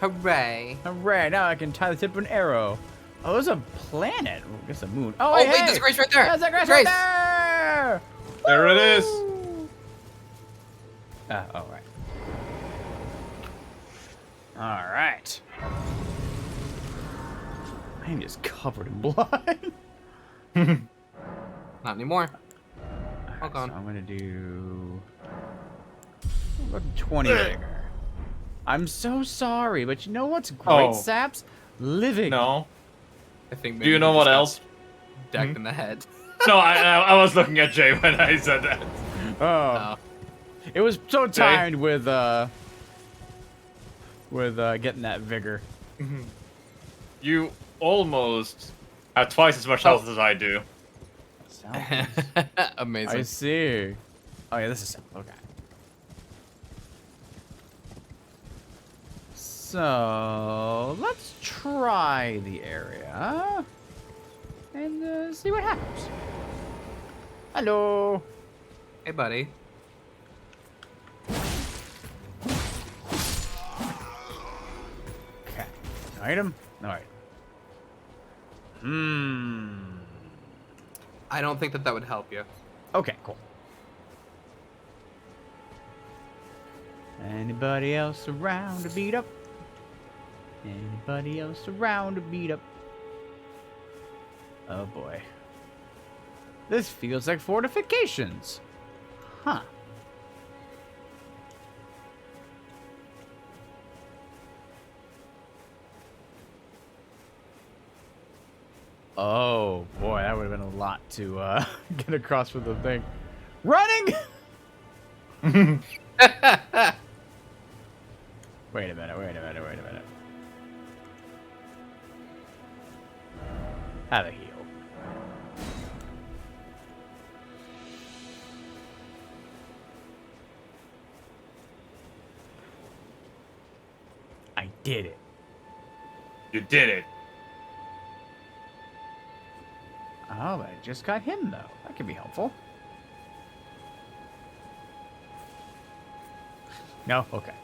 Hooray. Hooray. Now I can tie the tip of an arrow. Oh, there's a planet. I guess a moon. Oh, Oh, hey, wait, hey. there's a grace right there. There's a grace Grace. right there. There it is. All right. All right. I'm just covered in blood. Not anymore. All So gone. I'm gonna do about 20 vigor. I'm so sorry, but you know what's great, Oh. Saps? Living. No. I think. Do you know what else? Decked in the head. No, I was looking at Jay when I said that. Oh. It was so timed with getting that vigor. You almost have twice as much health as I do. Amazing. I see. Oh yeah, this is okay. So let's try the area and see what happens. Hello. Hey, buddy. Okay. Item. All right. I don't think that would help you. Okay, cool. Anybody else around to beat up? Anybody else around to beat up? Oh boy. This feels like fortifications. Huh. Oh boy, that would have been a lot to get across with the thing. Running! Wait a minute. How to heal. I did it. You did it. Oh, but I just got him, though. That could be helpful. No? Okay.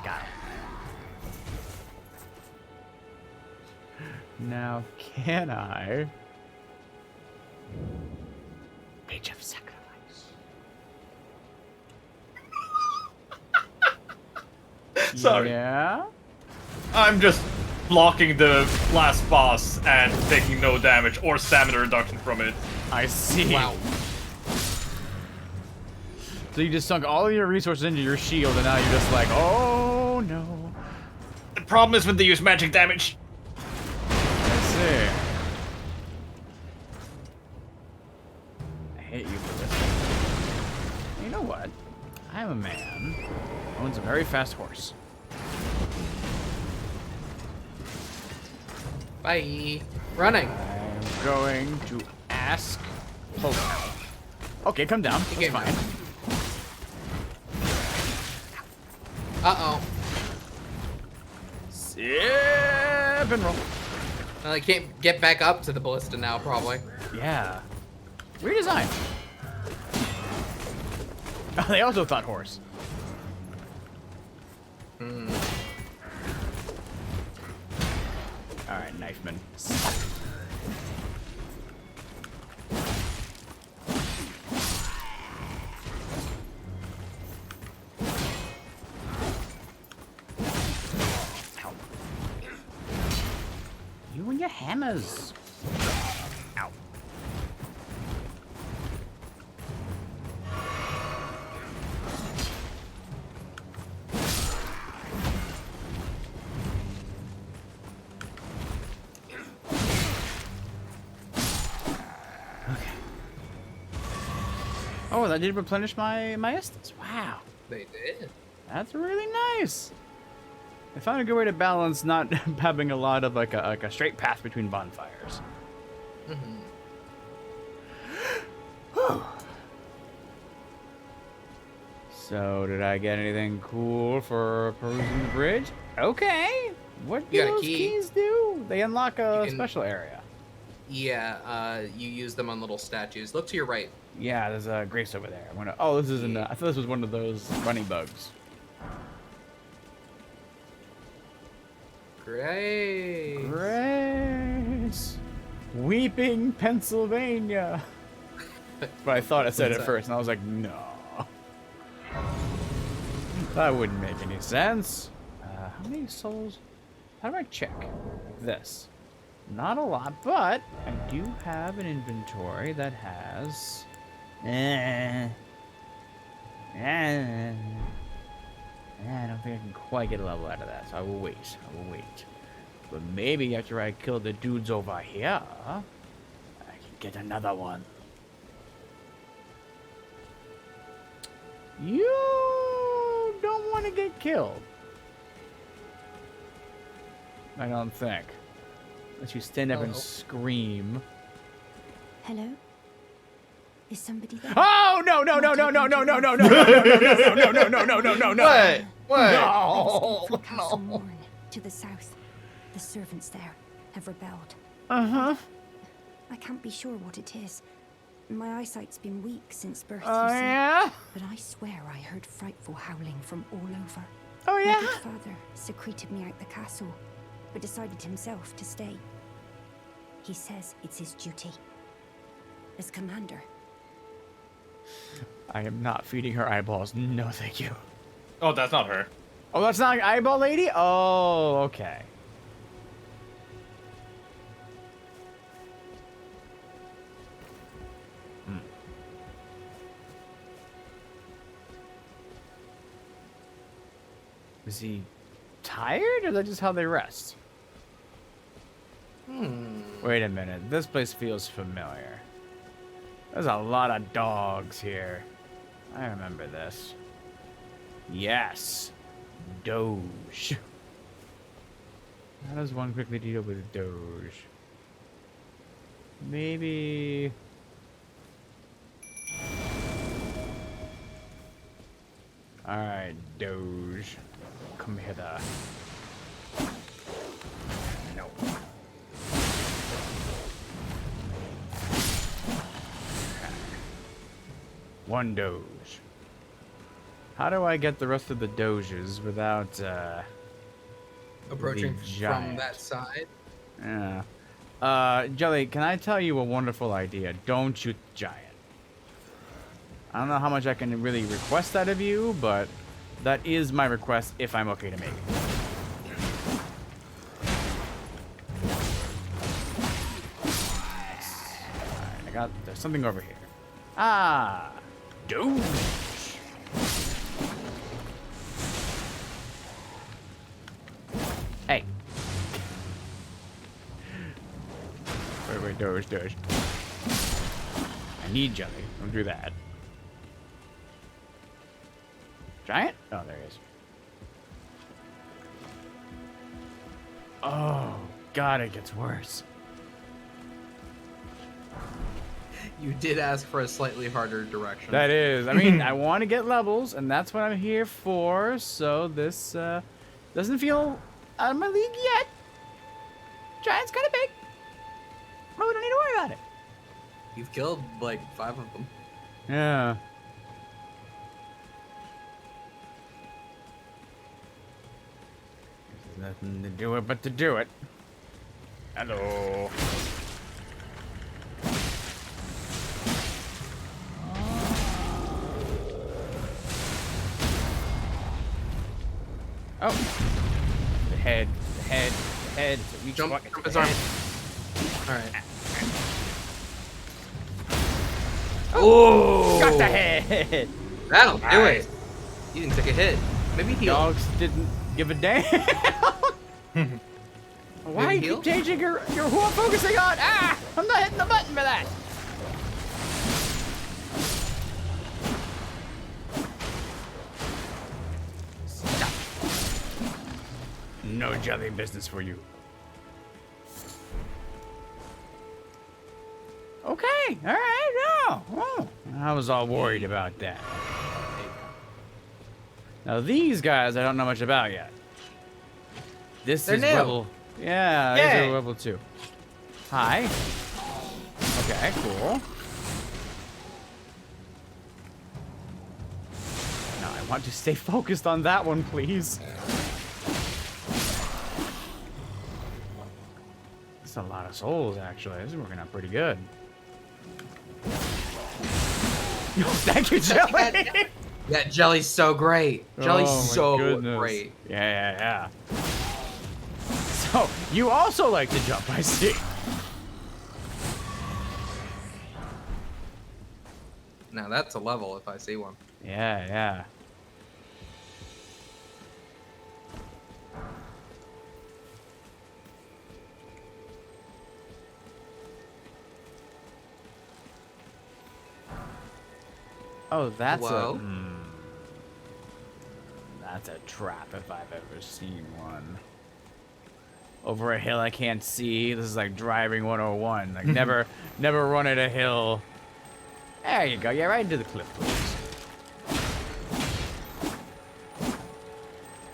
Got it. Now, can I... Page of Sacrifice. Sorry. Yeah? I'm just blocking the last boss and taking no damage or stamina reduction from it. I see. Wow. So you just sunk all of your resources into your shield, and now you're just like, oh no. The problem is when they use magic damage. I see. I hate you for this. You know what? I'm a man who owns a very fast horse. Bye. Running. I'm going to ask Poke. Okay, come down. That's fine. Uh-oh. Sip and roll. Well, I can't get back up to the ballista now, probably. Yeah. Redesign. Oh, they also thought horse. Alright, knifeman. You and your hammers. Ow. Oh, that did replenish my Estus. Wow. They did. That's really nice. I found a good way to balance not having a lot of like a straight path between bonfires. So, did I get anything cool for perusing the bridge? Okay. What do You got a those key. keys do? They unlock a You can- special area. Yeah, you use them on little statues. Look to your right. Yeah, there's a grace over there. Oh, this isn't. I thought this was one of those running bugs. Great. Grace. Weeping Pennsylvania. But I thought I said it What's that? first, and I was like, no. That wouldn't make any sense. How many souls? How do I check this? Not a lot, but I do have an inventory that has... I don't think I can quite get a level out of that, so I will wait. I will wait. But maybe after I kill the dudes over here, I can get another one. You don't want to get killed. I don't think. Unless you stand up and scream. Hello? Is somebody there? Oh no no no no no no no no no no no no no no no no no! What? What? No! From Castle Morne to the south. The servants there have rebelled. Uh-huh. I can't be sure what it is. My eyesight's been weak since birth, Oh, you see. yeah? But I swear I heard frightful howling from all over. Oh, yeah? My good father secreted me out the castle, but decided himself to stay. He says it's his duty. As commander. I am not feeding her eyeballs. No, thank you. Oh, that's not her. Oh, that's not an eyeball lady? Oh, okay. Is he tired, or is that just how they rest? Wait a minute. This place feels familiar. There's a lot of dogs here. I remember this. Yes. Doge. How does one quickly deal with Doge? Maybe... Alright, Doge. Come hither. No. One Doge. How do I get the rest of the Doges without, Approaching the from giant? that side. Yeah. Jelly, can I tell you a wonderful idea? Don't shoot the giant. I don't know how much I can really request out of you, but that is my request if I'm okay to make it. Alright, there's something over here. Ah! Doge! Hey. Wait, Doge. I need jelly. Don't do that. Giant? Oh, there he is. Oh, God, it gets worse. You did ask for a slightly harder direction. That is. I mean, I want to get levels, and that's what I'm here for, so this doesn't feel out of my league yet. Giant's kind of big. But we don't need to worry about it. You've killed, like, 5 of them. Yeah. There's nothing to do it but to do it. Hello. Oh. The head. It's Jump his arm. Alright. Oh! Got the head! That'll do it. You didn't take a hit. Maybe heal. Dogs didn't give a damn. Why do you keep changing your who I'm focusing on? Ah! I'm not hitting the button for that. Stop. No jelly business for you. Okay, all right, no. Oh, I was all worried about that. Now these guys I don't know much about yet. This is level. Yeah, these are level 2. Hi. Okay, cool. Now I want to stay focused on that one, please. That's a lot of souls, actually. This is working out pretty good. Thank you, Jelly. Yeah, jelly's so great. Jelly's Oh, my so goodness. great. Yeah. So, you also like to jump, I see. Now that's a level if I see one. Yeah. Oh, that's that's a trap if I've ever seen one. Over a hill I can't see. This is like driving 101. Like never run at a hill. There you go. Yeah, right into the cliff, please.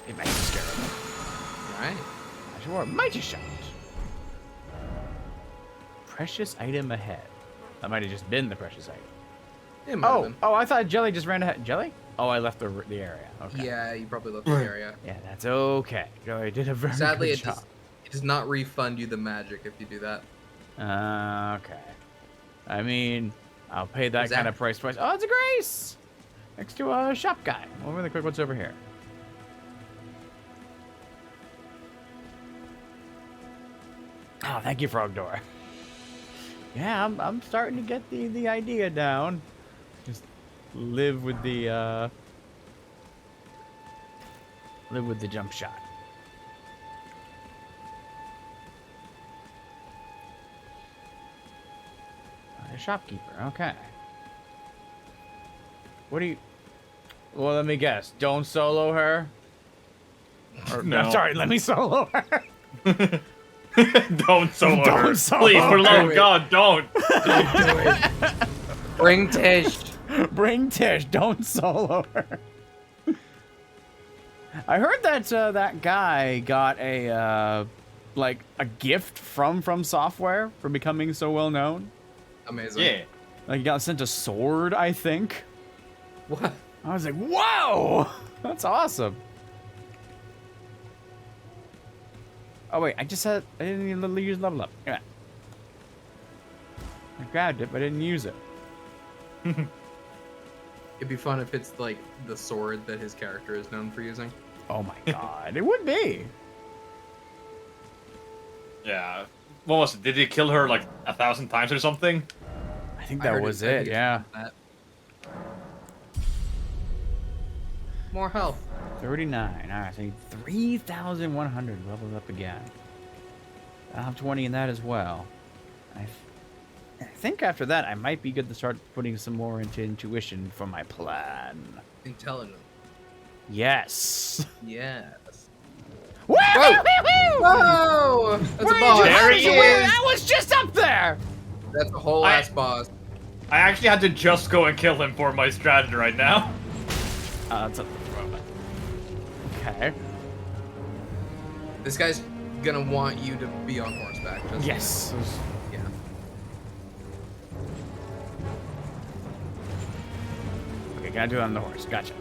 It might scare him. Right. I should wear a mighty shot. Precious item ahead. That might have just been the precious item. It might have been. Oh, I thought Jelly just ran ahead. Jelly? Oh, I left the area. Okay. Yeah, you probably left the area. Yeah, that's okay. Jelly did a very Sadly, good it job. does not refund you the magic if you do that. Okay. I mean, I'll pay that kind of price twice. Oh, it's a Grace! Next to a shop guy. Well, really quick, what's over here? Oh, thank you, Frog Door. Yeah, I'm starting to get the idea down. Just live with the jump shot. A shopkeeper, okay. What do you? Well, let me guess. Don't solo her. Or, No. Sorry, let me solo her. Don't solo her. Don't solo Please, for the love her. of God, don't. Don't do it. Bring Tish. Bring Tish. Don't solo her. I heard that that guy got a like a gift from Software for becoming so well known. Amazing. Yeah. Like he got sent a sword, I think. What? I was like, whoa, that's awesome. Oh wait, I didn't even use level up. Yeah. I grabbed it, but I didn't use it. It'd be fun if it's like the sword that his character is known for using. Oh my god, it would be. Yeah. What was it? Did he kill her like 1,000 times or something? I think that was it, yeah. More health. 39. Alright, so I need 3,100 leveled up again. I'll have 20 in that as well. I think after that, I might be good to start putting some more into intuition for my plan. Intelligent. Yes. Yes. Whoa! Whoa! That's Where a boss. There he is. I was just up there! That's a whole ass boss. I actually had to just go and kill him for my strategy right now. That's a robot. Okay. This guy's gonna want you to be on horseback. Just Yes. Yeah. Okay, gotta do it on the horse. Gotcha.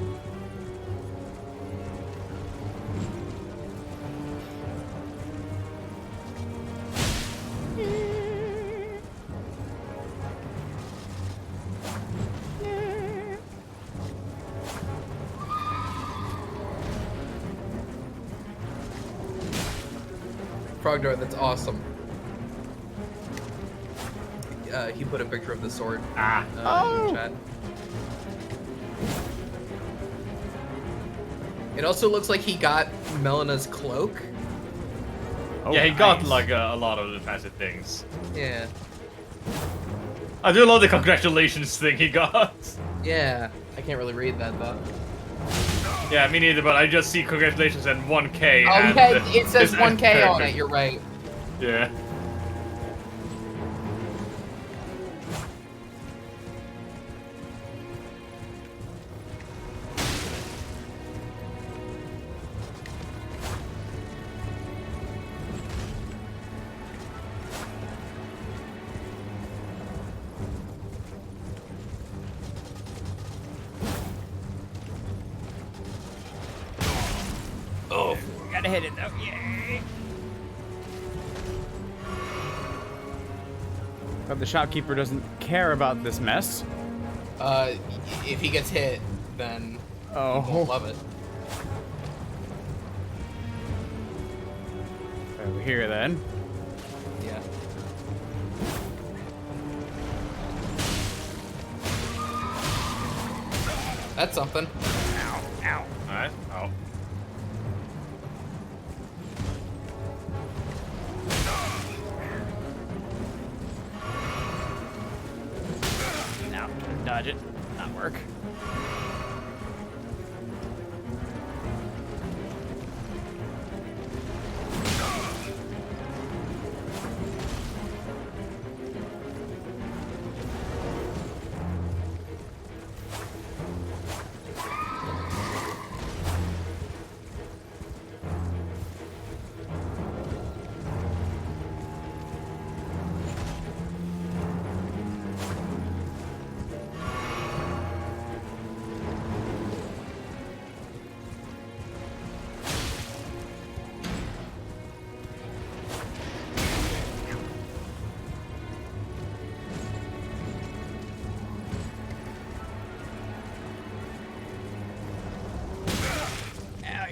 Frogdor, that's awesome. He put a picture of the sword in the chat. It also looks like he got Melena's cloak. Oh, Yeah, he got nice. like a lot of the fancy things. Yeah. I do love the congratulations thing he got. Yeah. I can't really read that though. Yeah, me neither, but I just see congratulations and 1K. Oh, and okay, it says his 1K on character. it, you're right. Yeah. Oh, gotta hit it though. Yay! But the shopkeeper doesn't care about this mess. If he gets hit, then Oh. You won't love it. Over here then. Yeah. That's something. Ow, ow. Alright, oh. Now, dodge it. Not work.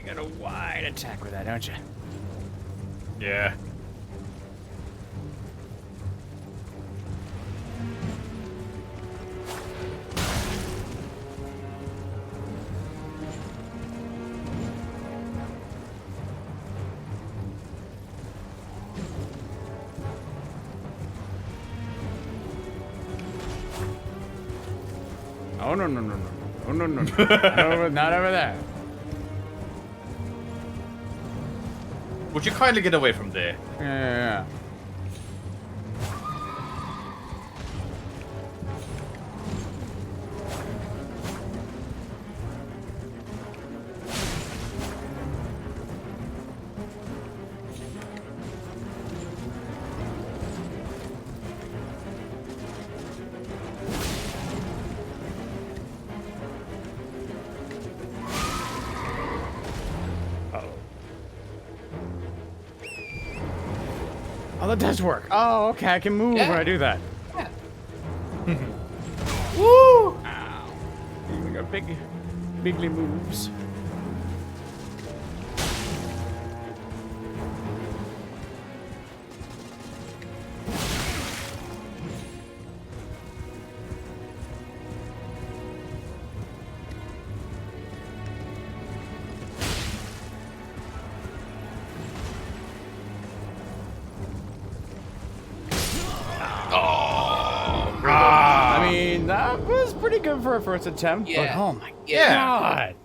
Got a wide attack with that, don't you? Yeah. Oh no no no no no no no no! Not over there. Would you kindly get away from there? Yeah. Oh, that does work. Oh, okay. I can move when I do that. Yeah. Woo! Ow. We got bigly moves. I mean, that was pretty good for a first attempt. Yeah. But, oh my Yeah. god.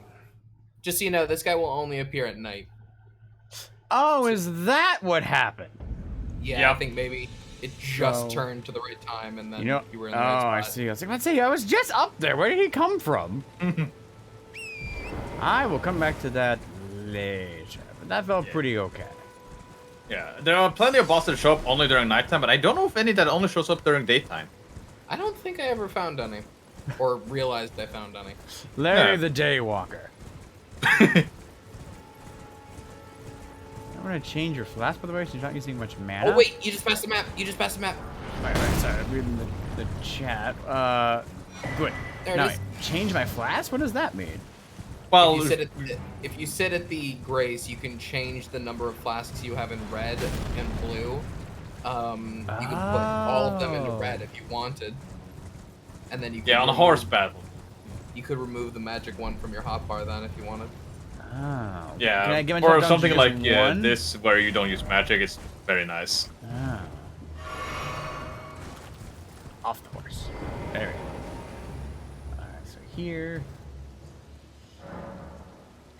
Just so you know, this guy will only appear at night. Oh, is that what happened? Yeah, Yep. I think maybe it just So- turned to the right time, and then You know, you were in oh, the right spot. I see. I was like, let's see. I was just up there. Where did he come from? I will come back to that later. But that felt pretty okay. Yeah, there are plenty of bosses that show up only during nighttime, but I don't know if any that only shows up during daytime. I don't think I ever found any, or realized I found any. Larry Yeah. the Daywalker. I'm gonna change your flask, by the way, so you're not using much mana. Oh wait, you just passed the map. You just passed the map. Right, sorry, I'm reading the chat. Good. There it Now, is. change my flask? What does that mean? Well, If you sit at the grace, you can change the number of flasks you have in red and blue. You can put all of them into red if you wanted, and then you can yeah, on a horse battle. You could remove the magic one from your hotbar then if you wanted. Oh. Yeah, Can I give myself or down to something just like one? this where you don't use magic. It's very nice. Oh. Off the horse. There we go. Alright, so here.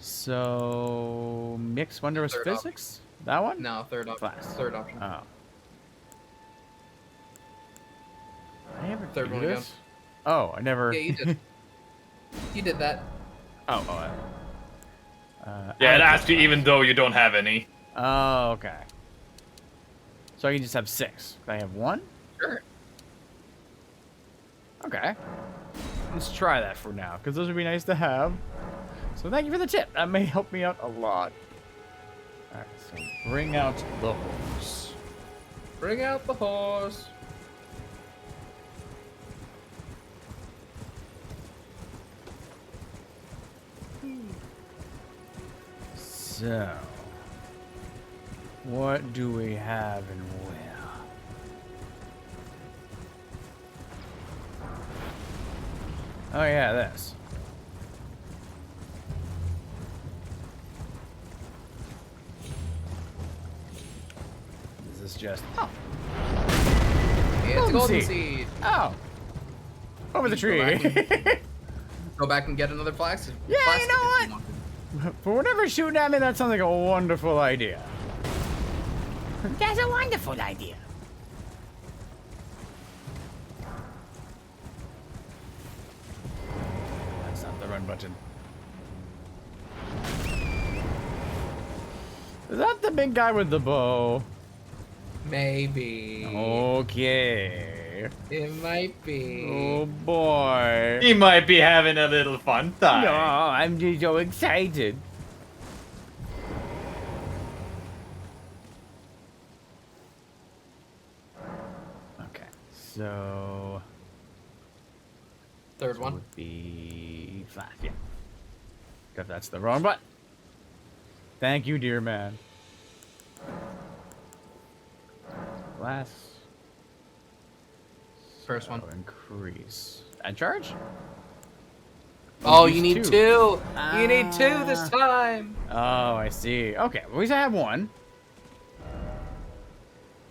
So mix wondrous Third physics? That one? No, third option. Flask. Third option. Oh. I ever Third do one again. this? Oh, I never. Yeah, you did. You did that. Oh, Yeah, it asks you even though you don't have any. Oh, okay. So I can just have 6. Can I have 1? Sure. Okay. Let's try that for now, because those would be nice to have. So thank you for the tip. That may help me out a lot. Alright, so bring out the horse. Bring out the horse. So, what do we have and where? Oh yeah, this. This is just... Oh. It's a golden seed. Oh. Over the tree. Go back and get another flask. Yeah, you know what? For whatever shooting at me, that sounds like a wonderful idea. That's a wonderful idea. That's not the run button. Is that the big guy with the bow? Maybe. Okay. It might be. Oh boy. He might be having a little fun time. No, I'm just so excited. Okay, so third one would be 5. Yeah, if that's the wrong button. Thank you, dear man. Last. First one. Increase. And charge? Oh, you need 2. You need 2 this time. Oh, I see. Okay, at least I have 1.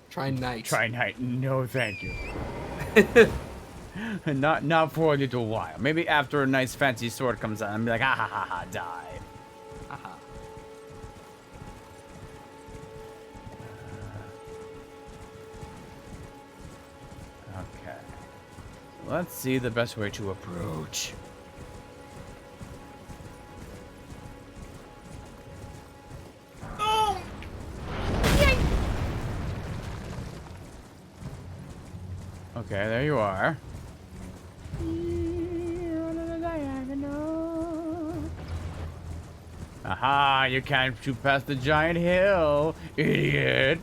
Try night. Try night. No, thank you. not for a little while. Maybe after a nice fancy sword comes out, I'll be like, ha ha ha ha, die. Haha. Okay. Let's see the best way to approach. Oh! Okay, there you are. Aha, you can't shoot past the giant hill, idiot.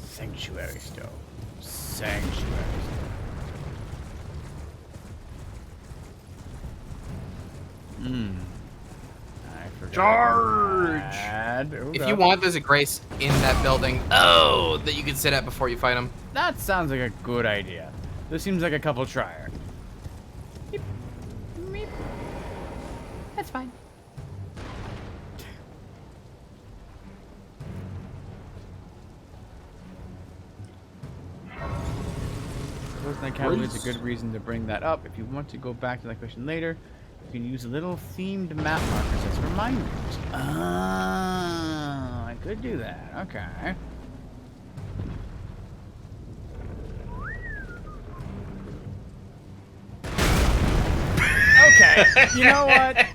Sanctuary stone. Sanctuary stone. I forgot. Charge! If you want, there's a grace in that building. Oh, that you can sit at before you fight him. That sounds like a good idea. This seems like a couple Tryhard. That's fine. Northeastern Calvary is a good reason to bring that up. If you want to go back to that question later, you can use little themed map markers as reminders. Oh, I could do that. Okay. Okay. You know what?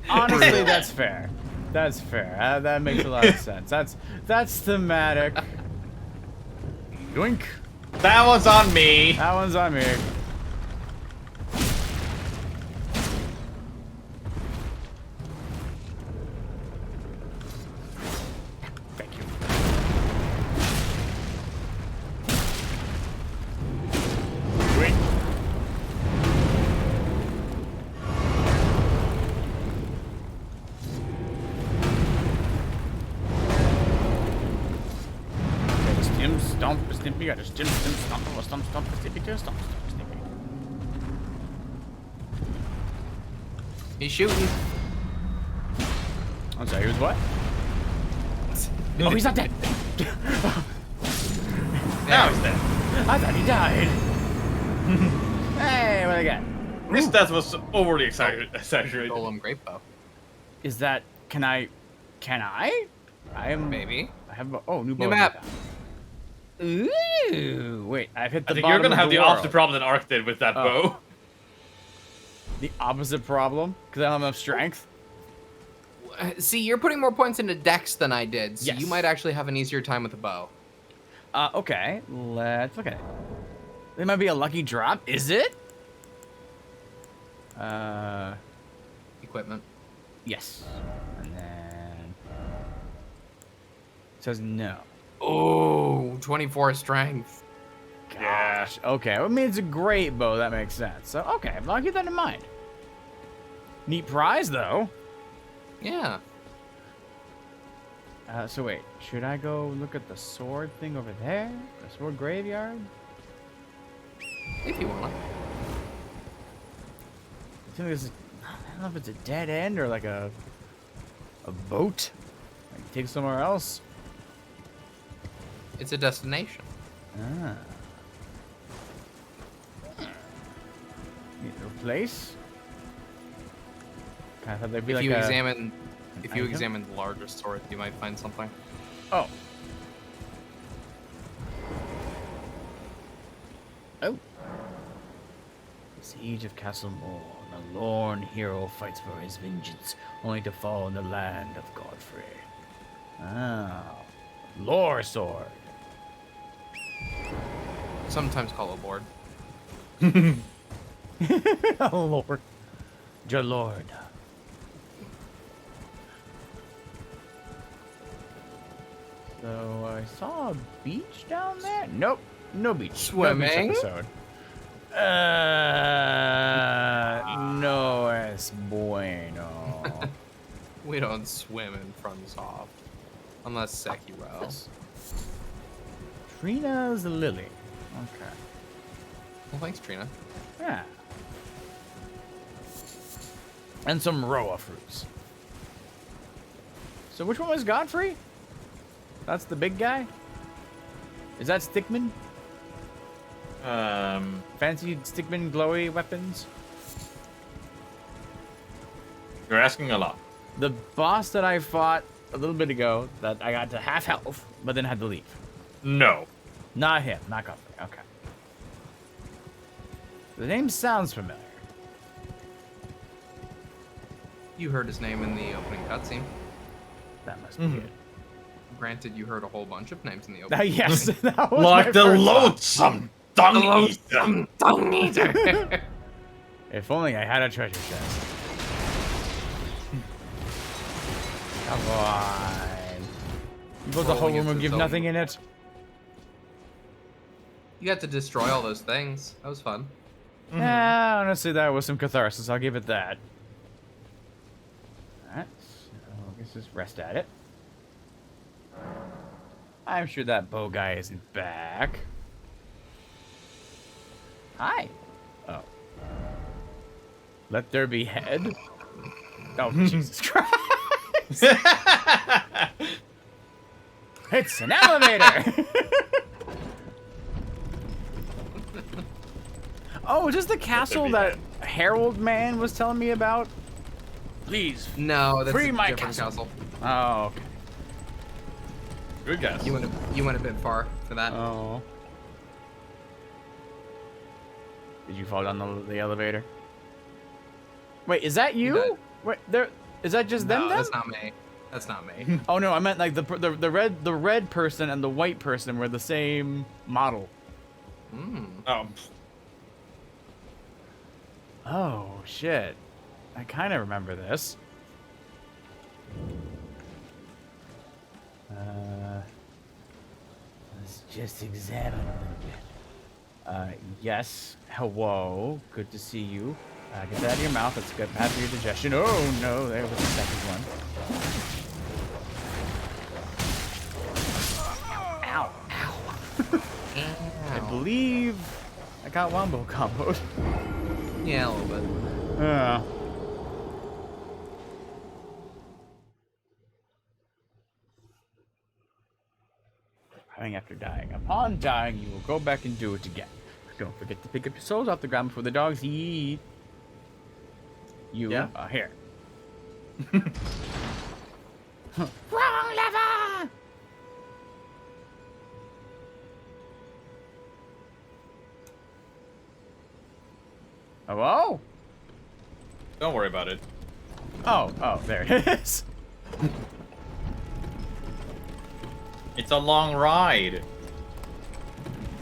Honestly, that's fair. That's fair. That makes a lot of sense. That's thematic. Yoink. That one's on me. That one's on me. Thank you. Wait. Stomp, Stimpy, got a stomp, Stimpy, stomp, Stimpy. He's shooting. I'm sorry, he was what? Oh, he's not dead. Now he's dead. I thought he died. Hey, what I got? This death was overly exaggerated. Golem great bow. Is that, can I? I am. Maybe. I have, oh, new bow. New map. Ooh, wait, I've hit the I think bottom you're gonna have of the world. opposite problem than Ark did with that bow. The opposite problem? Because I don't have enough strength? See, you're putting more points into dex than I did, so Yes. you might actually have an easier time with the bow. Okay, let's look at it. There might be a lucky drop. Is it? Equipment. Yes. And then it says no. Oh, 24 strength. Gosh. Okay. I mean, it's a great bow. That makes sense. So, okay. I'll keep that in mind. Neat prize, though. Yeah. So wait, should I go look at the sword thing over there? The sword graveyard? If you wanna. I think there's I don't know if it's a dead end or like a boat. Like take somewhere else. It's a destination. Ah. Neat little place. Kind of thought there'd be If like you a... examine item? examine the larger sword, you might find something. Oh. Oh. The Siege of Castle Morne. A lorn hero fights for his vengeance, only to fall in the land of Godfrey. Ah. Lore sword. Sometimes call it lord. Lord. Your lord. So I saw a beach down there? Nope. No beach. Swimming? No beach episode. No es bueno. We don't swim in FromSoft. Unless Sekiro. Trina's lily. Okay. Well, thanks, Trina. Yeah. And some Roa fruits. So which one was Godfrey? That's the big guy? Is that Stickman? Fancy Stickman glowy weapons? You're asking a lot. The boss that I fought a little bit ago, that I got to half health, but then had to leave. No. Not him, not Godfrey. Okay. The name sounds familiar. You heard his name in the opening cutscene. That must be it. Granted, you heard a whole bunch of names in the opening. Yes, that was Like my the first thought. loathsome dung eater. Dung eater. If only I had a treasure chest. Come on. You built a whole Rolling room and into give its nothing own- in it? You got to destroy all those things. That was fun. Yeah, honestly, that was some catharsis. I'll give it that. Alright, so I guess just rest at it. I'm sure that bow guy isn't back. Hi. Oh. Let there be head. Oh, Jesus Christ. It's an elevator. Oh, is this the castle that Harold man was telling me about? Please. No, that's Free a my different castle. castle. Oh, okay. Good guess. You went a bit far for that. Oh. Did you fall down the elevator? Wait, is that you? That- Wait, there. Is that just No, them? that's not me. That's not me. Oh no, I meant like the red person and the white person were the same model. Oh. Oh shit! I kind of remember this. Let's just examine a little bit. Yes. Hello. Good to see you. Get that out of your mouth. That's good. Bad for your digestion. Oh no, there was the second one. Ow! Ow! I believe I got wombo comboed. Yeah, a little bit. Dying after dying. Upon dying, you will go back and do it again. Don't forget to pick up your souls off the ground before the dogs eat. You here. Wrong lever! Hello? Don't worry about it. Oh, there it is. It's a long ride.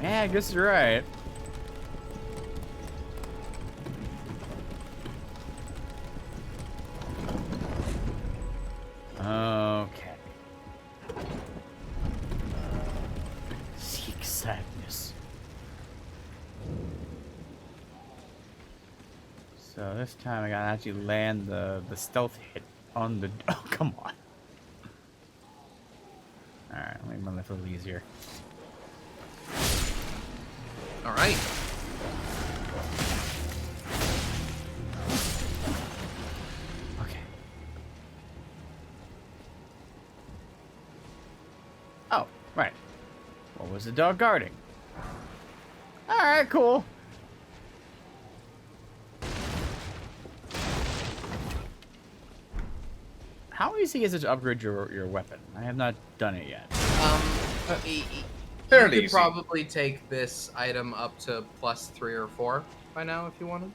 Yeah, I guess you're right. Okay. Seek sadness. So this time I gotta actually land the stealth hit on the. Oh, come on. Alright, let me run that a little easier. Alright. Okay. Oh, right. What was the dog guarding? Alright, cool. How easy is it to upgrade your weapon? I have not done it yet. Fairly you could easy. probably take this item up to +3 or 4 by now if you wanted.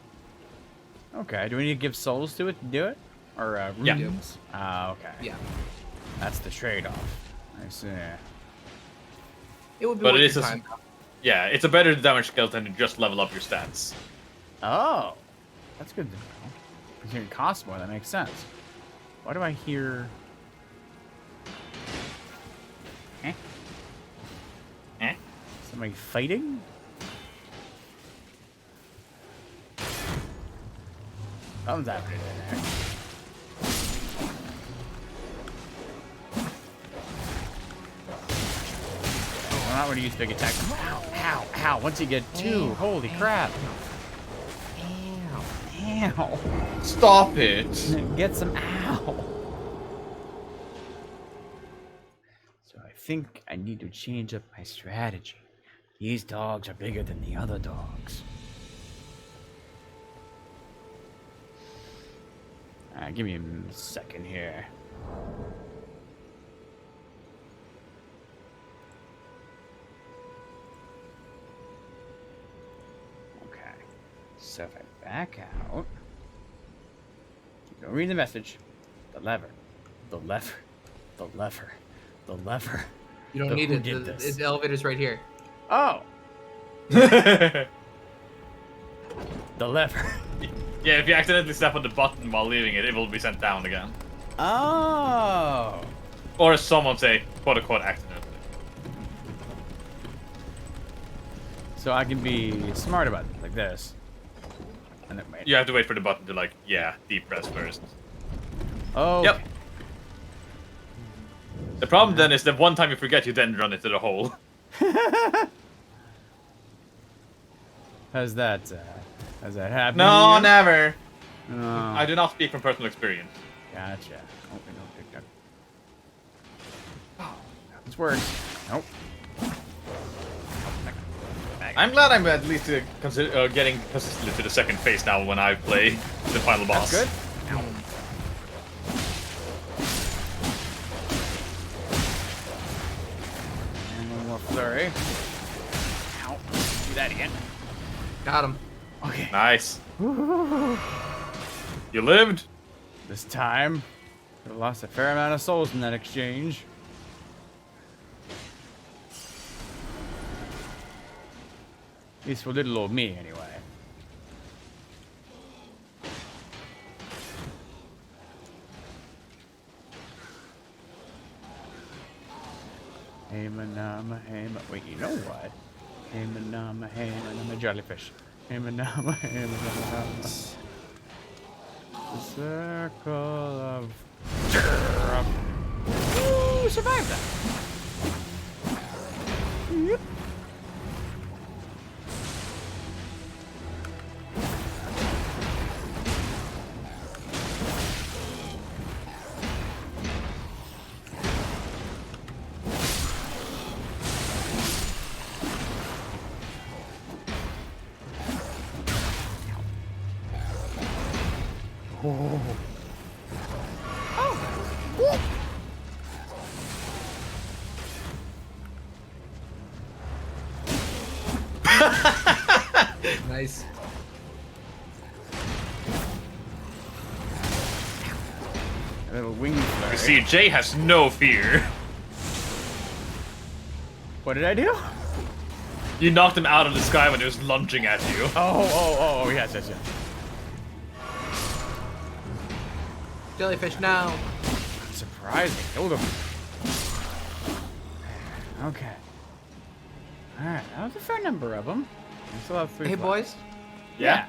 Okay, do we need to give souls to it to do it? Or Yeah. runes? Okay. Yeah. That's the trade-off. I see. It would be But worth it is your a, time. yeah, it's a better damage skeleton to just level up your stats. Oh, that's good to know. Because it costs more, that makes sense. Why do I hear... Somebody fighting? Something's happening in there. I'm not going to use big attack. Ow, ow, ow. Once you get 2, holy crap. Ow. Stop it. Get some ow. So I think I need to change up my strategy. These dogs are bigger than the other dogs. Alright, give me a second here. Okay. So if I back out... Go read the message. The lever. The lever. The lever. The lever. You don't The need who it. did this? The elevator's right here. Oh! The lever. Yeah, if you accidentally step on the button while leaving it, it will be sent down again. Oh! Or as someone say, quote-unquote, accidentally. So I can be smart about it, like this. And then wait. You have to wait for the button to, like, yeah, deep press first. Oh. Yep. The problem then is that one time you forget, you then run into the hole. Has that happened? No, to you? never. Oh, I do not speak from personal experience. gotcha. Oh, we don't pick up. This works. Nope. I'm glad I'm at least getting consistently to the second phase now when I play the final boss. That's good. Ow. And one more flurry. Ow. Do that again. Got him. Okay. Nice. You lived? This time, I lost a fair amount of souls in that exchange. At least for little old me, anyway. Hey manama, hey ma. Wait, you know what? Hey manama, hey manama, jellyfish. Hey manama, hey manama. The circle of. Ooh, survived that. Yep. Nice. A little wing flurry. You see, Jay has no fear. What did I do? You knocked him out of the sky when he was lunging at you. Oh, yes. Jellyfish now. Surprising. Killed him. Okay. Alright, that was a fair number of them. I still have 3 Hey, left. boys. Yeah?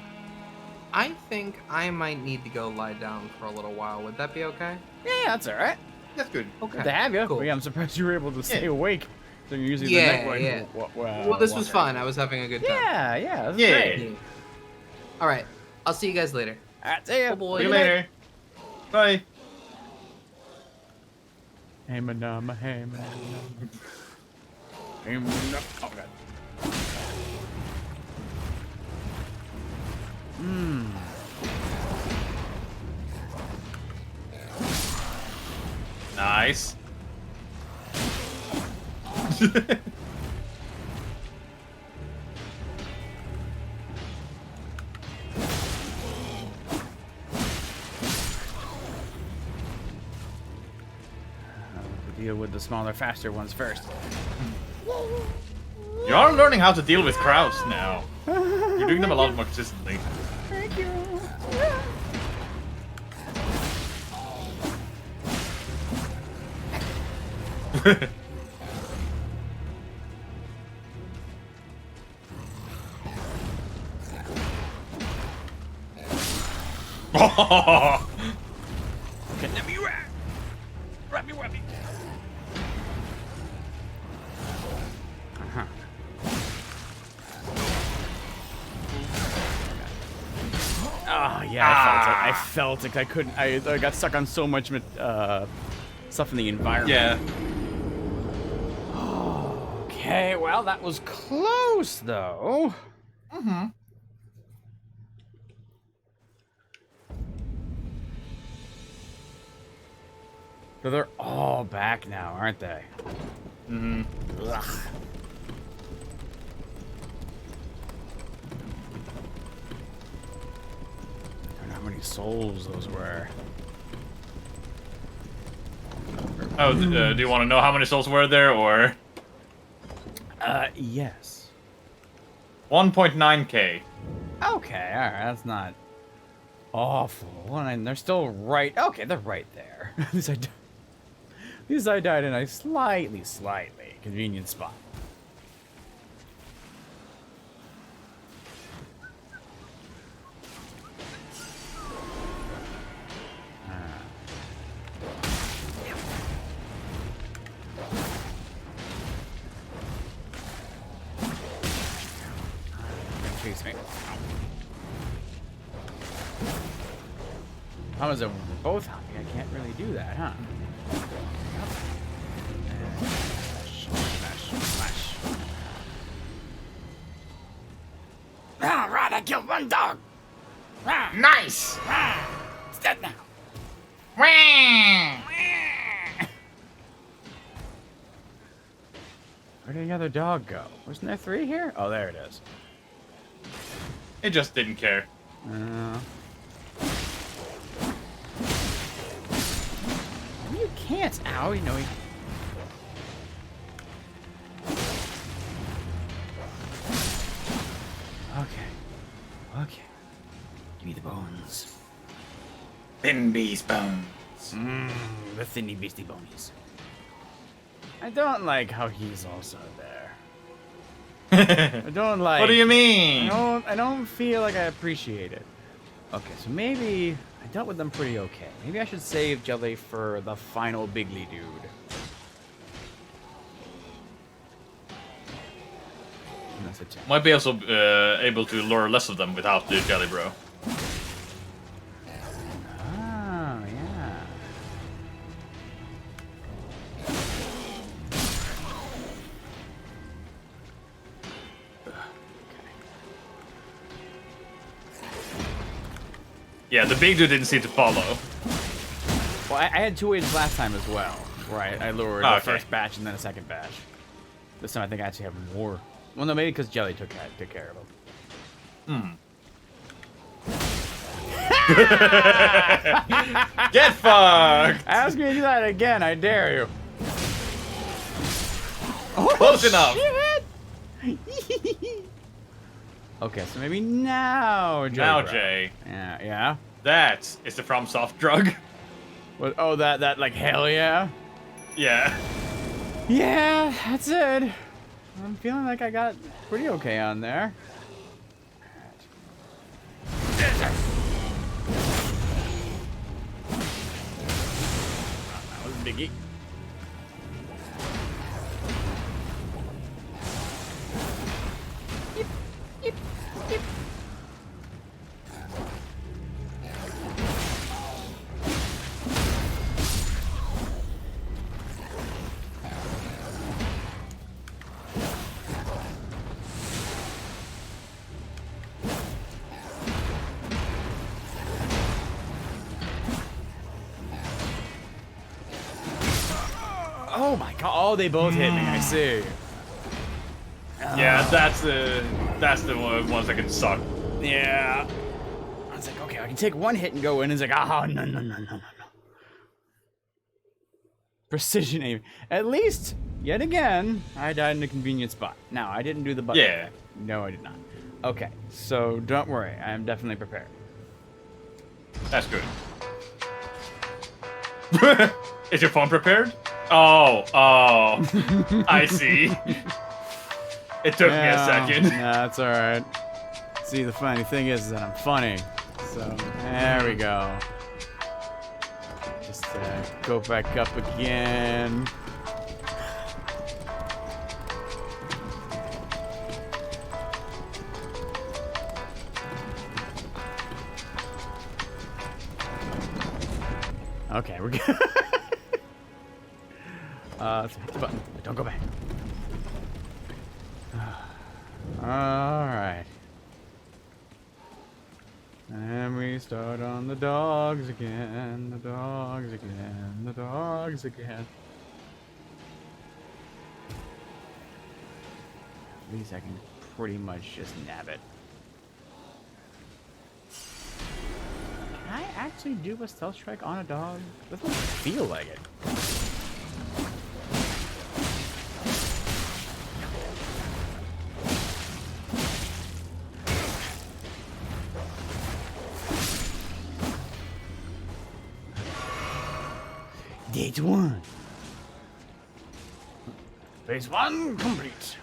I think I might need to go lie down for a little while. Would that be okay? Yeah, that's all right. That's good. Okay. Good to have you. Cool. But yeah, I'm surprised you were able to stay awake. So you're usually Yeah, the neck one. yeah. Well, Well, this was fun. I was having a good time. Yeah, yeah, that's Yeah. great. All right. I'll see you guys later. All right, see ya. Oh, boy. See you later. Bye. Hey, manama, hey, manama. Hey, manama. Oh, God. Nice. Deal with the smaller, faster ones first. You are learning how to deal with crowds now. You're doing them a lot more consistently. Thank you. Okay, let me wrap me. Oh yeah, I felt it. I couldn't. I got stuck on so much stuff in the environment. Yeah. Okay, well that was close though. Mm-hmm. So they're all back now, aren't they? Mm-hmm. Ugh. I don't know how many souls those were. Oh, do you want to know how many souls were there, or? Yes. 1.9k. Okay, alright, that's not awful. And they're still right. Okay, they're right there. At least I died in a slightly convenient spot. Chase me. How is it both happy? I can't really do that, huh? Smash. Ah, right, I killed one dog. Ah, Nice. it's dead now. Where did the other dog go? Wasn't there 3 here? Oh, there it is. It just didn't care. You can't. Ow, you know he. Okay. Give me the bones. Thin beast bones. The thinny beastie bonies. I don't like how he's also there. I don't like. What do you mean? I don't feel like I appreciate it. Okay, so maybe I dealt with them pretty okay. Maybe I should save Jelly for the final bigly dude. And that's a 10. Might be also able to lure less of them without the jelly, bro. Oh, yeah. Yeah, the big dude didn't seem to follow. Well, I had 2 waves last time as well, where I lured the first batch and then a second batch. This time I think I actually have more. Well, no, maybe because Jelly took care of them. Get fucked! Ask me to do that again, I dare you. Close enough. Okay, so maybe now, Jay. Now, bro. Jay. Yeah. That is the FromSoft drug. What? Oh, that like hell yeah. Yeah. Yeah, that's it. I'm feeling like I got pretty okay on there. That was biggie. Oh my god! Oh, they both hit me. I see. Yeah, that's the ones that can suck. Yeah. I was like, okay, I can take one hit and go in. It's like, oh no. Precision aim. At least, yet again, I died in a convenient spot. Now, I didn't do the button. Yeah. No, I did not. Okay, so don't worry. I am definitely prepared. That's good. Is your phone prepared? Oh, I see. It took me a second. Nah, that's alright. See, the funny thing is that I'm funny. So, there we go. Just go back up again. Okay, we're good. Let's hit the button. Don't go back. Alright. And we start on the dogs again. The dogs again. The dogs again. At least I can pretty much just nab it. Can I actually do a stealth strike on a dog? Doesn't feel like it. Date 1. Phase 1 complete.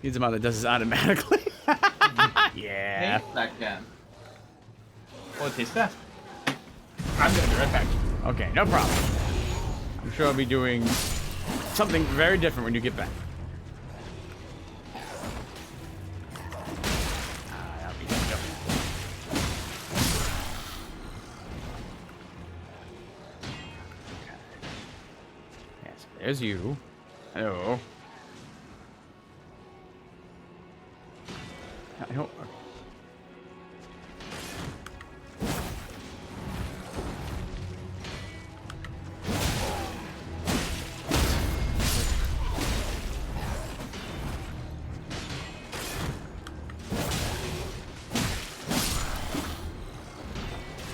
Needs a mod that does this automatically. Yeah. Take that can. Oh, it tastes fast. I'm gonna be right back. Okay, no problem. I'm sure I'll be doing something very different when you get back. That'll be good. Yes, there's you. Hello. I don't.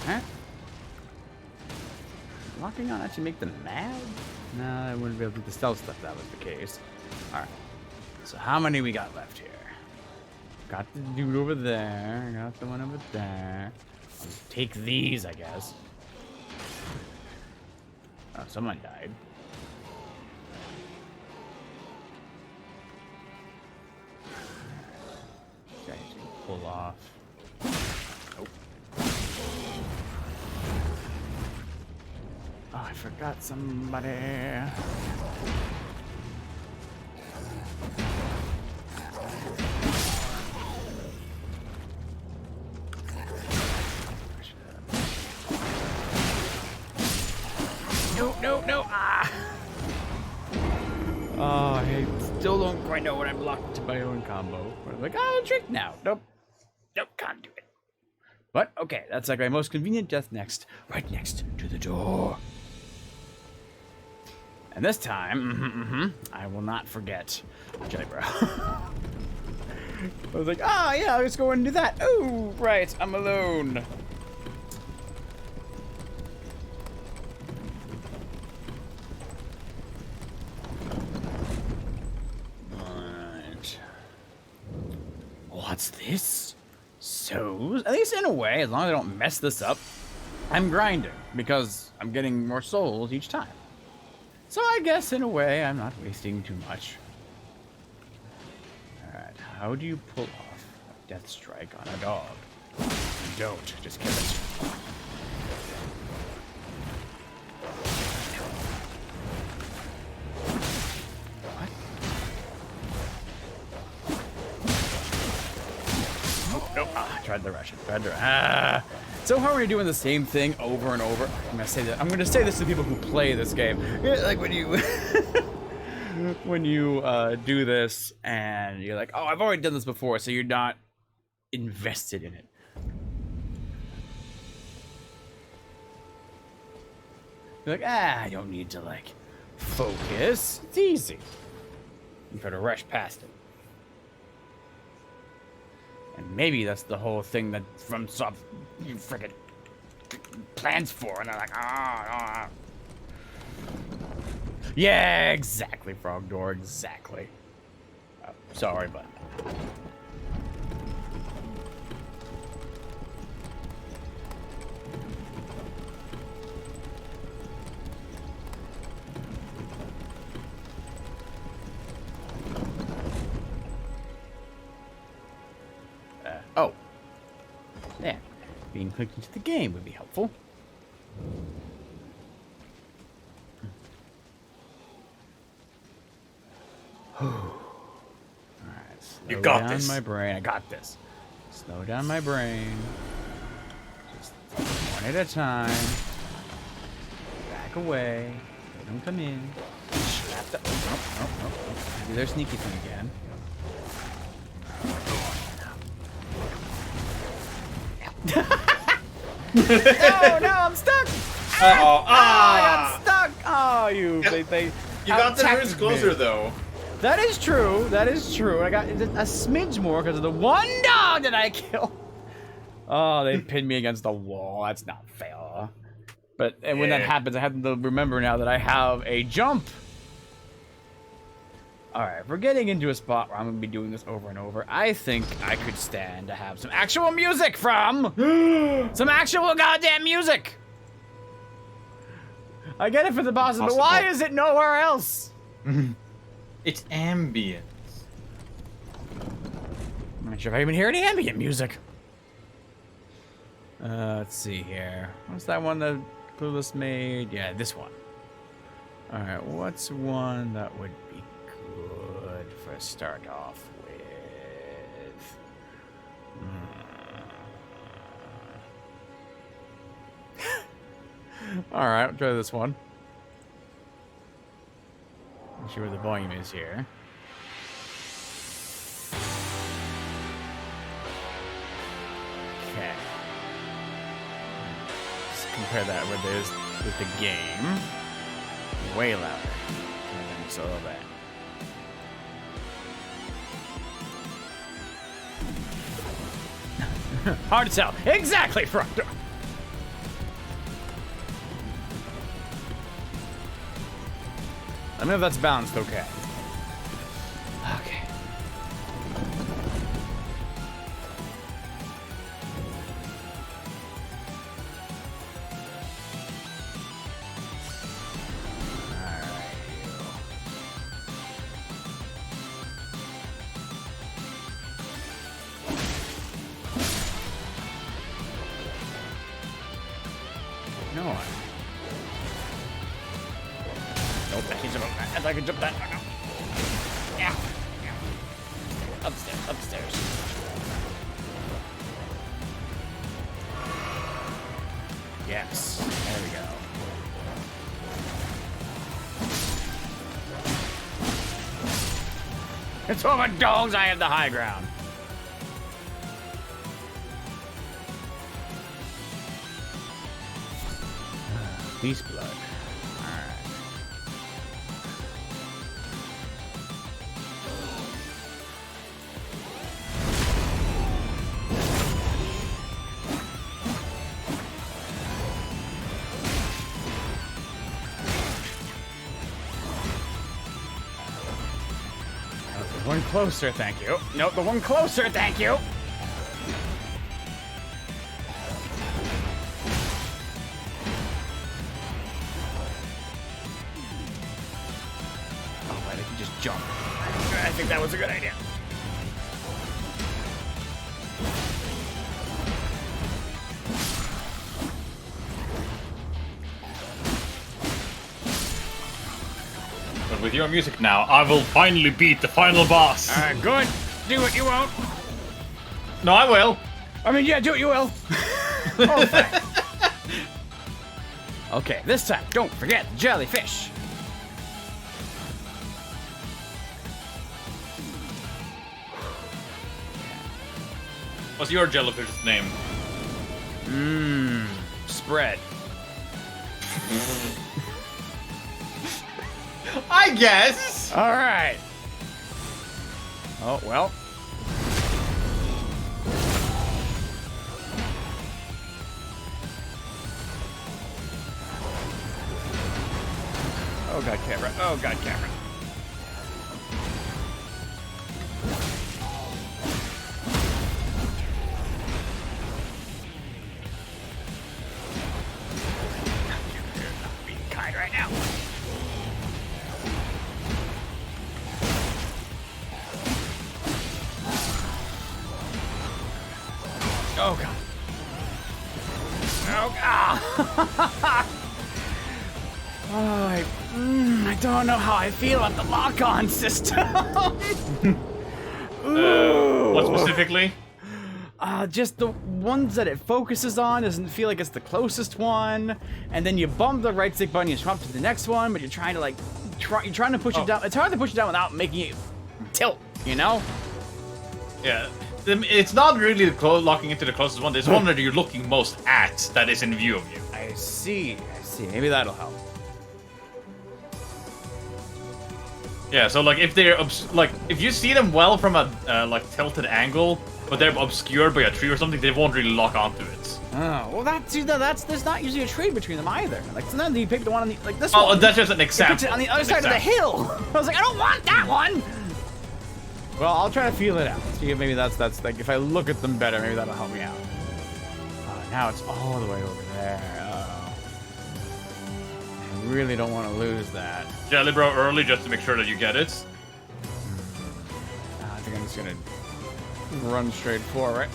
Huh? Locking on actually make them mad? No, I wouldn't be able to do the stealth stuff if that was the case. Alright. So how many we got left here? Got the dude over there. Got the one over there. I'll take these, I guess. Oh, someone died. Okay, so you pull off. Nope. Oh, I forgot somebody. No. Ah. Oh, I still don't quite know when I'm locked to my own combo. But I'm like, oh, trick now. Nope, can't do it. But okay, that's like my most convenient death next, right next to the door. And this time, I will not forget Jellybrow. I was like, ah, yeah, let's go and do that. Oh, right, I'm alone. What's this? Souls? At least in a way, as long as I don't mess this up, I'm grinding because I'm getting more souls each time. So I guess in a way, I'm not wasting too much. Alright, How do you pull off a death strike on a dog? You don't. Just kill it. What? Oh, no. Ah, I tried the Russian. So how are we doing the same thing over and over? I'm gonna say this to people who play this game. Like when you when you do this and you're like, oh, I've already done this before, so you're not invested in it. You're like, I don't need to like focus. It's easy. You try to rush past it. And maybe that's the whole thing that From Soft you freaking plans for, and they're like, ah. Yeah, exactly, Frog Door, exactly. Oh, sorry, but. Oh. Yeah. Being clicked into the game would be helpful. Alright, You got down this. My brain. I got this. Slow down my brain. Just one at a time. Back away. They don't come in. Slap the. Oh. Maybe they're sneaky thing again. No, I'm stuck. Uh-oh. I'm stuck. Oh, you. Yeah. They You got the runes closer, though. That is true. That is true. I got a smidge more because of the one dog that I killed. Oh, they pinned me against the wall. That's not fair. But when that happens, I have to remember now that I have a jump. Alright, we're getting into a spot where I'm going to be doing this over and over. I think I could stand to have some actual music from... some actual goddamn music! I get it for the bosses, but why is it nowhere else? It's ambient. I'm not sure if I even hear any ambient music. Let's see here. What's that one that Clueless made? Yeah, this one. Alright, what's one that would be good for a start off with? Alright, I'll try this one. Let's see where the volume is here. Okay. Let's compare that with the game. Way louder. Just a little bit. Hard to tell. Exactly, Front Door. Let me know if that's balanced okay. Okay. No one. Nope, I can jump up that. I can jump that. Oh, no. Yeah. Upstairs, upstairs. Yes. There we go. It's over dogs, I have the high ground. Beast blood. Alright. The one closer, thank you. Nope, the one closer, thank you. Jump. I think that was a good idea. But with your music now, I will finally beat the final boss. All right, good. Do what you won't. No, I will. I mean, yeah, do what you will. Oh, thanks. Okay, this time, don't forget the jellyfish. What's your jellyfish's name? Spread. I guess. All right. Oh, well. Oh, God, camera. Oh, God, camera. Being kind right now. Oh, God. Oh, God. Oh, I don't know how I feel about the lock-on system. What specifically? Just the ones that it focuses on doesn't feel like it's the closest one, and then you bump the right stick button, you swap to the next one, but you're trying to you're trying to push it down. It's hard to push it down without making it tilt, you know? Yeah. It's not really the locking into the closest one. There's one that you're looking most at that is in view of you. I see. Maybe that'll help. Yeah, so like if they're if you see them well from a tilted angle, but they're obscured by a tree or something, they won't really lock onto it. Oh, well there's not usually a trade between them either. Like sometimes you pick the one on the this one. Oh, that's just an example. It picks it on the other side of the hill. I was like, I don't want that one. Well, I'll try to feel it out. See if maybe that's like if I look at them better, maybe that'll help me out. Now it's all the way over there. I really don't want to lose that. Jelly Bro early just to make sure that you get it. I think I'm just gonna run straight forward.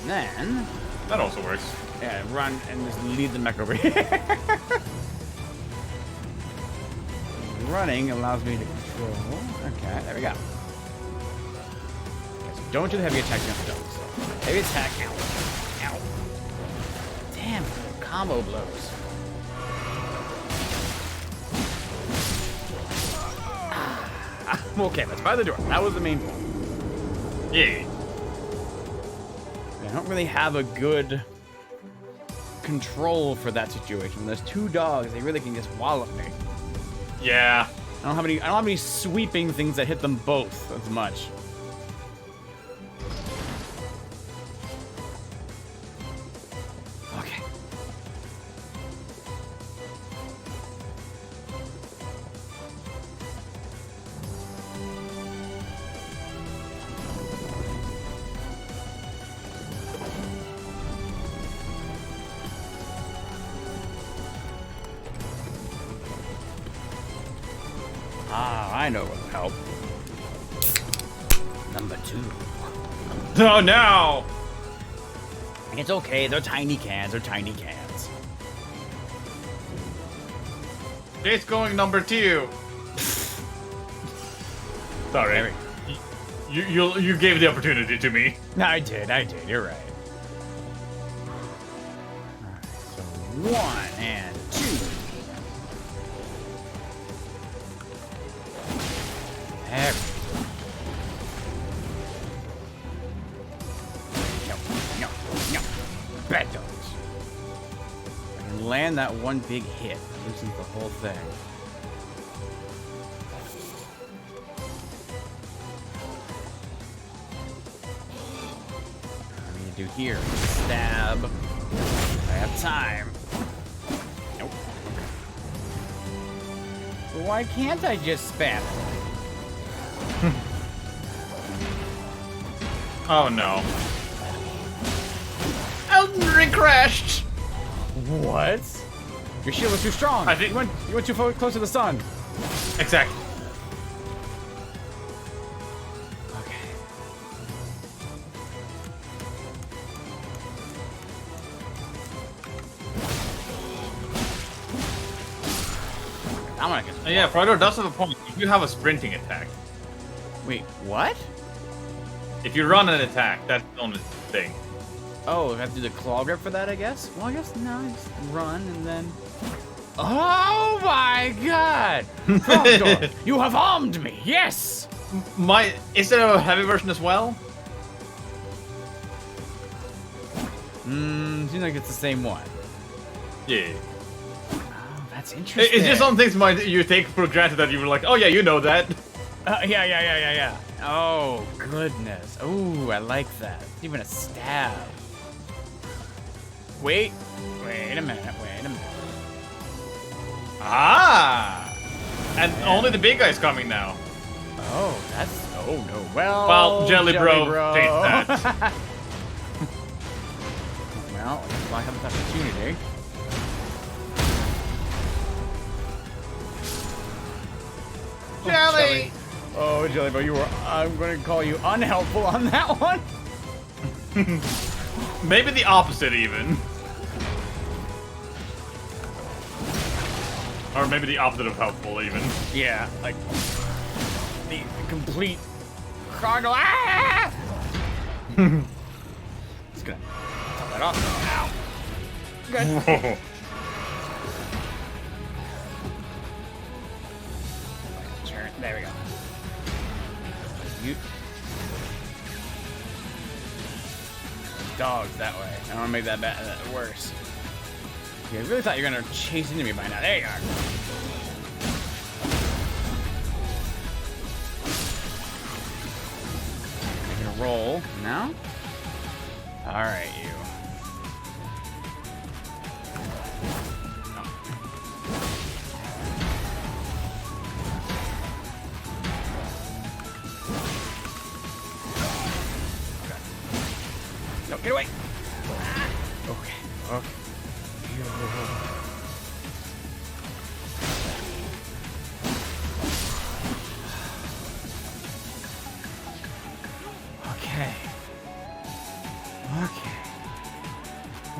And then that also works. Yeah, run and just lead the mech over here. Running allows me to control. Okay, there we go. Okay, so don't do the heavy attack against dogs. Heavy attack, ow. Ow. Damn, combo blows. Okay, let's buy the door. That was the main point. Yeah. I don't really have a good control for that situation. When there's two dogs, they really can just wallop me. Yeah. I don't have any sweeping things that hit them both as much. Okay. I know what'll help. Number 2. Oh no! It's okay, they're tiny cans, It's going number 2. Sorry. You gave the opportunity to me. No, I did, you're right. Alright, so 1 and 2. There. No. Bad dogs. I can land that one big hit. That loosens the whole thing. What do you do here? Stab. I have time. Nope. Well, why can't I just spam it? Oh no. Elden Ring crashed! What? Your shield was too strong. I think you went too close to the sun. Exactly. Okay. I'm gonna get. Yeah, Frogor does have a point. You have a sprinting attack. Wait, what? If you run an attack, that's the only thing. Oh, I have to do the claw grip for that, I guess? Well, I guess no, just run and then... Oh my god! Frogor, you have armed me, yes! Is there a heavy version as well? Seems like it's the same one. Yeah. Oh, that's interesting. It's just some things you take for granted that you were like, oh yeah, you know that. Yeah. Oh, goodness. Ooh, I like that. Even a stab. Wait a minute. Ah! And only the big guy's coming now. Oh, that's... Oh, no. Well, Jelly Bro changed that. Well, I have this opportunity. Jelly! Oh, Jelly Bro, I'm going to call you unhelpful on that one. Maybe the opposite, even. Or maybe the opposite of helpful, even. Yeah, like the complete crocodile. Ah! Just gonna top that off. Ow. Good. Turn. There we go. You. Dogs that way. I don't want to make that worse. I really thought you were gonna chase into me by now. There you are. You're gonna roll now. All right, you. No, get away. Okay.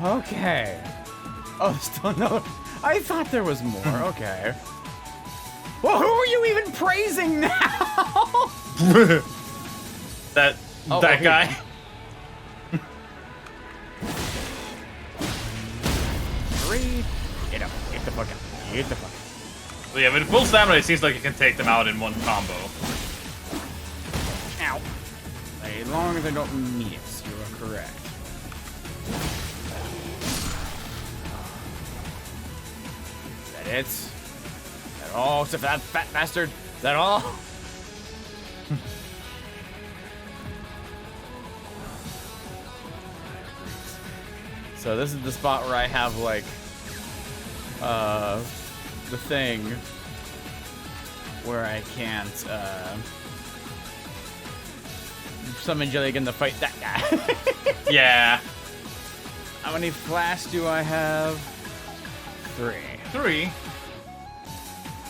Okay. Oh, still another. I thought there was more. Okay. Well, who are you even praising now? that guy. Three. Get up. Get the fuck up. Get the fuck up. So yeah, with full stamina, it seems like you can take them out in one combo. Ow. As long as I don't miss, you are correct. Is that it? Is that all? Except for that fat bastard? Is that all? So this is the spot where I have like the thing where I can't summon Jelly again to fight that guy. Yeah. How many flash do I have? 3. 3?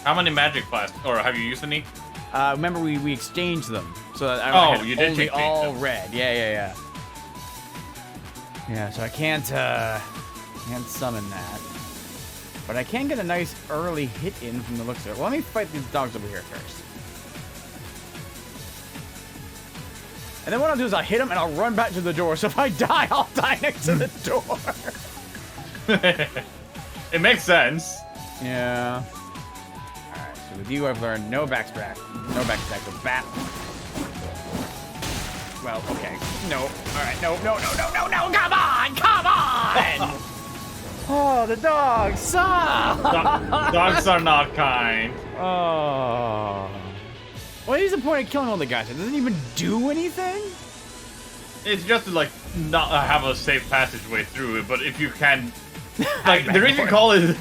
How many magic flash? Or have you used any? Remember we exchanged them. So that I had you did only take all them. red. Yeah. Yeah, so I can't summon that. But I can get a nice early hit in from the looks of it. Well, let me fight these dogs over here first. And then what I'll do is I'll hit them and I'll run back to the door. So if I die, I'll die next to the door. It makes sense. Yeah. Alright, so with you I've learned no backstack. No backstack, so bat. Well, okay. No. Alright, no, come on! Oh, the dogs suck! Dogs are not kind. Oh. What is the point of killing all the guys? It doesn't even do anything? It's just to, like, not have a safe passageway through it, but if you can... Like, the reason we call it...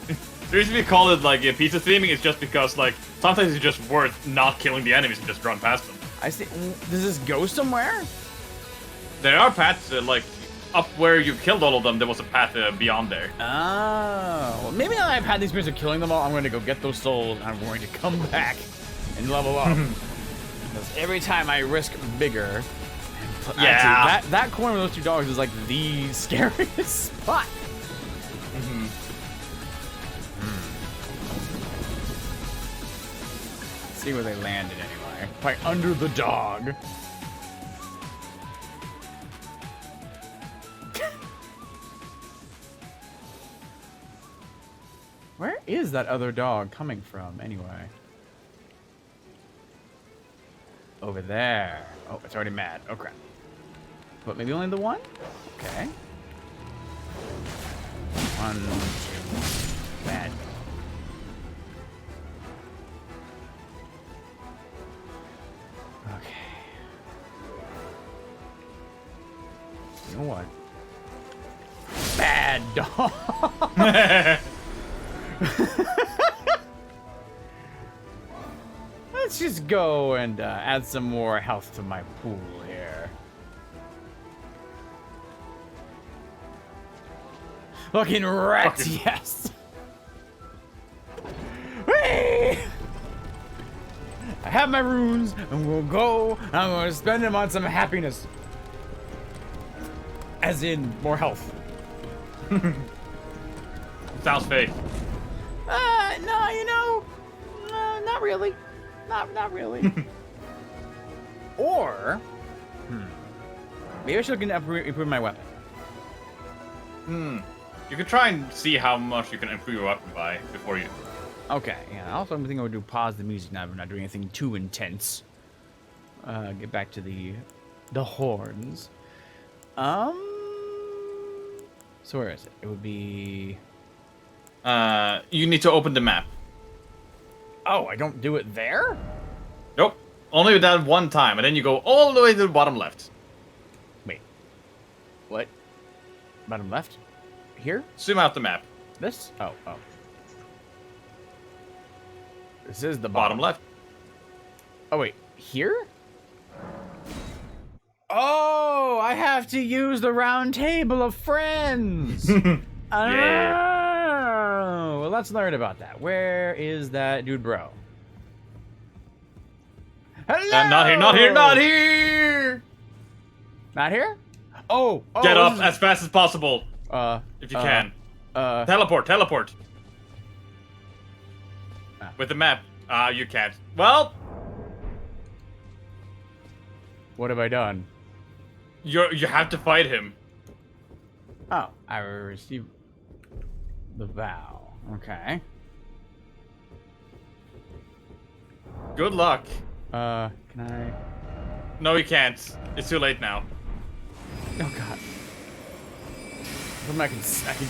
The reason we call it, like, a pizza theming is just because, like, sometimes it's just worth not killing the enemies and just run past them. I see. Does this go somewhere? There are paths, like, up where you killed all of them, there was a path beyond there. Oh. Well, maybe now that I've had the experience of killing them all, I'm going to go get those souls, and I'm going to come back and level up. Because every time I risk bigger... Yeah. Actually, that corner with those 2 dogs is, like, the scariest spot. see where they landed anyway. Probably under the dog. Where is that other dog coming from, anyway? Over there. Oh, it's already mad. Oh, crap. But maybe only the one? Okay. 1, 2. Bad. Okay. You know what? Bad dog! Let's just go and add some more health to my pool here. Fucking wrecked, yes! Whee! I have my runes, and we'll go, and I'm gonna spend them on some happiness. As in, more health. Sounds fake. No, you know, not really. Not really. Or, maybe I should look into improve my weapon. You could try and see how much you can improve your weapon by before you. Okay, yeah. Also, I'm thinking I would do pause the music now. We're not doing anything too intense. Get back to the horns. So where is it? It would be. You need to open the map. Oh, I don't do it there? Nope. Only that one time, and then you go all the way to the bottom left. Wait. What? Bottom left? Here? Zoom out the map. This? Oh. This is the Bottom left. Oh, wait. Here? Oh, I have to use the round table of friends. Yeah. Oh, well, let's learn about that. Where is that dude, bro? Hello! Not here, not here, not here! Not here? Oh, Get up as fast as possible. If you can. Teleport. With the map. You can't. Well. What have I done? You have to fight him. Oh, I received the vow. Okay. Good luck. Can I? No, you can't. It's too late now. Oh God. I can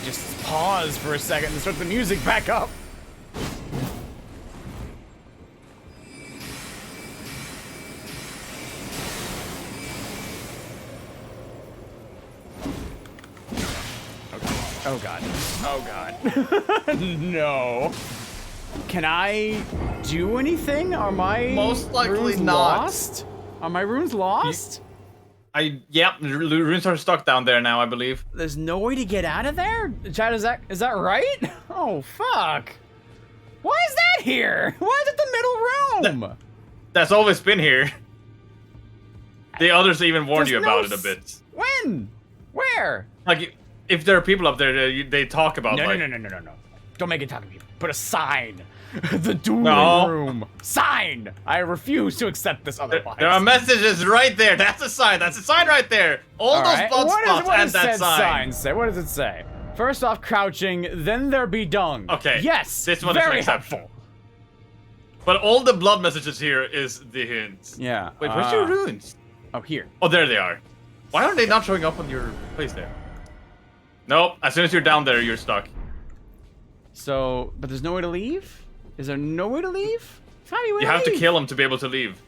just pause for a second and start the music back up. Oh God. Oh God. No. Can I do anything? Are my most likely runes not lost? Are my runes lost? Yep, the runes are stuck down there now, I believe. There's no way to get out of there? Chad, is that right? Oh fuck. Why is that here? Why is it the middle room? That's always been here. The others even warned you about it a bit. When? Where? Like, if there are people up there, they talk about No. Don't make it talk to me. Put a sign. The dueling room. Sign. I refuse to accept this otherwise. There are messages right there. That's a sign. That's a sign right there. All those blood spots and that sign. Say? What does it say? First off, crouching, then there be dung. Okay. Yes. This one is an exception. helpful. But all the blood messages here is the hints. Yeah. Wait, where's your runes? Oh, here. Oh, there they are. Why aren't they not showing up on your place there? Nope. As soon as you're down there, you're stuck. So, but there's no way to leave? Is there no way to leave? You have to kill him to be able to leave.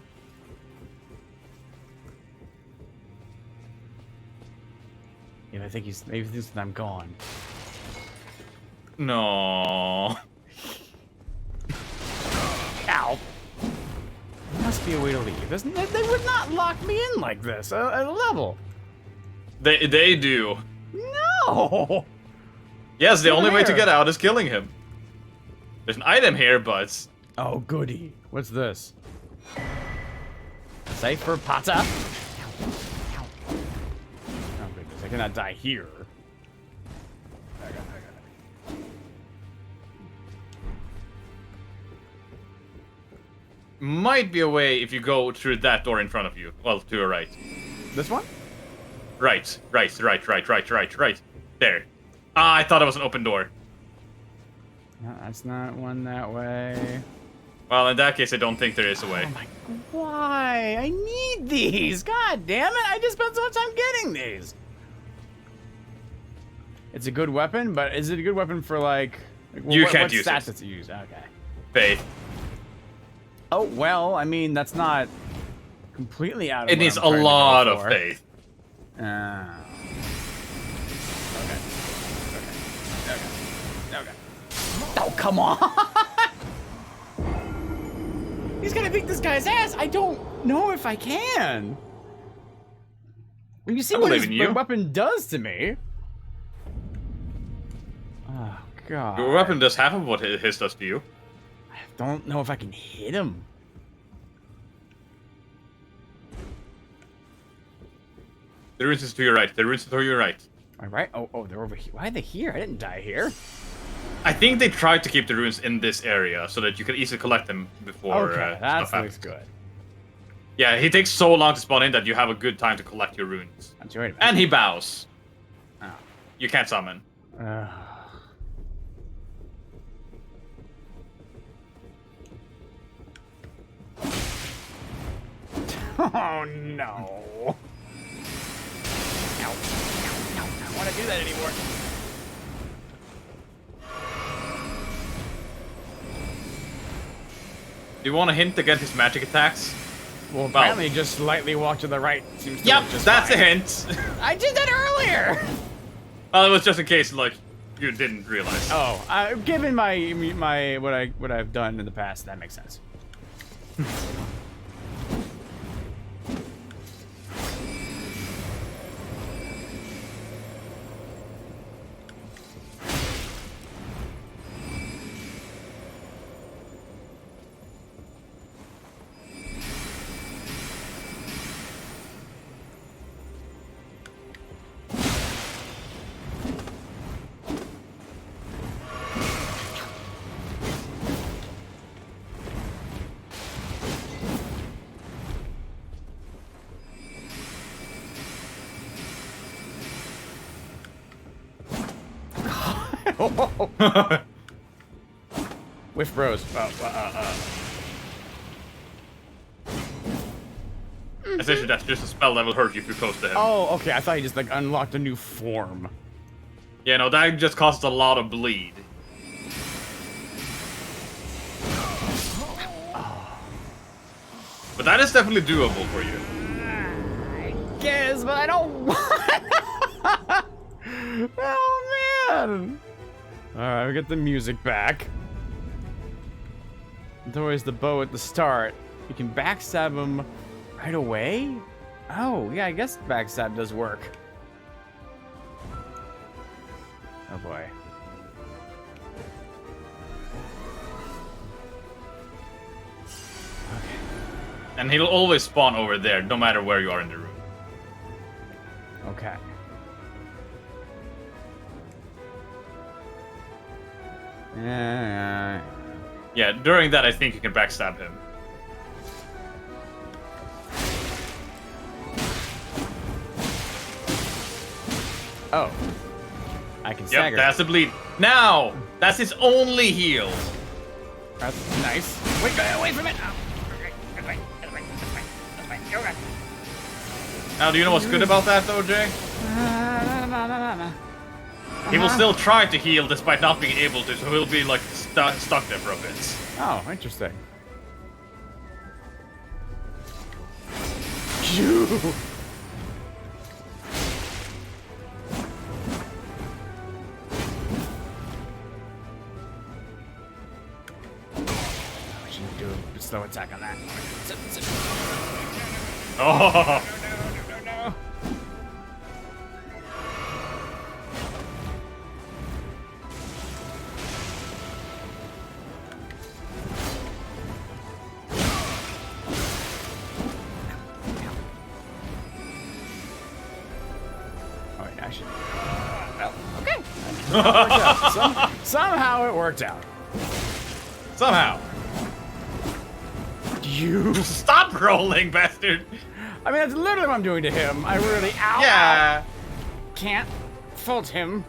Yeah, maybe he thinks that I'm gone. No. Ow. There must be a way to leave. They would not lock me in like this at a level. They do. No. Yes, the only way to get out is killing him. There's an item here, but... Oh, goody. What's this? Safe for Pata? Oh, goodness. I cannot die here. I got it. might be a way if you go through that door in front of you. Well, to your right. This one? Right. There. Ah, I thought it was an open door. No, that's not one that way. Well, in that case, I don't think there is a way. Oh my, why? I need these. God damn it! I just spent so much time getting these. It's a good weapon, but is it a good weapon for like? You can't what use stats it. does it use? Okay. Faith. Oh well, I mean that's not completely out of. It needs a lot of faith. Okay. Oh come on! He's gonna beat this guy's ass. I don't know if I can. When you see what his weapon does to me. Oh god. Your weapon does half of what his does to you. I don't know if I can hit him. The ruins is to your right. All right. Oh, they're over here. Why are they here? I didn't die here. I think they tried to keep the ruins in this area so that you can easily collect them before. Okay, that looks good. Yeah, he takes so long to spawn in that you have a good time to collect your runes. And he bows. Oh. You can't summon. Oh no. No, I don't want to do that anymore. Do you want a hint against his magic attacks? Well, apparently just slightly walk to the right seems to Yep, work just that's fine. a hint. I did that earlier! Well, it was just in case, like, you didn't realize. Oh, given my what I've done in the past, that makes sense. Whiff bros. Essentially, that's just a spell that will hurt you if you're close to him. Oh, okay. I thought he just like unlocked a new form. Yeah, no, that just causes a lot of bleed. But that is definitely doable for you. I guess, but I don't want. Oh man! Alright, we get the music back. There's always the bow at the start. You can backstab him right away? Oh, yeah, I guess backstab does work. Oh boy. Okay. And he'll always spawn over there, no matter where you are in the room. Okay. Yeah, during that, I think you can backstab him. Oh. I can stagger. Yep, that's the bleed. Now! That's his only heal. That's nice. Wait, go away from it! Oh. Now, do you know what's good about that, though, Jay? He will still try to heal despite not being able to, so he'll be, like, stuck there for a bit. Oh, interesting. We should do a slow attack on that. Oh! No. Oh, wait, I should. Well, okay. Somehow it worked out. Somehow. You. Stop rolling, bastard! I mean, that's literally what I'm doing to him. I really, Yeah. can't fault him.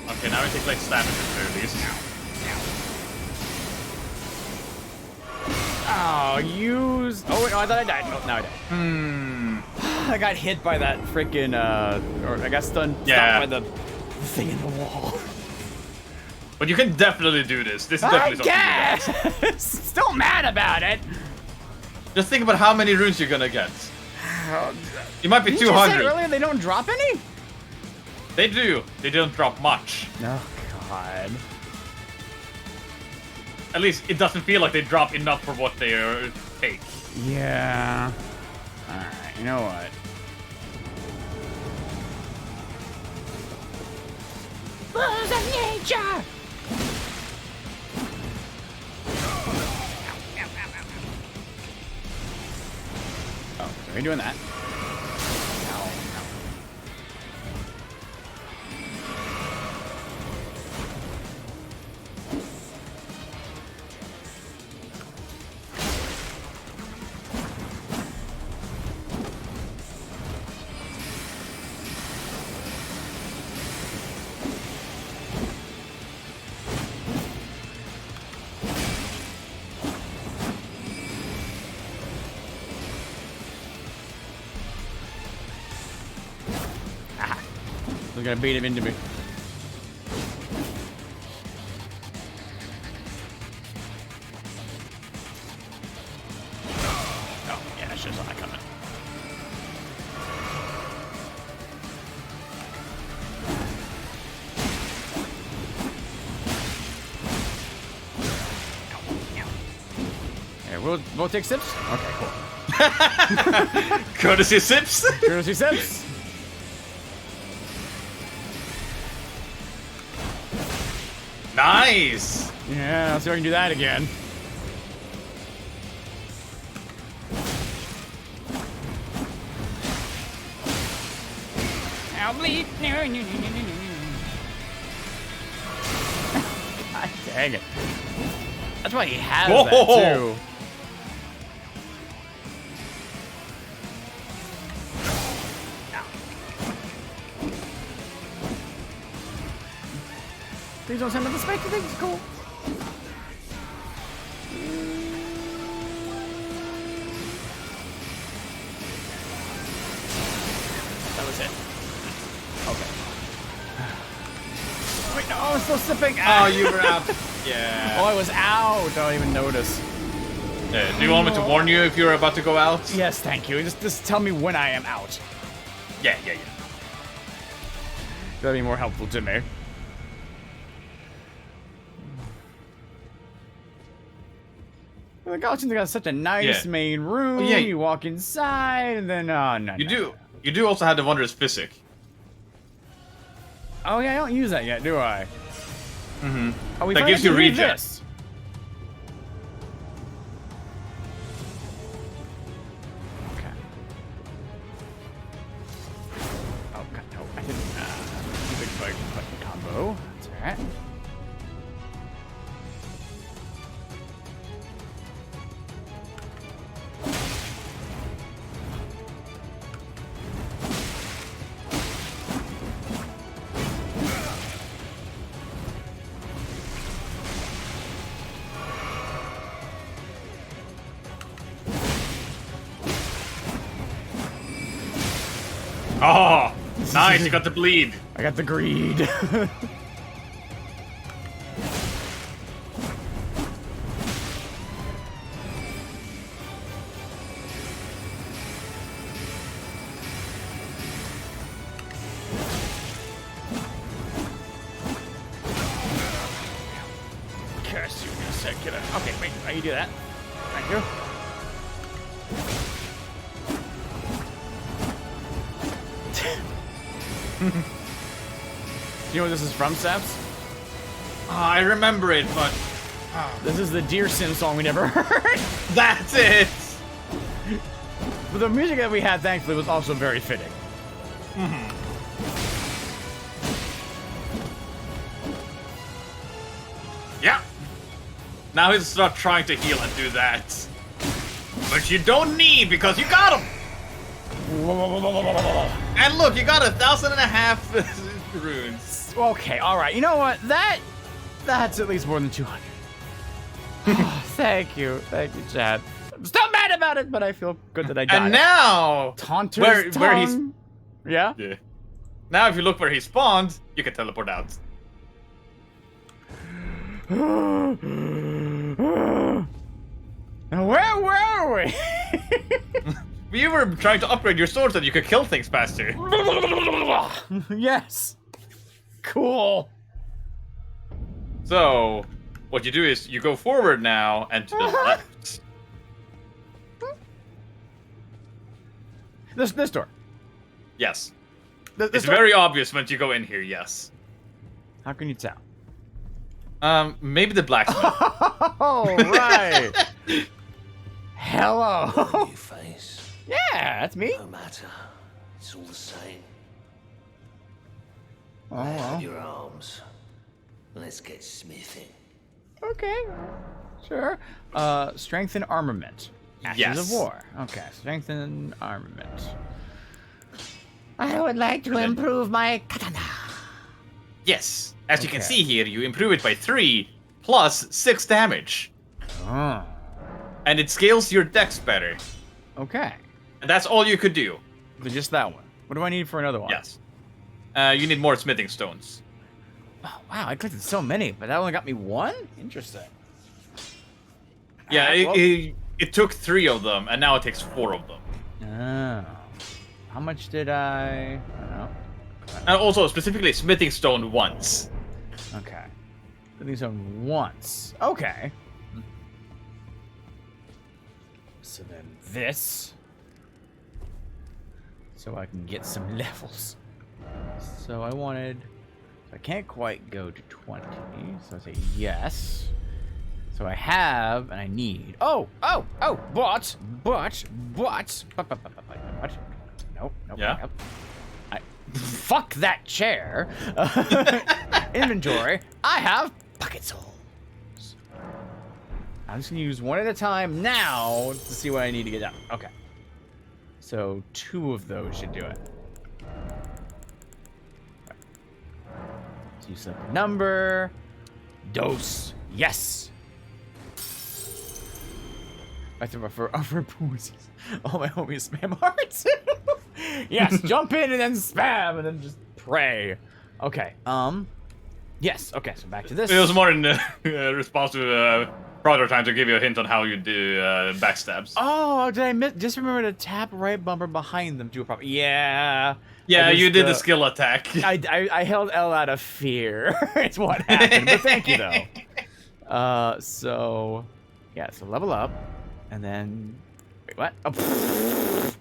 Okay, now it takes like damage at least. Oh, use. Oh wait, no, I thought I died. Oh, now I died. I got hit by that freaking, or I got stunned by the thing in the wall. But you can definitely do this. This is definitely something I guess. Still mad about it. Just think about how many runes you're gonna get. It might be Didn't 200. you say earlier they don't drop any? They do. They don't drop much. Oh God. At least it doesn't feel like they drop enough for what they take. Yeah. All right. You know what? Laws of nature. Oh, so you're doing that. They're gonna beat him into me. Oh, yeah, I should have saw that coming. Yeah, we'll take sips? Okay, cool. Courtesy sips? Courtesy sips. Nice! Yeah, let's see if I can do that again. I'll bleed. God dang it. That's why he has that too. Please don't send him the spiky things. Cool. That was it. Okay. Wait, no, I'm still sipping. Oh, you were out. Yeah. Oh, I was out. I don't even notice. Do you want me to warn you if you're about to go out? Yes, thank you. Just tell me when I am out. Yeah. That'd be more helpful to me. The Galatians got such a nice main room. Oh, yeah. You walk inside, and then You do also have the wondrous physic. Oh yeah, I don't use that yet, do I? Mm-hmm. Oh, That gives you regen. This. Okay. Oh god, no, I didn't. Big bug combo. That's alright. Oh, nice! You got the bleed. I got the greed. Curse you, you circular. Okay, wait, how you do that? Thank you. You know what this is from, Saps? I remember it, but... This is the Deer Sim song we never heard. That's it! But the music that we had, thankfully, was also very fitting. Now he'll start trying to heal and do that. But you don't need, because you got him! And look, you got 1,500 runes. Okay, alright. You know what? That's at least more than 200. Oh, thank you. Thank you, Chad. I'm still mad about it, but I feel good that I got and it. now, Taunter's where he's... tongue. Yeah? Yeah. Now if you look where he spawned, you can teleport out. Now where were we? We were trying to upgrade your sword so that you could kill things faster. Yes. Cool. So, what you do is you go forward now and to the left. This door. Yes. This It's door? very obvious when you go in here, yes. How can you tell? Maybe the blacksmith. Oh, right. Hello. New face. Yeah, that's me. No matter. It's all the same. Oh, I well. have your arms. Let's get smithing. Okay. Sure. Strength and armament. Ashes Yes. of war. Okay, strength and armament. I would like to improve my katana. Yes. As you can Okay. see here, you improve it by 3 plus 6 damage. Oh. And it scales your dex better. Okay. And that's all you could do. So just that one. What do I need for another one? Yes. You need more smithing stones. Oh, wow, I collected so many, but that only got me one? Interesting. Yeah, well- it took 3 of them, and now it takes 4 of them. Oh. How much did I don't know. And also, specifically, smithing stone once. Okay. At least on once. Okay. So then this. So I can get some levels. So I wanted. I can't quite go to 20. So I say yes. So I have and I need. Oh! But. Nope. Yeah? Nope. Fuck that chair. Inventory. I have pocket souls. I'm just gonna use one at a time now to see what I need to get done. Okay. So 2 of those should do it. So you select a number. Dose. Yes. I threw for poozies. All my homies spam hearts. Yes, jump in and then spam and then just pray. Okay. Yes. Okay. So back to this. It was more in response to Brother trying to give you a hint on how you do backstabs. Oh, did I miss? Just remember to tap right bumper behind them to a proper. Yeah. Yeah, you did the skill attack. I held L out of fear. It's what happened. But thank you though. So yeah. So level up, and then wait, what? Oh,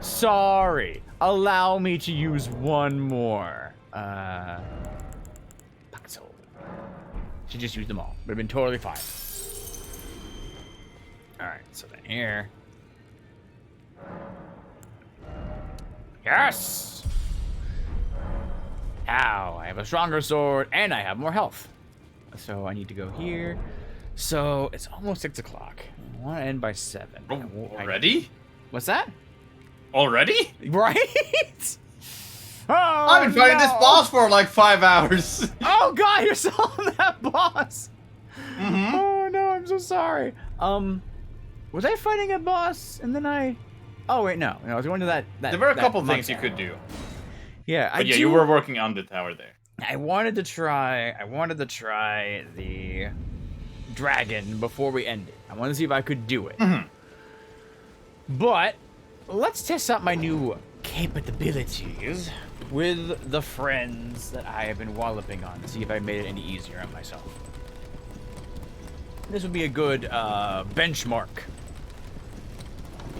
sorry. Allow me to use one more. Pocket soul. Should just use them all. Would have been totally fine. Alright, so then here. Yes! Now I have a stronger sword and I have more health. So I need to go here. So it's almost 6 o'clock. I want to end by 7. Already? What's that? Already? Right? Oh, I've been fighting this boss for like 5 hours. Oh god, you're still on that boss. Mm-hmm. Oh no, I'm so sorry. Was I fighting a boss and then I? Oh wait, no, I was going to that. There were a couple that things you could do. Yeah, But you were working on the tower there. I wanted to try the dragon before we ended. I wanted to see if I could do it. Mm-hmm. But let's test out my new capabilities with the friends that I have been walloping on to see if I made it any easier on myself. This would be a good benchmark.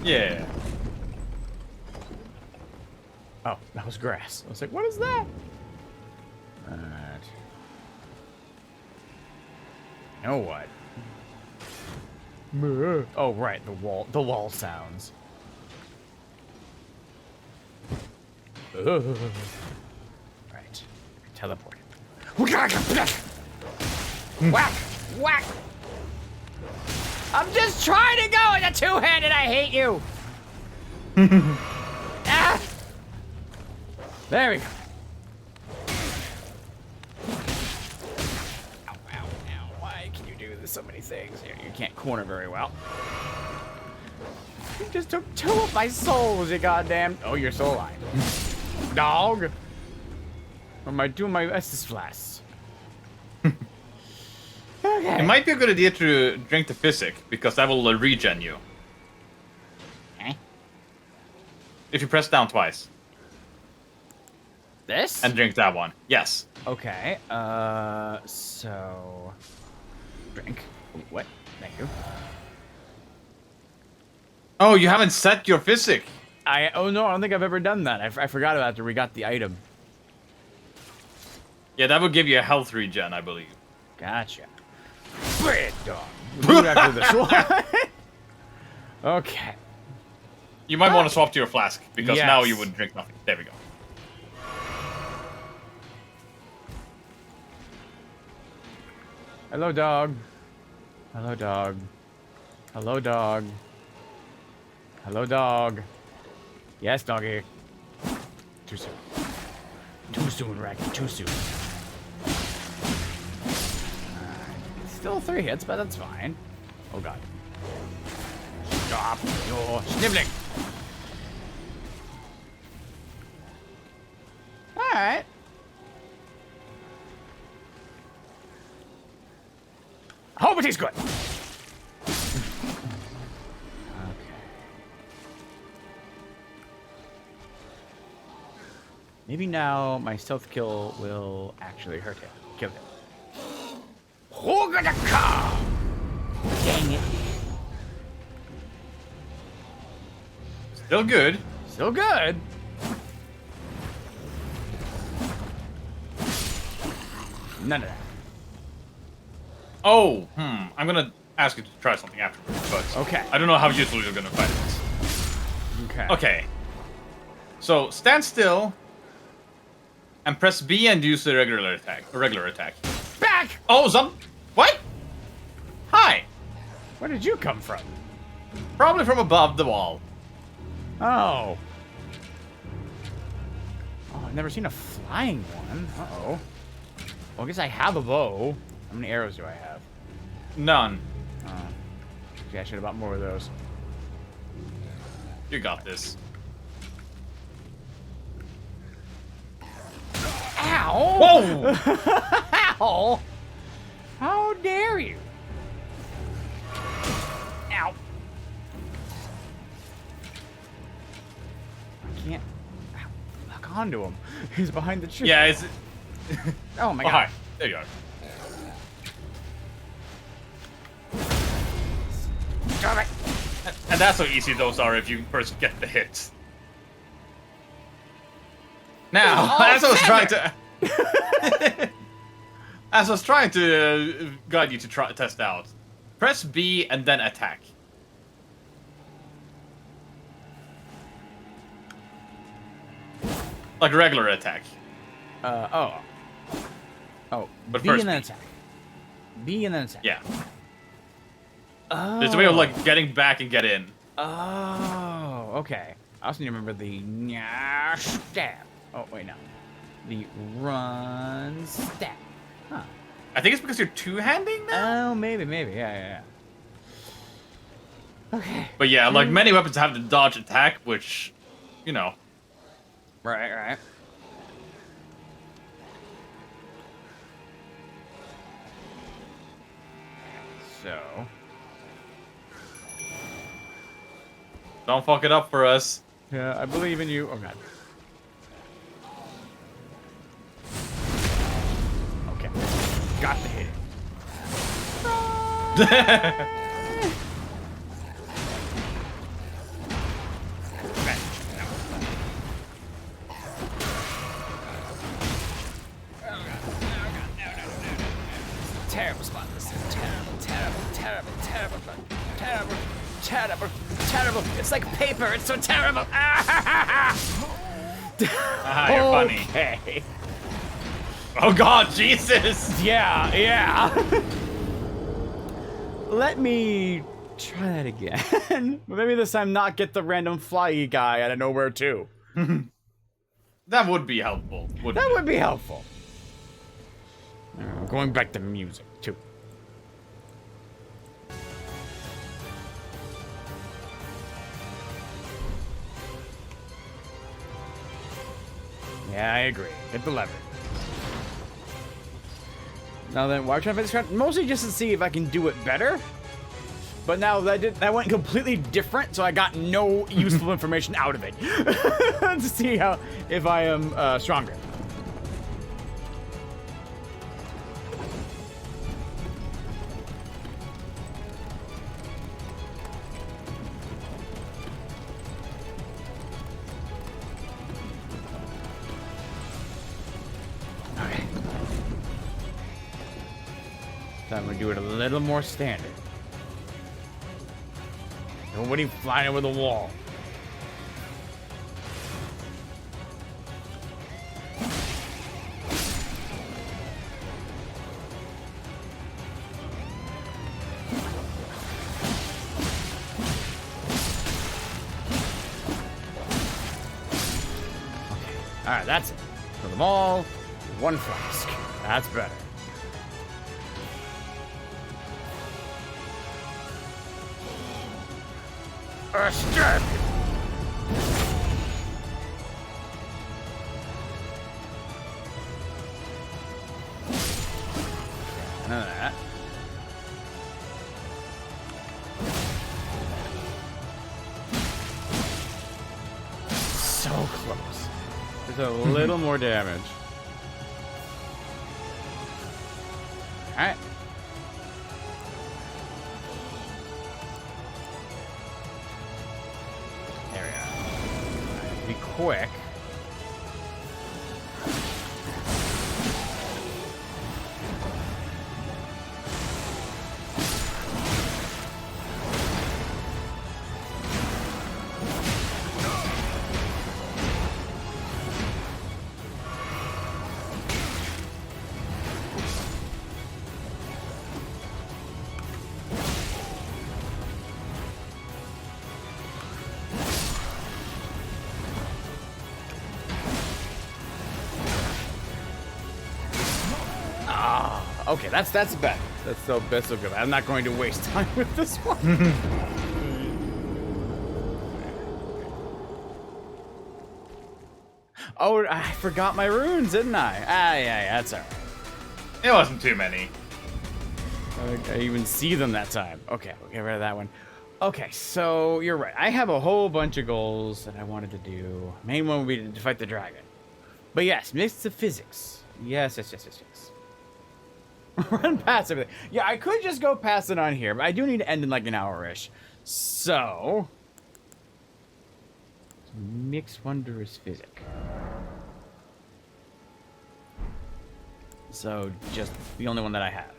Yeah. Oh, that was grass. I was like, what is that? Alright. You know what? Oh, right, the wall sounds. Right. Teleport. Whack! Whack! I'm just trying to go in a two-handed. I hate you. Ah! There we go. Ow, ow, ow. Why can you do this so many things? You can't corner very well. You just took 2 of my souls, you goddamn. Oh, you're so alive. Dog. Or am I doing my Estus Flask? Okay. It might be a good idea to drink the physic, because that will regen you. If you press down twice. This? And drink that one. Yes. Okay, so... Drink. What? Thank you. Oh, you haven't set your physic. Oh no, I don't think I've ever done that. I forgot about it after we got the item. Yeah, that would give you a health regen, I believe. Gotcha. Bread dog. Move after this one. Okay. You might want to swap to your flask, because Yes. now you would drink nothing. There we go. Hello, dog. Hello, dog. Hello, dog. Hello, dog. Yes, doggy. Too soon. Too soon, Racky. Too soon. Still 3 hits, but that's fine. Oh, God. Stop your sniveling. Alright. I hope it tastes good. Maybe now my stealth kill will actually hurt him. Kill him. Uchigatana! Dang it. Still good. Still good. None of that. Oh, I'm gonna ask you to try something afterwards, but okay. I don't know how useful you're gonna find this. Okay. Okay. So stand still and press B and use the regular attack. Back! Oh, what? Hi. Where did you come from? Probably from above the wall. Oh. Oh, I've never seen a flying one. Uh-oh. Well, I guess I have a bow. How many arrows do I have? None. Oh. Yeah, I should have bought more of those. You got this. Ow! Whoa! Ow! How dare you? Ow! I can't lock onto him. He's behind the tree. Yeah, it's... Oh my Oh, god. hi. There you are. And that's how easy those are if you first get the hits. Now, as I was trying to guide you to test out, press B and then attack. Like a regular attack. Oh, But B first and then B. attack. B and then attack. Yeah. Oh. There's a way of like getting back and get in. Oh, okay. I also need to remember the stab. Oh, wait, no. The run stab. Huh. I think it's because you're two-handing now? Oh, maybe. Yeah. Okay. But yeah, like many weapons have the dodge attack, which, you know. Right. So. Don't fuck it up for us. Yeah, I believe in you. Oh, God. Okay. Got the hit. Terrible spot. This is terrible. It's like paper. It's so terrible. You're funny. Okay. Oh God, Jesus! Yeah. let me try that again. Maybe this time not get the random flyy guy out of nowhere too. That would be helpful. That would be helpful. Going back to music too. Yeah, I agree. Hit the lever. Now then, why try to find this crowd? Mostly just to see if I can do it better. But now that went completely different, so I got no useful information out of it. To see if I am stronger. I'm gonna do it a little more standard. Nobody flying over the wall. Okay. Alright, that's it. Kill them all. One flask. That's better. Stab you. None of that. So close. There's a little more damage. All right. Quick. Okay, that's bad. That's so good. I'm not going to waste time with this one. Oh, I forgot my runes, didn't I? Yeah, that's alright. It wasn't too many. I even see them that time. Okay, we'll get rid of that one. Okay, so you're right. I have a whole bunch of goals that I wanted to do. Main one would be to fight the dragon. But yes, mix the physics. Yes. Run past everything. Yeah, I could just go past it on here, but I do need to end in like an hour-ish. So... mix wondrous physic. So, just the only one that I have.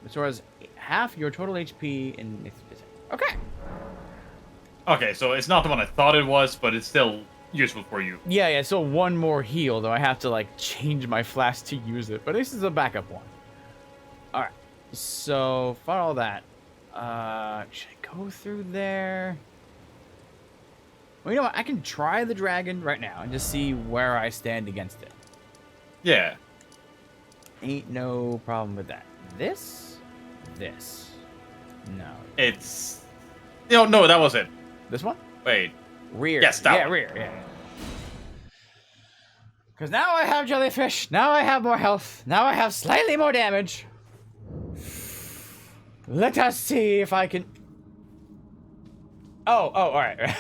Restores half your total HP in mixed physic. Okay. Okay, so it's not the one I thought it was, but it's still useful for you. Yeah, so one more heal, though I have to, like, change my flask to use it. But this is a backup one. Alright, so follow that. Should I go through there? Well, you know what? I can try the dragon right now and just see where I stand against it. Yeah. Ain't no problem with that. This. No. It's... No, that was it. This one? Wait. Rear. Yes, that one. Rear, yeah. Because now I have jellyfish. Now I have more health. Now I have slightly more damage. Let us see if I can... Oh, alright.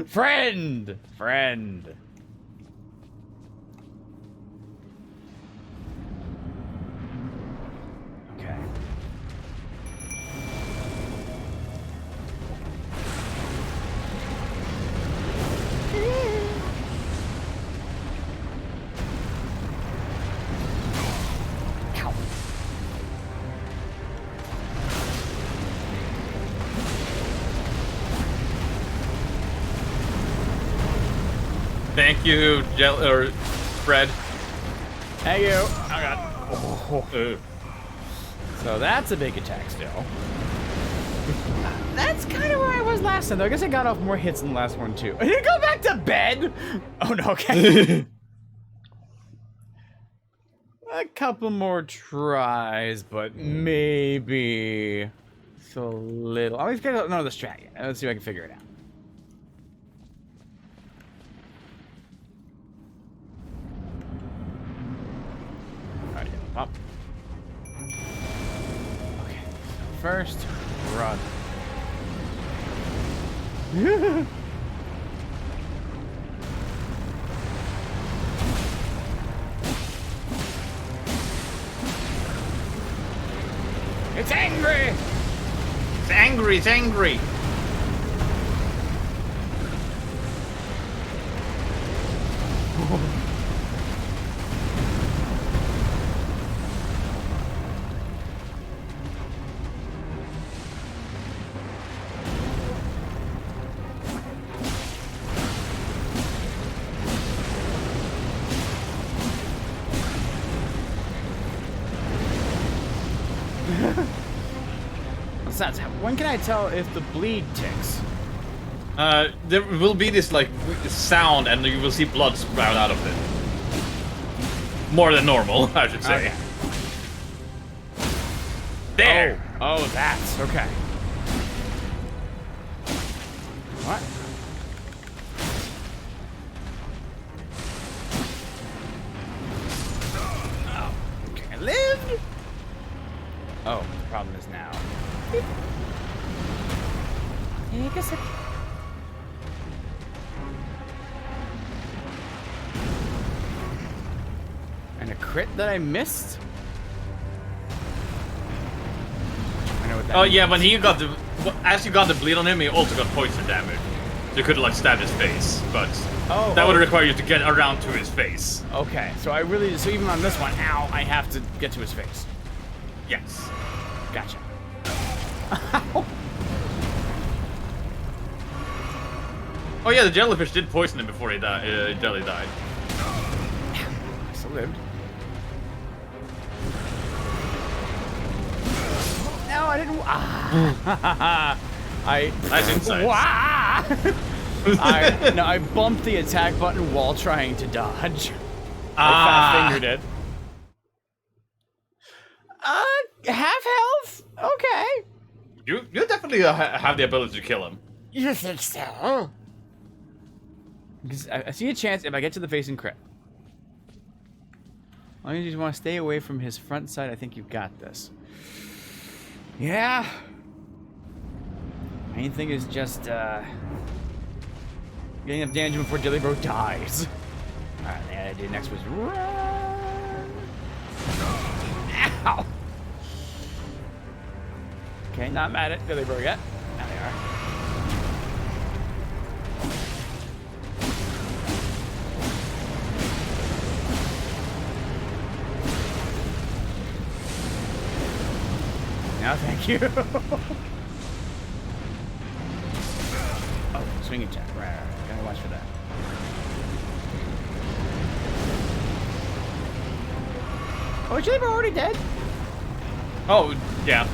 Friend. Okay. Thank you, Fred. Thank you. Oh god. So that's a big attack still. That's kind of where I was last time, though. I guess I got off more hits than the last one, too. I didn't go back to bed! Oh, no, okay. A couple more tries, but maybe it's a little... I always got another strat yet. Let's see if I can figure it out. Alright, pop. Okay, so first, run. It's angry! It's angry, it's angry! When can I tell if the bleed ticks? There will be this like sound, and you will see blood sprout out of it. More than normal, I should say. Okay. There. Oh, that's okay. What? Okay, I lived. Oh, the problem is now. Yeah, I guess and a crit that I missed? I know what that means. Yeah, when he got the... As you got the bleed on him, he also got poison damage. So you could like stab his face, but that would require you to get around to his face. Okay, so I really... So even on this one, ow, I have to get to his face. Yes. Gotcha. Oh yeah, the jellyfish did poison him before he died. Jelly died. I still lived. No, I didn't. Nice insight. I bumped the attack button while trying to dodge. I fat-fingered it. Half health? Okay. You definitely have the ability to kill him. You think so? Because I see a chance if I get to the face and crit. As long as you just want to stay away from his front side, I think you've got this. Yeah. Main thing is just getting enough damage before Jelly Bro dies. Alright, the idea next was run. Ow! Okay, not mad at Jelly Bro yet. Now they are. Now, thank you. Oh, swing attack. Right. Gotta watch for that. Oh, is Jelly Bro already dead? Oh, yeah.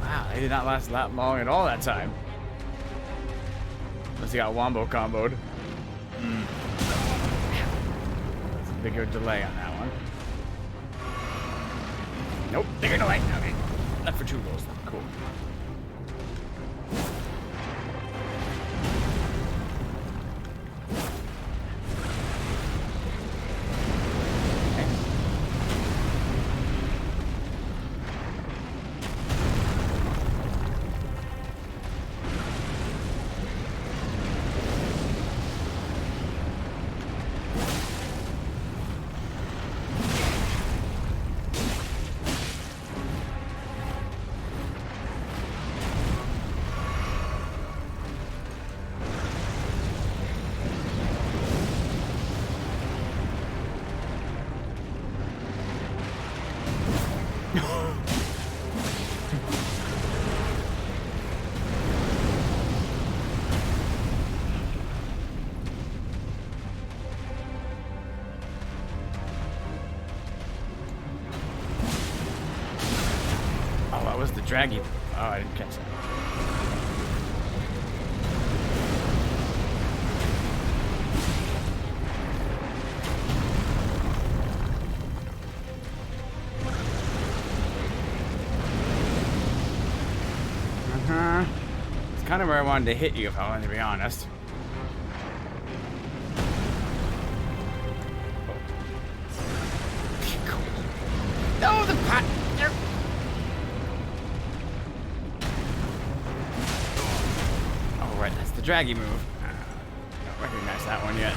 Wow, they did not last that long at all that time. Unless he got wombo comboed. That's a bigger delay on that one. Nope, bigger delay. Okay. Left for 2 rolls then. Cool. draggy. Oh, I didn't catch that. It's kind of where I wanted to hit you, if I want to be honest. No, the pot. There. Oh, right, that's the draggy move. Don't recognize that one yet.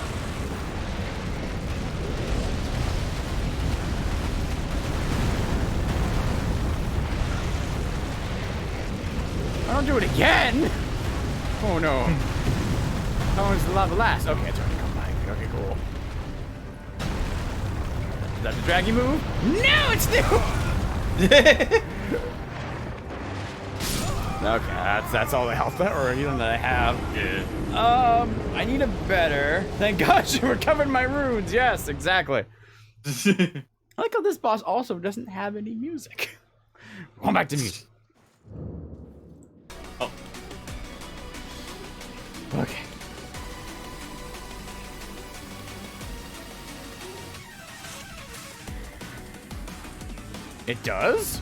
I don't do it again. Oh no. How long does the lava last? Okay, it's already come by. Okay, cool. Is that the draggy move? No, it's new. Okay, that's all the health or healing that I have. Yeah. I need a better. Thank God you recovered my runes. Yes, exactly. I like how this boss also doesn't have any music. Going back to music. Oh. Okay. It does?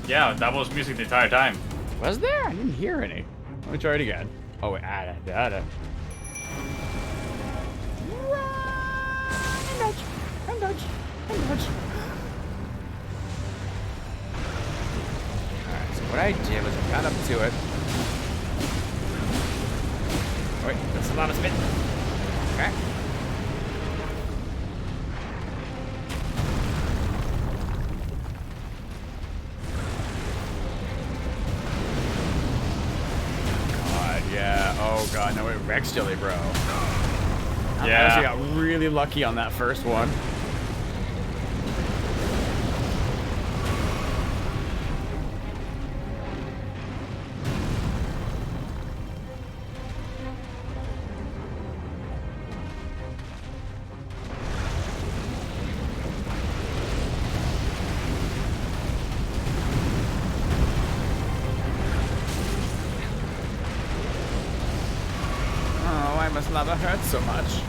Yeah, that was music the entire time. Was there? I didn't hear any. Let me try it again. Oh, wait. Alright. So what I did was I got up to it. Wait, that's a lot of spin. Okay. Yeah, oh god, no, it wrecks Jelly Bro. I actually got really lucky on that first one. Lava hurts so much.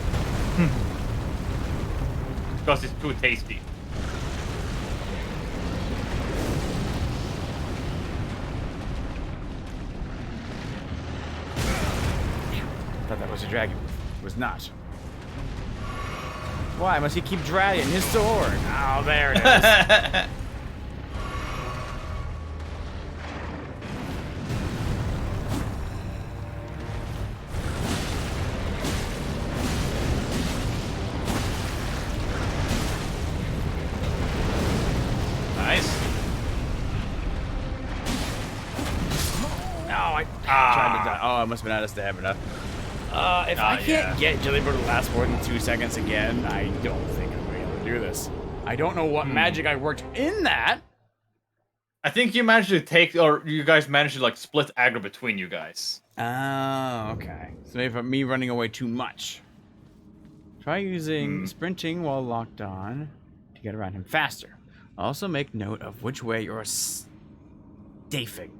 Because it's too tasty. Thought that was a dragon. It was not. Why must he keep dragging his sword? Oh, there it is. I must have been out of stamina. If I can't get Jelly Bro to last more than 2 seconds again, I don't think I'm going to be able to do this. I don't know what magic I worked in that. I think you managed to take, or you guys managed to like split aggro between you guys. Oh, okay. So maybe me running away too much. Try using sprinting while locked on to get around him faster. Also make note of which way you're strafing.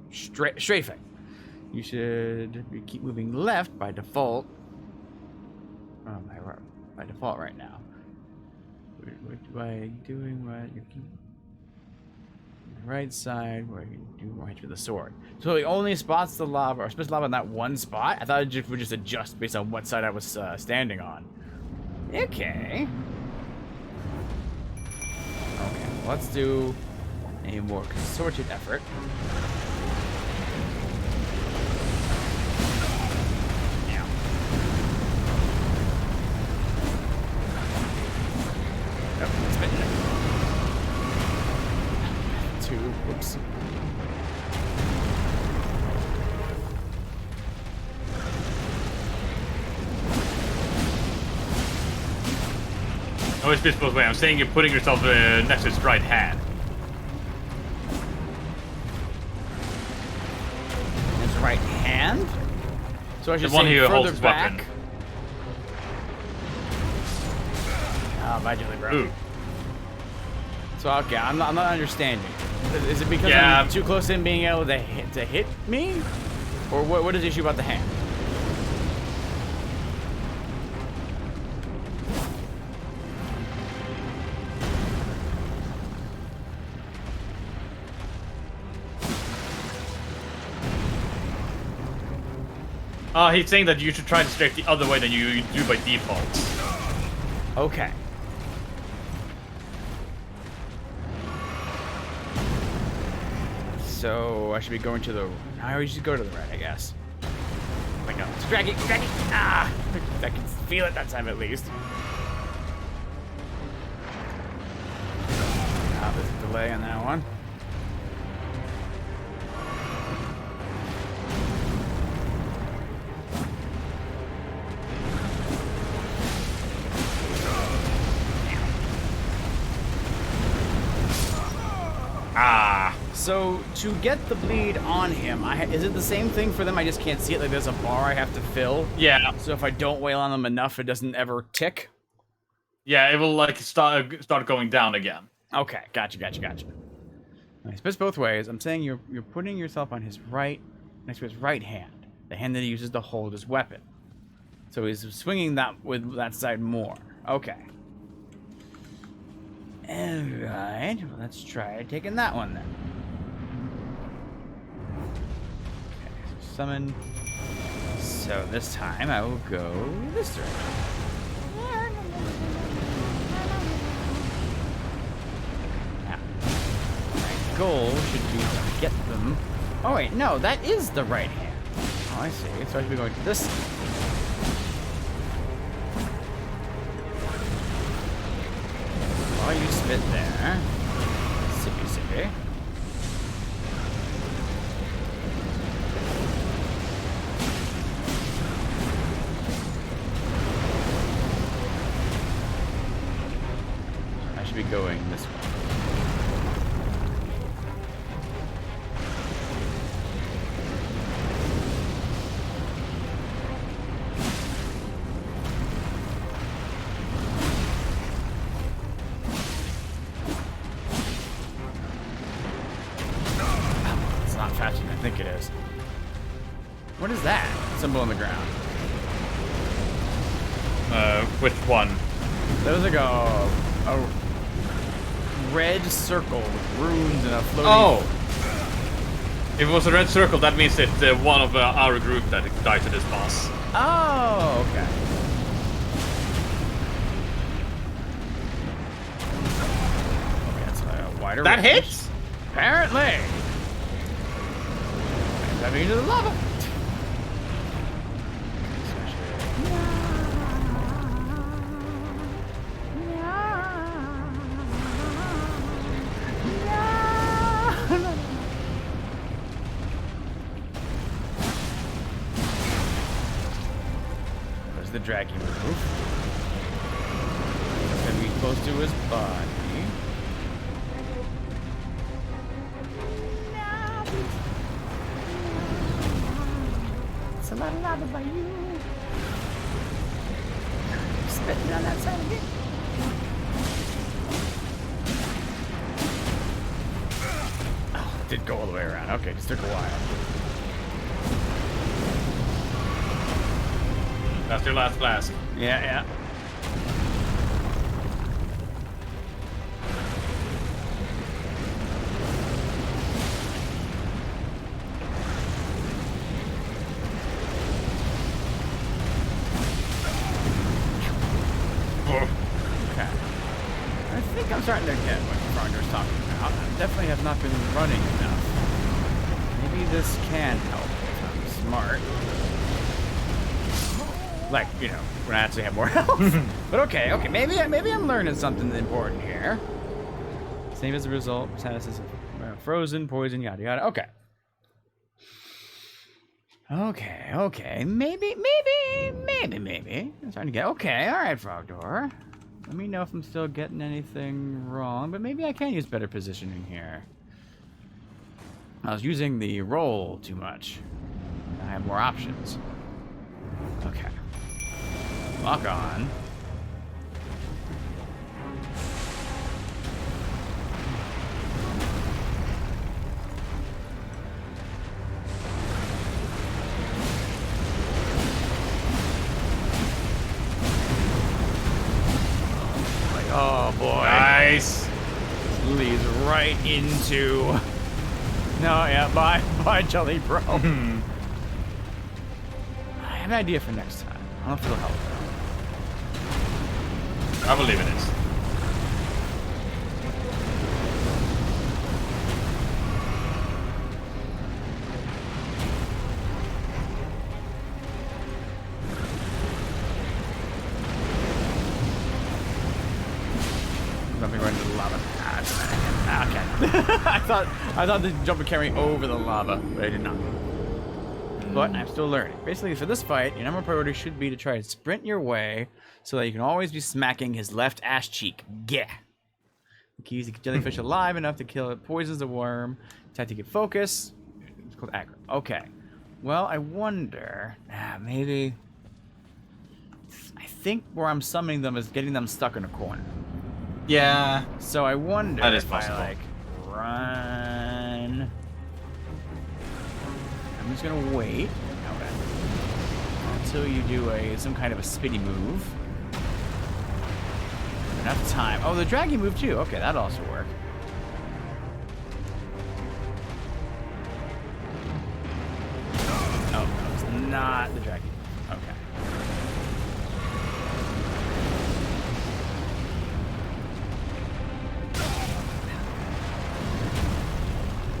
You should keep moving left by default. Oh my word. By default right now. What are you doing? What you're keeping? Right side where you do more hits with the sword. So it only spots the lava or spits lava in that one spot? I thought it would just adjust based on what side I was standing on. Okay. Okay, let's do a more concerted effort. Whoops. Oh, it's this both way. I'm saying you're putting yourself next to its right hand. His right hand? So I should the one say who holds further his back. weapon. Oh, my Jelly Bro. Ooh. So okay, I'm not understanding. Is it because I'm too close to him being able to hit me? Or what is the issue about the hand? He's saying that you should try to strike the other way than you do by default. Okay. So I should be going to the. I always just go to the right, I guess. Oh my god, it's dragging. Ah! I can feel it that time at least. Ah, there's a delay on that one. So to get the bleed on him, is it the same thing for them? I just can't see it. Like there's a bar I have to fill. Yeah. So if I don't wail on them enough, it doesn't ever tick. Yeah, it will like start going down again. Okay, gotcha. It's best both ways. I'm saying you're putting yourself on his right, next to his right hand, the hand that he uses to hold his weapon. So he's swinging that with that side more. Okay. All right. Well, let's try taking that one then. Summon. So this time I will go this direction. Now, my goal should be to get them. Oh wait, no, that is the right hand. Oh, I see. So I should be going to this. While you spit there. Sippy. Be going this way. It's not faster than I think it is. What is that? Symbol on the ground. Which one? There's like a red circle with runes and a floating. Oh! If it was a red circle, that means that one of our group that died to this boss. Oh, okay. Okay, that's a wider that range. hits? Apparently. That means the lava. The draggy move. It's gonna be close to his body. It's a lot of lava by you. Spitting on that side again. Oh, it did go all the way around. Okay, just took a while. That's your last blast. Yeah. Okay. I think I'm starting to get what Frogger's talking about. I definitely have not been running enough. Maybe this can help if I'm smart. Like, you know, when I actually have more health. But okay, maybe I'm learning something important here. Same as the result, status is frozen, poison, yada yada. Okay. Maybe. I'm trying to get. Okay, all right, Frogdoor. Let me know if I'm still getting anything wrong, but maybe I can use better positioning here. I was using the roll too much. I have more options. Okay. Lock on. Oh boy. Nice. Leads right into. No, yeah, bye, Jelly Bro. I have an idea for next time. I don't know if it'll help. I believe it is. Let me run into the lava. Okay. I thought the jump would carry over the lava, but I did not. But I'm still learning. Basically, for this fight, your number one priority should be to try to sprint your way so that you can always be smacking his left ass cheek. Yeah. The key is to keep jellyfish alive enough to kill it. Poisons the worm. Tactic get focus. It's called aggro. Okay. Well, I wonder. Maybe. I think where I'm summoning them is getting them stuck in a corner. Yeah. So I wonder that is if possible. I like run. I'm just gonna wait until you do some kind of a spitty move. Enough time. Oh, the draggy move too. Okay, that'll also work. Oh, no, it's not the draggy move. Okay.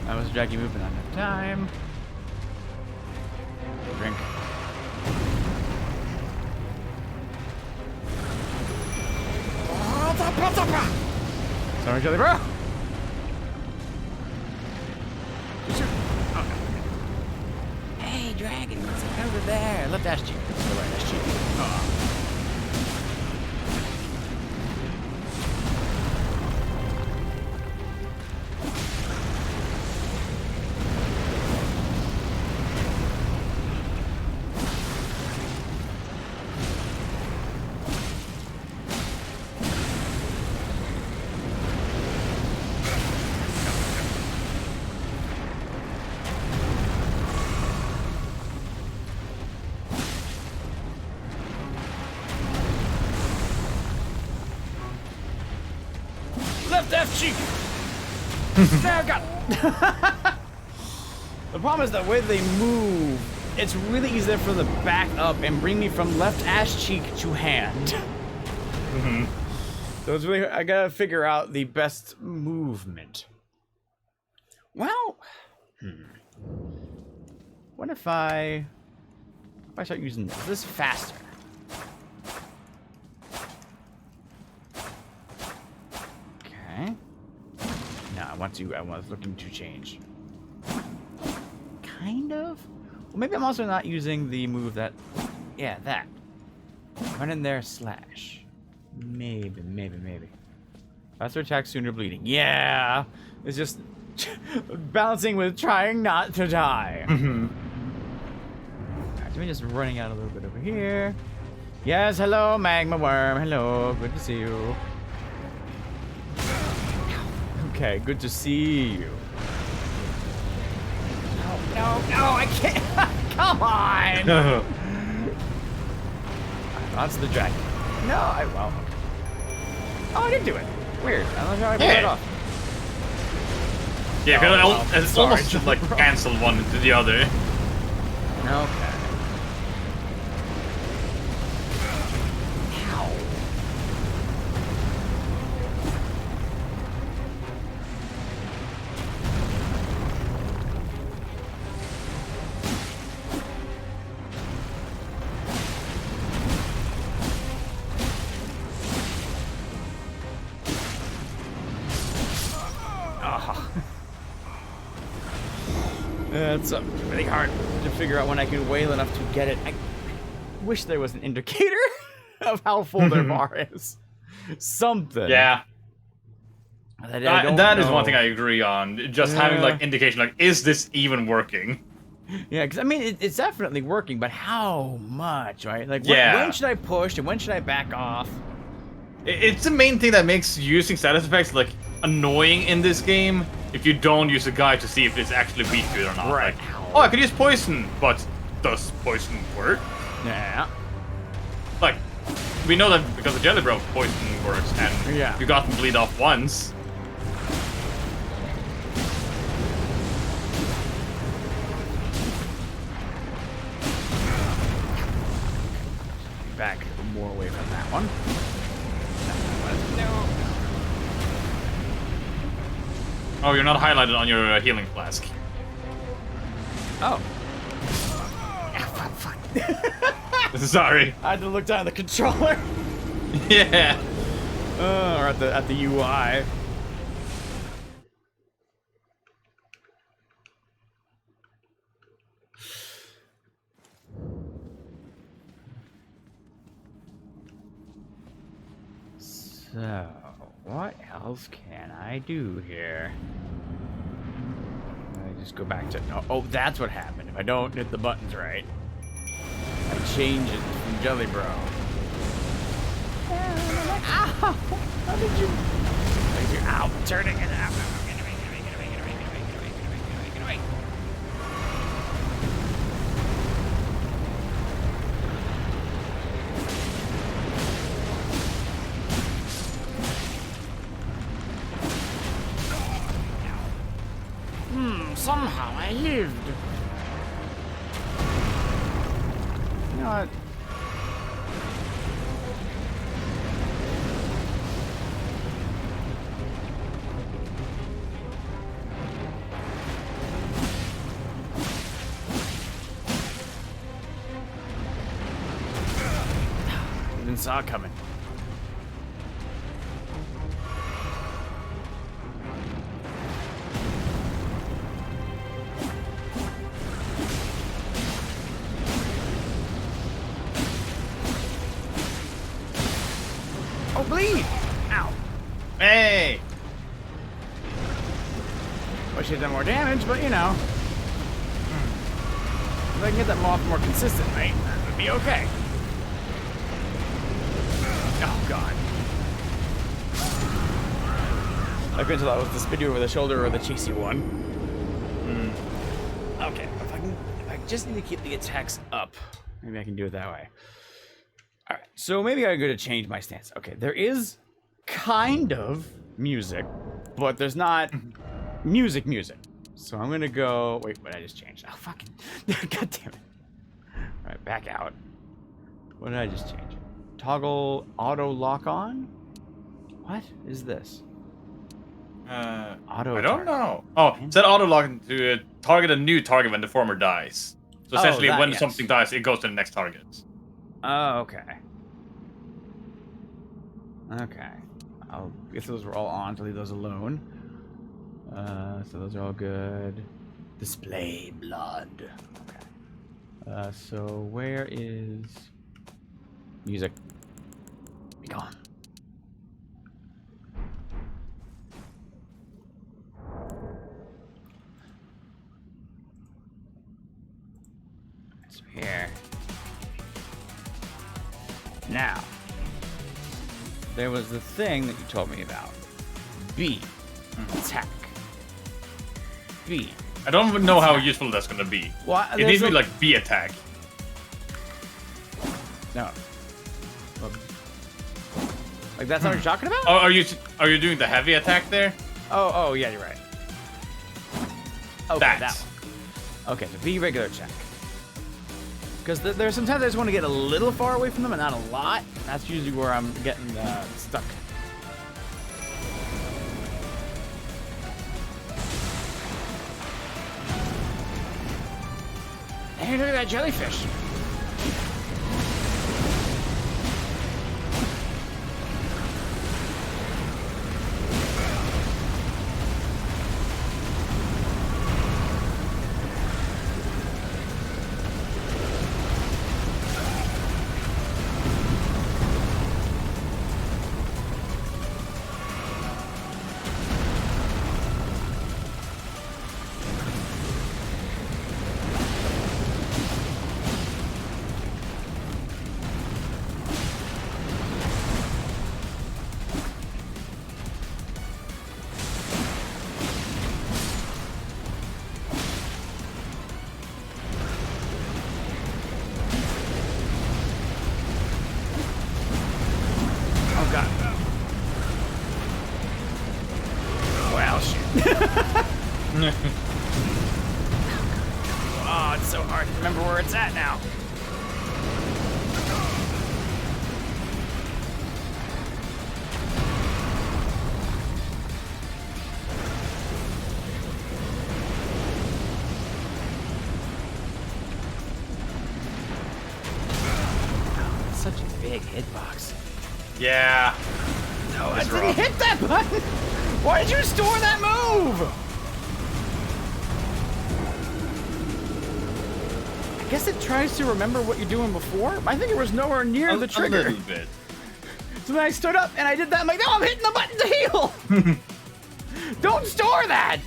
That was a draggy move, but not enough time. Drink. Sorry, Jelly Bro. Hey, dragons, over there. Left ass cheek. The right ass cheek. Oh. Left ass cheek. There, God. The problem is that way they move, it's really easy for them to back up and bring me from left ass cheek to hand. So it's really, I gotta figure out the best movement. Well, what if I start using this? This is faster. Okay. No, I was looking to change. Kind of? Well, maybe I'm also not using the move that, yeah, that. Run in there, slash. Maybe. Faster attack, sooner bleeding. Yeah! It's just balancing with trying not to die. Alright, so we're just running out a little bit over here. Yes, hello, Magma Wyrm. Hello, good to see you. Okay, good to see you. No, I can't. Come on. That's the dragon. No, well. Oh, I didn't do it. Weird. I don't know how I pulled it off. Yeah, it's almost just like cancel one into the other. Okay. It's really hard to figure out when I can wail enough to get it. I wish there was an indicator of how full their bar is. Something. Yeah. That is one thing I I agree on. Just having like indication, like, is this even working? Yeah, because I mean, it's definitely working, but how much, right? Like, when should I push and when should I back off? It's the main thing that makes using status effects like annoying in this game. If you don't use a guide to see if it's actually weak to it or not. Right. Like, oh, I could use poison, but does poison work? Yeah. Like, we know that because the Jelly Bro poison works, and Yeah. you got them bleed off once. Back more away from that one. Oh, you're not highlighted on your healing flask. Oh. Sorry. I had to look down at the controller. Yeah. Or at the UI. So, what else can I do here? I just go back to... Oh, that's what happened. If I don't hit the buttons right, I change it from Jelly Bro. Ow! How did you... Ow, turning it out. Get away. Somehow I lived. You know what? Even saw it coming. Oh, bleed! Ow. Hey! Wish he'd done more damage, but you know. If I can get that moth more consistently, that would be okay. Oh, God. I couldn't tell that was the speedy over the shoulder or the chasey one. Okay, if I just need to keep the attacks up, maybe I can do it that way. Alright, so maybe I go to change my stance. Okay, there is kind of music, but there's not music. So I'm gonna go... Wait, what did I just change? Oh, fucking... God damn it. Alright, back out. What did I just change? Toggle auto lock on? What is this? Auto I don't know. Oh, set auto lock to target a new target when the former dies. So essentially, when something dies, it goes to the next target. Oh, okay. Okay. I guess those were all on, so leave those alone. So those are all good. Display blood. Okay. So where is music? Be gone. So here. Now, there was the thing that you told me about. B. Attack. B. I don't know how useful that's gonna be. Well, it needs to be like B attack. No. Like that's what you're talking about? Oh, are you doing the heavy attack there? Oh yeah, you're right. Okay, that one. Okay, so B regular check. Because there's sometimes I just want to get a little far away from them and not a lot. That's usually where I'm getting stuck. Hey, look at that jellyfish. Oh, it's so hard to remember where it's at now. Such a big hitbox. Yeah. No, I didn't hit that button. Why did you store that move? I guess it tries to remember what you're doing before. I think it was nowhere near the trigger. A little bit. So then I stood up and I did that. I'm like, no, I'm hitting the button to heal. Don't store that.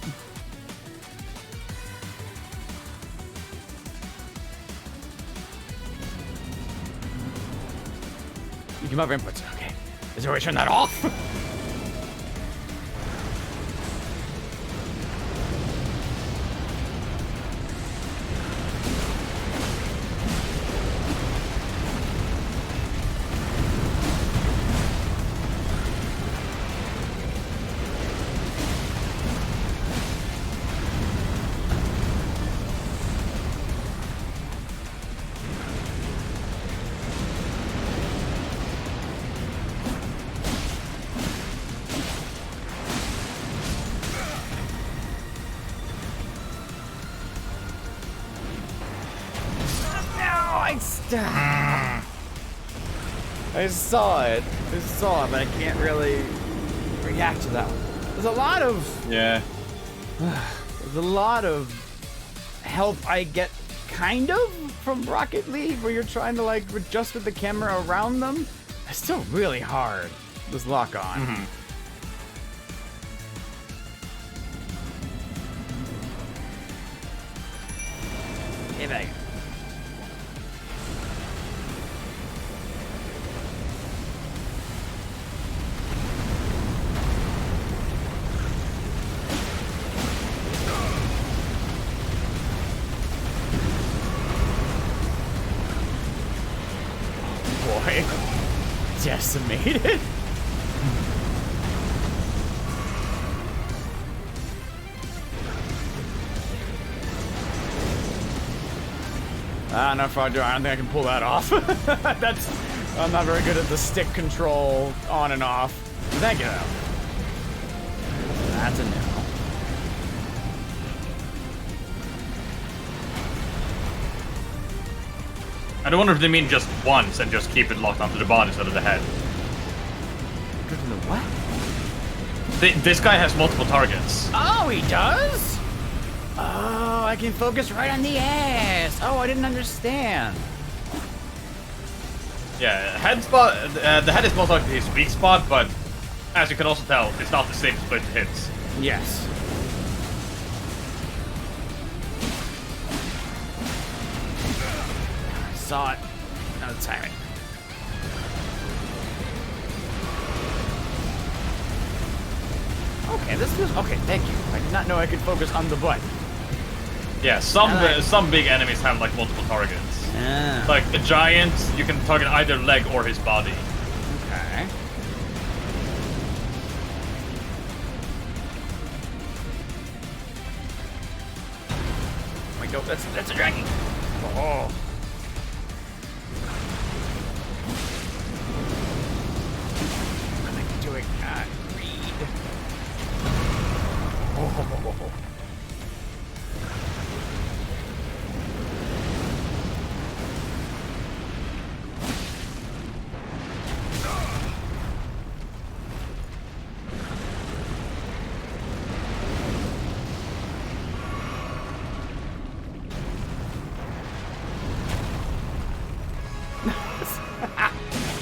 You can move inputs. Okay. Is there a way to turn that off? I saw it, but I can't really react to that one. There's a lot of there's a lot of help I get, kind of, from Rocket League, where you're trying to like adjust with the camera around them. It's still really hard. This lock on. Mm-hmm. Hey, back. Decimated. I don't know if I do. I don't think I can pull that off. I'm not very good at the stick control on and off. Thank you. That's a no. I don't wonder if they mean just once and just keep it locked onto the body instead of the head. Go to the what? This guy has multiple targets. Oh, he does? Oh, I can focus right on the ass. Oh, I didn't understand. Yeah, head spot. The head is most likely his weak spot, but as you can also tell, it's not the same split hits. Yes. Saw it. Another tyrant. Okay, this feels okay. Thank you. I did not know I could focus on the butt. Yeah, some big enemies have like multiple targets. Ah. Like a giant, you can target either leg or his body. Okay. Oh my god, that's a dragon. Oh.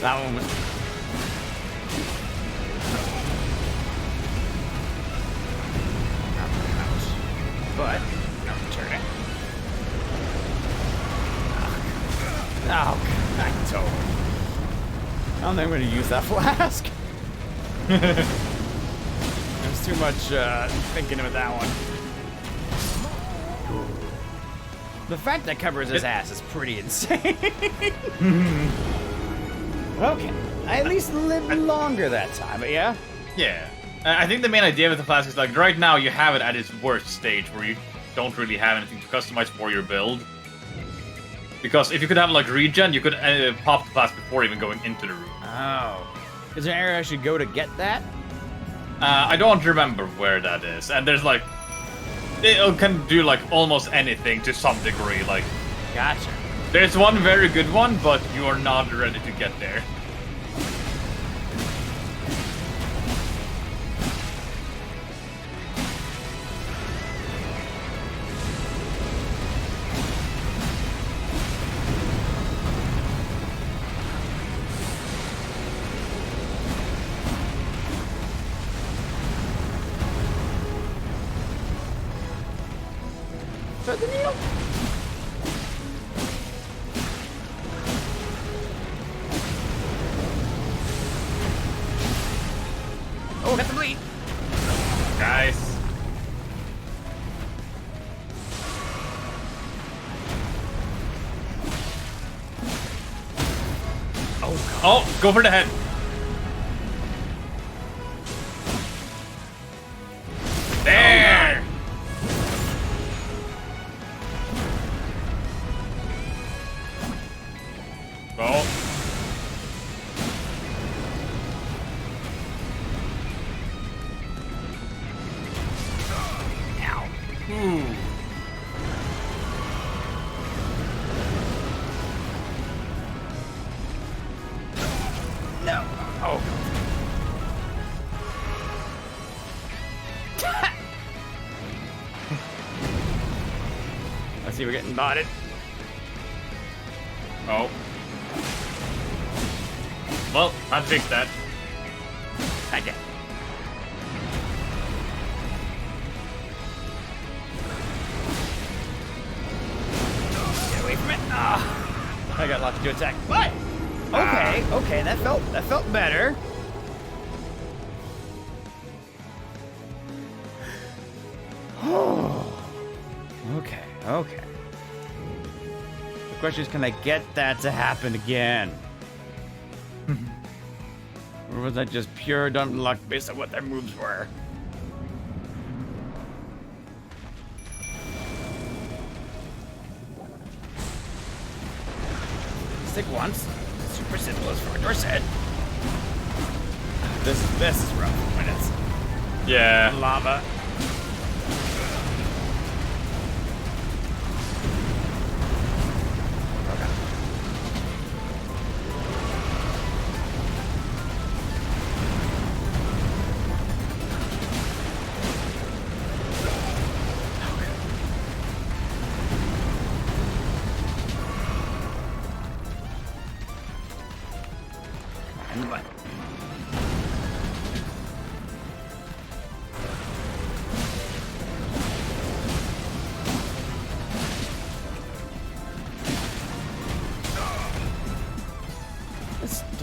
That one was... But, no, turn it. Oh, I don't. I don't think I'm going to use that flask. There's too much thinking with that one. The fact that covers his ass is pretty insane. Okay. I at least lived longer that time, but yeah? Yeah. I think the main idea with the flask is like right now you have it at its worst stage where you don't really have anything to customize for your build. Because if you could have like regen, you could pop the flask before even going into the room. Oh. Is there an area I should go to get that? I don't remember where that is. And there's like... It can do like almost anything to some degree. Like, gotcha. There's one very good one, but you are not ready to get there. Thread the needle. Oh, got the bleed. Nice. Oh, God. Oh, go for the head. There. Go. No. Oh. I see we're getting botted. Oh. Well, I fixed that. Okay. Get away from it. Ah. I got lots to do attack. What? Okay, okay, that felt better. Okay, okay. The question is, can I get that to happen again? Or was that just pure dumb luck based on what their moves were? Stick once. Super simple as Fordor said. This is rough when it's lava.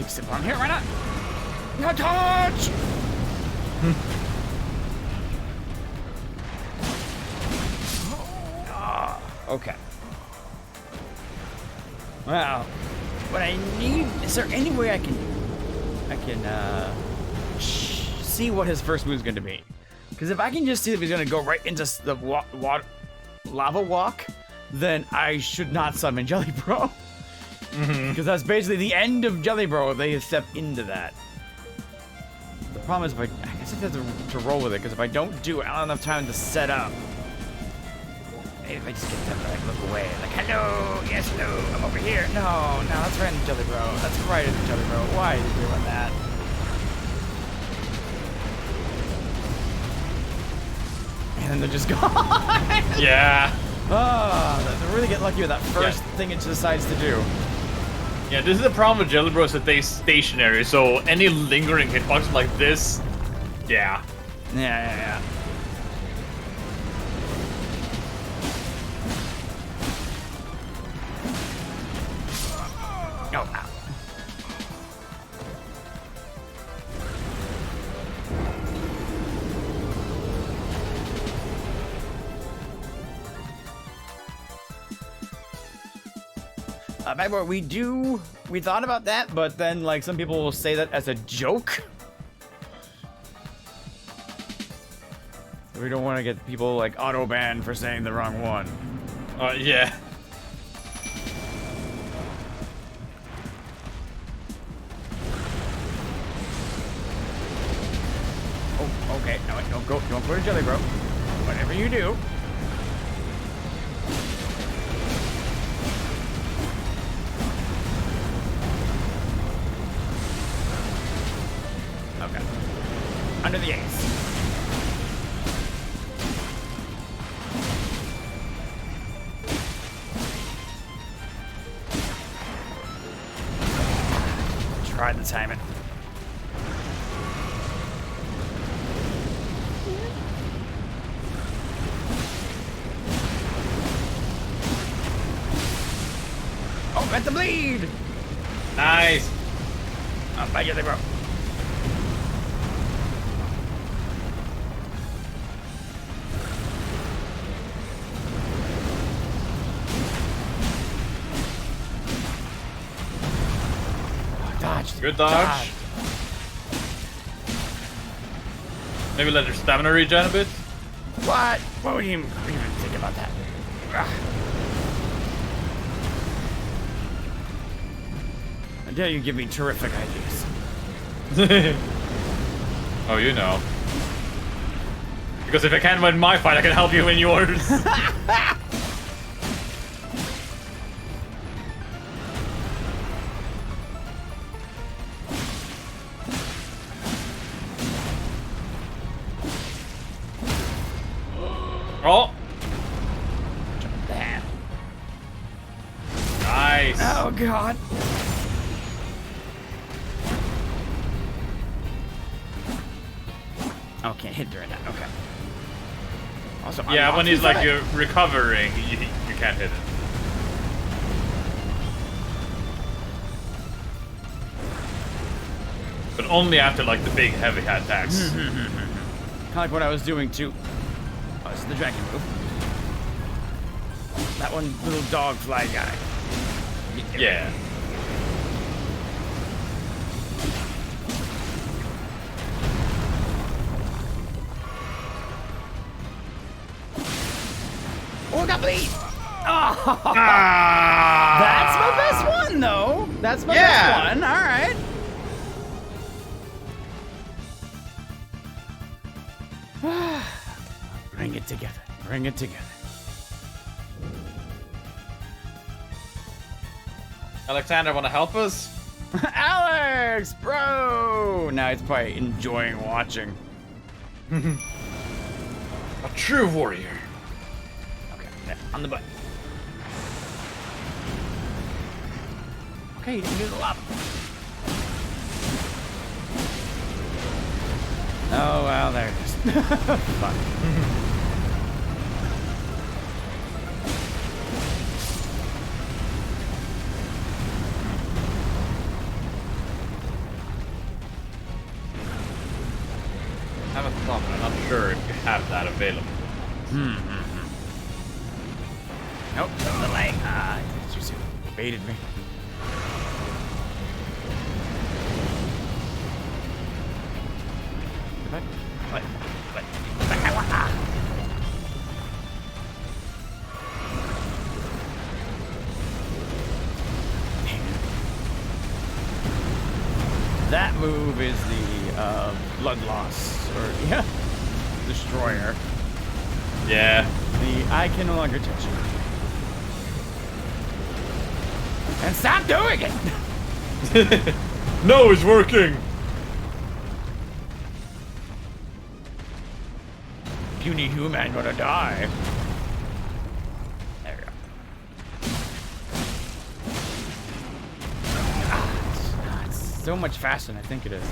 Sit on here, why not? No touch! Okay. Well, what I need, is there any way I can see what his first move is going to be? Because if I can just see if he's going to go right into the lava walk, then I should not summon Jelly Bro. Because that's basically the end of Jelly Bro if they step into that. The problem is, I guess I have to roll with it, because if I don't do it, I don't have enough time to set up. Maybe if I just get them to like look away, like, hello, yes, hello, I'm over here. No, that's right into Jelly Bro. That's right into Jelly Bro. Why are you doing that? And then they're just gone. Yeah. Oh, they really get lucky with that first thing it decides to do. Yeah, this is the problem with Jelly Bros that they stationary, so any lingering hitboxes like this, yeah. Yeah. Oh, ow. Backboard, we thought about that, but then like some people will say that as a joke. We don't want to get people like auto banned for saying the wrong one. Yeah. Oh, okay. No, wait, don't go. Don't go to Jelly Bro. Whatever you do. Okay. Under the ace. Try the timing. Oh, got the bleed! Nice. Oh, bye, Jelly Bro. Good dodge. Maybe let your stamina regen a bit. What? What would you even think about that? I dare you give me terrific ideas. Oh, you know. Because if I can't win my fight, I can help you win yours. Oh! Damn. Nice. Oh, God. Oh, can't hit during that. Okay. Also, yeah, when he's like you're recovering, you can't hit it. But only after like the big heavy attacks. Kind of like what I was doing too. Oh, this is the dragon move. That one little dog fly guy. Yeah. Oh, got bleed! Oh, Ah! that's my best one, though. That's my best one. All right. Bring it together. Bring it together. Alexander, want to help us? Alex, bro! Now he's probably enjoying watching. A true warrior. Okay, yeah, on the button. Okay, you didn't do the lava. Oh, well, there it is. Fuck. I have a thought, but I'm not sure if you have that available. Nope, no delay. Ah, you too baited me. What? That move is the blood loss, or yeah, destroyer. Yeah. The I can no longer touch you. And stop doing it! No, it's working! Puny human gonna die. There we go. It's so much faster than I think it is.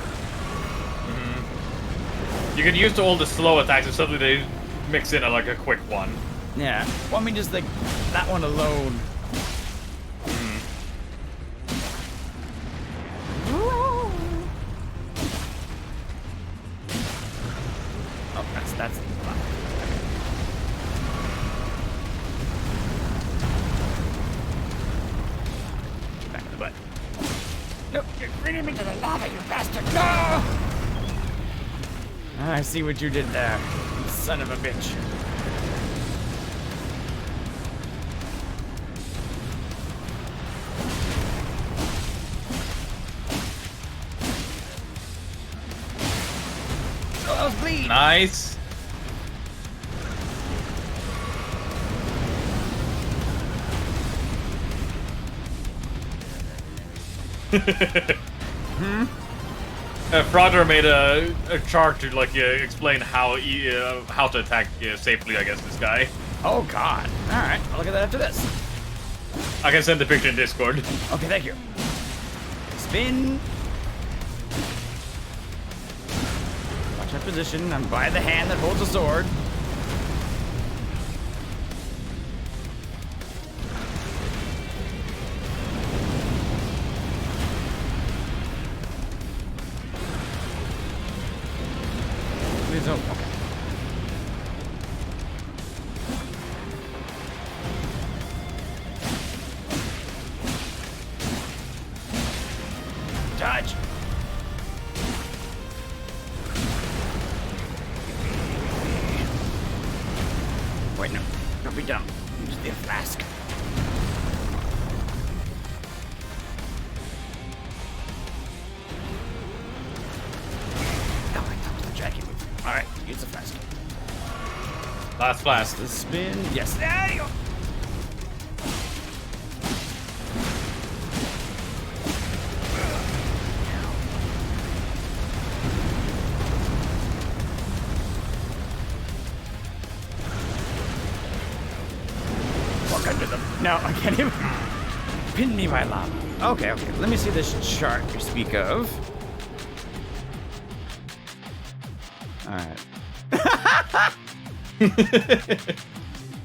You can use all the slow attacks and suddenly they mix in like a quick one. Yeah. Well, I mean, just like that one alone. Oh, that's back in the butt. Nope, you're bringing me to the lava, you bastard! No! I see what you did there. You son of a bitch. Oh, that was bleed. Nice. Frogger made a chart to like explain how to attack safely against this guy. Oh god. Alright, I'll look at that after this. I can send the picture in Discord. Okay, thank you. Spin. Watch my position. I'm by the hand that holds the sword. Please don't. Okay. Dodge. Wait, no. Don't be dumb. Use the flask. Oh, that was the jacket move. Alright, use the flask. Last flask. The spin. Yes. There you go. Walk under them. No, I can't even. Pin me by lava. Okay, okay. Let me see this chart you speak of. Alright.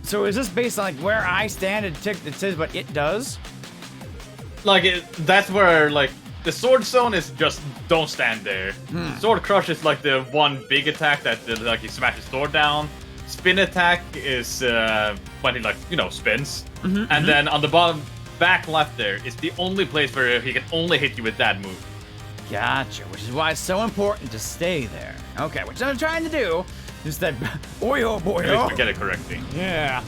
So is this based on like where I stand? It says what it does. Like that's where like the sword zone is just don't stand there. Sword crush is like the one big attack that like he smashes sword down. Spin attack is when he like spins. And then on the bottom back left there is the only place where he can only hit you with that move. Gotcha, which is why it's so important to stay there. Okay, which I'm trying to do. Just that, boy, oh boy, At least we get it correctly. Yeah.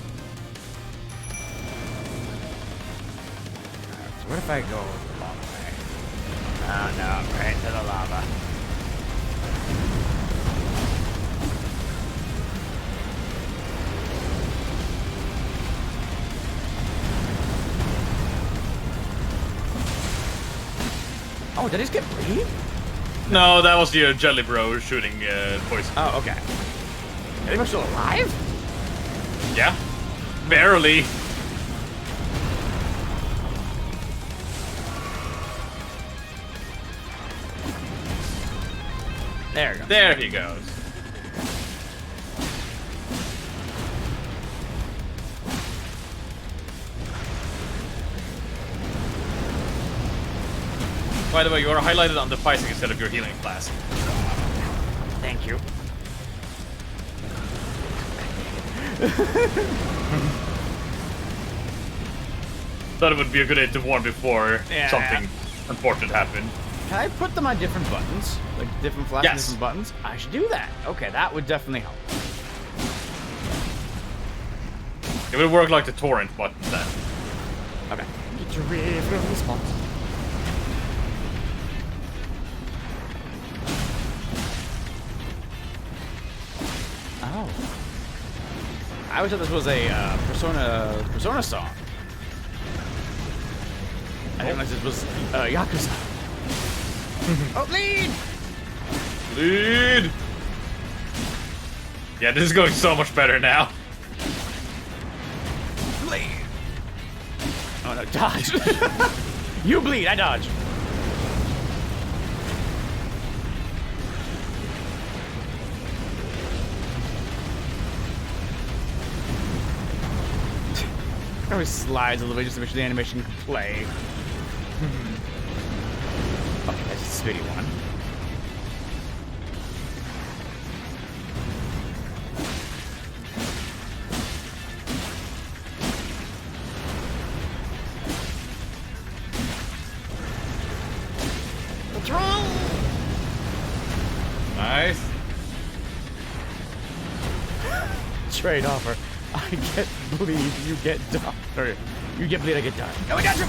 Alright, so what if I go the long way? Oh no, right to the lava. Oh, did he skip bleed? No, that was your Jelly Bro shooting poison. Oh, okay. Are they still alive? Yeah. Barely. There we go. There he goes. By the way, you are highlighted on the fighting instead of your healing flask. Thank you. Thought it would be a good aid to warn before something unfortunate happened. Can I put them on different buttons? Like different flasks and different buttons? I should do that. Okay, that would definitely help. It would work like the torrent button then. Okay. Get your rid from the spots. Oh. I always thought this was a Persona song. I didn't realize this was Yakuza. Oh, lead! Lead! Yeah, this is going so much better now. Bleed! Oh no, dodge! You bleed, I dodge. Always slides a little bit just to make sure the animation can play. Okay, that's a spitty one. What's wrong? Nice. trade offer. I get bleed, you get die. Sorry, you get bleed, I get die. No, we got your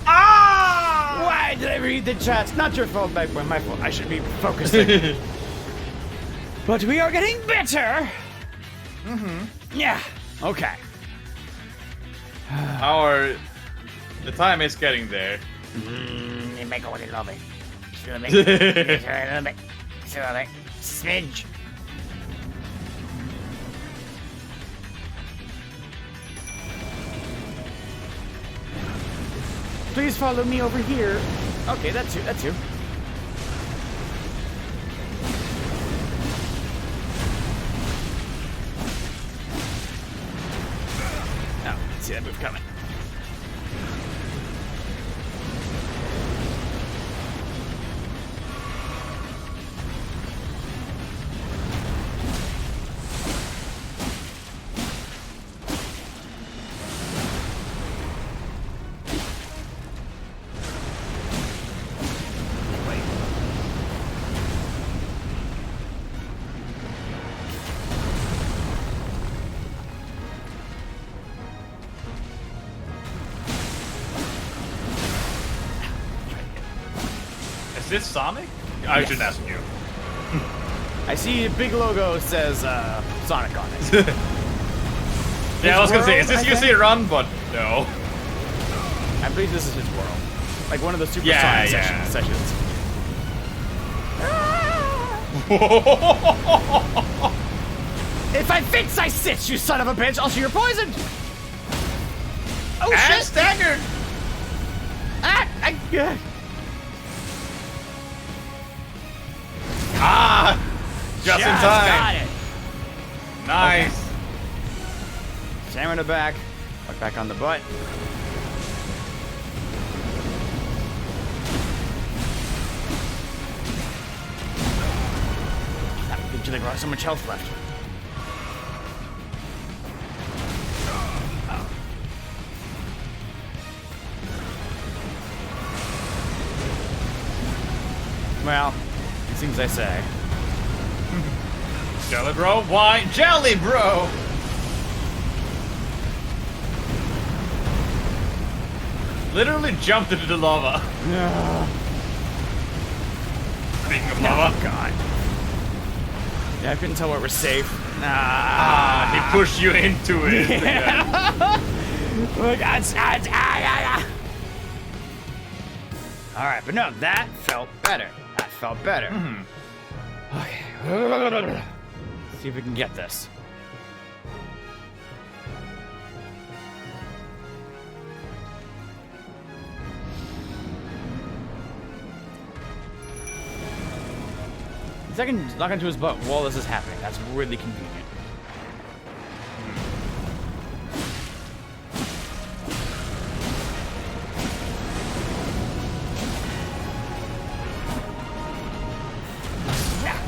Why did I read the chat? Not your fault, Magma. My fault. I should be focusing. But we are getting better. Yeah. Okay. The time is getting there. Smidge. Please follow me over here. Okay, that's you. That's you. Oh, see that move coming. Is this Sonic? I shouldn't ask you. I see a big logo says Sonic on it. Yeah, I was gonna say, is this you see it run? But no. I believe this is his world. Like one of the Super Sonic sessions. If I fix, I sit, you son of a bitch! Also, you're poisoned! Oh, and shit! staggered! Just in time. Got it. Nice. Okay. Stamina back. Look back on the butt. That would get you like so much health left. Well, these things I say. Jelly bro, why? Jelly bro! Literally jumped into the lava. Speaking of lava. Oh, God. Yeah, I couldn't tell where we're safe. He pushed you into it. Yeah. Alright, but no, that felt better. That felt better. Okay. See if we can get this. The second lock onto his butt while this is happening. That's really convenient.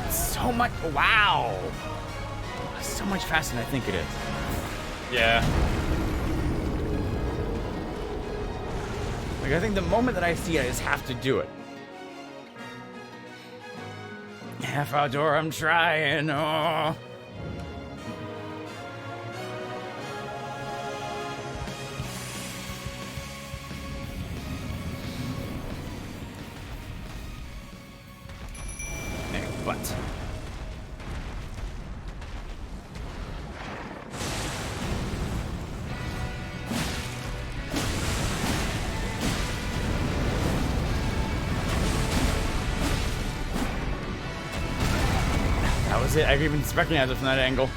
So much. Wow. So much faster than I think it is. Yeah. Like, I think the moment that I see it, I just have to do it. Half outdoor, I'm trying. Oh. But. That was it. I could even recognize it from that angle.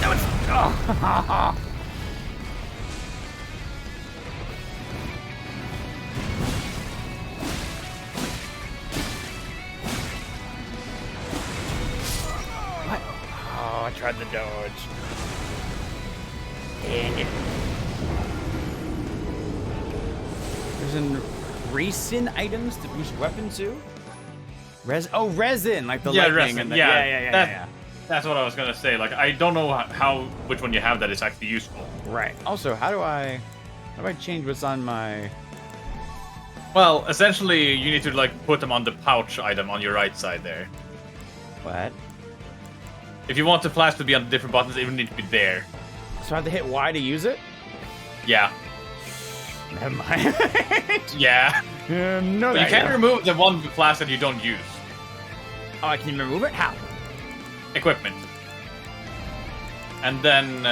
That was. Oh. What? Oh, I tried the dodge. And there's resin items to boost weapons too. Resin, like the lightning. Resin. And the, yeah. That's what I was gonna say. Like, I don't know which one you have that is actually useful. Right. Also, how do I? How do I change what's on my... Well, essentially, you need to like put them on the pouch item on your right side there. What? If you want the flash to be on the different buttons, it would need to be there. So I have to hit Y to use it? Yeah. Never mind. Yeah. No, you can't remove the one flash that you don't use. Oh, I can remove it? How? Equipment. And then,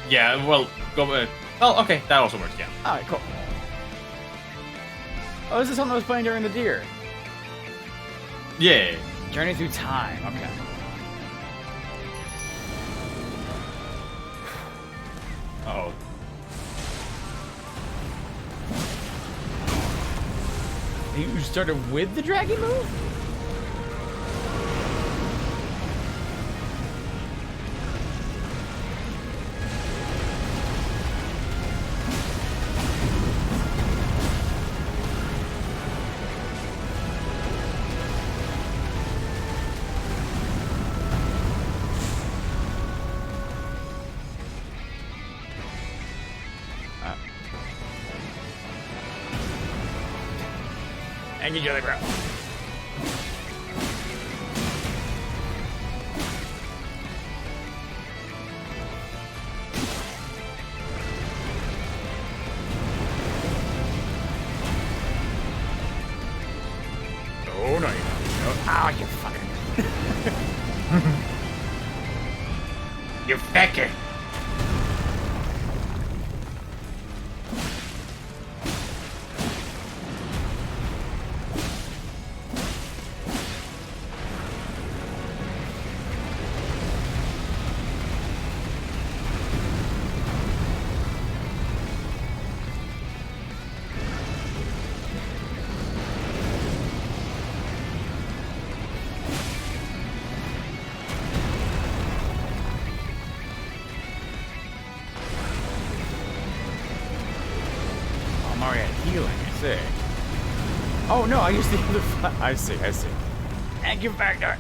yeah, well, go. Oh, okay, that also works. Yeah. All right, cool. Oh, this is something I was playing during the deer. Yeah. Journey through time. Okay. Uh-oh. You started with the dragon move? And you do the ground. Oh, no, you don't. Oh, you fucker. You fecker. Oh no, I used the other I see. Thank you, Factor.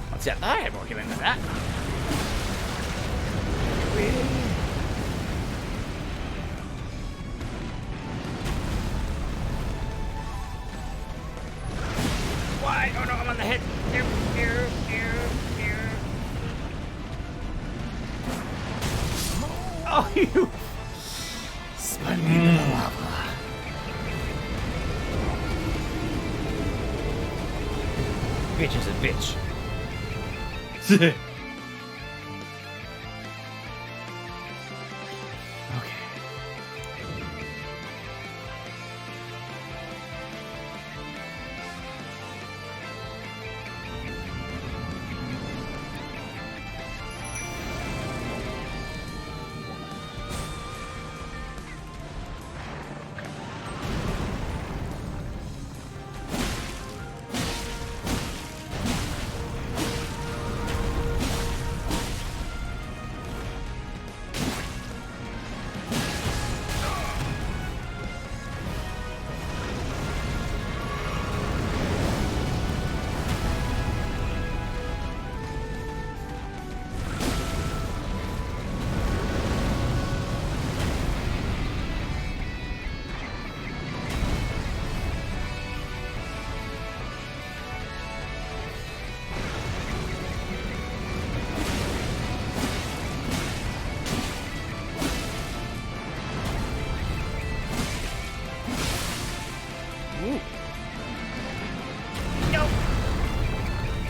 What's that? I had more killing than that. Why? Oh no, I'm on the hit. Here. Oh, you spun me into the lava. Bitch is a bitch.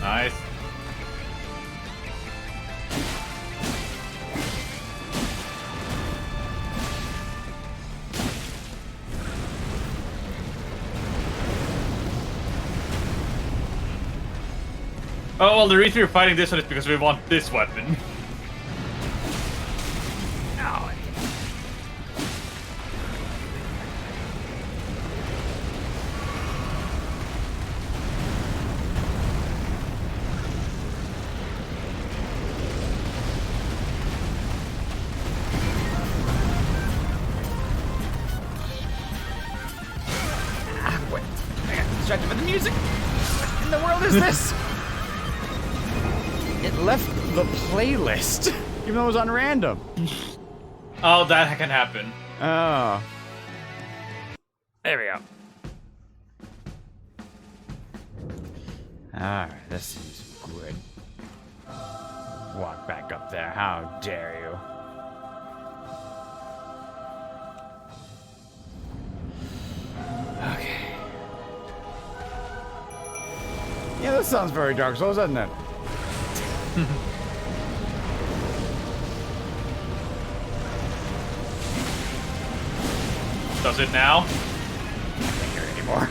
Nice. Oh, well, the reason we're fighting this one is because we want this weapon. Distracted by the music. What in the world is this? It left the playlist, even though it was on random. Oh, that can happen. Oh. There we go. Alright, this seems good. Walk back up there, how dare you. Okay. Yeah, this sounds very Dark Souls, doesn't it? Does it now? I can't hear it anymore.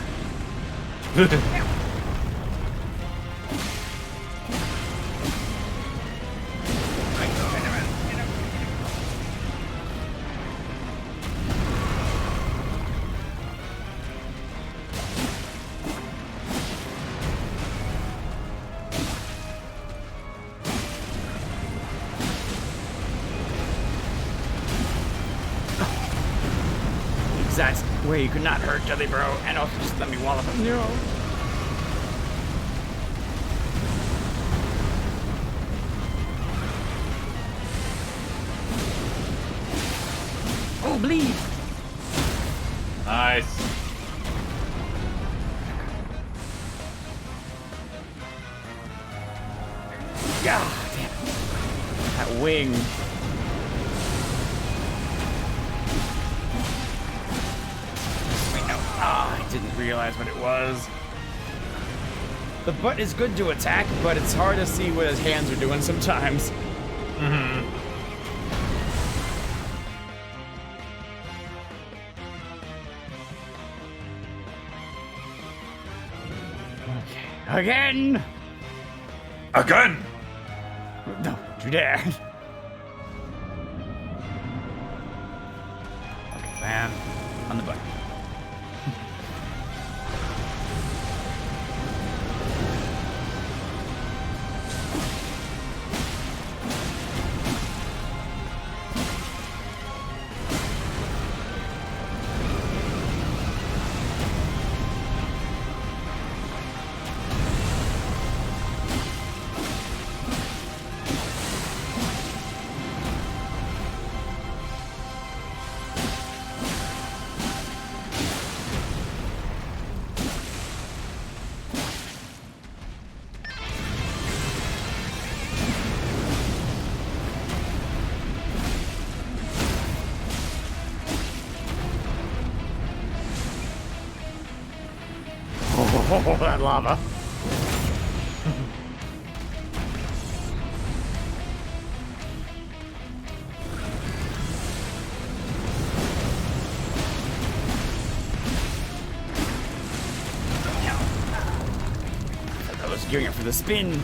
Exact way you could not hurt Jelly Bro, and also just let me wallop him. No. Oh, bleed! Nice. God damn it. That wing. I didn't realize what it was. The butt is good to attack, but it's hard to see what his hands are doing sometimes. Mm-hmm. Okay. Again! Again! No, don't you dare. Okay, bam. On the button. Oh, that lava. I was doing it for the spin.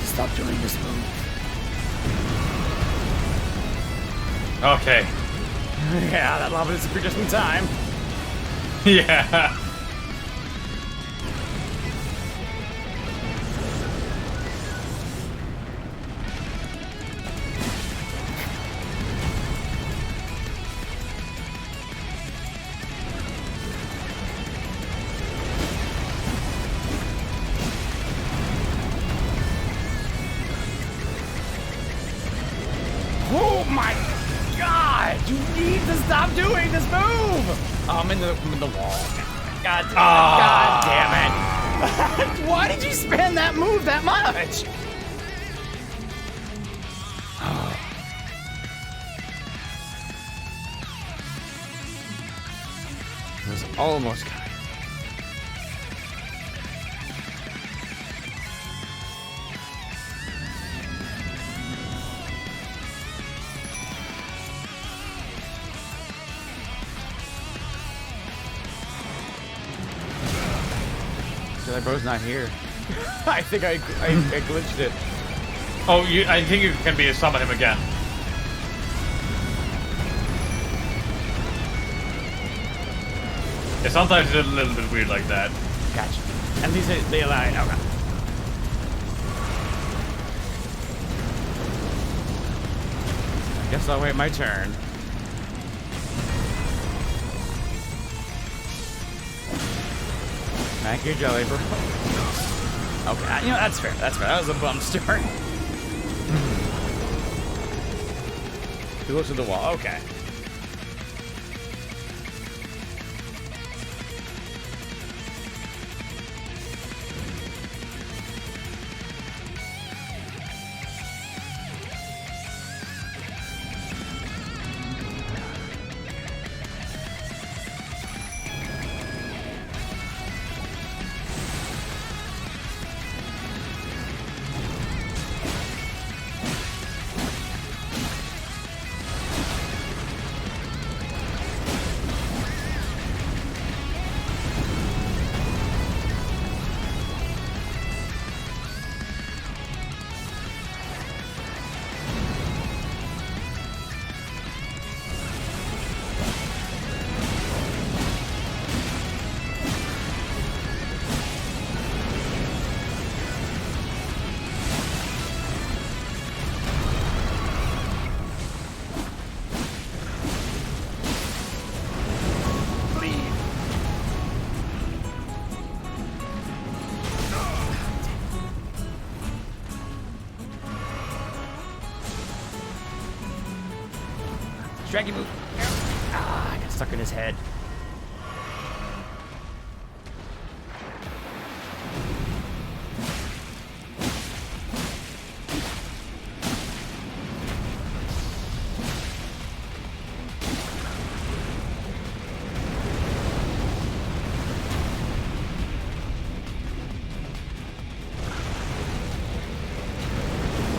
Stop doing this move. Okay. Yeah, that lava disappeared just in time. Yeah. Oh my god! You need to stop doing this move! I'm in the wall. God damn it. Why did you spam damage. It was almost got it. That bro's not here. I think I glitched it. Oh, I think you can be summon him again. Yeah, sometimes it's a little bit weird like that. Gotcha. And these they allow it. Okay. I guess I'll wait my turn. Thank you, Jelly Bro. Okay, you know, that's fair. That's fair. That was a bum start. Too close to the wall. Okay. Draggy move. Ah, I got stuck in his head.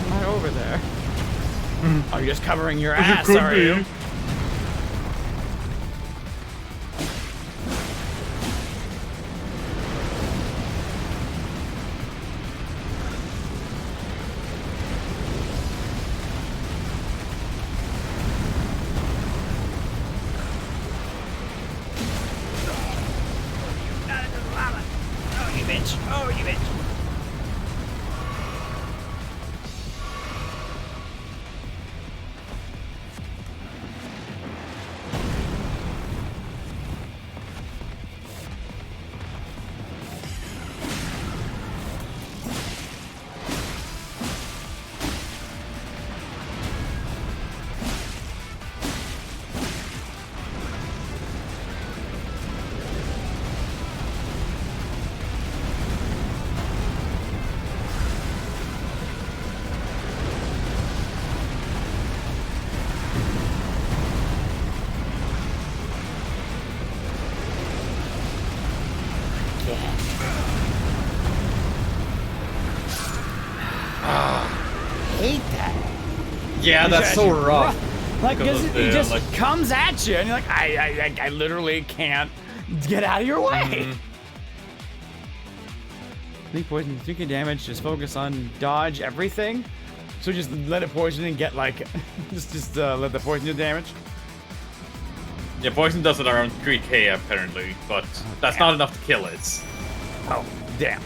Am I over there? Are you just covering your ass, are you? Yeah, that's so rough. Like, because it just comes at you, and you're like, I literally can't get out of your way. Leak poison, 3k damage. Just focus on dodge everything. So just let it poison and get like, just let the poison do damage. Yeah, poison does it around 3k apparently, but that's not enough to kill it. Oh, damn.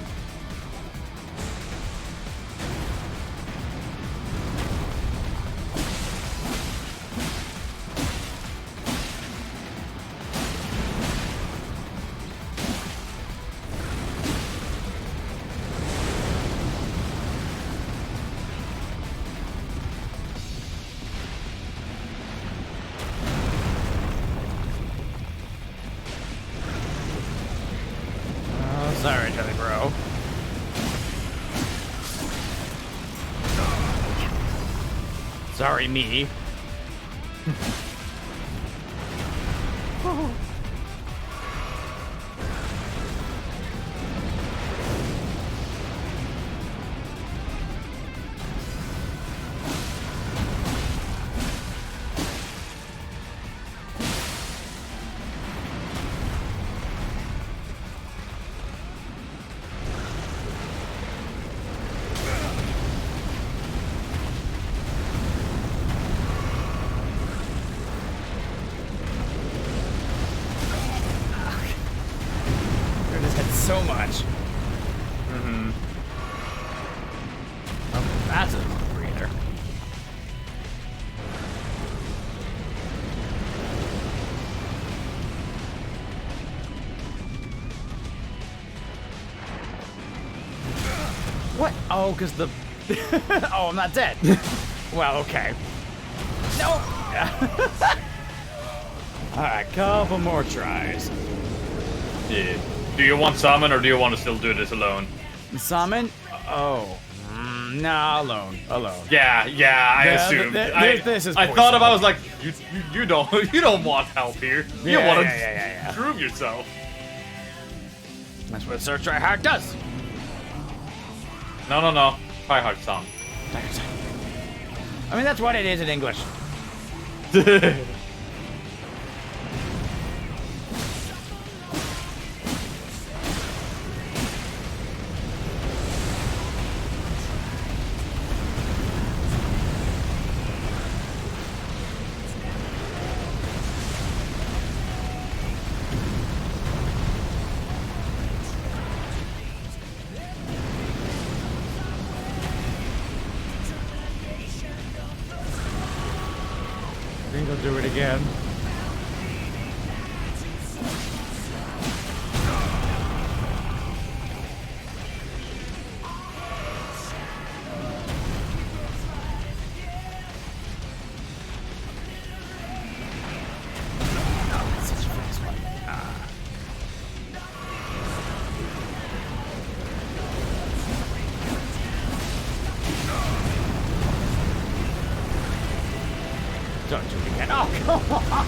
Sorry, Jelly Bro. Sorry, me. So much. Mm-hmm. Oh, that's a breather. What? Oh, because the... oh, I'm not dead. Well, okay. No! Alright, couple more tries. Yeah. Do you want summon, or do you want to still do this alone? Summon? Oh. Nah, alone. Yeah, I assumed. This is I thought about. I was like, you don't want help here. You want to yeah. prove yourself. That's what Sir Tryhard does. No. Tryhard song. I mean, that's what it is in English. I think I'll do it again. Don't do it again. Oh, come on!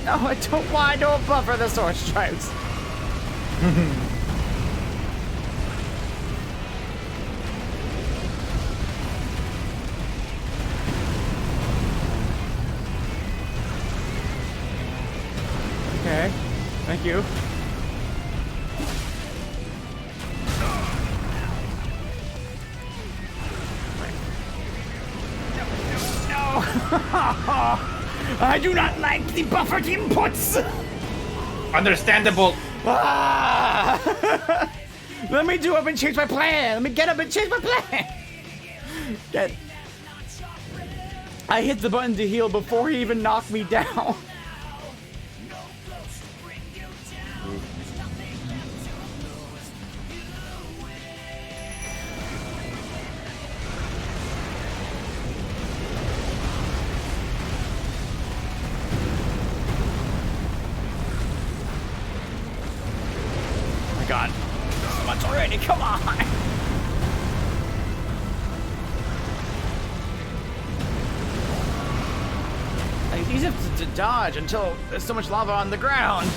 No, I don't want to buffer the sword stripes. Okay, thank you. No! I do not like the buffered inputs! Understandable. Ah! Let me do up and change my plan! Let me get up and change my plan! Get... I hit the button to heal before he even knocked me down. God. So much already, come on! It's easy to dodge until there's so much lava on the ground.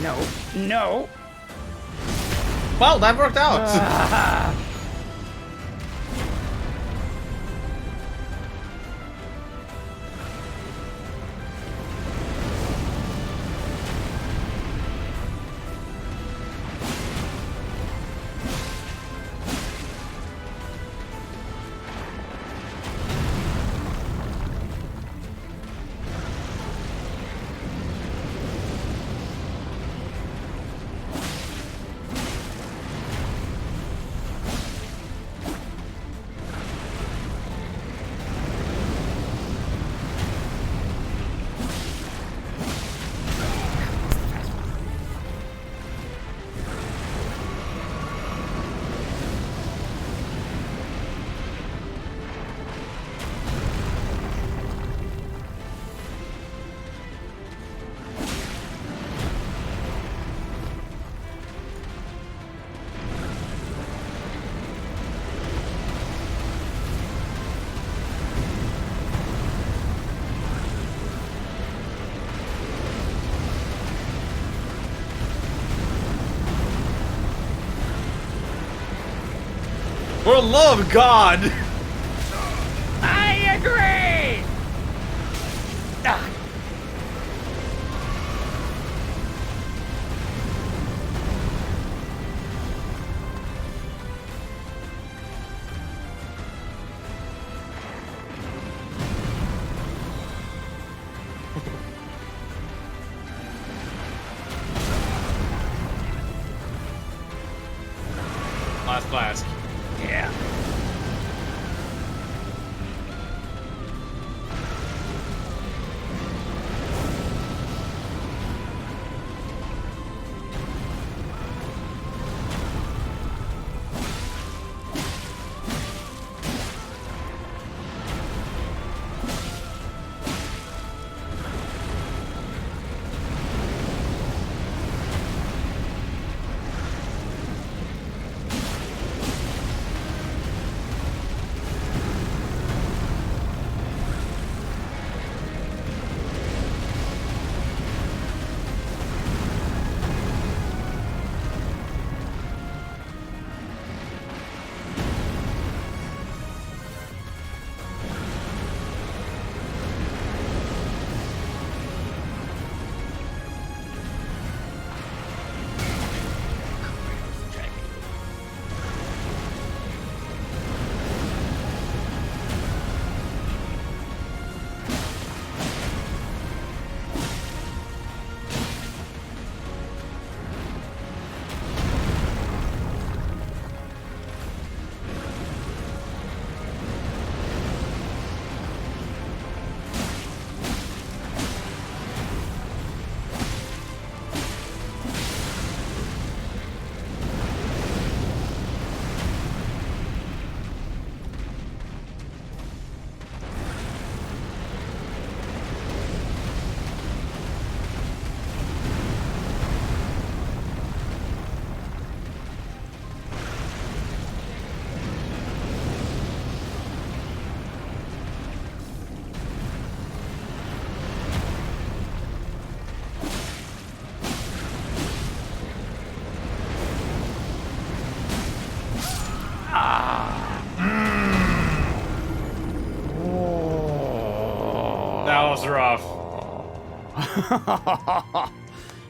No. No. Well, that worked out. For the love of God! I agree! Ah. Last blast. Yeah. That was rough.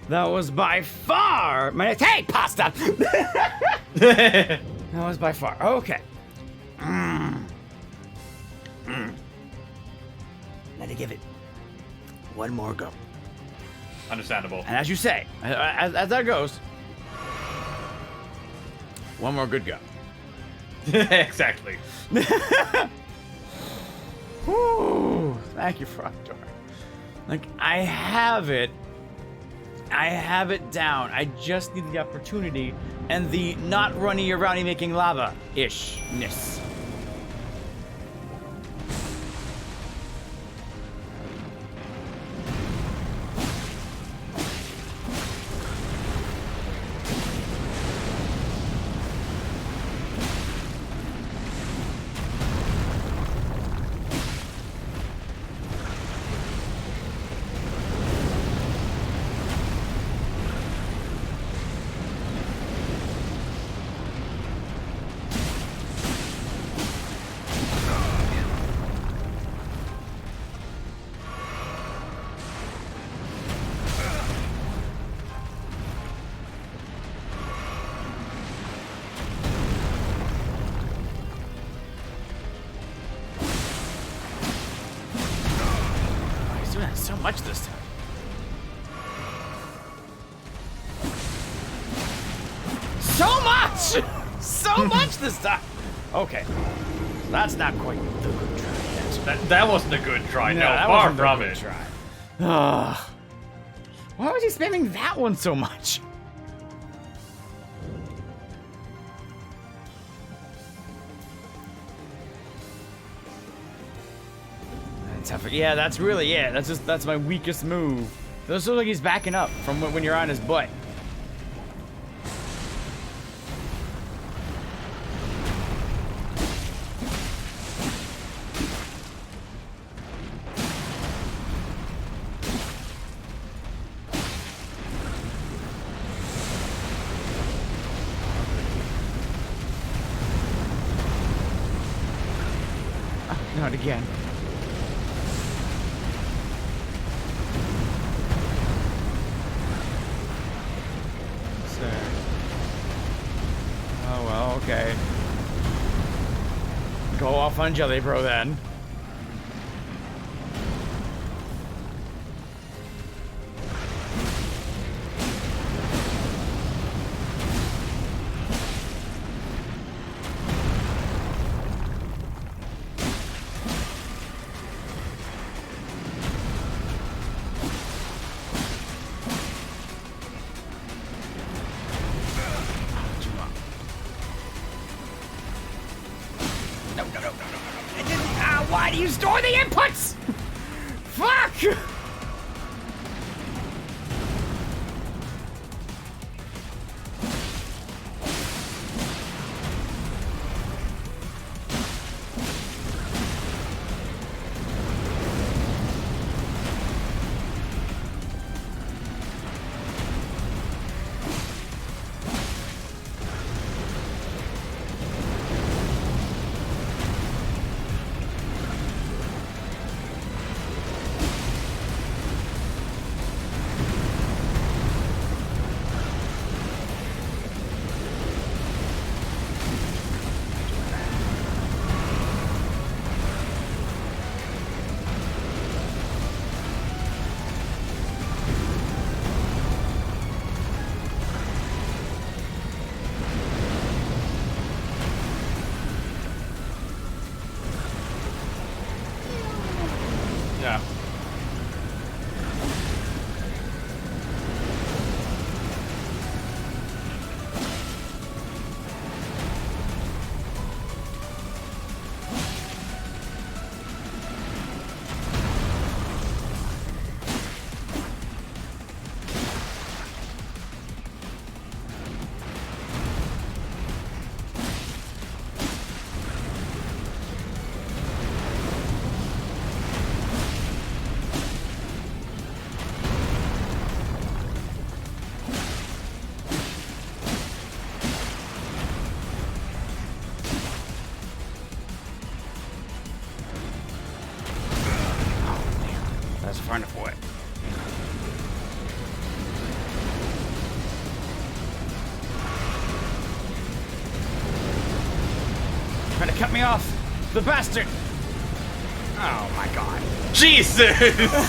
That was by far my. Hey, pasta! That was by far. Okay. Let me give it one more go. Understandable. And as you say, as that goes, one more good go. Exactly. Whew, thank you, Frogdor. Like, I have it down. I just need the opportunity and the not running around and making lava-ish-ness. so much this time. So much! So much this time! Okay. That's not quite the good try yet. That wasn't a good try, no, that far wasn't a from good it. Try. Why was he spamming that one so much? Yeah, that's really it. That's my weakest move. This looks like he's backing up from when you're on his butt. Not again. Oh well, okay. Go off on Jelly Bro then. Why do you store the inputs? Fuck! Yeah. That's far enough away. Trying to cut me off, the bastard! Oh my god! Jesus!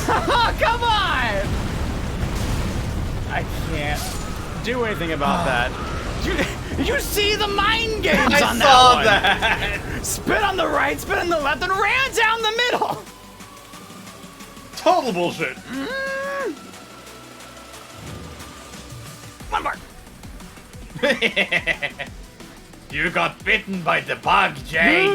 Oh, come on! I can't do anything about that. Did you see the mind games on that saw one? that! Spin on the right, spin on the left, and ran down the middle! Total bullshit. One more. You got bitten by the bug, Jay.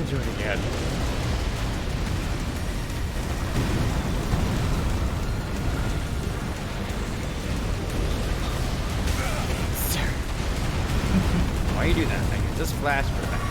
Do it again. While you do that, I use this flash for the back.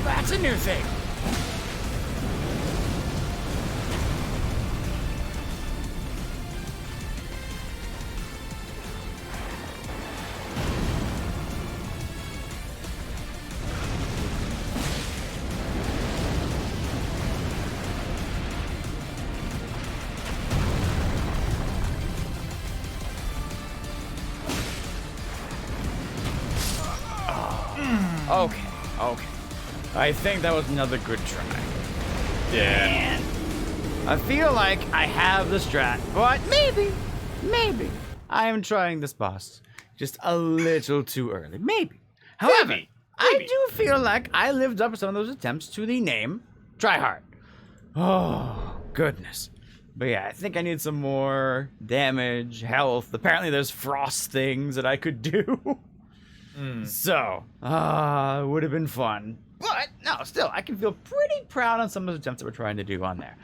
That's a new thing. Okay, okay. I think that was another good try. Yeah. I feel like I have the strat, but maybe I am trying this boss just a little too early. Maybe. However, I do feel like I lived up to some of those attempts to the name Tryhard. Oh, goodness. But yeah, I think I need some more damage, health. Apparently there's frost things that I could do. So, it would have been fun. But, no, still, I can feel pretty proud on some of the attempts that we're trying to do on there.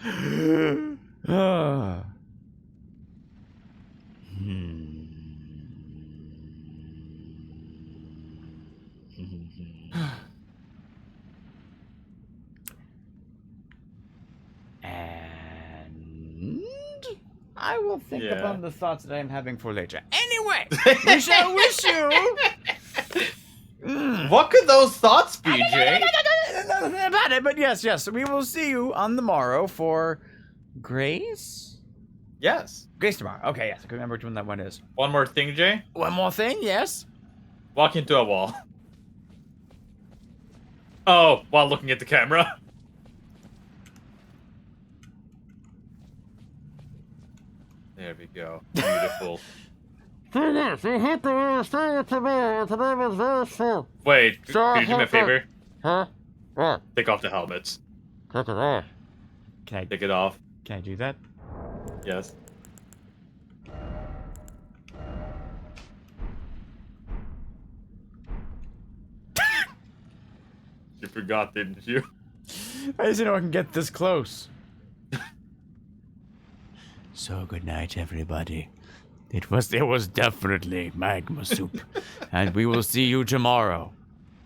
And I will think upon the thoughts that I am having for later. Anyway, we shall wish you... What could those thoughts be, Jay? Nothing about it, but yes. We will see you on the morrow for Grace? Yes. Grace tomorrow. Okay, yes. I can remember which one that one is. One more thing, Jay? One more thing, yes. Walk into a wall. Oh, while looking at the camera. There we go. Beautiful. Wait, can you do me a favor? Huh? What? Take off the helmets. Take it off. Take it off. Can I do that? Yes. You forgot, didn't you? I just didn't know I can get this close. So good night, everybody. It was definitely magma soup. And we will see you tomorrow.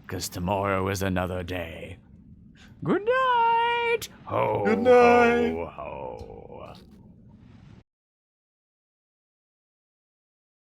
Because tomorrow is another day. Good night. Ho, good night. Ho, ho.